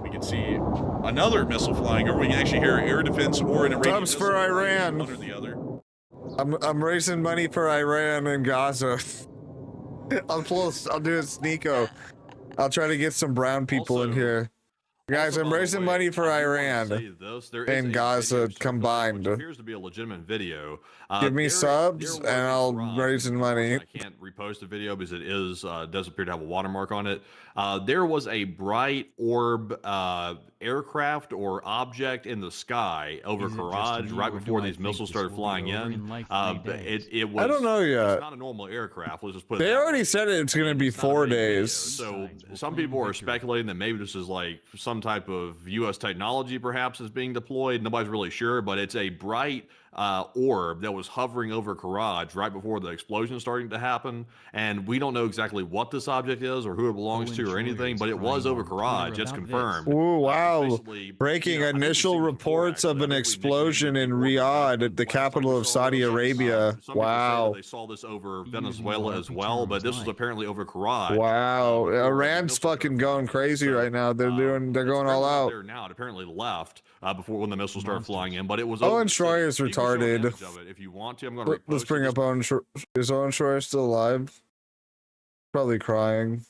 We can see another missile flying over. We can actually hear air defense or an Iranian subs for Iran. One or the other. I'm raising money for Iran and Gaza. I'm close. I'll do it, Sneeko. I'll try to get some brown people in here. Guys, I'm raising money for Iran and Gaza combined. Which appears to be a legitimate video. Give me subs and I'll raise money. I can't repost the video because it is does appear to have a watermark on it. There was a bright orb aircraft or object in the sky over Karaj right before these missiles started flying in. It was. I don't know yet. It's not a normal aircraft. Let's just put it. They that already way. said it's going to be 4 days. So some people are speculating that maybe this is like some type of U.S. technology perhaps is being deployed. Nobody's really sure, but it's a bright orb that was hovering over Karaj right before the explosion starting to happen. And we don't know exactly what this object is or who it belongs to or anything, but it was over Karaj. It's confirmed. Ooh, wow. Breaking initial reports of an explosion in Riyadh, the capital of Saudi Arabia. Wow. They saw this over Venezuela as well, but this was apparently over Karaj. Wow. Iran's fucking going crazy right now. They're going all out. There now, it apparently left before when the missiles started flying in, but it was. Owen Schroyer is retarded. If you want to, I'm going to. Let's bring up Owen Schroyer. Is Owen Schroyer still alive? Probably crying.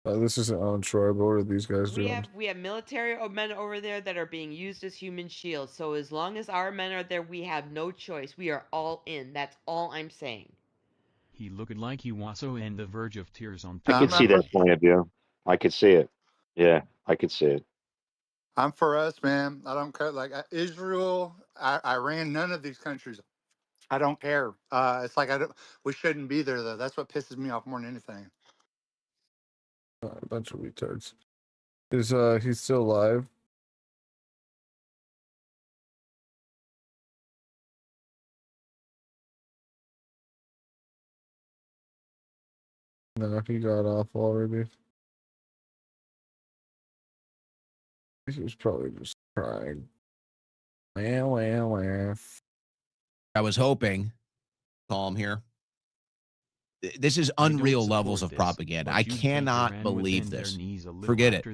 This isn't Owen Schroyer, but what are these guys doing? We have military men over there that are being used as human shields. So as long as our men are there, we have no choice. We are all in. That's all I'm saying. He looked like he was so on the verge of tears on I could see that point of view. I could see it. Yeah, I could see it. I'm for us, man. I don't care. Like Israel, Iran, none of these countries. I don't care. It's like we shouldn't be there though. That's what pisses me off more than anything. A bunch of retards. Is he's still alive? No, he got off already. He was probably just crying. Well. I was hoping. Calm here. This is unreal levels of propaganda. I cannot believe this. Forget it.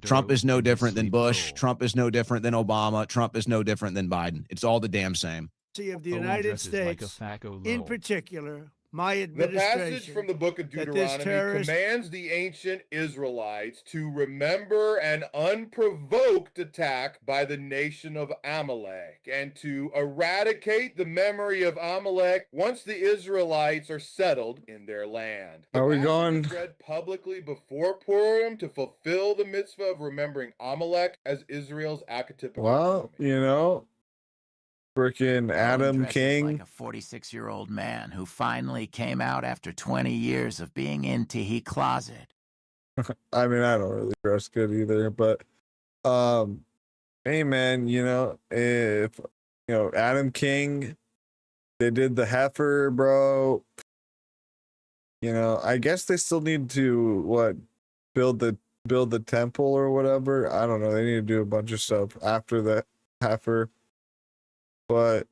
Trump is no different than Bush. Trump is no different than Obama. Trump is no different than Biden. It's all the damn same. Of the United States, in particular, my administration. The passage from the book of Deuteronomy commands the ancient Israelites to remember an unprovoked attack by the nation of Amalek and to eradicate the memory of Amalek once the Israelites are settled in their land. Are we going? Read publicly before Purim to fulfill the mitzvah of remembering Amalek as Israel's archetypical. Well, you know. Freaking Adam King. Like a 46-year-old man who finally came out after 20 years of being in Tehee closet. I mean, I don't really dress good either, but hey man, you know, if you know Adam King, they did the heifer, bro. You know, I guess they still need to build the temple or whatever. I don't know. They need to do a bunch of stuff after the heifer. But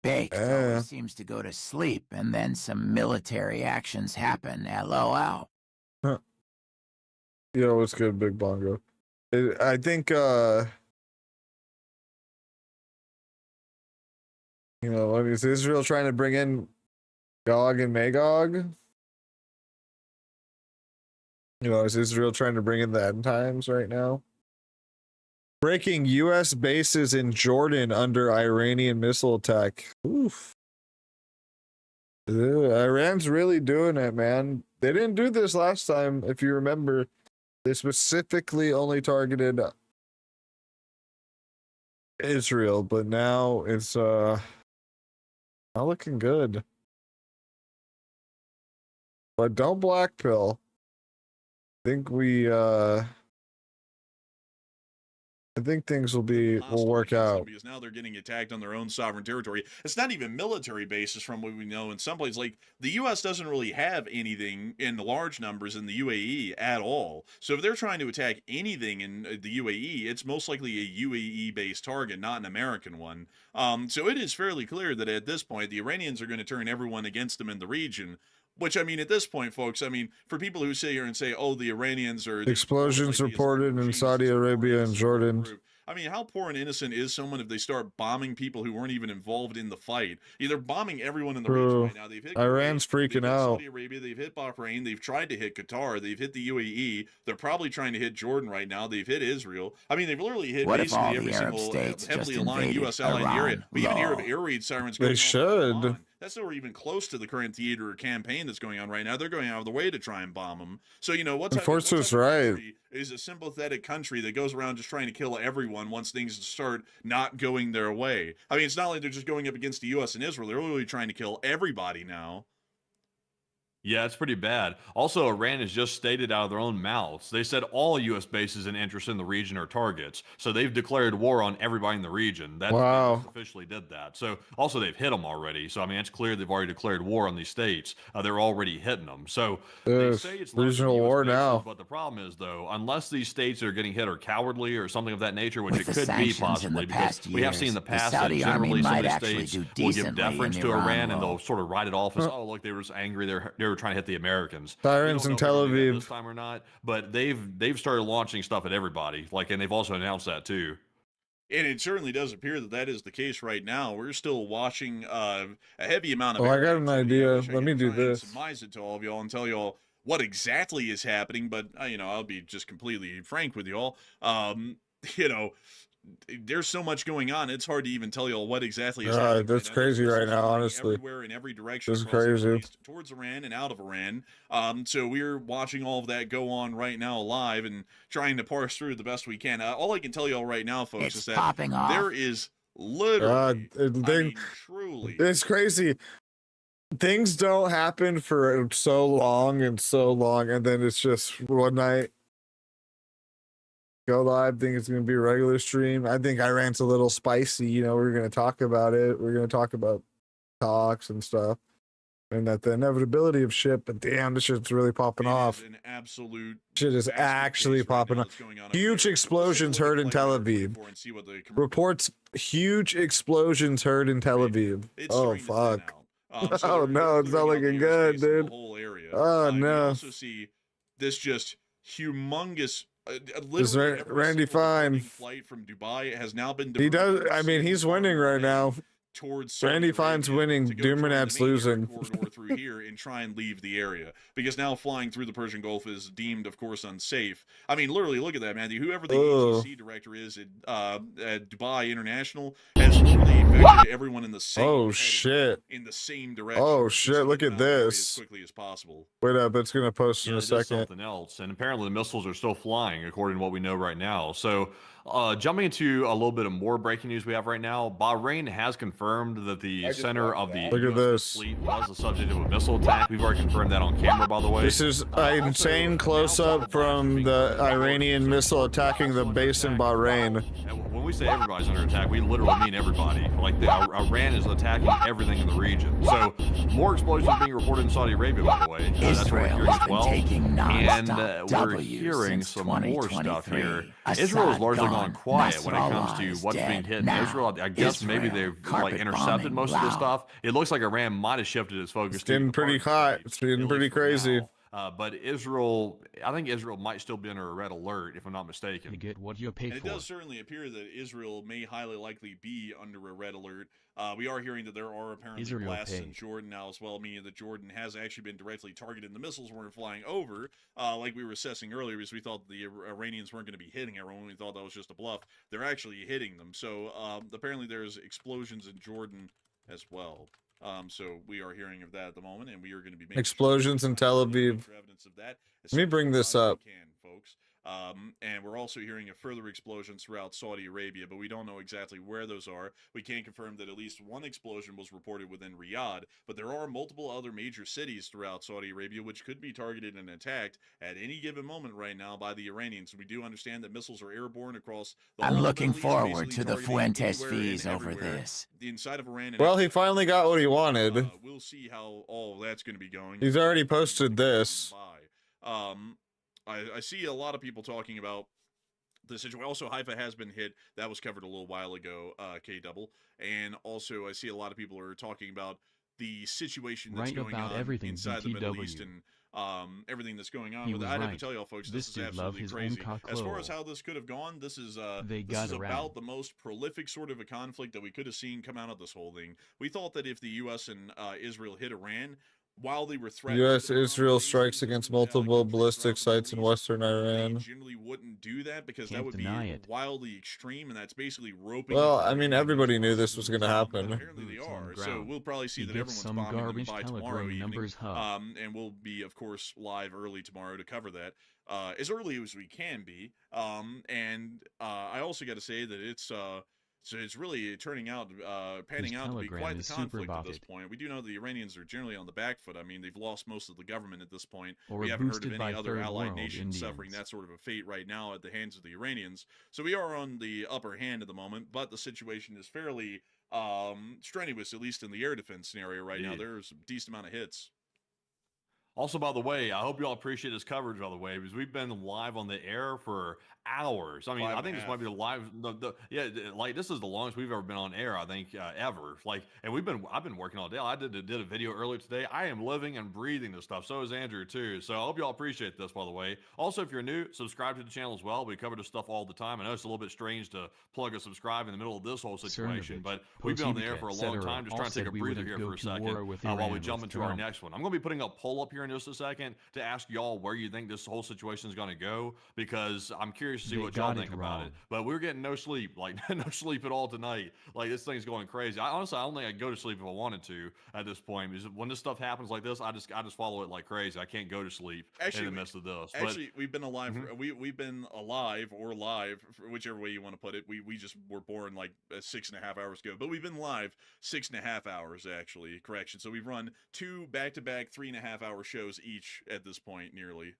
Baked always seems to go to sleep, and then some military actions happen. LOL. Huh. Yo, what's good, Big Bongo? I think you know, is Israel trying to bring in Gog and Magog? You know, is Israel trying to bring in the end times right now? Breaking U.S. bases in Jordan under Iranian missile attack. Oof. Iran's really doing it, man. They didn't do this last time, if you remember. They specifically only targeted Israel, but now it's not looking good. But don't blackpill. I think I think things will work out. Because now they're getting attacked on their own sovereign territory. It's not even military bases from what we know in some places. Like, the U.S. doesn't really have anything in large numbers in the UAE at all. So if they're trying to attack anything in the UAE, it's most likely a UAE-based target, not an American one. So it is fairly clear that at this point, the Iranians are going to turn everyone against them in the region. Which, I mean, at this point, folks, I mean, for people who sit here and say, oh, the Iranians are... Explosions reported in Saudi Arabia and Jordan. I mean, how poor and innocent is someone if they start bombing people who weren't even involved in the fight? They're bombing everyone in the region right now. They've hit Iran's Kuwait, freaking they've hit out. Saudi Arabia, they've hit Bahrain, they've tried to hit Qatar, they've hit the UAE, they're probably trying to hit Jordan right now, they've hit Israel. I mean, they've literally hit basically every single heavily aligned U.S. ally in the area. We even hear of air raid sirens going on. That's nowhere even close to the current theater or campaign that's going on right now. They're going out of the way to try and bomb them. So, what type of country is a sympathetic country that goes around just trying to kill everyone once things start not going their way? I mean, it's not like they're just going up against the U.S. and Israel. They're literally trying to kill everybody now. Yeah, it's pretty bad. Also, Iran has just stated out of their own mouths. They said all U.S. bases and interests in the region are targets. So they've declared war on everybody in the region. They just officially did that. So also they've hit them already. So, I mean, it's clear they've already declared war on these states. They're already hitting them. So they say it's regional war now. But the problem is, though, unless these states are getting hit or cowardly or something of that nature, which it could be possibly, because we have seen in the past that generally some of these states will give deference to Iran and they'll sort of write it off as, oh, look, they were just angry. They were trying to hit the Americans. Sirens in Tel Aviv this time or not, but they've started launching stuff at everybody. And they've also announced that too. And it certainly does appear that is the case right now. We're still watching a heavy amount of. I got an idea. Let me do this. Surmise it to all of y'all and tell y'all what exactly is happening. But I'll be just completely frank with y'all. There's so much going on. It's hard to even tell you all what exactly is happening. That's crazy right now, honestly. Everywhere in every direction. It's crazy. Towards Iran and out of Iran. So we're watching all of that go on right now live and trying to parse through the best we can. All I can tell you all right now, folks, is that there is literally, truly. It's crazy. Things don't happen for so long, and then it's just one night. Go live, think it's going to be a regular stream. I think Iran's a little spicy. We're going to talk about it. We're going to talk about talks and stuff, and that the inevitability of shit. But damn, this shit's really popping off. An absolute shit is actually popping off. Huge explosions heard in Tel Aviv. Reports huge explosions heard in Tel Aviv. Oh fuck. Oh no, it's not looking good, dude. Oh no. You also see this just humongous. Randy Fine flight from Dubai has now been. He does. I mean, he's winning right now. Randy Fine's winning. Dumanat's losing. Corridor through here and try and leave the area, because now flying through the Persian Gulf is deemed, of course, unsafe. I mean, literally, look at that, Matthew. Whoever the ATC director is at Dubai International has literally evacuated everyone in the same. In the same direction. Oh shit! Look at this. As quickly as possible. Wait up, it's gonna post in a second. Something else, and apparently the missiles are still flying, according to what we know right now. So. Jumping into a little bit of more breaking news we have right now, Bahrain has confirmed that the center of the US fleet was the subject of a missile attack. We've already confirmed that on camera, by the way. This is an insane close-up from the Iranian missile attacking the base in Bahrain. And when we say everybody's under attack, we literally mean everybody. Iran is attacking everything in the region. So more explosions being reported in Saudi Arabia, by the way. That's what we're hearing as well. And we're hearing some more stuff here. Israel is largely gone quiet when it comes to what's being hit in Israel. I guess maybe they've intercepted most of this stuff. It looks like Iran might have shifted its focus. It's getting pretty hot. It's getting pretty crazy. But Israel, I think Israel might still be under a red alert, if I'm not mistaken. You get what you pay for. It does certainly appear that Israel may highly likely be under a red alert. We are hearing that there are apparently blasts in Jordan now as well, meaning that Jordan has actually been directly targeted. The missiles weren't flying over, like we were assessing earlier, because we thought the Iranians weren't going to be hitting everyone. We thought that was just a bluff. They're actually hitting them. So apparently there's explosions in Jordan as well. So we are hearing of that at the moment, and we are going to be making explosions in Tel Aviv. Evidence of that. Let me bring this up. Folks. And we're also hearing of further explosions throughout Saudi Arabia, but we don't know exactly where those are. We can confirm that at least one explosion was reported within Riyadh, but there are multiple other major cities throughout Saudi Arabia which could be targeted and attacked at any given moment right now by the Iranians. We do understand that missiles are airborne across the I'm looking forward to the Fuentes fees over this. The inside of Iran. Well, he finally got what he wanted. We'll see how all that's going to be going. He's already posted this. I see a lot of people talking about the situation. Also, Haifa has been hit. That was covered a little while ago, K-Double. And also, I see a lot of people are talking about the situation that's going on inside the Middle East and everything that's going on He with it. was I'd have to right. tell y'all, folks, This this is dude loved absolutely his own crazy. cock As far as lol. how this could have gone, this is They this got is around. about the most prolific sort of a conflict that we could have seen come out of this whole thing. We thought that if the U.S. and Israel hit Iran, while they were threatening U.S. Israel strikes against multiple ballistic sites in western they Iran. generally wouldn't do that because that Can't would be deny it. wildly extreme, and that's basically roping. Well, up I mean, everybody knew this was going to happen. Apparently they are. So we'll probably see He that gets everyone's some bombing them garbage by tomorrow Telegram evening. numbers hub. And we'll be, of course, live early tomorrow to cover that as early as we can be. I also got to say that it's. So it's really turning out, panning out to be quite the conflict at this point. We do know the Iranians are generally on the back foot. I mean, they've lost most of the government at this point. Or we haven't heard of boosted any by other third allied world nation Indians. suffering that sort of a fate right now at the hands of the Iranians. So we are on the upper hand at the moment, but the situation is fairly strenuous, at least in the air defense scenario right now. There's a decent amount of hits. Also, by the way, I hope you all appreciate this coverage, by the way, because we've been live on the air for hours. I mean, I think this might be the live, like this is the longest we've ever been on air, I think, ever. Like, and I've been working all day. I did a video earlier today. I am living and breathing this stuff. So is Andrew too. So I hope you all appreciate this, by the way. Also, if you're new, subscribe to the channel as well. We cover this stuff all the time. I know it's a little bit strange to plug a subscribe in the middle of this whole situation, but we've been on the air for a long time. Just trying to take a breather here for a second while we jump into our next one. I'm going to be putting a poll up here in just a second to ask y'all where you think this whole situation is going to go, because I'm curious to see what y'all think about it. But we're getting no sleep, like no sleep at all tonight. Like this thing's going crazy. I don't think I'd go to sleep if I wanted to at this point, because when this stuff happens like this, I just follow it like crazy. I can't go to sleep in the midst of this. Actually, we've been alive. We've been alive or live, whichever way you want to put it. We just were born like 6.5 hours ago, but we've been live 6.5 hours actually. Correction. So we've run 2 back-to-back 3.5-hour shows each at this point, nearly.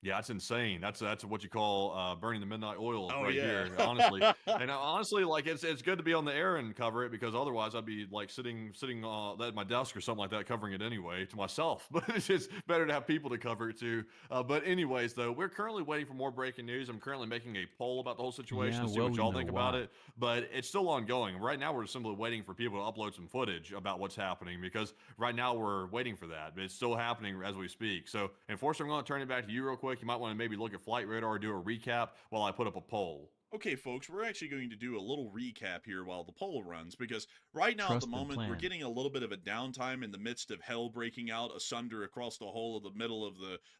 Yeah, that's insane. That's what you call burning the midnight oil here, honestly. And honestly, like it's good to be on the air and cover it, because otherwise I'd be like sitting at my desk or something like that covering it anyway to myself. But it's just better to have people to cover it too. But anyways, though, we're currently waiting for more breaking news. I'm currently making a poll about the whole situation to see what y'all think about it. But it's still ongoing. Right now, we're simply waiting for people to upload some footage about what's happening, because right now we're waiting for that. But it's still happening as we speak. So, Enforcer, I'm going to turn it back to you real quick. You might want to maybe look at Flight Radar or do a recap while I put up a poll. Okay, folks, we're actually going to do a little recap here while the poll runs, because right now at the moment we're getting a little bit of a downtime in the midst of hell breaking out asunder across the whole of the middle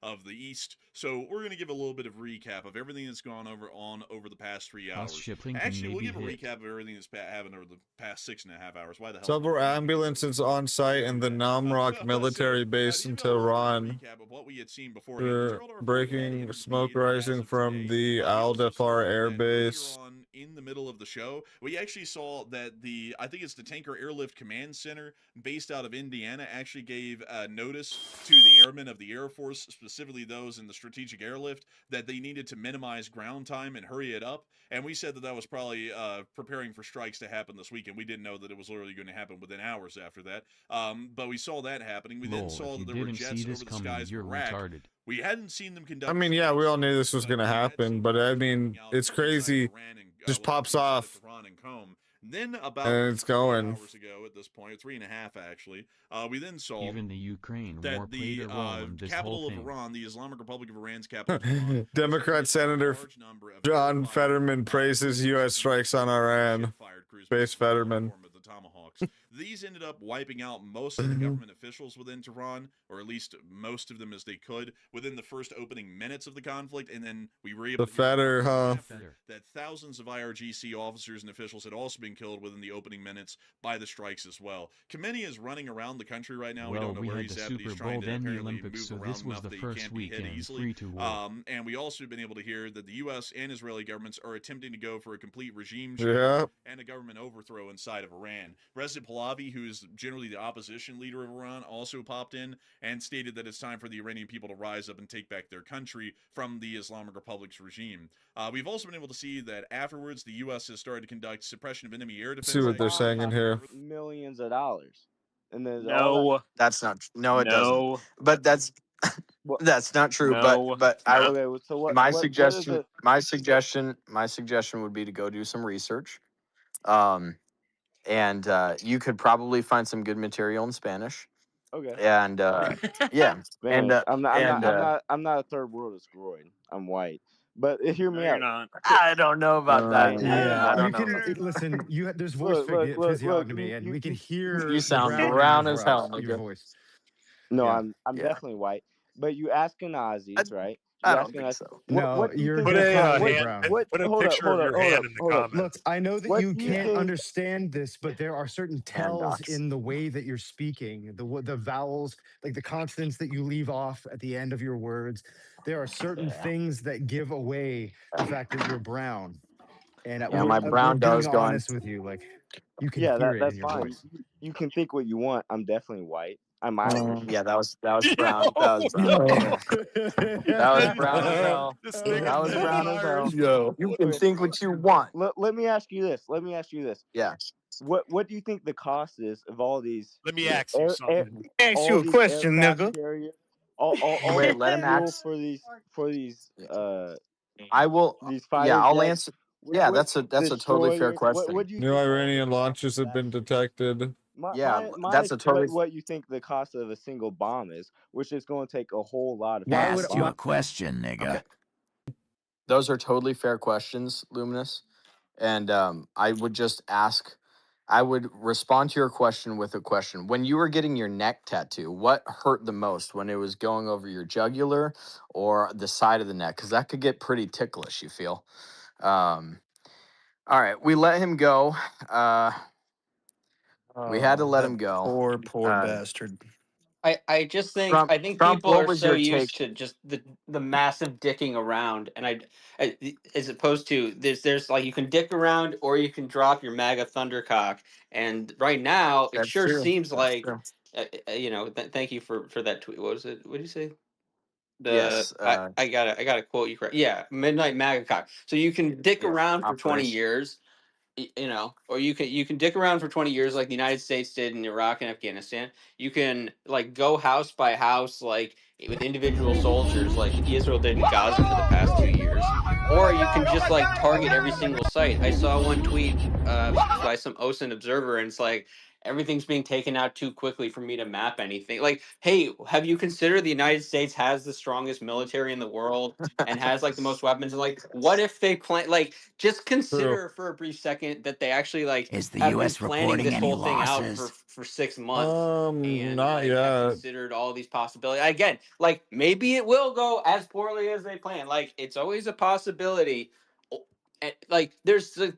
of the east. So we're going to give a little bit of recap of everything that's gone over the past 3 hours. Actually, we'll give a recap of everything that's happened over the past 6.5 hours. Why the hell? Several ambulances on site in the Namrock military base in Tehran. What we had seen before. Breaking smoke rising from the Al-Dafar air base. On in the middle of the show, we actually saw that I think it's the Tanker Airlift Command Center based out of Indiana actually gave notice to the airmen of the Air Force, specifically those in the strategic airlift, that they needed to minimize ground time and hurry it up. And we said that was probably preparing for strikes to happen this weekend. We didn't know that it was literally going to happen within hours after that. But we saw that happening. We then saw that there were jets over the skies of Iraq. We hadn't seen them conduct. I mean, yeah, we all knew this was going to happen, but I mean, it's crazy. Just pops off. Then about and it's going. 3 hours ago at this point, 3.5 actually, we then saw even the Ukraine that the capital of Iran, the Islamic Republic of Iran's capital, Democrat Senator John Fetterman praises U.S. strikes on Iran. Space Fetterman. Tomahawks. These ended up wiping out most of the government officials within Tehran, or at least most of them as they could, within the first opening minutes of the conflict, and then we were able to that thousands of IRGC officers and officials had also been killed within the opening minutes by the strikes as well. Khamenei is running around the country right now. We don't know where he's at, but he's trying to apparently move around enough that he can't be hit easily. And we also have been able to hear that the U.S. and Israeli governments are attempting to go for a complete regime change and a government overthrow inside of Iran. Reza Pahlavi, who is generally the opposition leader of Iran, also popped in and stated that it's time for the Iranian people to rise up and take back their country from the Islamic Republic's regime. We've also been able to see that afterwards, the U.S. has started to conduct suppression of enemy air defense. See what they're saying in here. Millions of dollars. And then that's not. No, it doesn't. But that's not true. But my suggestion would be to go do some research. And you could probably find some good material in Spanish. Okay. And yeah, Spanish. I'm and not a third world asteroid. I'm white. But hear me you're out. not. I don't know about that. Yeah, I don't you know. can listen. There's voice Look. physiognomy, and we can hear You the sound brown brown in as hell, your nigga. voice. No, Yeah. I'm definitely white. But you Ashkenazis, right? I don't think so. No, What do you you're think? definitely brown. Put a Hold up, picture hold of up, your hold hand up, in the hold up. comments. Look, I know that What you do you can't think? understand this, but there are certain tells docs. in the way that you're speaking, the vowels, like the consonants that you leave off at the end of your words. There are certain things that give away the fact that you're brown. And Yeah, my we're brown being does go on. honest with you. Like, you can Yeah, hear it in that's your fine. voice. You can think what you want. I'm definitely white. I'm Irish. Yeah, that was brown. That was brown. That was brown as hell. That was brown as hell. Yo. You can think what you want. Let me ask you this. Yeah. What do you think the cost is of all these? Let me ask you something. Ask you a question, nigga. Carriers, all Wait, the let him fuel ask. for these I will. these fighter Yeah, I'll jets. answer. Yeah, that's a totally fair Destroyers. question. What do you New think? Iranian launches have been detected. That's a totally. What you think the cost of a single bomb is, which is going to take a whole lot of. Asked you a question, nigga. Okay. Those are totally fair questions, Luminous. And I would just ask, I would respond to your question with a question. When you were getting your neck tattoo, what hurt the most? When it was going over your jugular or the side of the neck? Because that could get pretty ticklish, you feel. All right, we let him go. We had to let him go. Poor bastard. I just think Trump, people what are was so your used take? to just the massive dicking around, and as opposed to there's like you can dick around or you can drop your MAGA thundercock, and right now it That's sure true. seems That's like true. thank you for that tweet. What was it? What did you say? Yes. I gotta quote you correct. Yeah, midnight MAGA cock. So you can dick around for 20 Operation. years. Or you can dick around for 20 years like the United States did in Iraq and Afghanistan. You can like go house by house like with individual soldiers like Israel did in Gaza for the past 2 years. Or you can just like target every single site. I saw one tweet by some OSINT observer and it's like everything's being taken out too quickly for me to map anything. Like, hey, have you considered the United States has the strongest military in the world and has like the most weapons? And like, what if they plan? Like, just consider for a brief second that they actually like Is the have been US planning reporting this any whole thing out losses? for 6 months and Not like have yet. considered all these possibilities. Again, like maybe it will go as poorly as they plan. Like, it's always a possibility. Like there's a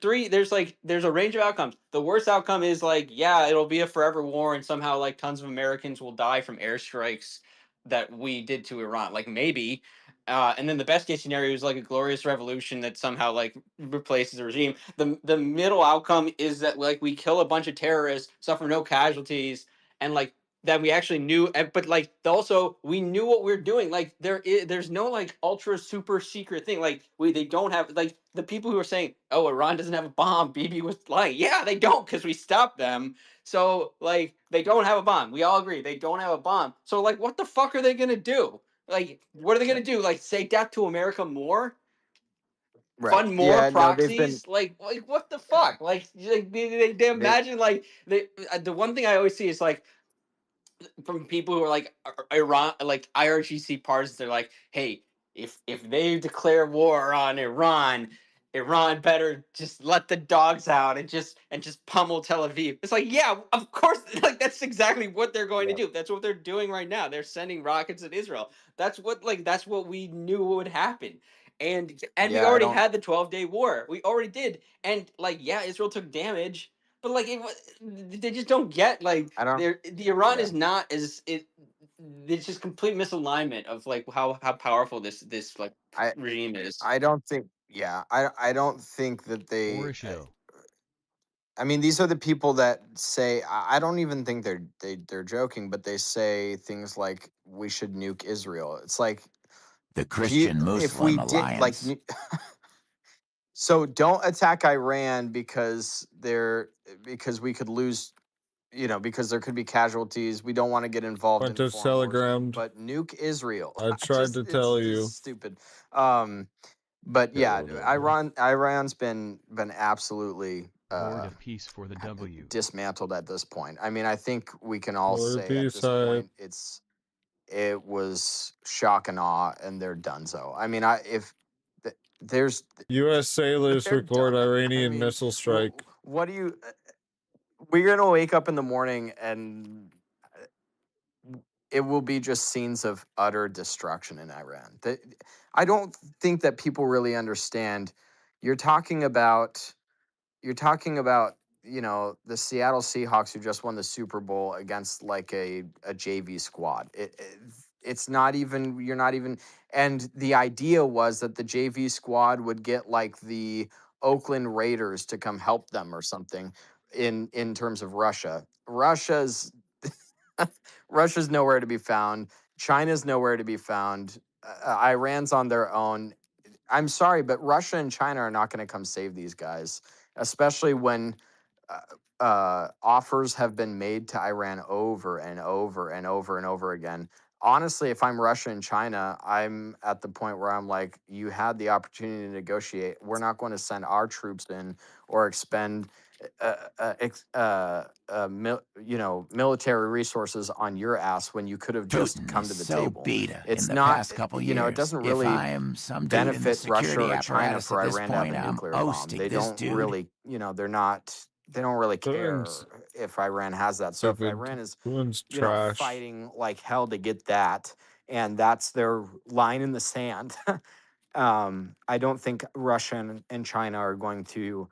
range of outcomes. The worst outcome is like, yeah, it'll be a forever war and somehow like tons of Americans will die from airstrikes that we did to Iran. Like maybe. And then the best case scenario is like a glorious revolution that somehow like replaces the regime. The middle outcome is that like we kill a bunch of terrorists, suffer no casualties, and like that we actually knew, but like also we knew what we're doing. Like there's no like ultra super secret thing. Like they don't have like the people who are saying, oh, Iran doesn't have a bomb. Bibi was lying. Yeah, they don't because we stopped them. So like they don't have a bomb. We all agree they don't have a bomb. So like what the fuck are they gonna do? Like what are they gonna do? Like say death to America more? Fund more proxies? Like what the fuck? Like they imagine like the one thing I always see is like from people who are like Iran, like IRGC partisans, they're like, hey, if they declare war on Iran better just let the dogs out and just pummel Tel Aviv. It's like, yeah, of course, like that's exactly what they're going to do. That's what they're doing right now. They're sending rockets at Israel. That's what we knew would happen. And we already had the 12-day war. We already did. And like, yeah, Israel took damage. But like they just don't get like the Iran is not as it. It's just complete misalignment of like how powerful this like regime is. I don't think. Yeah, I don't think that they. I mean, these are the people that say. I don't even think they're joking, but they say things like we should nuke Israel. It's like the Christian Muslim alliance. So don't attack Iran because we could lose, because there could be casualties. We don't want to get involved in foreign wars, but nuke Israel. I tried to tell you. Stupid. But yeah, Iran's been absolutely Lord of Peace for the W. dismantled at this point. I mean, I think we can all Lord of say at Peace, this point it was shock and awe, and they're donezo. I mean, there's U.S. sailors they're record done. I Iranian mean, missile strike. what do you? We're gonna wake up in the morning and it will be just scenes of utter destruction in Iran. I don't think that people really understand. You're talking about the Seattle Seahawks who just won the Super Bowl against like a JV squad. It's not even, you're not even, and the idea was that the JV squad would get like the Oakland Raiders to come help them or something in terms of Russia. Russia's nowhere to be found. China's nowhere to be found. Iran's on their own. I'm sorry, but Russia and China are not going to come save these guys, especially when offers have been made to Iran over and over and over and over again. Honestly, if I'm Russia and China, I'm at the point where I'm like, you had the opportunity to negotiate. We're not going to send our troops in or expend military resources on your ass when you could have just Putin come is to the so table. beta It's in the not, past couple it years. doesn't If really I am some dude in the benefit Russia security or China apparatus for at this Iran to have point, a I'm nuclear bomb. ousting They this don't dude. really, they don't really care Putin's if Iran has that. So if stupid. Iran is, Putin's trash. fighting like hell to get that, and that's their line in the sand, I don't think Russia and China are going to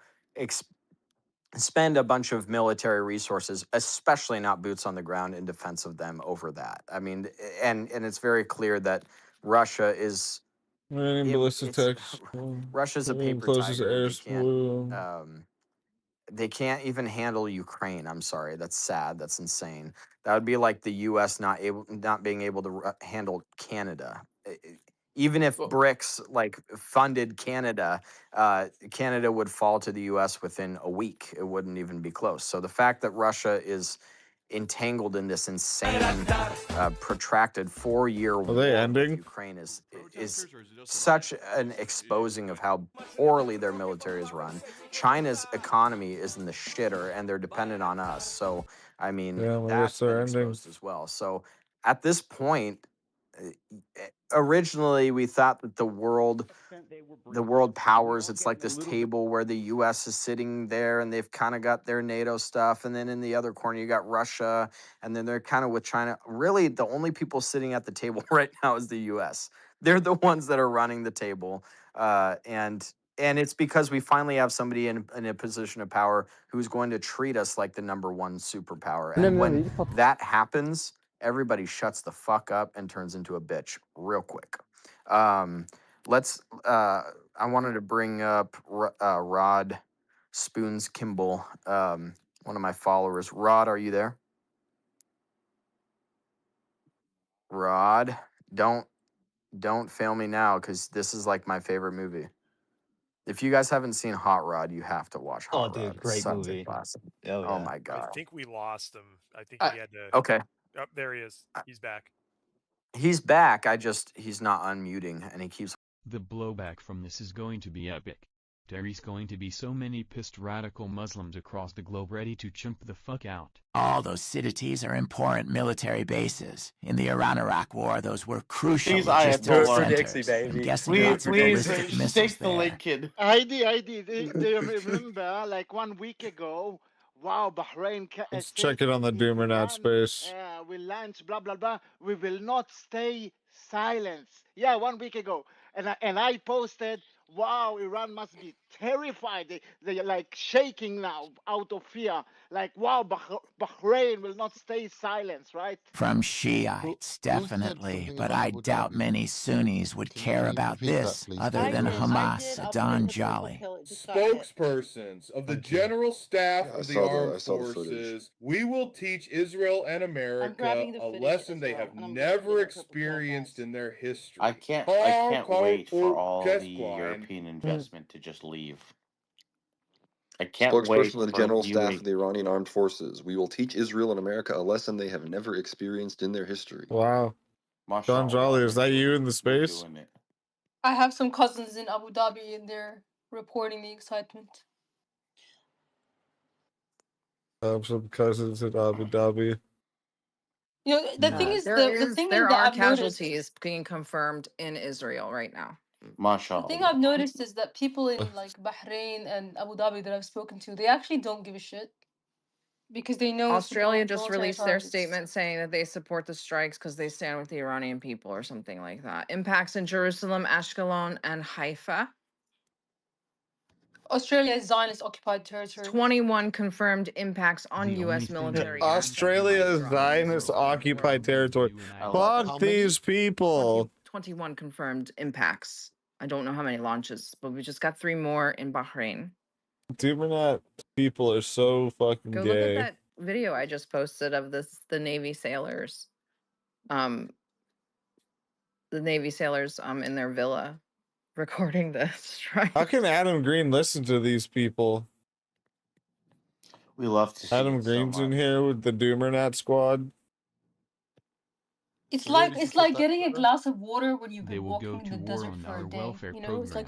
spend a bunch of military resources, especially not boots on the ground, in defense of them over that. I mean, and it's very clear that Russia is Ballistic text. Russia's a paper Closest tiger. air They can't even handle Ukraine. I'm sorry, that's sad. That's insane. That would be like the U.S. not being able to handle Canada. Even if BRICS like funded Canada, Canada would fall to the U.S. within a week. It wouldn't even be close. So the fact that Russia is entangled in this insane, protracted 4-year war with Ukraine is such an exposing of how poorly their military is run. China's economy is in the shitter, and they're dependent on us. So I mean, that's been exposed as well. So at this point, originally we thought that the world powers, it's like this table where the US is sitting there and they've kind of got their NATO stuff, and then in the other corner you got Russia, and then they're kind of with China. Really, the only people sitting at the table right now is the US. They're the ones that are running the table, and it's because we finally have somebody in a position of power who's going to treat us like the #1 superpower. And when that happens, everybody shuts the fuck up and turns into a bitch real quick. I wanted to bring up Rod Spoons Kimball, one of my followers. Rod, are you there? Rod, don't fail me now, because this is like my favorite movie. If you guys haven't seen Hot Rod, you have to watch Hot Rod. Dude, great Such movie. a classic. Oh, yeah. My I god. think we lost him. I think he had to. Okay. Oh, there he is. He's back. He's back. He's not unmuting, and he keeps. The blowback from this is going to be epic. There's going to be so many pissed radical Muslims across the globe ready to chimp the fuck out. All those cities are important military bases. In the Iran-Iraq War, those were crucial logistical centers. I'm guessing lots of ballistic missiles there. I did. Do you remember, like 1 week ago, wow, Bahrain Let's check it on the Doomer Not space. we launch, blah, blah, blah. We will not stay silent. Yeah, 1 week ago. And I posted, wow, Iran must be terrified. They're like shaking now out of fear. Like, wow, Bahrain will not stay silent, right? From Shiites, definitely, but I doubt many Sunnis would care about this other than Hamas, Adon Jolly. Spokespersons of the General Staff of the Armed Forces, we will teach Israel and America a lesson they have never experienced in their history. I can't wait for all the European investment to just leave. I can't wait Spokesperson of the for General Staff of the Iranian Armed Forces. We will teach Israel and America a lesson they have never experienced in their history. Wow. Don Jolly, is that you in the space? I have some cousins in Abu Dhabi and they're reporting the excitement. Some cousins in Abu Dhabi. You know, the thing is, the thing there that are I've noticed, casualties being confirmed in Israel right now. the thing I've noticed is that people in like Bahrain and Abu Dhabi that I've spoken to, they actually don't give a shit because they know it's Australia just military released their targets. statement saying that they support the strikes because they stand with the Iranian people or something like that. Impacts in Jerusalem, Ashkelon, and Haifa. Australia is Zionist occupied territory. 21 confirmed impacts on U.S. military. Australia is Zionist occupied territory. Fuck these people. 21 confirmed impacts. I don't know how many launches, but we just got 3 more in Bahrain. Dubernatt people are so fucking Go gay. look at that video I just posted of the Navy sailors. The Navy sailors in their villa recording the strike. How can Adam Green listen to these people? We love to see Adam Green's in here with the Dubernatt squad. It's like getting a glass of water when you've been walking in the desert for a day. You know, it's like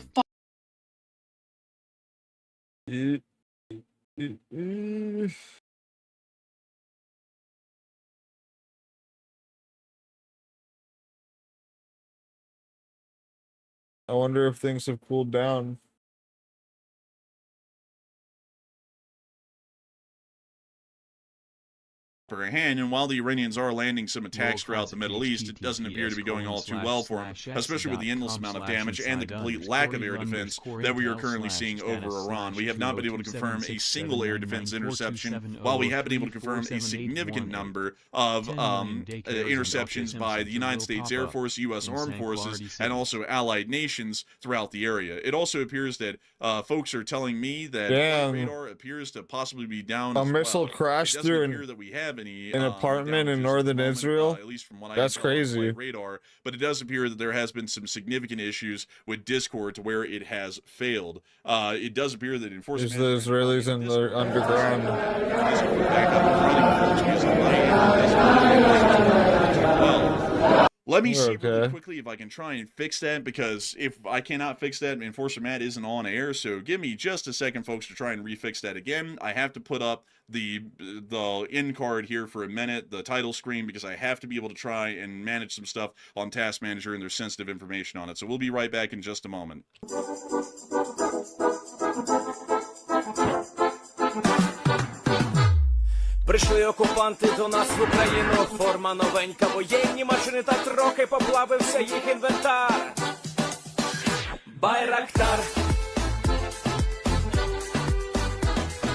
I wonder if things have cooled down. upper hand, and while the Iranians are landing some attacks throughout the Middle East, it doesn't appear to be going all too well for them, especially with the endless amount of damage and the complete lack of air defense that we are currently seeing over Iran. We have not been able to confirm a single air defense interception, while we have been able to confirm a significant number of interceptions by the United States Air Force, U.S. Armed Forces, and also allied nations throughout the area. It also appears that folks are telling me that radar appears to possibly be down. A missile crashed through an apartment in northern Israel. At least from what That's crazy. Radar, but it does appear that there has been some significant issues with Discord to where it has failed. It does appear that enforcement. There's the Israelis in the underground. Let me see really quickly if I can try and fix that, because if I cannot fix that, Enforcer Matt isn't on air, so give me just a second, folks, to try and refix that again. I have to put up the end card here for a minute, the title screen, because I have to be able to try and manage some stuff on Task Manager, and there's sensitive information on it. So we'll be right back in just a moment. Прийшли окупанти до нас в Україну, форма новенька, воєнні машини, та трохи поплавився їх інвентар. Байрактар.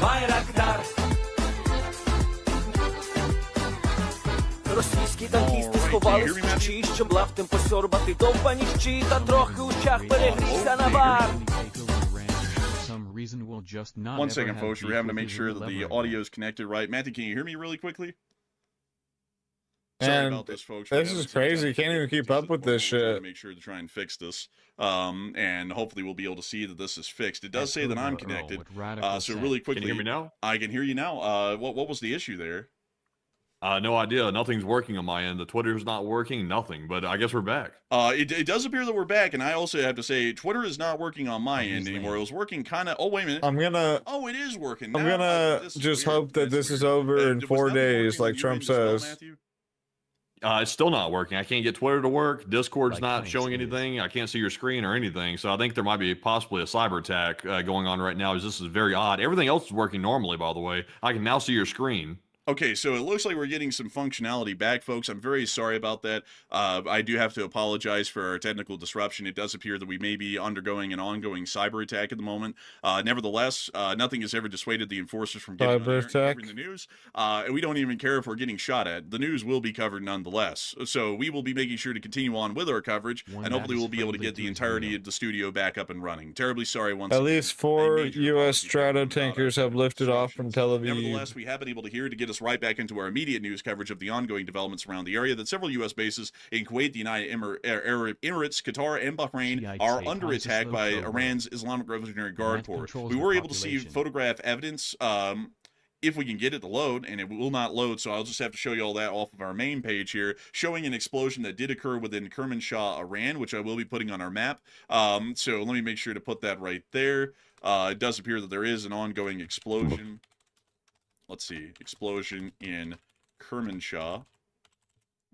Байрактар. Російські танкісти сховались в кущі, щоб лаптем посьорбати довбані щі, та трохи у щах перегрівся навар. One second, folks. We're having to make sure that the audio is connected right. Matthew, can you hear me really quickly? Sorry about this, folks. This is crazy. Can't even keep up with this shit. Make sure to try and fix this, and hopefully we'll be able to see that this is fixed. It does say that I'm connected. So really quickly, can you hear me now? I can hear you now. What was the issue there? No idea. Nothing's working on my end. The Twitter's not working. Nothing. But I guess we're back. It does appear that we're back, and I also have to say Twitter is not working on my end anymore. It was working kind of. Oh wait a minute. Oh, it is working. I'm gonna just hope that this is over in 4 days, like Trump says. It's still not working. I can't get Twitter to work. Discord's not showing anything. I can't see your screen or anything. So I think there might be possibly a cyber attack going on right now. This is very odd. Everything else is working normally, by the way. I can now see your screen. Okay, so it looks like we're getting some functionality back, folks. I'm very sorry about that. I do have to apologize for our technical disruption. It does appear that we may be undergoing an ongoing cyber attack at the moment. Nevertheless, nothing has ever dissuaded the enforcers from getting on air and covering the news. And we don't even care if we're getting shot at. The news will be covered nonetheless. So we will be making sure to continue on with our coverage, and hopefully we'll be able to get the entirety of the studio back up and running. Terribly sorry once again. At least 4 U.S. Strato tankers have lifted off from Tel Aviv. Nevertheless, we have been able to hear to get us right back into our immediate news coverage of the ongoing developments around the area, that several U.S. bases in Kuwait, the United Arab Emirates, Qatar, and Bahrain are under attack by Iran's Islamic Revolutionary Guard Corps. We were able to see photograph evidence, if we can get it to load, and it will not load, so I'll just have to show you all that off of our main page here, showing an explosion that did occur within Kermanshah, Iran, which I will be putting on our map. So let me make sure to put that right there. It does appear that there is an ongoing explosion let's see, explosion in Kermanshah.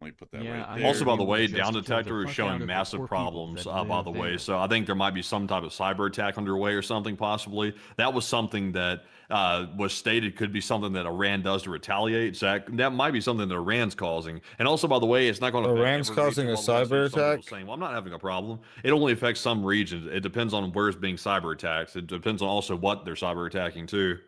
Let me put that right I there. Also, by the agree way, with Down just kill the Detector is fuck out showing of the massive poor people problems, that by live the way. there. So I think there might be some type of cyber attack underway or something, possibly. That was something that was stated could be something that Iran does to retaliate. So that might be something that Iran's causing. And also, by the way, it's not going to affect Iran's every causing region. a While we have cyber some people attack? saying, well, I'm not having a problem. It only affects some regions. It depends on where's being cyber attacks. It depends on also what they're cyber attacking, too.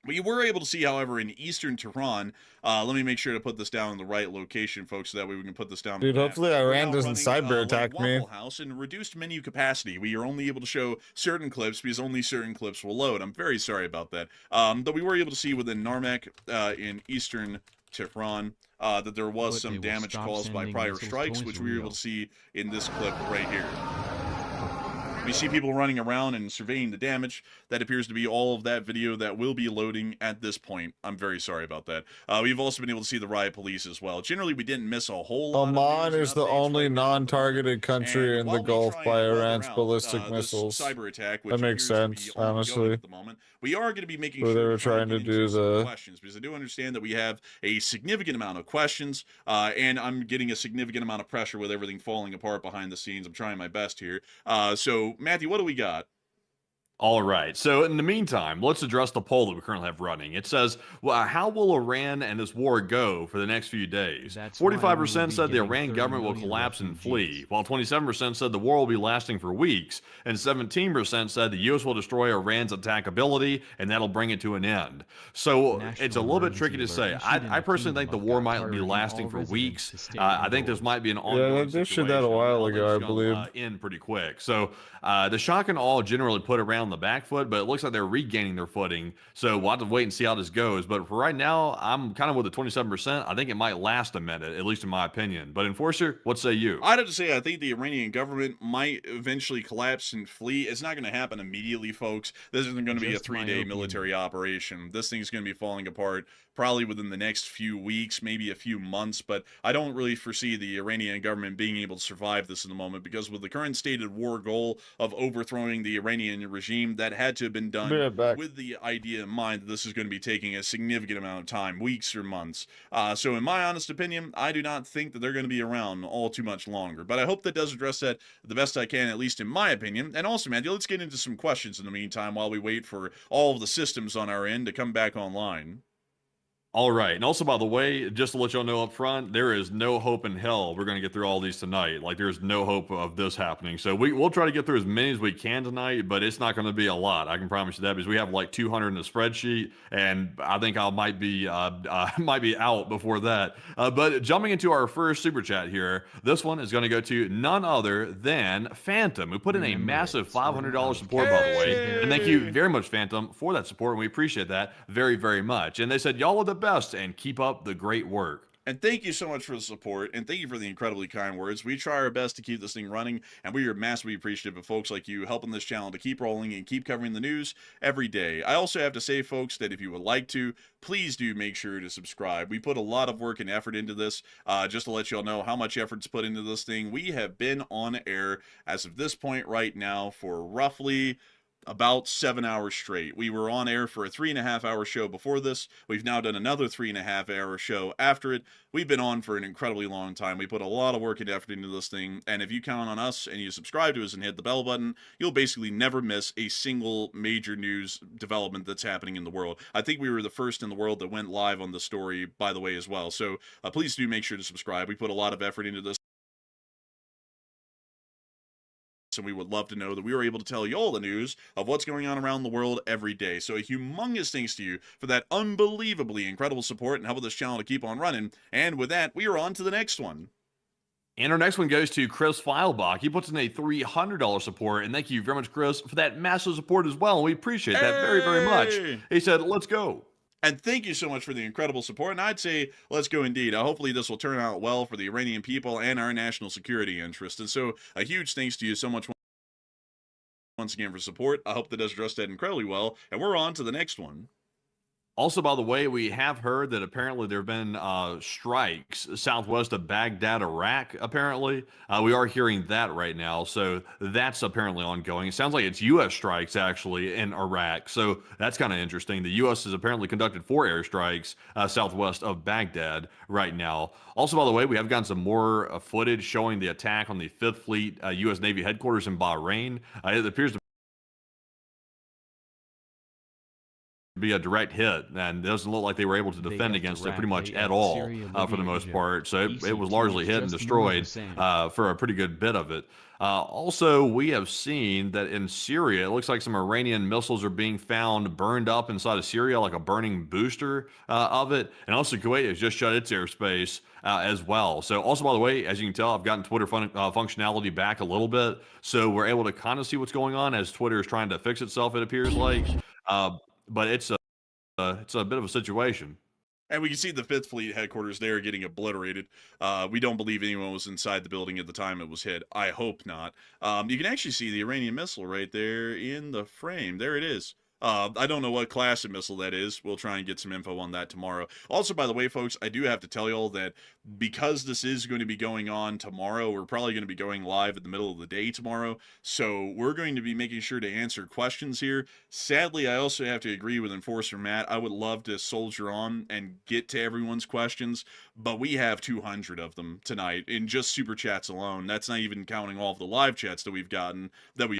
We were able to see, however, in eastern Tehran, let me make sure to put this down in the right location, folks, so that way we can put this down. Dude, hopefully Iran doesn't cyber attack me. Waffle House in reduced menu capacity. We are only able to show certain clips because only certain clips will load. I'm very sorry about that. But we were able to see within Narmek in eastern Tehran that there was some damage caused by prior strikes, which we were able to see in this clip right here. We see people running around and surveying the damage. That appears to be all of that video that will be loading at this point. I'm very sorry about that. We've also been able to see the riot police as well. Generally, we didn't miss a whole lot. Oman is the only non-targeted country in the Gulf by Iran's ballistic missiles. Cyber attack, that makes sense, honestly. at the moment. We are going to be making So sure they were trying to do the questions, because I do understand that we have a significant amount of questions, and I'm getting a significant amount of pressure with everything falling apart behind the scenes. I'm trying my best here. So, Matthew, what do we got? All right. So in the meantime, let's address the poll that we currently have running. It says, well, how will Iran and this war go for the next few days? 45% said the Iran government will collapse and flee, while 27% said the war will be lasting for weeks, and 17% said the U.S. will destroy Iran's attackability, and that'll bring it to an end. So it's a little bit tricky to say. I personally think the war might be lasting for weeks. I think this might be an ongoing they issued that a while ago, I believe. End pretty quick. So the shock and awe generally put around the back foot, but it looks like they're regaining their footing. So we'll have to wait and see how this goes. But for right now, I'm kind of with the 27%. I think it might last a minute, at least in my opinion. But Enforcer, what say you? I'd have to say I think the Iranian government might eventually collapse and flee. It's not going to happen immediately, folks. This isn't going to be a 3-day military operation. This thing's going to be falling apart probably within the next few weeks, maybe a few months, but I don't really foresee the Iranian government being able to survive this in the moment, because with the current stated war goal of overthrowing the Iranian regime, that had to have been done with the idea in mind that this is going to be taking a significant amount of time, weeks or months. So in my honest opinion, I do not think that they're going to be around all too much longer, but I hope that does address that the best I can, at least in my opinion. And also, Matthew, let's get into some questions in the meantime while we wait for all of the systems on our end to come back online. All right. And also, by the way, just to let y'all know up front, there is no hope in hell we're going to get through all these tonight. Like, there's no hope of this happening. So we'll try to get through as many as we can tonight, but it's not going to be a lot. I can promise you that, because we have like 200 in the spreadsheet, and I think I might be out before that. But jumping into our first super chat here, this one is going to go to none other than Phantom, who put in a massive $500 support, by the way. And thank you very much, Phantom, for that support. And we appreciate that very, very much. And they said, y'all are the best, and keep up the great work. And thank you so much for the support, and thank you for the incredibly kind words. We try our best to keep this thing running, and we are massively appreciative of folks like you helping this channel to keep rolling and keep covering the news every day. I also have to say, folks, that if you would like to, please do make sure to subscribe. We put a lot of work and effort into this. Just to let y'all know how much effort's put into this thing, we have been on air as of this point right now for roughly about 7 hours straight. We were on air for a 3.5-hour show before this. We've now done another 3.5-hour show after it. We've been on for an incredibly long time. We put a lot of work and effort into this thing, and if you count on us and you subscribe to us and hit the bell button, you'll basically never miss a single major news development that's happening in the world. I think we were the first in the world that went live on the story, by the way, as well. So please do make sure to subscribe. We put a lot of effort into this, and we would love to know that we were able to tell you all the news of what's going on around the world every day. So a humongous thanks to you for that unbelievably incredible support and helping this channel to keep on running. And with that, we are on to the next one. And our next one goes to Chris Feilbach. He puts in a $300 support, and thank you very much, Chris, for that massive support as well. And we appreciate that very, very much. He said, let's go. And thank you so much for the incredible support. And I'd say, let's go indeed. Hopefully this will turn out well for the Iranian people and our national security interest. And so a huge thanks to you so much once again for support. I hope that does address that incredibly well. And we're on to the next one. Also, by the way, we have heard that apparently there have been strikes southwest of Baghdad, Iraq. Apparently, we are hearing that right now. So that's apparently ongoing. It sounds like it's U.S. strikes actually in Iraq. So that's kind of interesting. The U.S. has apparently conducted 4 airstrikes southwest of Baghdad right now. Also, by the way, we have gotten some more footage showing the attack on the 5th Fleet U.S. Navy headquarters in Bahrain. It appears to be a direct hit, and it doesn't look like they were able to defend against it pretty much at all for the most part. So it was largely hit and destroyed for a pretty good bit of it. Also, we have seen that in Syria, it looks like some Iranian missiles are being found burned up inside of Syria, like a burning booster of it. And also, Kuwait has just shut its airspace as well. So also, by the way, as you can tell, I've gotten Twitter functionality back a little bit. So we're able to kind of see what's going on as Twitter is trying to fix itself, it appears like. But it's a bit of a situation. And we can see the 5th Fleet headquarters there getting obliterated. We don't believe anyone was inside the building at the time it was hit. I hope not. You can actually see the Iranian missile right there in the frame. There it is. I don't know what class of missile that is. We'll try and get some info on that tomorrow. Also, by the way, folks, I do have to tell y'all that because this is going to be going on tomorrow, we're probably going to be going live in the middle of the day tomorrow. So we're going to be making sure to answer questions here. Sadly, I also have to agree with Enforcer Matt. I would love to soldier on and get to everyone's questions, but we have 200 of them tonight in just super chats alone. That's not even counting all of the live chats that we've gotten that we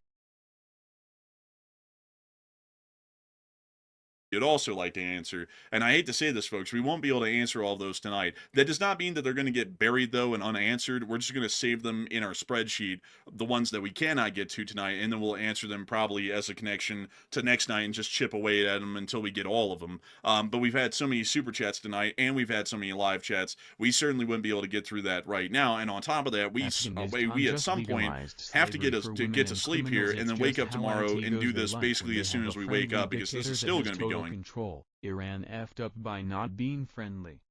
would also like to answer. And I hate to say this, folks, we won't be able to answer all of those tonight. That does not mean that they're going to get buried, though, and unanswered. We're just going to save them in our spreadsheet, the ones that we cannot get to tonight, and then we'll answer them probably as a connection to next night and just chip away at them until we get all of them. But we've had so many super chats tonight, and we've had so many live chats, we certainly wouldn't be able to get through that right now. And on top of that, we at some point have to get to sleep here and then wake up tomorrow and do this basically as soon as we wake up, because this is still going to be going. Control. Iran effed up by not being friendly.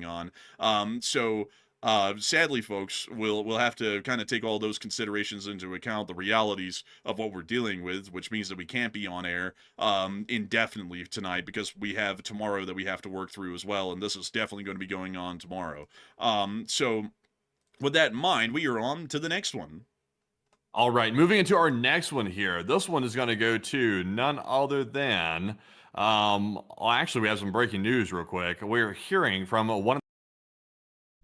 On. Sadly, folks, we'll have to kind of take all those considerations into account, the realities of what we're dealing with, which means that we can't be on air indefinitely tonight, because we have tomorrow that we have to work through as well, and this is definitely going to be going on tomorrow. So with that in mind, we are on to the next one. All right, moving into our next one here. This one is going to go to none other than actually, we have some breaking news real quick. We're hearing from one of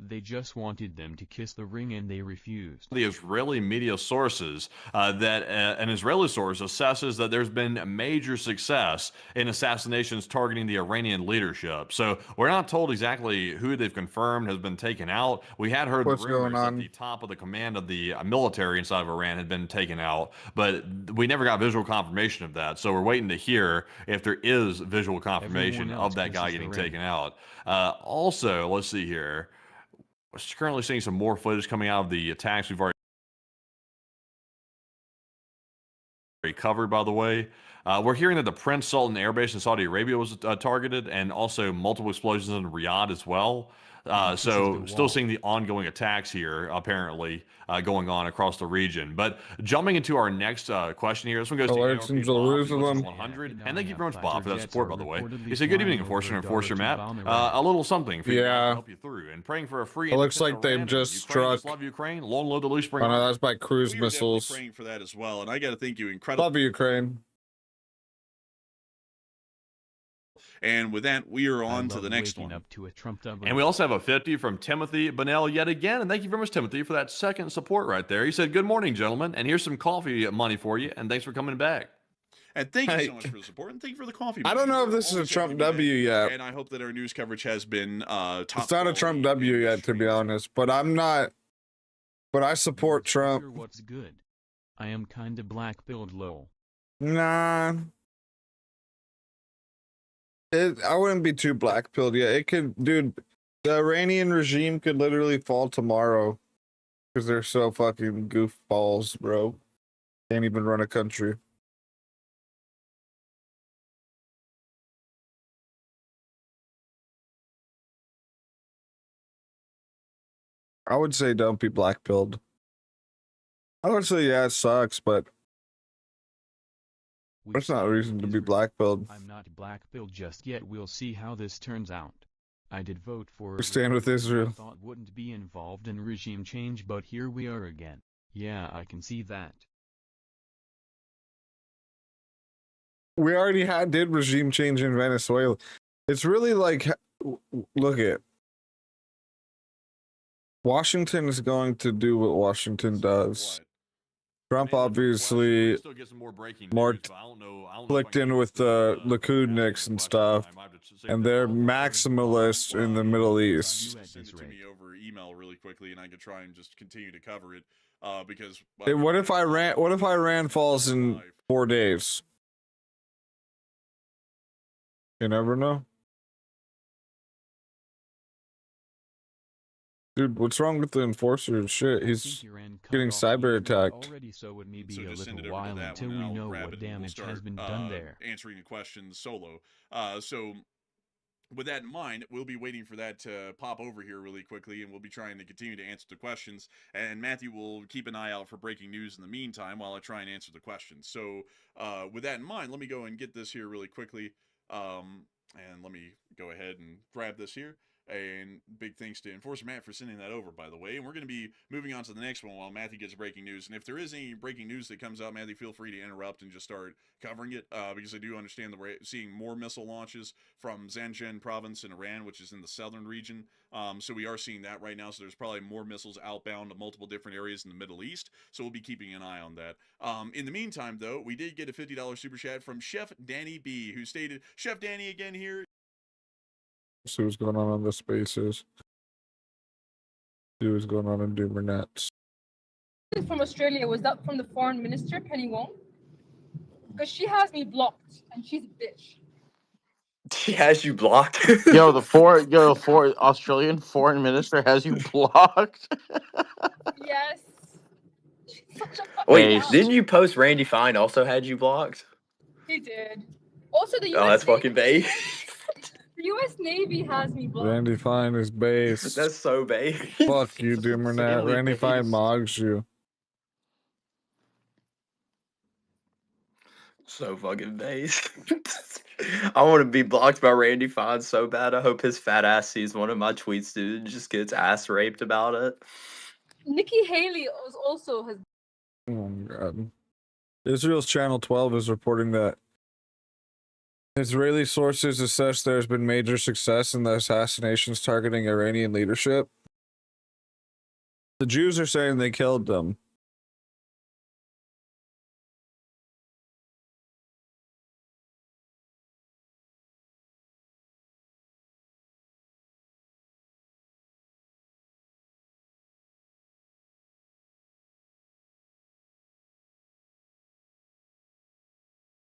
They just wanted them to kiss the ring and they refused. the Israeli media sources that an Israeli source assesses that there's been major success in assassinations targeting the Iranian leadership. So we're not told exactly who they've confirmed has been taken out. We had heard What's the rumors going on? that the top of the command of the military inside of Iran had been taken out, but we never got visual confirmation of that. So we're waiting to hear if there is visual confirmation of that guy getting taken out. Also, let's see here. We're currently seeing some more footage coming out of the attacks we've already covered, by the way. We're hearing that the Prince Sultan Air Base in Saudi Arabia was targeted, and also multiple explosions in Riyadh as well. So still seeing the ongoing attacks here, apparently, going on across the region. But jumping into our next question here, this one goes to Alerts in Jerusalem. 100. And thank you very much, Bob, for that support, by the way. He said, good evening, Enforcer Matt. A little something for you to help you through. And praying for a free... It looks like they've just struck. Love Ukraine. Long live the loose spring. Oh, no, that's by cruise We were missiles. definitely praying for that as well, and I got to thank you incredibly. Love Ukraine. And with that, we are on to the next one. And we also have a 50 from Timothy Bunnell yet again. And thank you very much, Timothy, for that second support right there. He said, good morning, gentlemen. And here's some coffee money for you. And thanks for coming back. And thank you so much for the support, and thank you for the coffee. I don't know if this is a Trump W yet. And I hope that our news coverage has been top. It's not a Trump W yet, to be honest. But I'm not. But I support Trump. What's good? I am kinda black-pilled, lol. Nah. I wouldn't be too black-pilled yet. It could, dude. The Iranian regime could literally fall tomorrow because they're so fucking goofballs, bro. Can't even run a country. I would say don't be black-pilled. I would say, yeah, it sucks, but that's not a reason to be black-pilled. I'm not black-pilled just yet. We'll see how this turns out. I did vote for We stand with Israel. I thought wouldn't be involved in regime change, but here we are again. Yeah, I can see that. We already did regime change in Venezuela. It's really like, look at Washington is going to do what Washington does. Trump obviously more clicked in with the Likudniks and stuff, and they're maximalists in the Middle East. Send it to me over email really quickly, and I could try and just continue to cover it. Because What if Iran falls in 4 days? You never know. Dude, what's wrong with the enforcer? Shit, he's getting cyber attacked. Already, so it may be So a just send little it over to while that until one, we and I'll know grab what it, and we'll damage start, has been done there. answering the questions solo. So with that in mind, we'll be waiting for that to pop over here really quickly, and we'll be trying to continue to answer the questions. And Matthew will keep an eye out for breaking news in the meantime while I try and answer the questions. So with that in mind, let me go and get this here really quickly. And let me go ahead and grab this here. And big thanks to Enforcer Matt for sending that over, by the way. And we're going to be moving on to the next one while Matthew gets breaking news. And if there is any breaking news that comes out, Matthew, feel free to interrupt and just start covering it, because I do understand that we're seeing more missile launches from Zanjan province in Iran, which is in the southern region. So we are seeing that right now. So there's probably more missiles outbound to multiple different areas in the Middle East. So we'll be keeping an eye on that. In the meantime, though, we did get a $50 super chat from Chef Danny B, who stated, Chef Danny again here. See what's going on the spaces. See what's going on in Doomer Nets. From Australia, was that from the foreign minister, Penny Wong? Because she has me blocked, and she's a bitch. She has you blocked. the Australian foreign minister has you blocked. Yes. She's such a fucking Wait, bitch. didn't you post Randy Fine also had you blocked? He did. Also, the US Oh, that's fucking bait. The US Navy has me blocked. Randy Fine is base. That's so bait. Fuck you, Doomer Net. Insanely Randy Fine based. mogs you. So fucking base. I want to be blocked by Randy Fine so bad. I hope his fat ass sees one of my tweets, dude, and just gets ass raped about it. Nikki Haley also has. Oh my god. Israel's Channel 12 is reporting that Israeli sources assess there's been major success in the assassinations targeting Iranian leadership. The Jews are saying they killed them.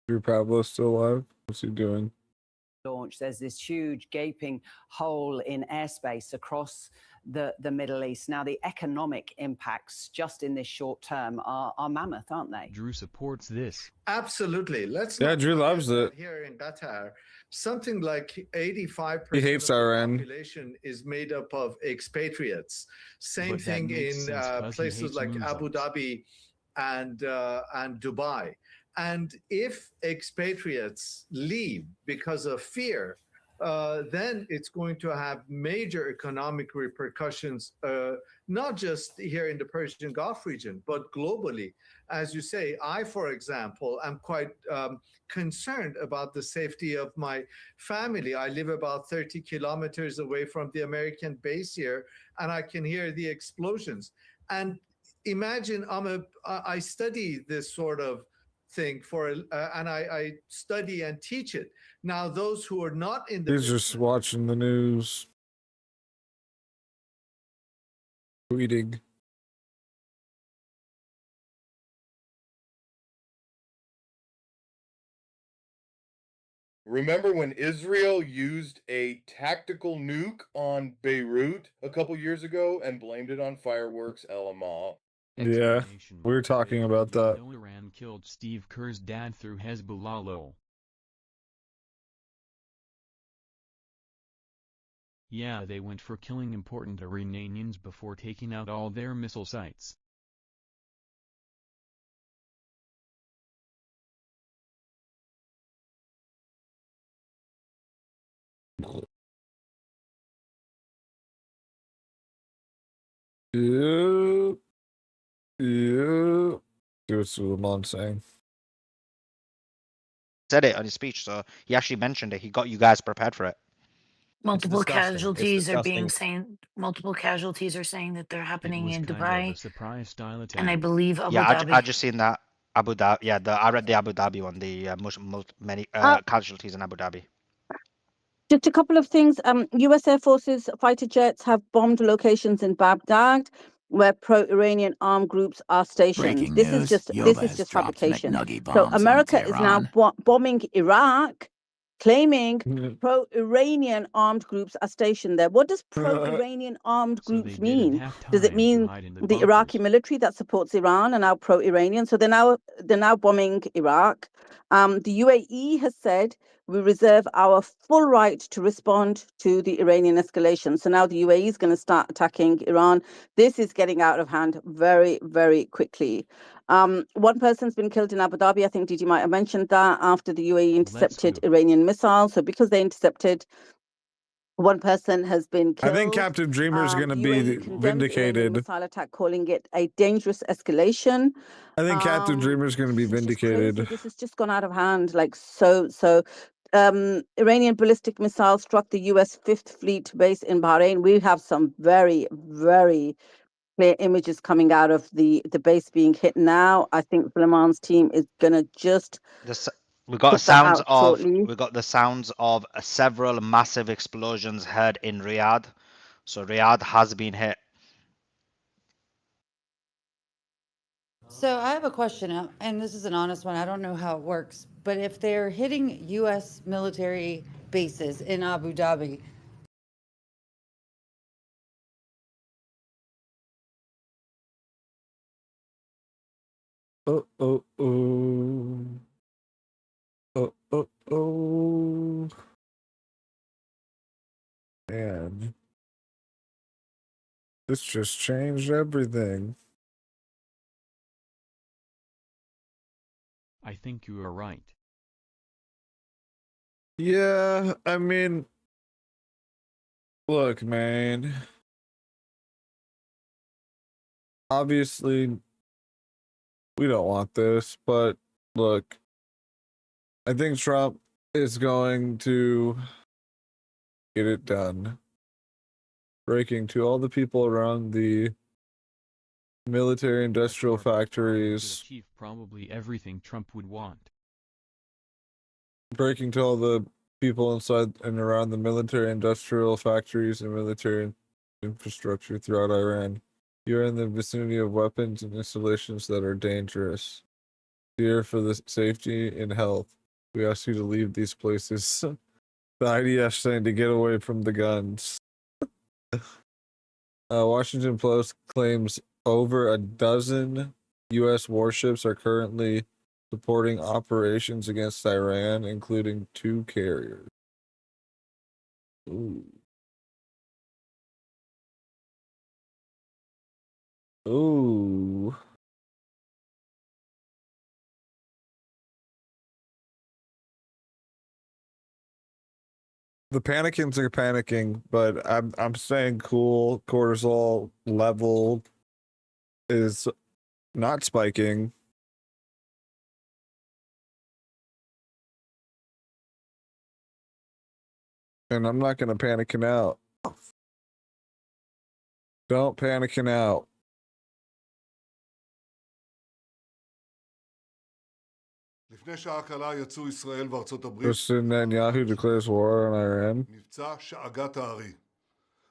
Drew Pablo still alive? What's he doing? Launch, there's this huge gaping hole in airspace across the Middle East. Now, the economic impacts just in this short term are mammoth, aren't they? Drew supports this. Absolutely. Let's Yeah, not Drew forget loves that it. Here in Qatar, something like 85% He hates of the Iran. population is made up of expatriates. Same But that thing makes in sense 'cause he places hates like Muslims. Abu Dhabi and Dubai. And if expatriates leave because of fear, then it's going to have major economic repercussions, not just here in the Persian Gulf region, but globally. As you say, I, for example, am quite concerned about the safety of my family. I live about 30 kilometers away from the American base here, and I can hear the explosions. And imagine I study this sort of thing and I study and teach it. Now, those who are not in the He's just watching the news. Tweeting. Remember when Israel used a tactical nuke on Beirut a couple years ago and blamed it on fireworks, LMAO? Yeah, we were talking about that. Iran killed Steve Kerr's dad through Hezbollah. Lol. Yeah, they went for killing important Iranians before taking out all their missile sites. Yeah. Yeah. See what Suleiman's saying. Said it on his speech, so he actually mentioned it. He got you guys prepared for it. Multiple disgusting. It's casualties are being disgusting. multiple casualties are saying that they're It happening was in kind of Dubai a surprise style attack. and I believe Abu Yeah, Dhabi. I just seen that Abu Dhabi. Yeah, I read the Abu Dhabi one. The many casualties in Abu Dhabi. Just a couple of things. U.S. Air Force's fighter jets have bombed locations in Baghdad where pro-Iranian armed groups are stationed. Breaking This news, is just Yoba has dropped fabrication. McNuggy So bombs America on is now Tehran. bombing Iraq, claiming pro-Iranian armed groups are stationed there. What does pro-Iranian armed groups mean? Does it mean the Iraqi military that supports Iran are now pro-Iranian? So they're now bombing Iraq. The UAE has said we reserve our full right to respond to the Iranian escalation. So now the UAE is going to start attacking Iran. This is getting out of hand very, very quickly. One person's been killed in Abu Dhabi. I think Didi might have mentioned that after the UAE intercepted Iranian missiles. So because they intercepted, one person has been killed. I think Captain Dreamer is going to be Iranian vindicated. missile attack, calling it a dangerous escalation. I think Captain Dreamer is going to be vindicated. This has just gone out of hand, like so. Iranian ballistic missile struck the U.S. Fifth Fleet base in Bahrain. We have some very, very clear images coming out of the base being hit now. I think Suleiman's team is gonna just. We got put that out shortly. the sounds of several massive explosions heard in Riyadh. So Riyadh has been hit. So I have a question, and this is an honest one. I don't know how it works, but if they're hitting U.S. military bases in Abu Dhabi, Man, this just changed everything. I think you are right. Yeah, I mean, look, man. Obviously, we don't want this, but look, I think Trump is going to get it done. Breaking to all the people around the military industrial factories. Achieve probably everything Trump would want. Breaking to all the people inside and around the military industrial factories and military infrastructure throughout Iran. You're in the vicinity of weapons and installations that are dangerous. Fear for the safety and health. We ask you to leave these places. The IDF saying to get away from the guns. Washington Post claims over a dozen U.S. warships are currently supporting operations against Iran, including 2 carriers. Ooh. Ooh. The panicans are panicking, but I'm staying cool. Cortisol level is not spiking. And I'm not gonna panicking out. Don't panicking out. President Netanyahu declares war on Iran. מבצע שאגת הארי.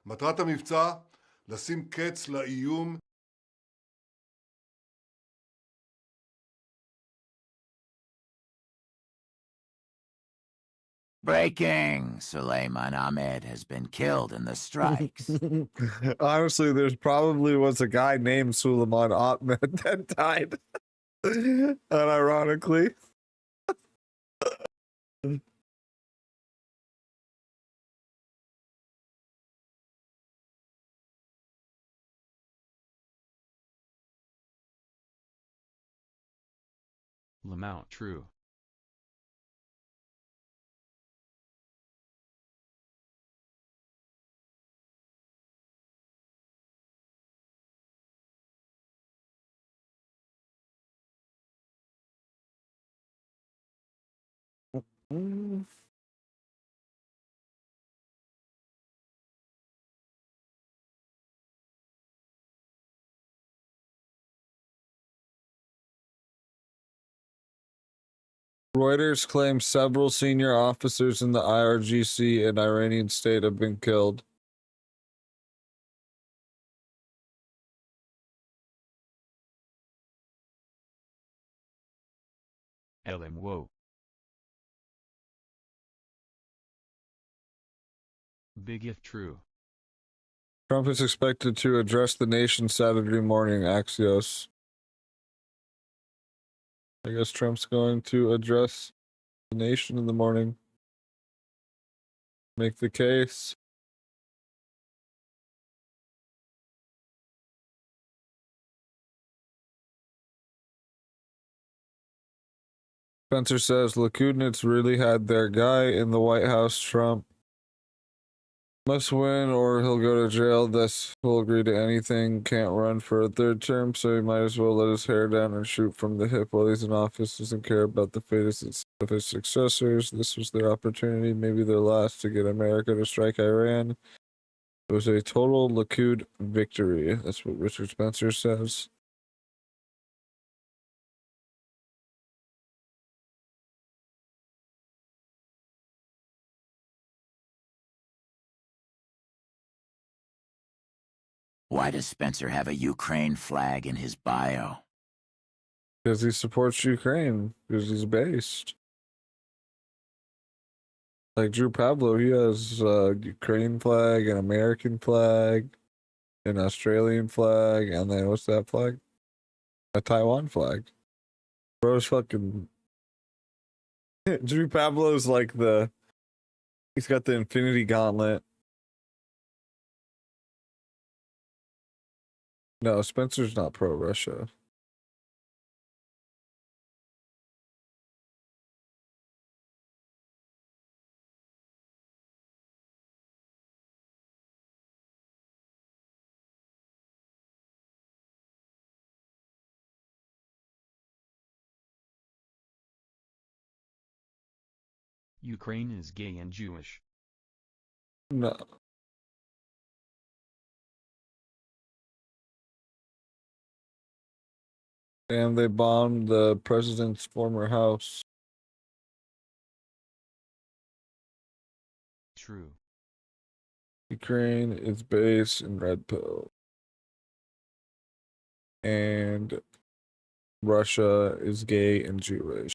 מטרת המבצע, לשים קץ לאיום. Breaking! Suleiman Ahmed has been killed in the strikes. Honestly, there's probably was a guy named Suleiman Ahmed that died. Unironically. Lamount true. Reuters claims several senior officers in the IRGC and Iranian state have been killed. Whoa. Big if true. Trump is expected to address the nation Saturday morning, Axios. I guess Trump's going to address the nation in the morning. Make the case. Spencer says Lakudnitz really had their guy in the White House. Trump must win or he'll go to jail. This will agree to anything. Can't run for a third term, so he might as well let his hair down and shoot from the hip while he's in office. Doesn't care about the fate of his successors. This was their opportunity, maybe their last, to get America to strike Iran. It was a total Likud victory. That's what Richard Spencer says. Why does Spencer have a Ukraine flag in his bio? Because he supports Ukraine, because he's based. Like Drew Pablo, he has a Ukraine flag, an American flag, an Australian flag, and then what's that flag? A Taiwan flag. Bro's fucking... Drew Pablo's like he's got the Infinity Gauntlet. No, Spencer's not pro-Russia. Ukraine is gay and Jewish. No. And they bombed the president's former house. True. Ukraine is based in Red Pill. And Russia is gay and Jewish.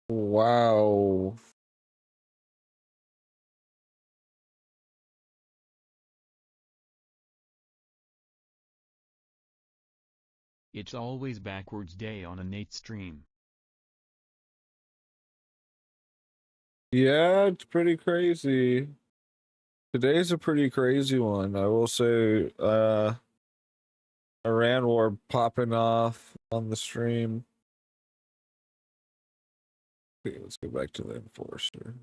Wow. It's always backwards day on a Nate stream. Yeah, it's pretty crazy. Today's a pretty crazy one. I will say, Iran war popping off on the stream. Okay, let's go back to the enforcer.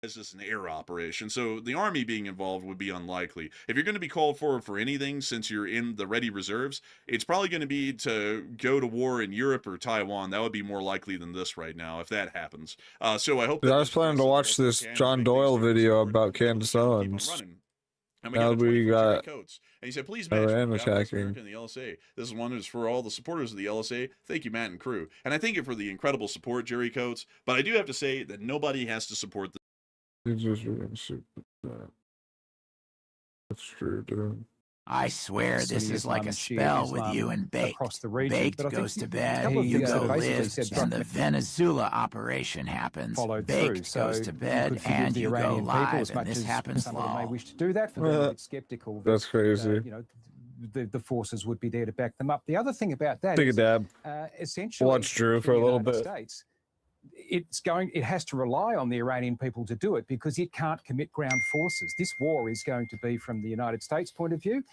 As just an air operation, so the army being involved would be unlikely. If you're going to be called for anything, since you're in the ready reserves, it's probably going to be to go to war in Europe or Taiwan. That would be more likely than this right now, if that happens. So I hope. I was planning to watch this John Doyle video about Candace Owens. And we now got we got Coates. And he said, please mention Iran God bless attacking. America and the LSA. This one is for all the supporters of the LSA. Thank you, Matt and crew. And I thank you for the incredible support, Jerry Coates. But I do have to say that nobody has to support this. That's true, dude. I swear this is like a spell with you and Baked. Baked goes to bed, you go Liz, and the Venezuela operation happens. Baked goes to bed, and you go live, and this happens may long. wish to do that. For them, a bit skeptical. That's crazy. The forces would be there to back them up. The other thing about that Take a is, dab. essentially, Watch Drew for for a the little United bit. States, it has to rely on the Iranian people to do it because it can't commit ground forces. This war is going to be, from the United States point of view,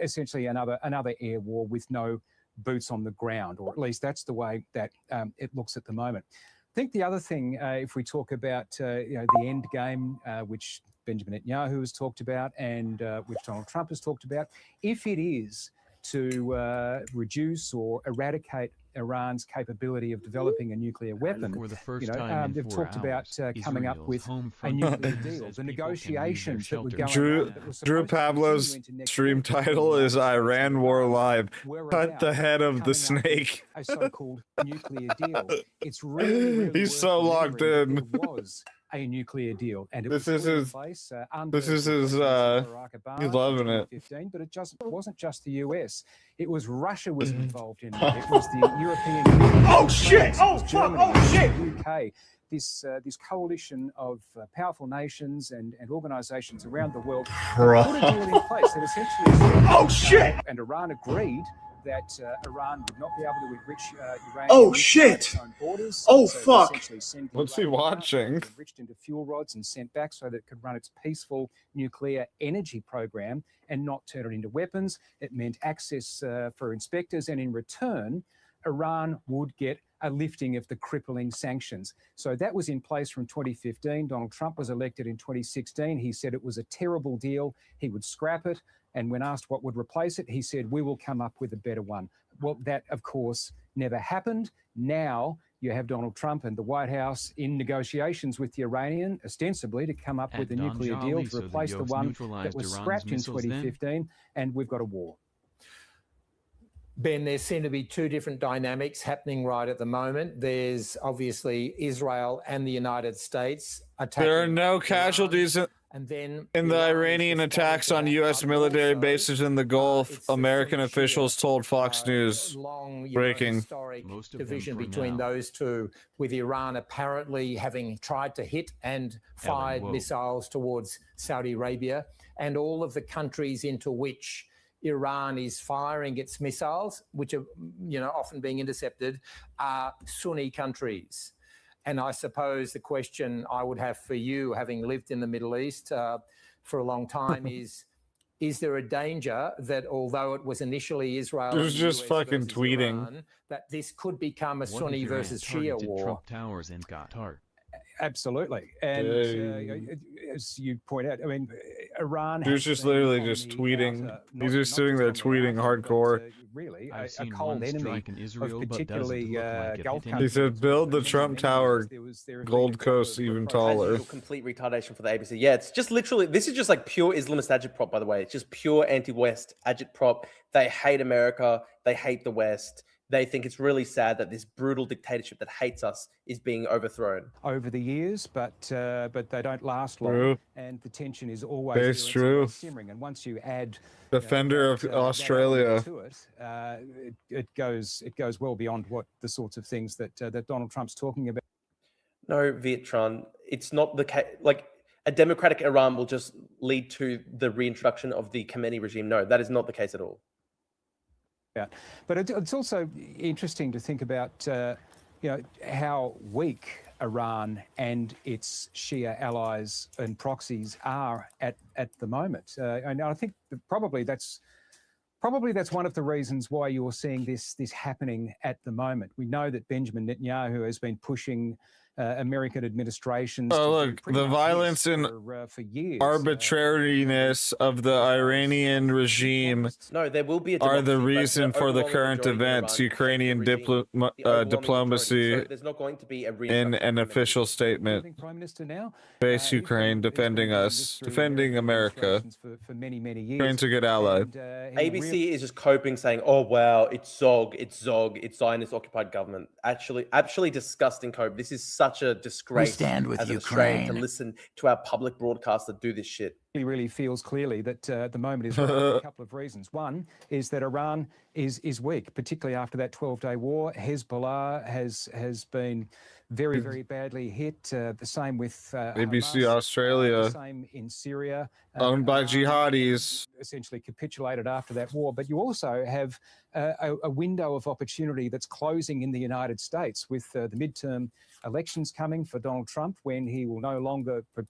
essentially another air war with no boots on the ground, or at least that's the way that it looks at the moment. I think the other thing, if we talk about the end game, which Benjamin Netanyahu has talked about and which Donald Trump has talked about, if it is to reduce or eradicate Iran's capability of developing a nuclear weapon, they've talked about coming up with a nuclear deal. The negotiations that were going on. Drew Pablo's stream title is Iran War Live. Cut the head of the snake. A so-called nuclear deal. It's really He's so locked in. Was a nuclear deal, and it this is his. He's loving it. But it wasn't just the US. It was Russia was involved in it. It was the European Union. Oh shit! Oh fuck! Oh shit! UK. This coalition of powerful nations and organisations around the world put a deal in place that essentially said, oh shit! And Iran agreed that Iran would not be able to enrich uranium. Oh shit! Its own borders. Oh so fuck! What's he watching? Enriched into fuel rods and sent back so that it could run its peaceful nuclear energy program and not turn it into weapons. It meant access for inspectors, and in return, Iran would get a lifting of the crippling sanctions. So that was in place from 2015. Donald Trump was elected in 2016. He said it was a terrible deal. He would scrap it. And when asked what would replace it, he said, we will come up with a better one. Well, that, of course, never happened. Now you have Donald Trump and the White House in negotiations with the Iranian, ostensibly to come up with a nuclear deal to replace the one that was scrapped in 2015, and we've got a war. Ben, there seem to be two different dynamics happening right at the moment. There's obviously Israel and the United States attacking. There are no casualties in the Iranian attacks on U.S. military bases in the Gulf, American officials told Fox News. Breaking. Division between those two, with Iran apparently having tried to hit and fired missiles towards Saudi Arabia, and all of the countries into which Iran is firing its missiles, which are, often being intercepted, are Sunni countries. And I suppose the question I would have for you, having lived in the Middle East for a long time, is there a danger that although it was initially Israel, it was just fucking tweeting, Iran, that this could become a Sunni versus Shia war? Trump Towers in Qatar. Absolutely, and as you point out, I mean, Iran. He was just literally just tweeting. He's just sitting there tweeting hardcore. Really, a cold enemy of particularly Gulf countries. He said, "Build the Trump Tower, Gold Coast even taller." Complete retardation for the ABC. Yeah, it's just literally. This is just like pure Islamist agitprop, by the way. It's just pure anti-West agitprop. They hate America. They hate the West. They think it's really sad that this brutal dictatorship that hates us is being overthrown over the years, but they don't last long, true. And the tension is always true. Simmering. And once you add defender of Australia to it, it goes well beyond what the sorts of things that Donald Trump's talking about. No, Vietron, it's not the case. Like a democratic Iran will just lead to the reintroduction of the Khamenei regime. No, that is not the case at all. But it's also interesting to think about, how weak Iran and its Shia allies and proxies are at the moment. And I think probably that's one of the reasons why you're seeing this happening at the moment. We know that Benjamin Netanyahu has been pushing American administrations. Oh, look, the violence and for years, arbitrariness of the Iranian regime there will be are the reason for the current events. Ukrainian diplomacy there's not going to be in an official statement. Prime Minister now. Face Ukraine, defending us, defending America. For many years. Ukraine's a good ally. ABC is just coping, saying, "Oh wow, it's Zog, it's Zionist occupied government." Actually disgusting cope. This is such a disgrace. We stand with as Ukraine. to listen to our public broadcaster do this shit. really feels clearly that the moment is right for a couple of reasons. One is that Iran is weak, particularly after that 12-day war. Hezbollah has been very, very badly hit. The same with ABC Hamas, Australia. the same in Syria. Owned by jihadis. Essentially capitulated after that war. But you also have a window of opportunity that's closing in the United States with the midterm elections coming for Donald Trump, when he will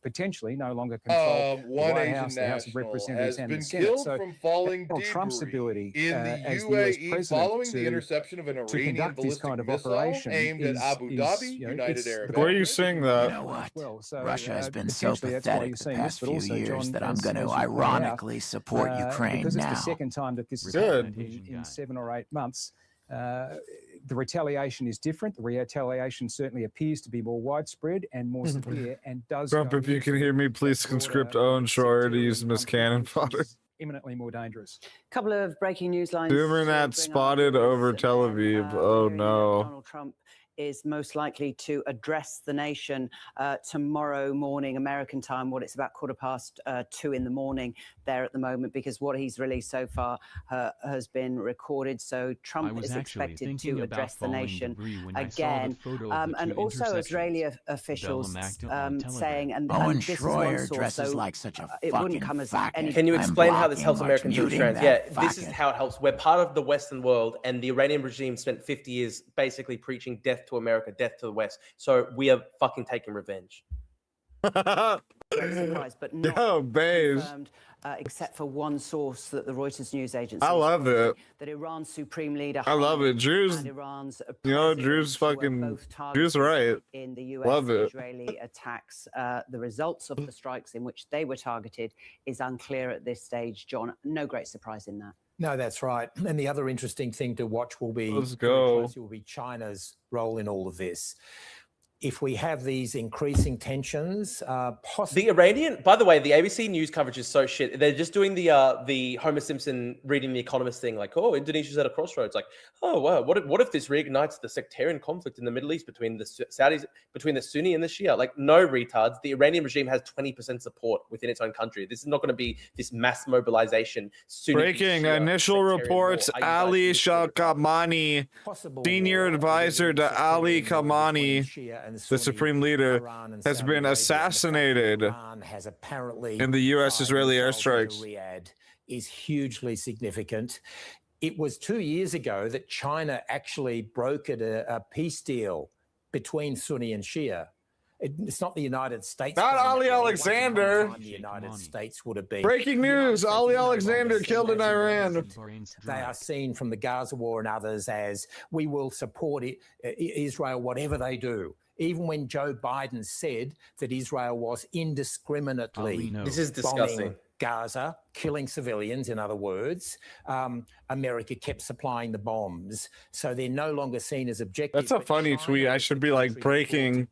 potentially no longer control the White House, the House of Representatives, and the Senate. So from falling Donald Trump's ability in the as the UAE US following the to interception of an to Iranian conduct this kind of operation aimed at Abu Dhabi, United Arab Where are you seeing that? You know what? Well, so, Russia has been so potentially that's why you're pathetic the seeing past this, but few also, years John, that I'm as going to you pointed out, ironically support Ukraine because it's now. the second time that this has Good. happened in 7 or 8 months. The retaliation is different. The retaliation certainly appears to be more widespread and more severe, and does. Trump, if you can hear me, please conscript Owen Shore to use him as cannon fodder. Imminently more dangerous. Couple of breaking news lines. Dumanat spotted over Tel Aviv. Oh no. Donald Trump is most likely to address the nation tomorrow morning, American time. What it's about 2:15 in the morning there at the moment, because what he's released so far has been recorded. So Trump is expected to address the nation again. And also Israeli officials saying, and Owen this is one Schroyer source, dresses so like such a it wouldn't fucking come as fucker. any. Can you explain how this helps Americans to muting trans? that Yeah, this is fucker. how it helps. We're part of the Western world, and the Iranian regime spent 50 years basically preaching death to America, death to the West. So we are fucking taking revenge. Surprised, but not confirmed, except for one source that the Reuters news agency. I love it. That Iran's supreme leader. I love it. Drew's, and Iran's Drew's fucking, Drew's right. in the US Love it. Israeli attacks. The results of the strikes in which they were targeted is unclear at this stage. John, no great surprise in that. No, that's right. And the other interesting thing to watch will be, Let's go. will be China's role in all of this. If we have these increasing tensions, possibly... The Iranian, by the way, the ABC news coverage is so shit. They're just doing the Homer Simpson reading The Economist thing, like, oh, Indonesia's at a crossroads. Like, oh, wow, what if this reignites the sectarian conflict in the Middle East between the Saudis, between the Sunni and the Shia? Like, no, retards. The Iranian regime has 20% support within its own country. This is not going to be this mass mobilization. Sunni Breaking Shia initial reports, Ali Shalkamani, senior advisor to Ali Khamenei, the supreme leader, has been assassinated in the U.S.-Israeli airstrikes. Riyadh is hugely significant. It was 2 years ago that China actually brokered a peace deal between Sunni and Shia. It's not the United States. Not Ali Alexander. The United States would have been. Breaking news, Ali Alexander killed in Iran. They are seen from the Gaza war and others as, we will support Israel whatever they do. Even when Joe Biden said that Israel was indiscriminately This is disgusting. bombing Gaza, killing civilians, in other words, America kept supplying the bombs. So they're no longer seen as objective. That's a funny tweet. I should be like breaking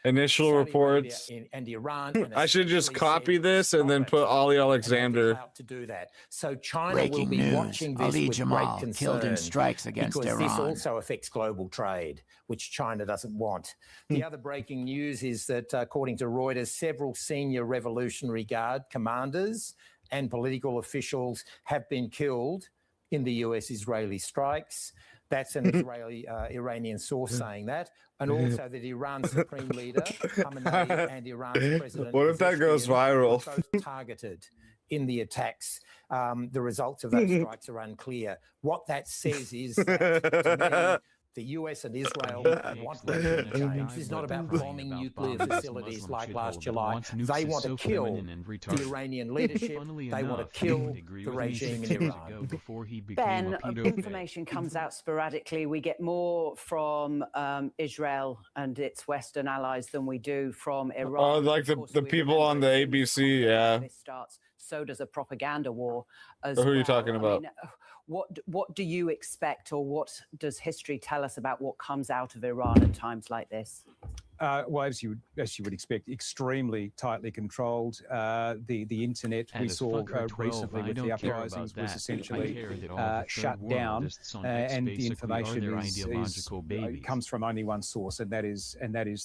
initial reports. And Iran. I should just copy this and then put Ali Alexander. To do that. So China Breaking will be news. watching this Ali with Jamal great killed in concern strikes against because this Iran. also affects global trade, which China doesn't want. The other breaking news is that, according to Reuters, several senior Revolutionary Guard commanders and political officials have been killed in the US-Israeli strikes. That's an Iranian source saying that. And also that Iran's supreme leader, Khamenei, and Iran's president... What if that goes viral? ...both targeted in the attacks. The results of those strikes are unclear. What that says is that, to me, the US and Israel want to change. This is not about bombing nuclear facilities like last July. They want to kill the Iranian leadership. They want to kill the regime in Iran. Ben, information comes out sporadically. We get more from Israel and its Western allies than we do from Iran. Oh, like the people on the ABC, yeah. So does a propaganda war as Who well. are you talking about? What do you expect, or what does history tell us about what comes out of Iran at times like this? Well, as you would expect, extremely tightly controlled. The internet we saw recently with the uprisings was essentially shut down, and the information comes from only one source, and that is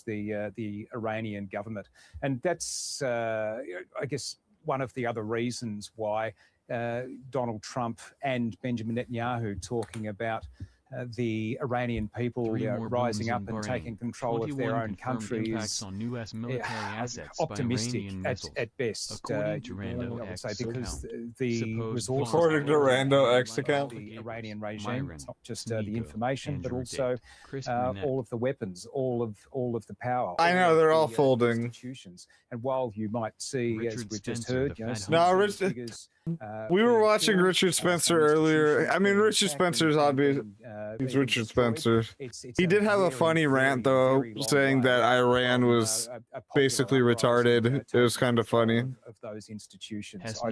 the Iranian government, and that's I guess one of the other reasons why Donald Trump and Benjamin Netanyahu talking about the Iranian people rising up and taking control of their own country is optimistic at best. I would say, because the resources, according to Rando X account, the Iranian regime, it's not just the information, but also all of the weapons, all of the power. I know they're all folding. Institutions. And while you might see, as we've just heard, we were watching Richard Spencer earlier. I mean, Richard Spencer's obvious. He's Richard Spencer. He did have a funny rant, though, saying that Iran was basically retarded. It was kind of funny. Of those institutions, that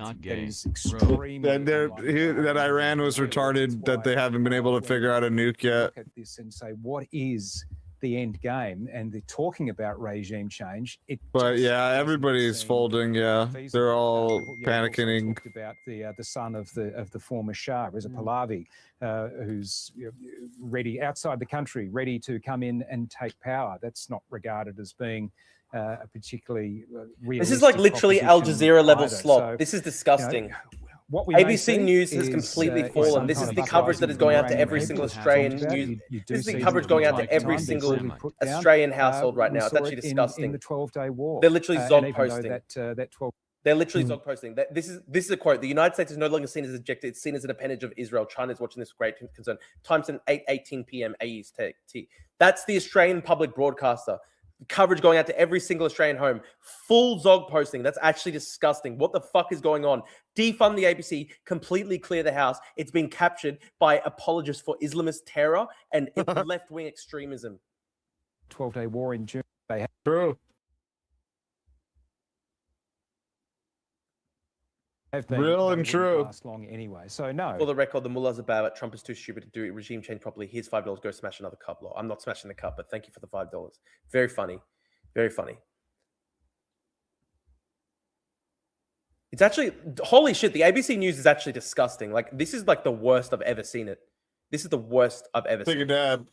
Iran was retarded, that they haven't been able to figure out a nuke yet. Look at this and say, what is the end game? And they're talking about regime change. But yeah, everybody's folding. Yeah, they're all panicking. Talked about the son of the former Shah, Reza Pahlavi, who's ready outside the country, ready to come in and take power. That's not regarded as being a particularly This is like literally Al Jazeera level slop. So, this is disgusting. What we ABC News has completely fallen. This is the coverage that is going out to every single Australian news. This is the coverage going out to every single Australian household right now. It's actually disgusting. In the 12-day war, they're literally Zog posting. They're literally Zog posting. This is a quote. The United States is no longer seen as an objective. It's seen as an appendage of Israel. China is watching this with great concern. Times at 8:18 p.m. AEST. That's the Australian public broadcaster. Coverage going out to every single Australian home. Full Zog posting. That's actually disgusting. What the fuck is going on? Defund the ABC. Completely clear the house. It's been captured by apologists for Islamist terror and left-wing extremism. 12-day war in June. True. Have been real and true. Last long anyway. So no. For the record, the mullahs are bad. Trump is too stupid to do regime change properly. Here's $5. Go smash another cup. I'm not smashing the cup, but thank you for the $5. Very funny. Very funny. It's actually, holy shit, the ABC News is actually disgusting. Like, this is like the worst I've ever seen it. This is the worst I've ever seen. Take a dab.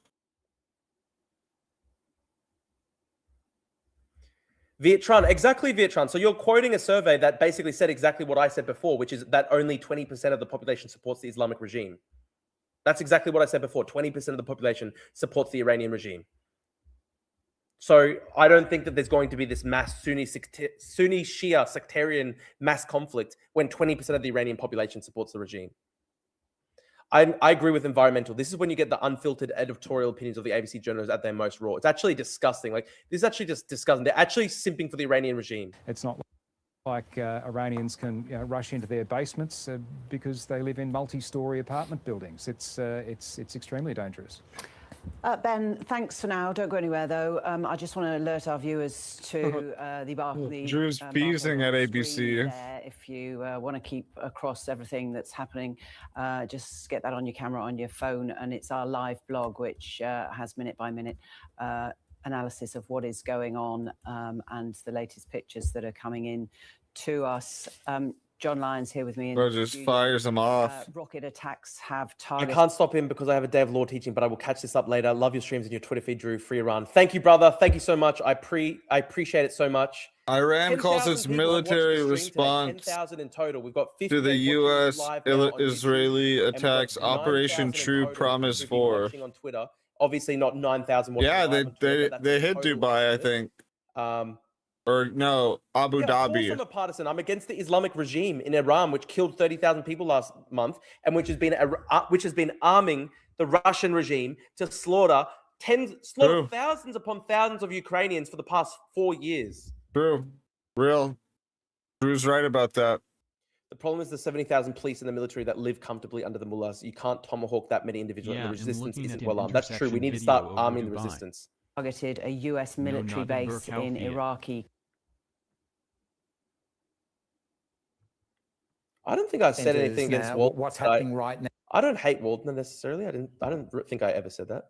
Vietran, exactly, Vietran. So you're quoting a survey that basically said exactly what I said before, which is that only 20% of the population supports the Islamic regime. That's exactly what I said before. 20% of the population supports the Iranian regime. So I don't think that there's going to be this mass Sunni Shia sectarian mass conflict when 20% of the Iranian population supports the regime. I agree with environmental. This is when you get the unfiltered editorial opinions of the ABC journalists at their most raw. It's actually disgusting. Like, this is actually just disgusting. They're actually simping for the Iranian regime. It's not like Iranians can rush into their basements because they live in multi-story apartment buildings. It's extremely dangerous. Ben, thanks for now. Don't go anywhere, though. I just want to alert our viewers to the Drew's peasing at ABC. There. If you want to keep across everything that's happening, just get that on your camera, on your phone, and it's our live blog, which has minute-by-minute analysis of what is going on and the latest pictures that are coming in to us. John Lyons here with me. Bro just fires them off. Rocket attacks have targeted. I can't stop him because I have a day of law teaching, but I will catch this up later. Love your streams and your Twitter feed, Drew. Free Iran. Thank you, brother. Thank you so much. I appreciate it so much. Iran calls its military response 10,000 in total. We've got 50 to the U.S.-Israeli attacks Operation True Promise 4. On Twitter. Obviously not 9,000. Yeah, they hit Dubai, I think. Or no, Abu Dhabi. I'm a partisan. I'm against the Islamic regime in Iran, which killed 30,000 people last month, and which has been arming the Russian regime to slaughter thousands upon thousands of Ukrainians for the past 4 years. True, real. Drew's right about that. The problem is the 70,000 police in the military that live comfortably under the mullahs. You can't tomahawk that many individuals. The resistance isn't well armed. That's true. We need to start arming the resistance. Targeted a U.S. military base in Iraqi. I don't think I said anything against Waldner. What's happening right now? I don't hate Waldner necessarily. I don't think I ever said that.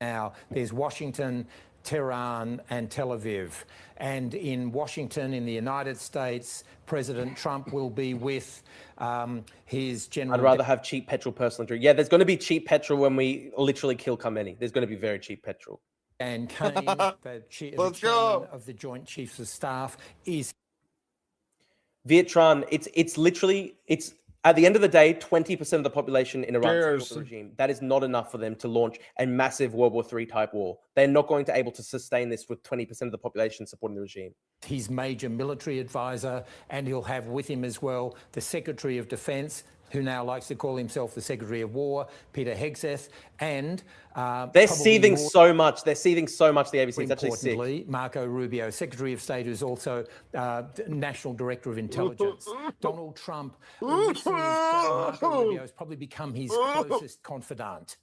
Now, there's Washington, Tehran, and Tel Aviv. And in Washington, in the United States, President Trump will be with his general... I'd rather have cheap petrol personal injury. Yeah, there's going to be cheap petrol when we literally kill Khamenei. There's going to be very cheap petrol. And Kane, the chairman of the Joint Chiefs of Staff, is Viet Tran. It's literally at the end of the day, 20% of the population in Iran support the regime. That is not enough for them to launch a massive World War III type war. They're not going to able to sustain this with 20% of the population supporting the regime. His major military advisor, and he'll have with him as well the Secretary of Defense, who now likes to call himself the Secretary of War, Peter Hegseth, and they're seething so much. They're seething so much. The ABC is actually sick. Marco Rubio, Secretary of State, who's also National Director of Intelligence. Donald Trump, Marco Rubio has probably become his closest confidant.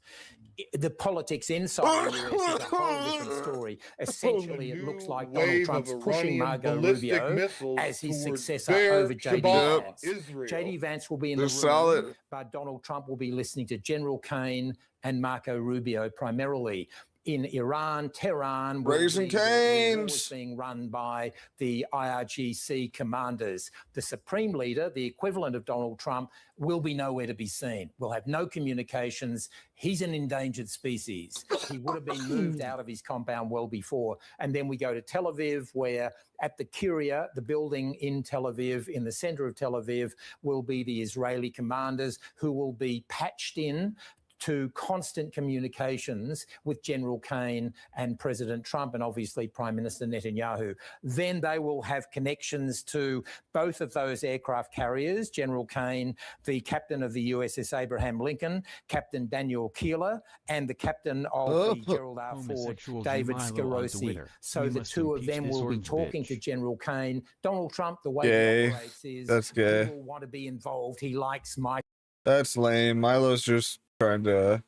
The politics inside the US is a whole different story. Essentially, it looks like Donald Trump's pushing Marco Rubio as his successor over J.D. Vance. J.D. Vance will be in the room, but Donald Trump will be listening to General Kane and Marco Rubio primarily. In Iran, Tehran, Raising Canes being run by the IRGC commanders. The supreme leader, the equivalent of Donald Trump, will be nowhere to be seen. We'll have no communications. He's an endangered species. He would have been moved out of his compound well before. And then we go to Tel Aviv, where at the Curia, the building in Tel Aviv, in the center of Tel Aviv, will be the Israeli commanders who will be patched in to constant communications with General Kane and President Trump and obviously Prime Minister Netanyahu. Then they will have connections to both of those aircraft carriers, General Kane, the captain of the USS Abraham Lincoln, Captain Daniel Keeler, and the captain of the Gerald R. Ford, David Scarosi. So the two of them will be talking to General Kane. Donald Trump, the way he operates is he will want to be involved. He likes Mike. That's lame. Milo's just trying to,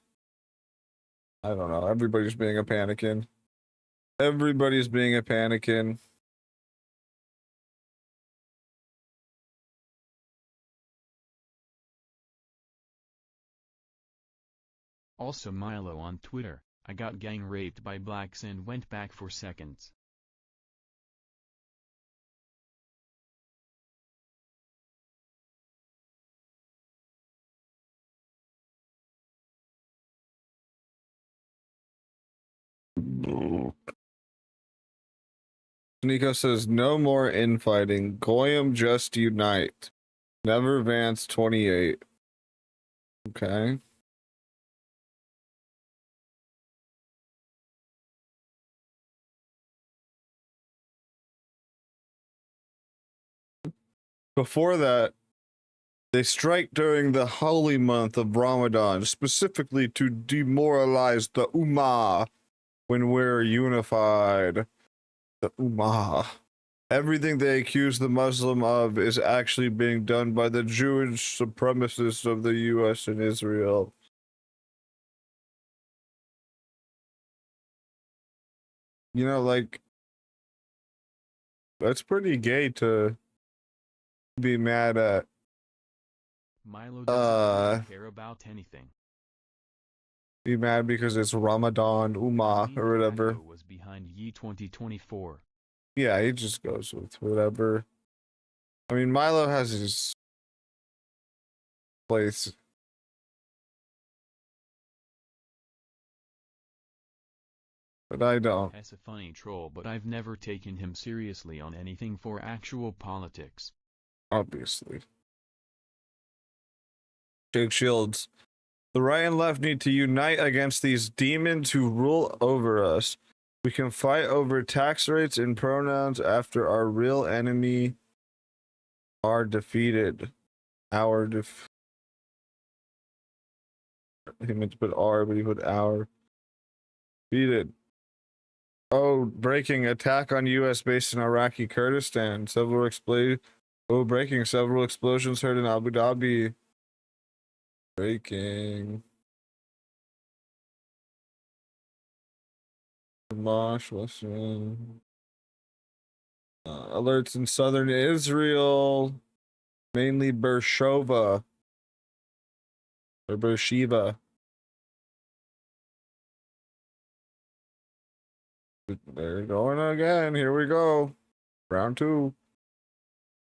I don't know. Everybody's being a panikin. Everybody's being a panikin. Also Milo on Twitter, I got gang raped by blacks and went back for seconds. Nico says, no more infighting. Goyim just unite. Never Vance 28. Okay. Before that, they strike during the holy month of Ramadan, specifically to demoralize the Ummah when we're unified. The Ummah. Everything they accuse the Muslim of is actually being done by the Jewish supremacists of the US and Israel. You know, like, that's pretty gay to be mad at. Milo doesn't care about anything. Be mad because it's Ramadan, Ummah, or whatever. Was behind Ye 2024. Yeah, he just goes with whatever. I mean, Milo has his place. But I don't. That's a funny troll, but I've never taken him seriously on anything for actual politics. Obviously. Jake Shields. The right and left need to unite against these demons who rule over us. We can fight over tax rates and pronouns after our real enemy are defeated. He meant to put our, but he put our. Defeated. Oh, breaking attack on U.S. base in Iraqi Kurdistan. Breaking several explosions heard in Abu Dhabi. Breaking. Mosh, Western. Alerts in southern Israel. Mainly Beersheba. Or Beersheba. They're going again. Here we go. Round 2.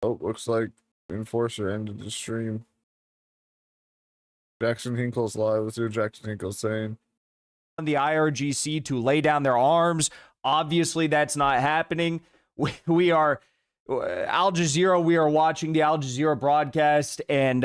Oh, looks like Enforcer ended the stream. Jackson Hinkle's live. Let's see what Jackson Hinkle's saying. the IRGC to lay down their arms. Obviously, that's not happening. We are Al Jazeera. We are watching the Al Jazeera broadcast, and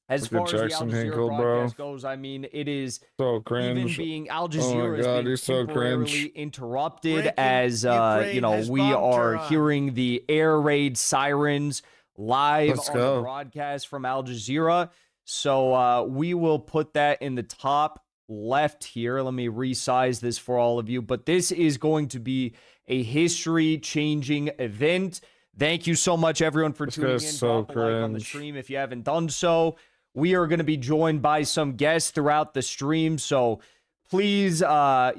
as far as the Al Jazeera broadcast goes, I mean, it is so cringe. Even being Al Jazeera is being so temporarily interrupted as you know, we are hearing the air raid sirens live on the broadcast from Al Jazeera. So we will put that in the top left here. Let me resize this for all of you. But this is going to be a history-changing event. Thank you so much, everyone, for tuning in. Drop a like on the stream if you haven't done so. We are going to be joined by some guests throughout the stream, so please, you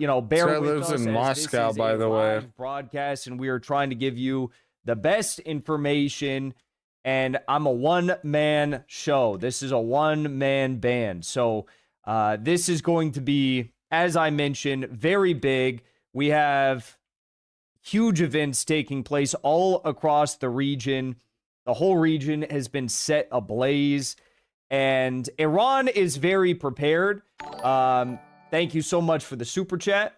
know, bear with us. Lives in Moscow, by the way. Broadcast, and we are trying to give you the best information. And I'm a one-man show. This is a one-man band, so this is going to be, as I mentioned, very big. We have huge events taking place all across the region. The whole region has been set ablaze. And Iran is very prepared. Thank you so much for the super chat.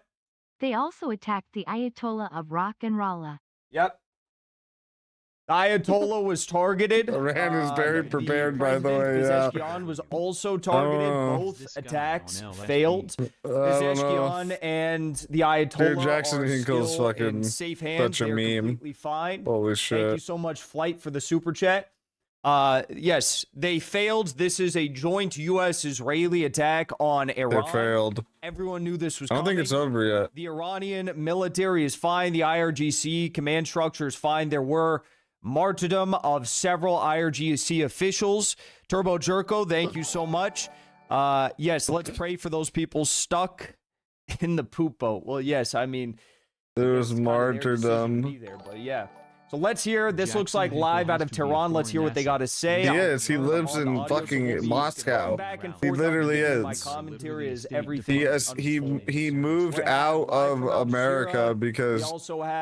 They also attacked the Ayatollah of Rock and Rolla. Yep. The Ayatollah was targeted. Iran is very prepared, by the way. Pezeshkian was also targeted. Both attacks failed. Pezeshkian and the Ayatollah Dude, Jackson Hinkle's fucking safe hands. such a meme. Completely fine. Holy shit. Thank you so much, Flight, for the super chat. Yes, they failed. This is a joint U.S.-Israeli attack on Iran. They failed. Everyone knew this was I don't think it's over yet. The Iranian military is fine. The IRGC command structure is fine. There were martyrdom of several IRGC officials. Turbo Jerko, thank you so much. Yes, let's pray for those people stuck in the poop boat. Well, yes, I mean, there was martyrdom. But yeah. So let's hear. This looks like live out of Tehran. Let's hear what they got to say. He is. He lives in fucking Moscow. He literally is. My commentary is everything. He moved out of America because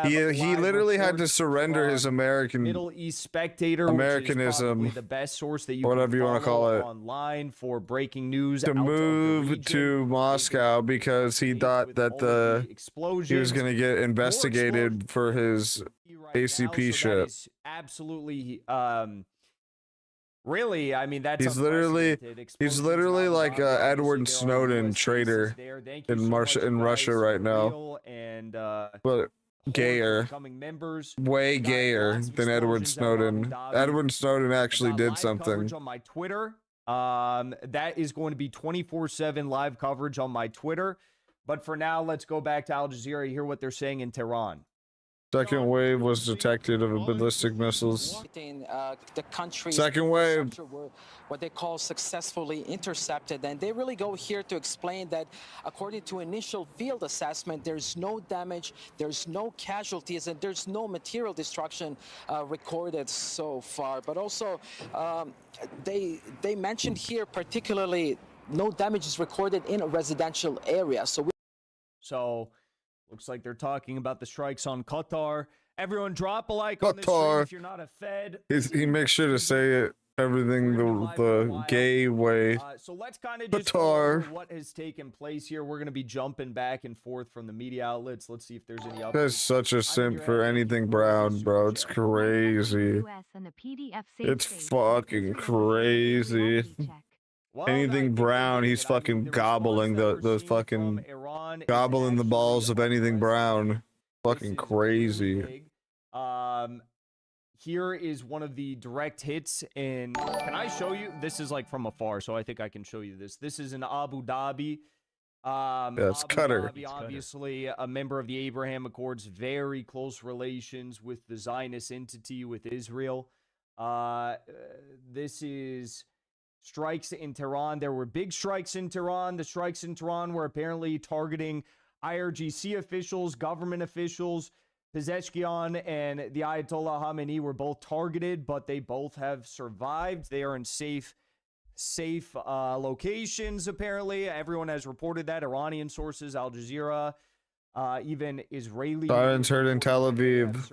he literally had to surrender his Middle East Spectator, Americanism, which is the best source that you whatever you want to call it, online for breaking news. To move to Moscow because he thought that he was going to get investigated for his ACP shit. Absolutely, really, I mean, that's he's literally like Edward Snowden traitor in Russia right now, but gayer, way gayer than Edward Snowden. Edward Snowden actually did something. On my Twitter, that is going to be 24/7 live coverage on my Twitter. But for now, let's go back to Al Jazeera, hear what they're saying in Tehran. Second wave was detected of ballistic missiles. The country Second wave. What they call successfully intercepted, and they really go here to explain that according to initial field assessment, there's no damage, there's no casualties, and there's no material destruction recorded so far. But also, they mentioned here particularly no damage is recorded in a residential area. So looks like they're talking about the strikes on Qatar. Everyone drop a like on this stream if you're not a Fed. He makes sure to say it everything the gay way. So let's kind of just go over what has taken place here. We're going to be jumping back and forth from the media outlets. Let's see if there's any updates. That's such a simp for anything brown, bro. It's crazy. It's fucking crazy. Anything brown, he's fucking gobbling the fucking gobbling the balls of anything brown. Fucking crazy. Here is one of the direct hits in. Can I show you? This is like from afar, so I think I can show you this. This is in Abu Dhabi. Yeah, it's Qatar. Dhabi, obviously a member of the Abraham Accords, very close relations with the Zionist entity, with Israel. This is strikes in Tehran. There were big strikes in Tehran. The strikes in Tehran were apparently targeting IRGC officials, government officials. Pezeshkian and the Ayatollah Khamenei were both targeted, but they both have survived. They are in safe locations, apparently. Everyone has reported that. Iranian sources, Al Jazeera, even Israeli. Sirens heard in Tel Aviv.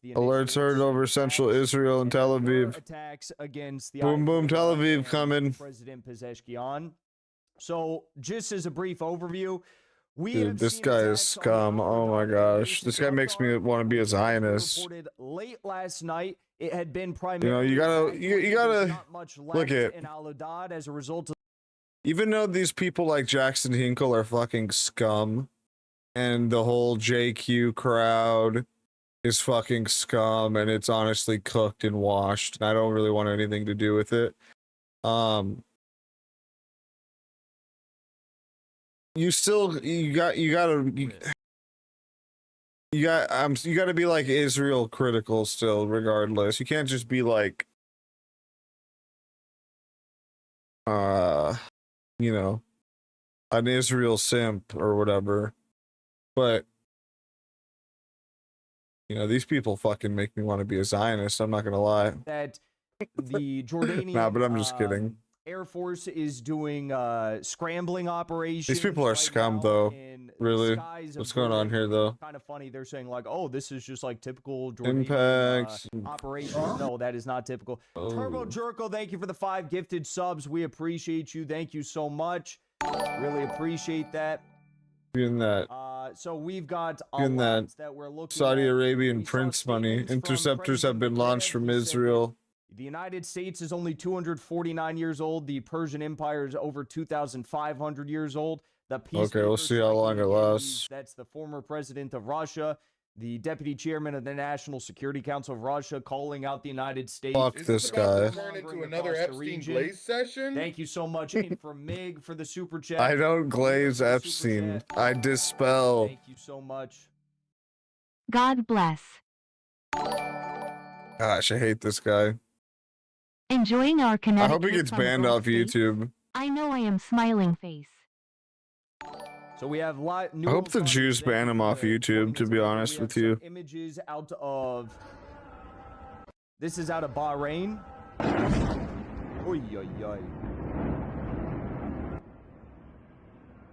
Alerts heard over central Israel and Tel Aviv. Attacks against the boom, boom, Tel Aviv coming. President Pezeshkian. So, just as a brief overview, Dude, this guy is scum. Oh my gosh. This guy makes me want to be a Zionist. Reported late last night. It had been You know, primarily you gotta not much left look at, in Al-Adad as a result of even though these people like Jackson Hinkle are fucking scum, and the whole JQ crowd is fucking scum, and it's honestly cooked and washed, and I don't really want anything to do with it. You gotta be like Israel critical still, regardless. You can't just be like, you know, an Israel simp or whatever. But you know, these people fucking make me want to be a Zionist. I'm not gonna lie. that the Jordanian Nah, but I'm just kidding. Air Force is doing scrambling operations. These people are scum, though. Really? What's going on here, though? Kind of funny. They're saying like, "Oh, this is just like typical Jordanian Impacts. operation." No, that is not typical. Turbo Jerko, thank you for the 5 gifted subs. We appreciate you. Thank you so much. Really appreciate that. Doing that. So we've got Doing that. we're looking Saudi at. Arabian prince money. Interceptors have been launched from Israel. The United States is only 249 years old. The Persian Empire is over 2,500 years old. Okay, we'll see how long it lasts. That's the former president of Russia, the deputy chairman of the National Security Council of Russia, calling out the United States. Fuck this guy. Turn into another Epstein Glaze session. Thank you so much, Inframig, for the super chat. I don't glaze Epstein. I dispel. Thank you so much. God bless. Gosh, I hate this guy. Enjoying our I Connecticut. hope he gets from banned Gold off State? YouTube. I know I am smiling face. So we have I hope the Jews ban him off YouTube, to be honest with you. Images out of. This is out of Bahrain. Oy, oy, oy.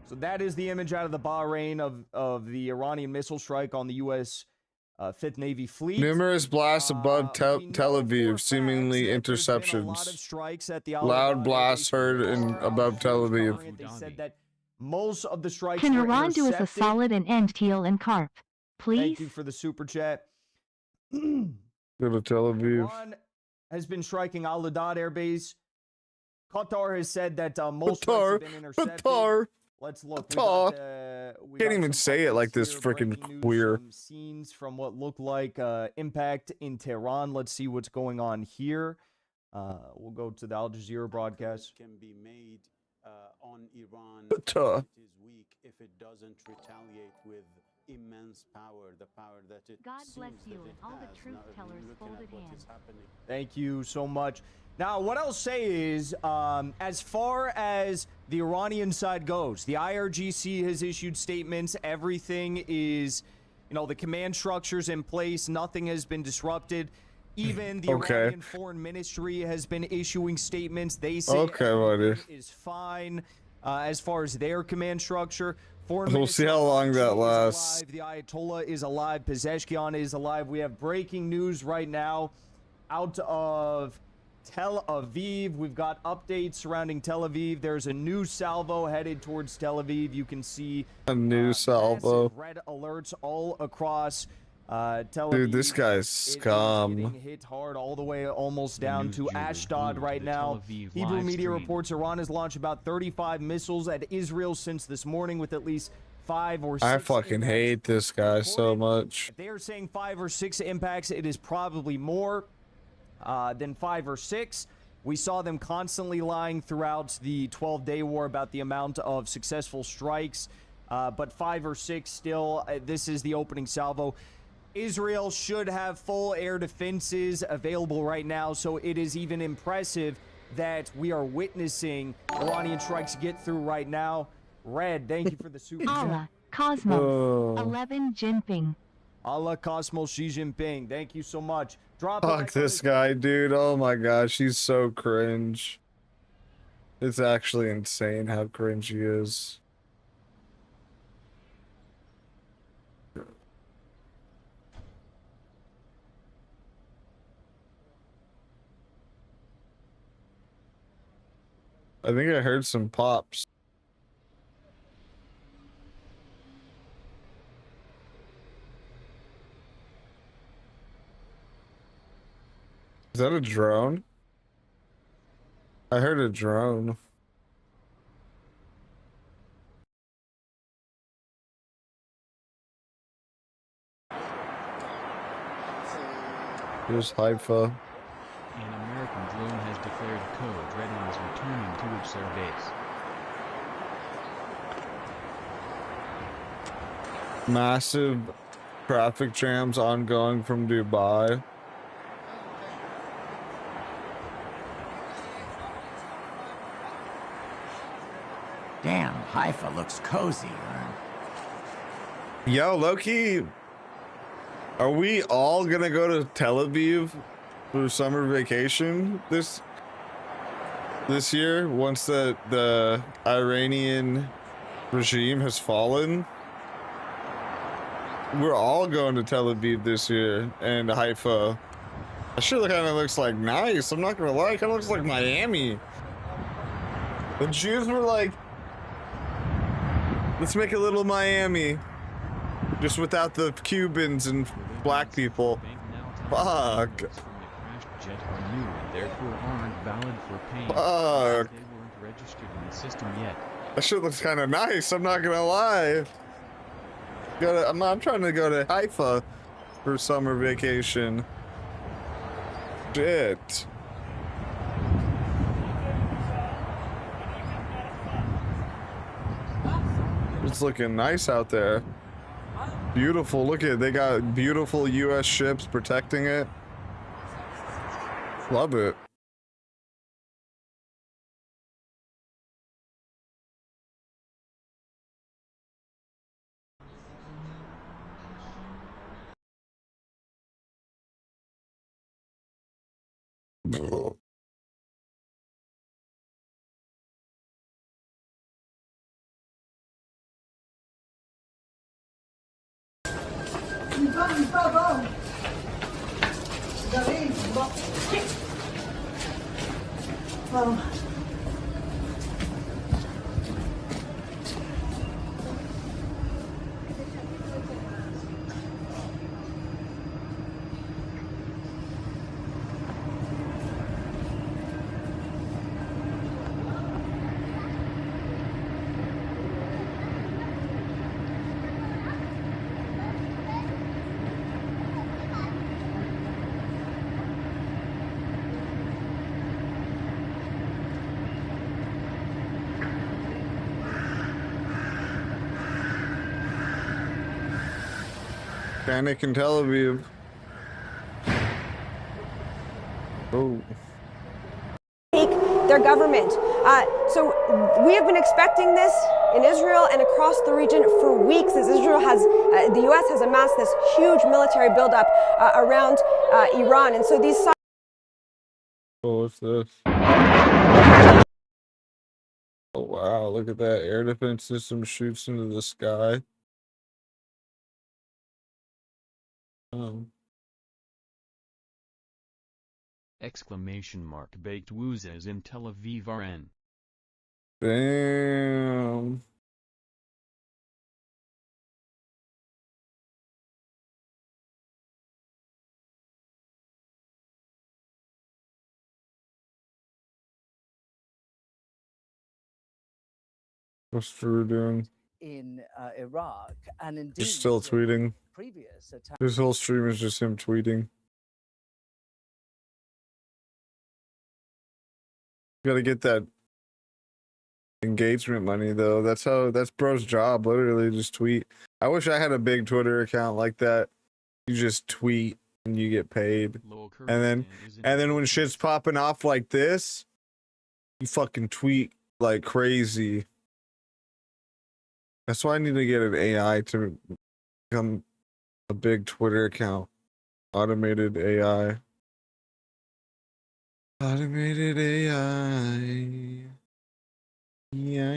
So that is the image out of the Bahrain of the Iranian missile strike on the U.S. 5th Navy Fleet. Numerous blasts above Tel Aviv, seemingly interceptions. Loud blasts heard above Tel Aviv. They said that most of the strikes Can were Iran do us a intercepted. solid and end teal and carp? Please? Thank you for the super chat. Go to Tel Aviv. Iran has been striking Al-Adad Air Base. Qatar has said that most strikes have been intercepted. Qatar. Let's look. We Can't got even some say it like this updates here, freaking breaking news, queer. some scenes from what looked like impact in Tehran. Let's see what's going on here. We'll go to the Al Jazeera broadcast. Can be made on Iran. Qatar. It is weak if it doesn't retaliate with immense power, the power that it God bless seems you that and it all the has. truth Now, if tellers you're looking folded at what hand. is happening. Thank you so much. Now, what I'll say is, as far as the Iranian side goes, the IRGC has issued statements. Everything is, the command structure's in place. Nothing has been disrupted. Even the Iranian Foreign Ministry has been issuing statements. They say everything is fine as far as their command structure. We'll see how long that lasts. The Ayatollah is alive. Pezeshkian is alive. We have breaking news right now out of Tel Aviv. We've got updates surrounding Tel Aviv. There's a new salvo headed towards Tel Aviv. You can see a new salvo. Red alerts all across Tel Aviv. Dude, this guy's scum. Getting hit hard all the way almost down to Ashdod right now. Hebrew media reports Iran has launched about 35 missiles at Israel since this morning, with at least 5 or 6. I fucking hate this guy so much. If they are saying 5 or 6 impacts, it is probably more than 5 or 6. We saw them constantly lying throughout the 12-day war about the amount of successful strikes, but 5 or 6 still. This is the opening salvo. Israel should have full air defenses available right now, so it is even impressive that we are witnessing Iranian strikes get through right now. Red, thank you for the super chat. Allah, Cosmos, 11 Jinping. Allah, Cosmos, Xi Jinping. Thank you so much. Fuck this guy, dude. Oh my gosh, he's so cringe. It's actually insane how cringe he is. I think I heard some pops. Is that a drone? I heard a drone. Here's Haifa. An American drone has declared Code Red and is returning to its air base. Massive traffic jams ongoing from Dubai. Damn, Haifa looks cozy, huh? Yo, Loki, are we all gonna go to Tel Aviv for summer vacation this year once the Iranian regime has fallen? We're all going to Tel Aviv this year and Haifa. That shit kind of looks like nice. I'm not gonna lie, it kind of looks like Miami. The Jews were like, let's make a little Miami, just without the Cubans and black people. Fuck. Jet are new and therefore aren't valid for paying. Fuck. They weren't registered in the system yet. That shit looks kind of nice. I'm not gonna lie. I'm trying to go to Haifa for summer vacation. Shit. It's looking nice out there. Beautiful. Look at it. They got beautiful U.S. ships protecting it. Love it. Panic in Tel Aviv. Oh. Their government. So we have been expecting this in Israel and across the region for weeks as Israel has, the U.S. has amassed this huge military buildup around Iran. And so these... Oh, what's this? Oh, wow. Look at that. Air defense system shoots into the sky. Exclamation mark baked woozes in Tel Aviv RN. Damn. What's Drew doing? In Iraq, and indeed He's still tweeting. Previous attack. This whole stream is just him tweeting. Gotta get that engagement money though. That's bro's job. Literally just tweet. I wish I had a big Twitter account like that. You just tweet and you get paid. And then when shit's popping off like this, you fucking tweet like crazy. That's why I need to get an AI to become a big Twitter account. Automated AI. Automated AI. Yeah.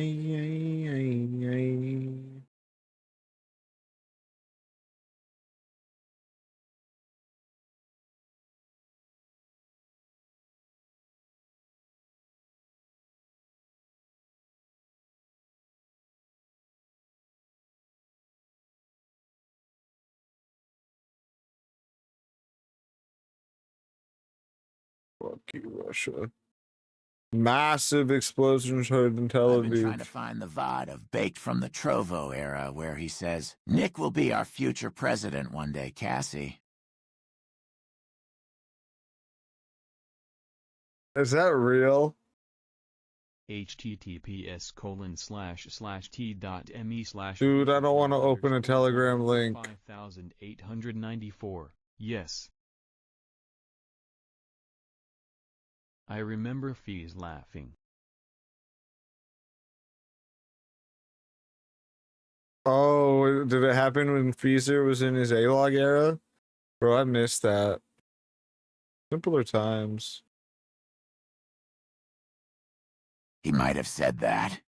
you, Russia. Massive explosions heard in Tel I've been trying to Aviv. find the VOD of Baked from the Trovo era where he says, Nick will be our future president one day, Cassie. Is that real? https://t.me/ Dude, I don't want to open a Telegram link. 5894. Yes. I remember Fees laughing. Oh, did it happen when Feezer was in his A-Log era? Bro, I missed that. Simpler times. He might have said that.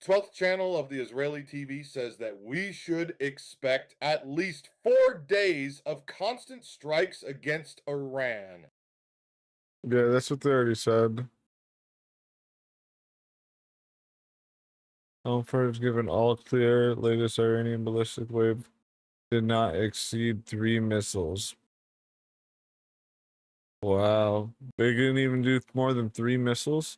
Twelfth channel of the Israeli TV says that we should expect at least 4 days of constant strikes against Iran. Yeah, that's what they already said. Alfred has given all clear. Latest Iranian ballistic wave did not exceed 3 missiles. Wow. They didn't even do more than 3 missiles?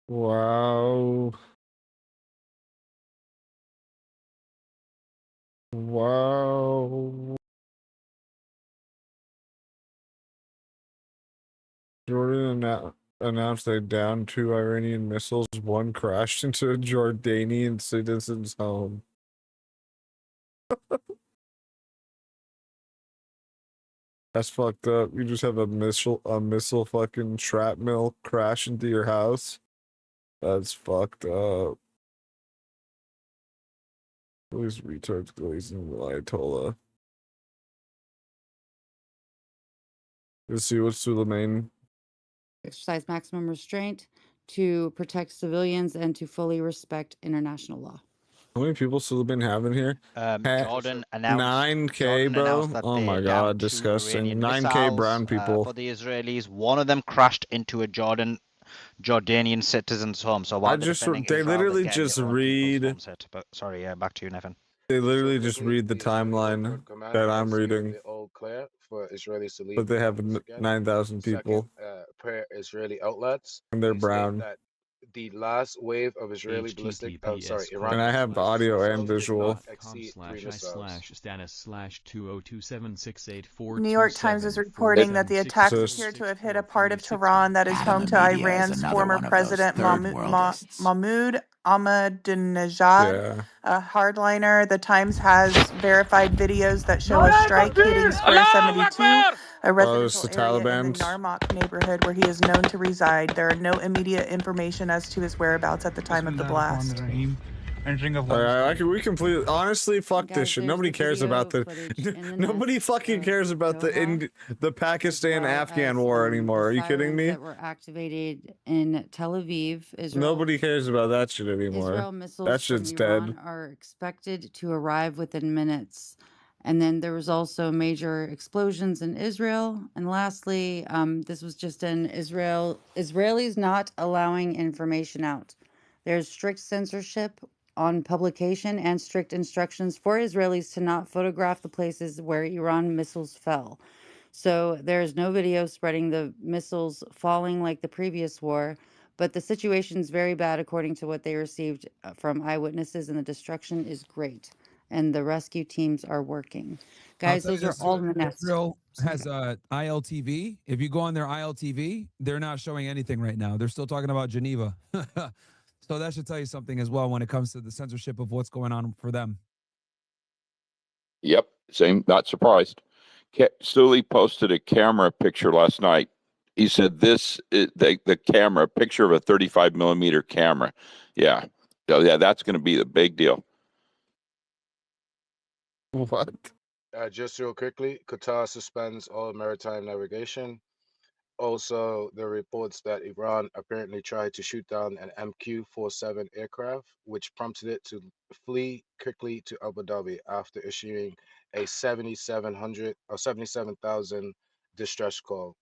Wow. Wow. Jordan announced they downed 2 Iranian missiles. 1 crashed into a Jordanian citizen's home. That's fucked up. You just have a missile fucking shrapnel crash into your house. That's fucked up. These retards glazing the Ayatollah. Let's see what's Suleiman. Exercise maximum restraint to protect civilians and to fully respect international law. How many people Suleiman have in here? Jordan announced 9K, bro. that Oh they my downed god, 2 disgusting. Iranian 9K missiles, brown people. for the Israelis. One of them crashed into a Jordanian citizen's home. So while they literally just read. But sorry, back to you, Nevin. They literally just read the timeline that I'm reading. But they have 9,000 people. Per Israeli outlets, and they're brown. That the last wave of Israeli ballistic, Iran. And I have audio and visual. New York Times is reporting that the attacks appear to have hit a part of Tehran that is home to Iran's former president Mahmoud Ahmadinejad, a hardliner. The Times has verified videos that show a strike hitting Square 72, a residential area in the Narmak neighborhood where he is known to reside. There are no immediate information as to his whereabouts at the time of the blast. We completely honestly fuck this shit. Nobody cares about the nobody fucking cares about the Pakistan-Afghan war anymore. Are you kidding me? That were activated in Tel Aviv, Israel. Nobody cares about that shit anymore. Israel missiles That shit's from Iran dead. are expected to arrive within minutes. And then there was also major explosions in Israel. And lastly, this was just in Israel. Israelis not allowing information out. There's strict censorship on publication and strict instructions for Israelis to not photograph the places where Iran missiles fell. So there's no video spreading the missiles falling like the previous war, but the situation's very bad according to what they received from eyewitnesses, and the destruction is great. And the rescue teams are working. Guys, those are all in the nest. Israel has ILTV. If you go on their ILTV, they're not showing anything right now. They're still talking about Geneva. So that should tell you something as well when it comes to the censorship of what's going on for them. Yep. Same, not surprised. Sully posted a camera picture last night. He said this is the camera, picture of a 35 millimeter camera. Yeah. So yeah, that's going to be the big deal. What? Just real quickly, Qatar suspends all maritime navigation. Also, there are reports that Iran apparently tried to shoot down an MQ-47 aircraft, which prompted it to flee quickly to Abu Dhabi after issuing a 7700 or 77,000 distress call,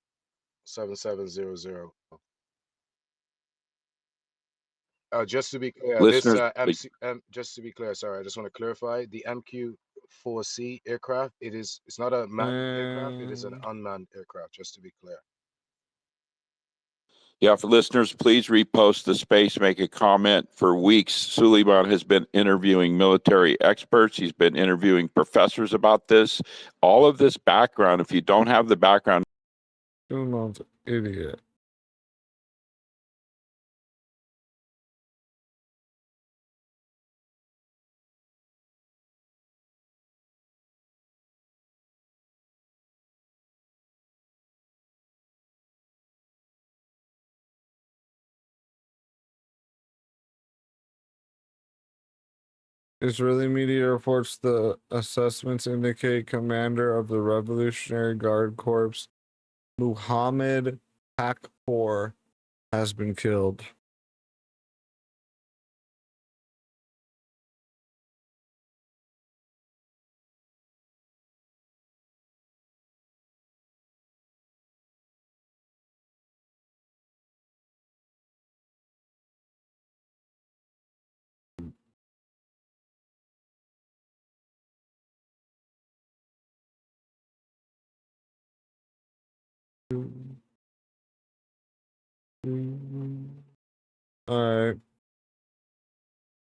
7700. Just to be clear, Listeners, just to be clear, sorry, I just want to clarify the MQ-4C aircraft. It's not a manned aircraft. It is an unmanned aircraft. Just to be clear. yeah, for listeners, please repost the space, make a comment. For weeks, Suleiman has been interviewing military experts. He's been interviewing professors about this. All of this background, if you don't have the background. Suleiman's an idiot. Israeli media reports the assessments indicate commander of the Revolutionary Guard Corps, Muhammad Pakpour, has been killed. Alright.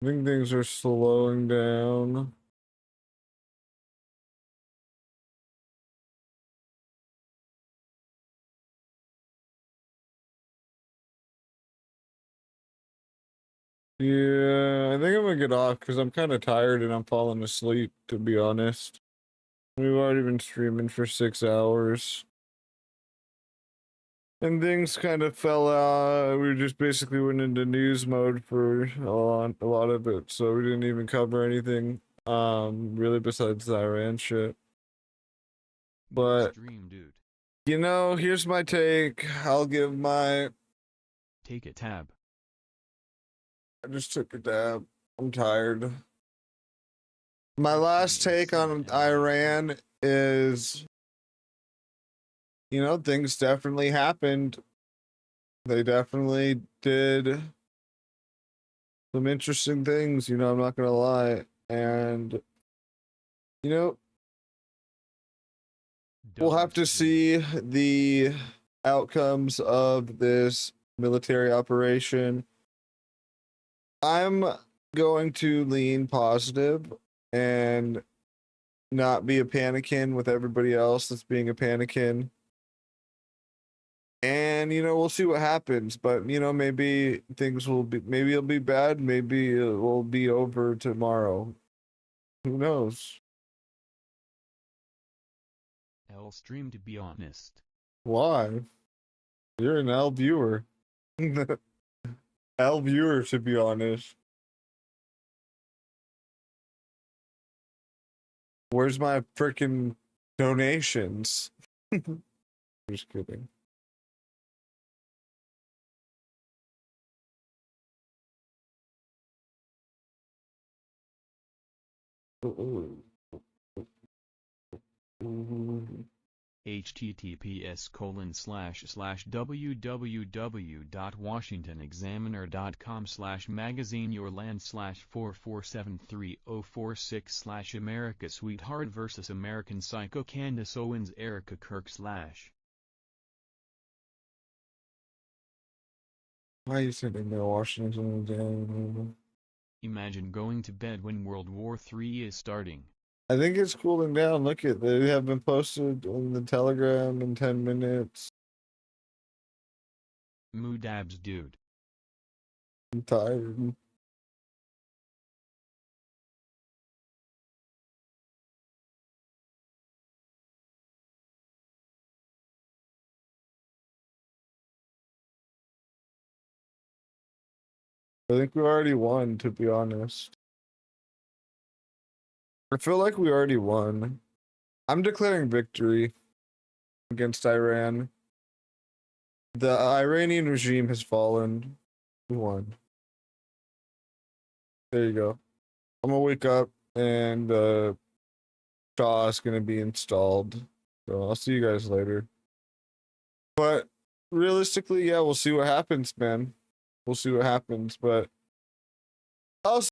I think things are slowing down. Yeah, I think I'm gonna get off because I'm kind of tired and I'm falling asleep, to be honest. We've already been streaming for 6 hours. And things kind of fell out. We just basically went into news mode for a lot of it, so we didn't even cover anything, really besides the Iran shit. But, you know, here's my take. I'll give my... Take a tab. I just took a dab. I'm tired. My last take on Iran is, you know, things definitely happened. They definitely did some interesting things, you know, I'm not gonna lie. And, you know, we'll have to see the outcomes of this military operation. I'm going to lean positive and not be a panikin with everybody else that's being a panikin. And, you know, we'll see what happens. But, you know, maybe things will be, maybe it'll be bad. Maybe it will be over tomorrow. Who knows? L stream, to be honest. Why? You're an L viewer. L viewer, to be honest. Where's my freaking donations? Just kidding. https://www.washingtonexaminer.com/magazine/4473046/America Sweetheart vs American Psycho Candace Owens Erica Kirk/ Why are you sitting there, Washington? Imagine going to bed when World War III is starting. I think it's cooling down. Look at they have been posted on the Telegram in 10 minutes. Moodabs, dude. I'm tired. I think we already won, to be honest. I feel like we already won. I'm declaring victory against Iran. The Iranian regime has fallen. We won. There you go. I'm gonna wake up and Shaw is gonna be installed. So I'll see you guys later. But realistically, yeah, we'll see what happens, man. We'll see what happens, but I'll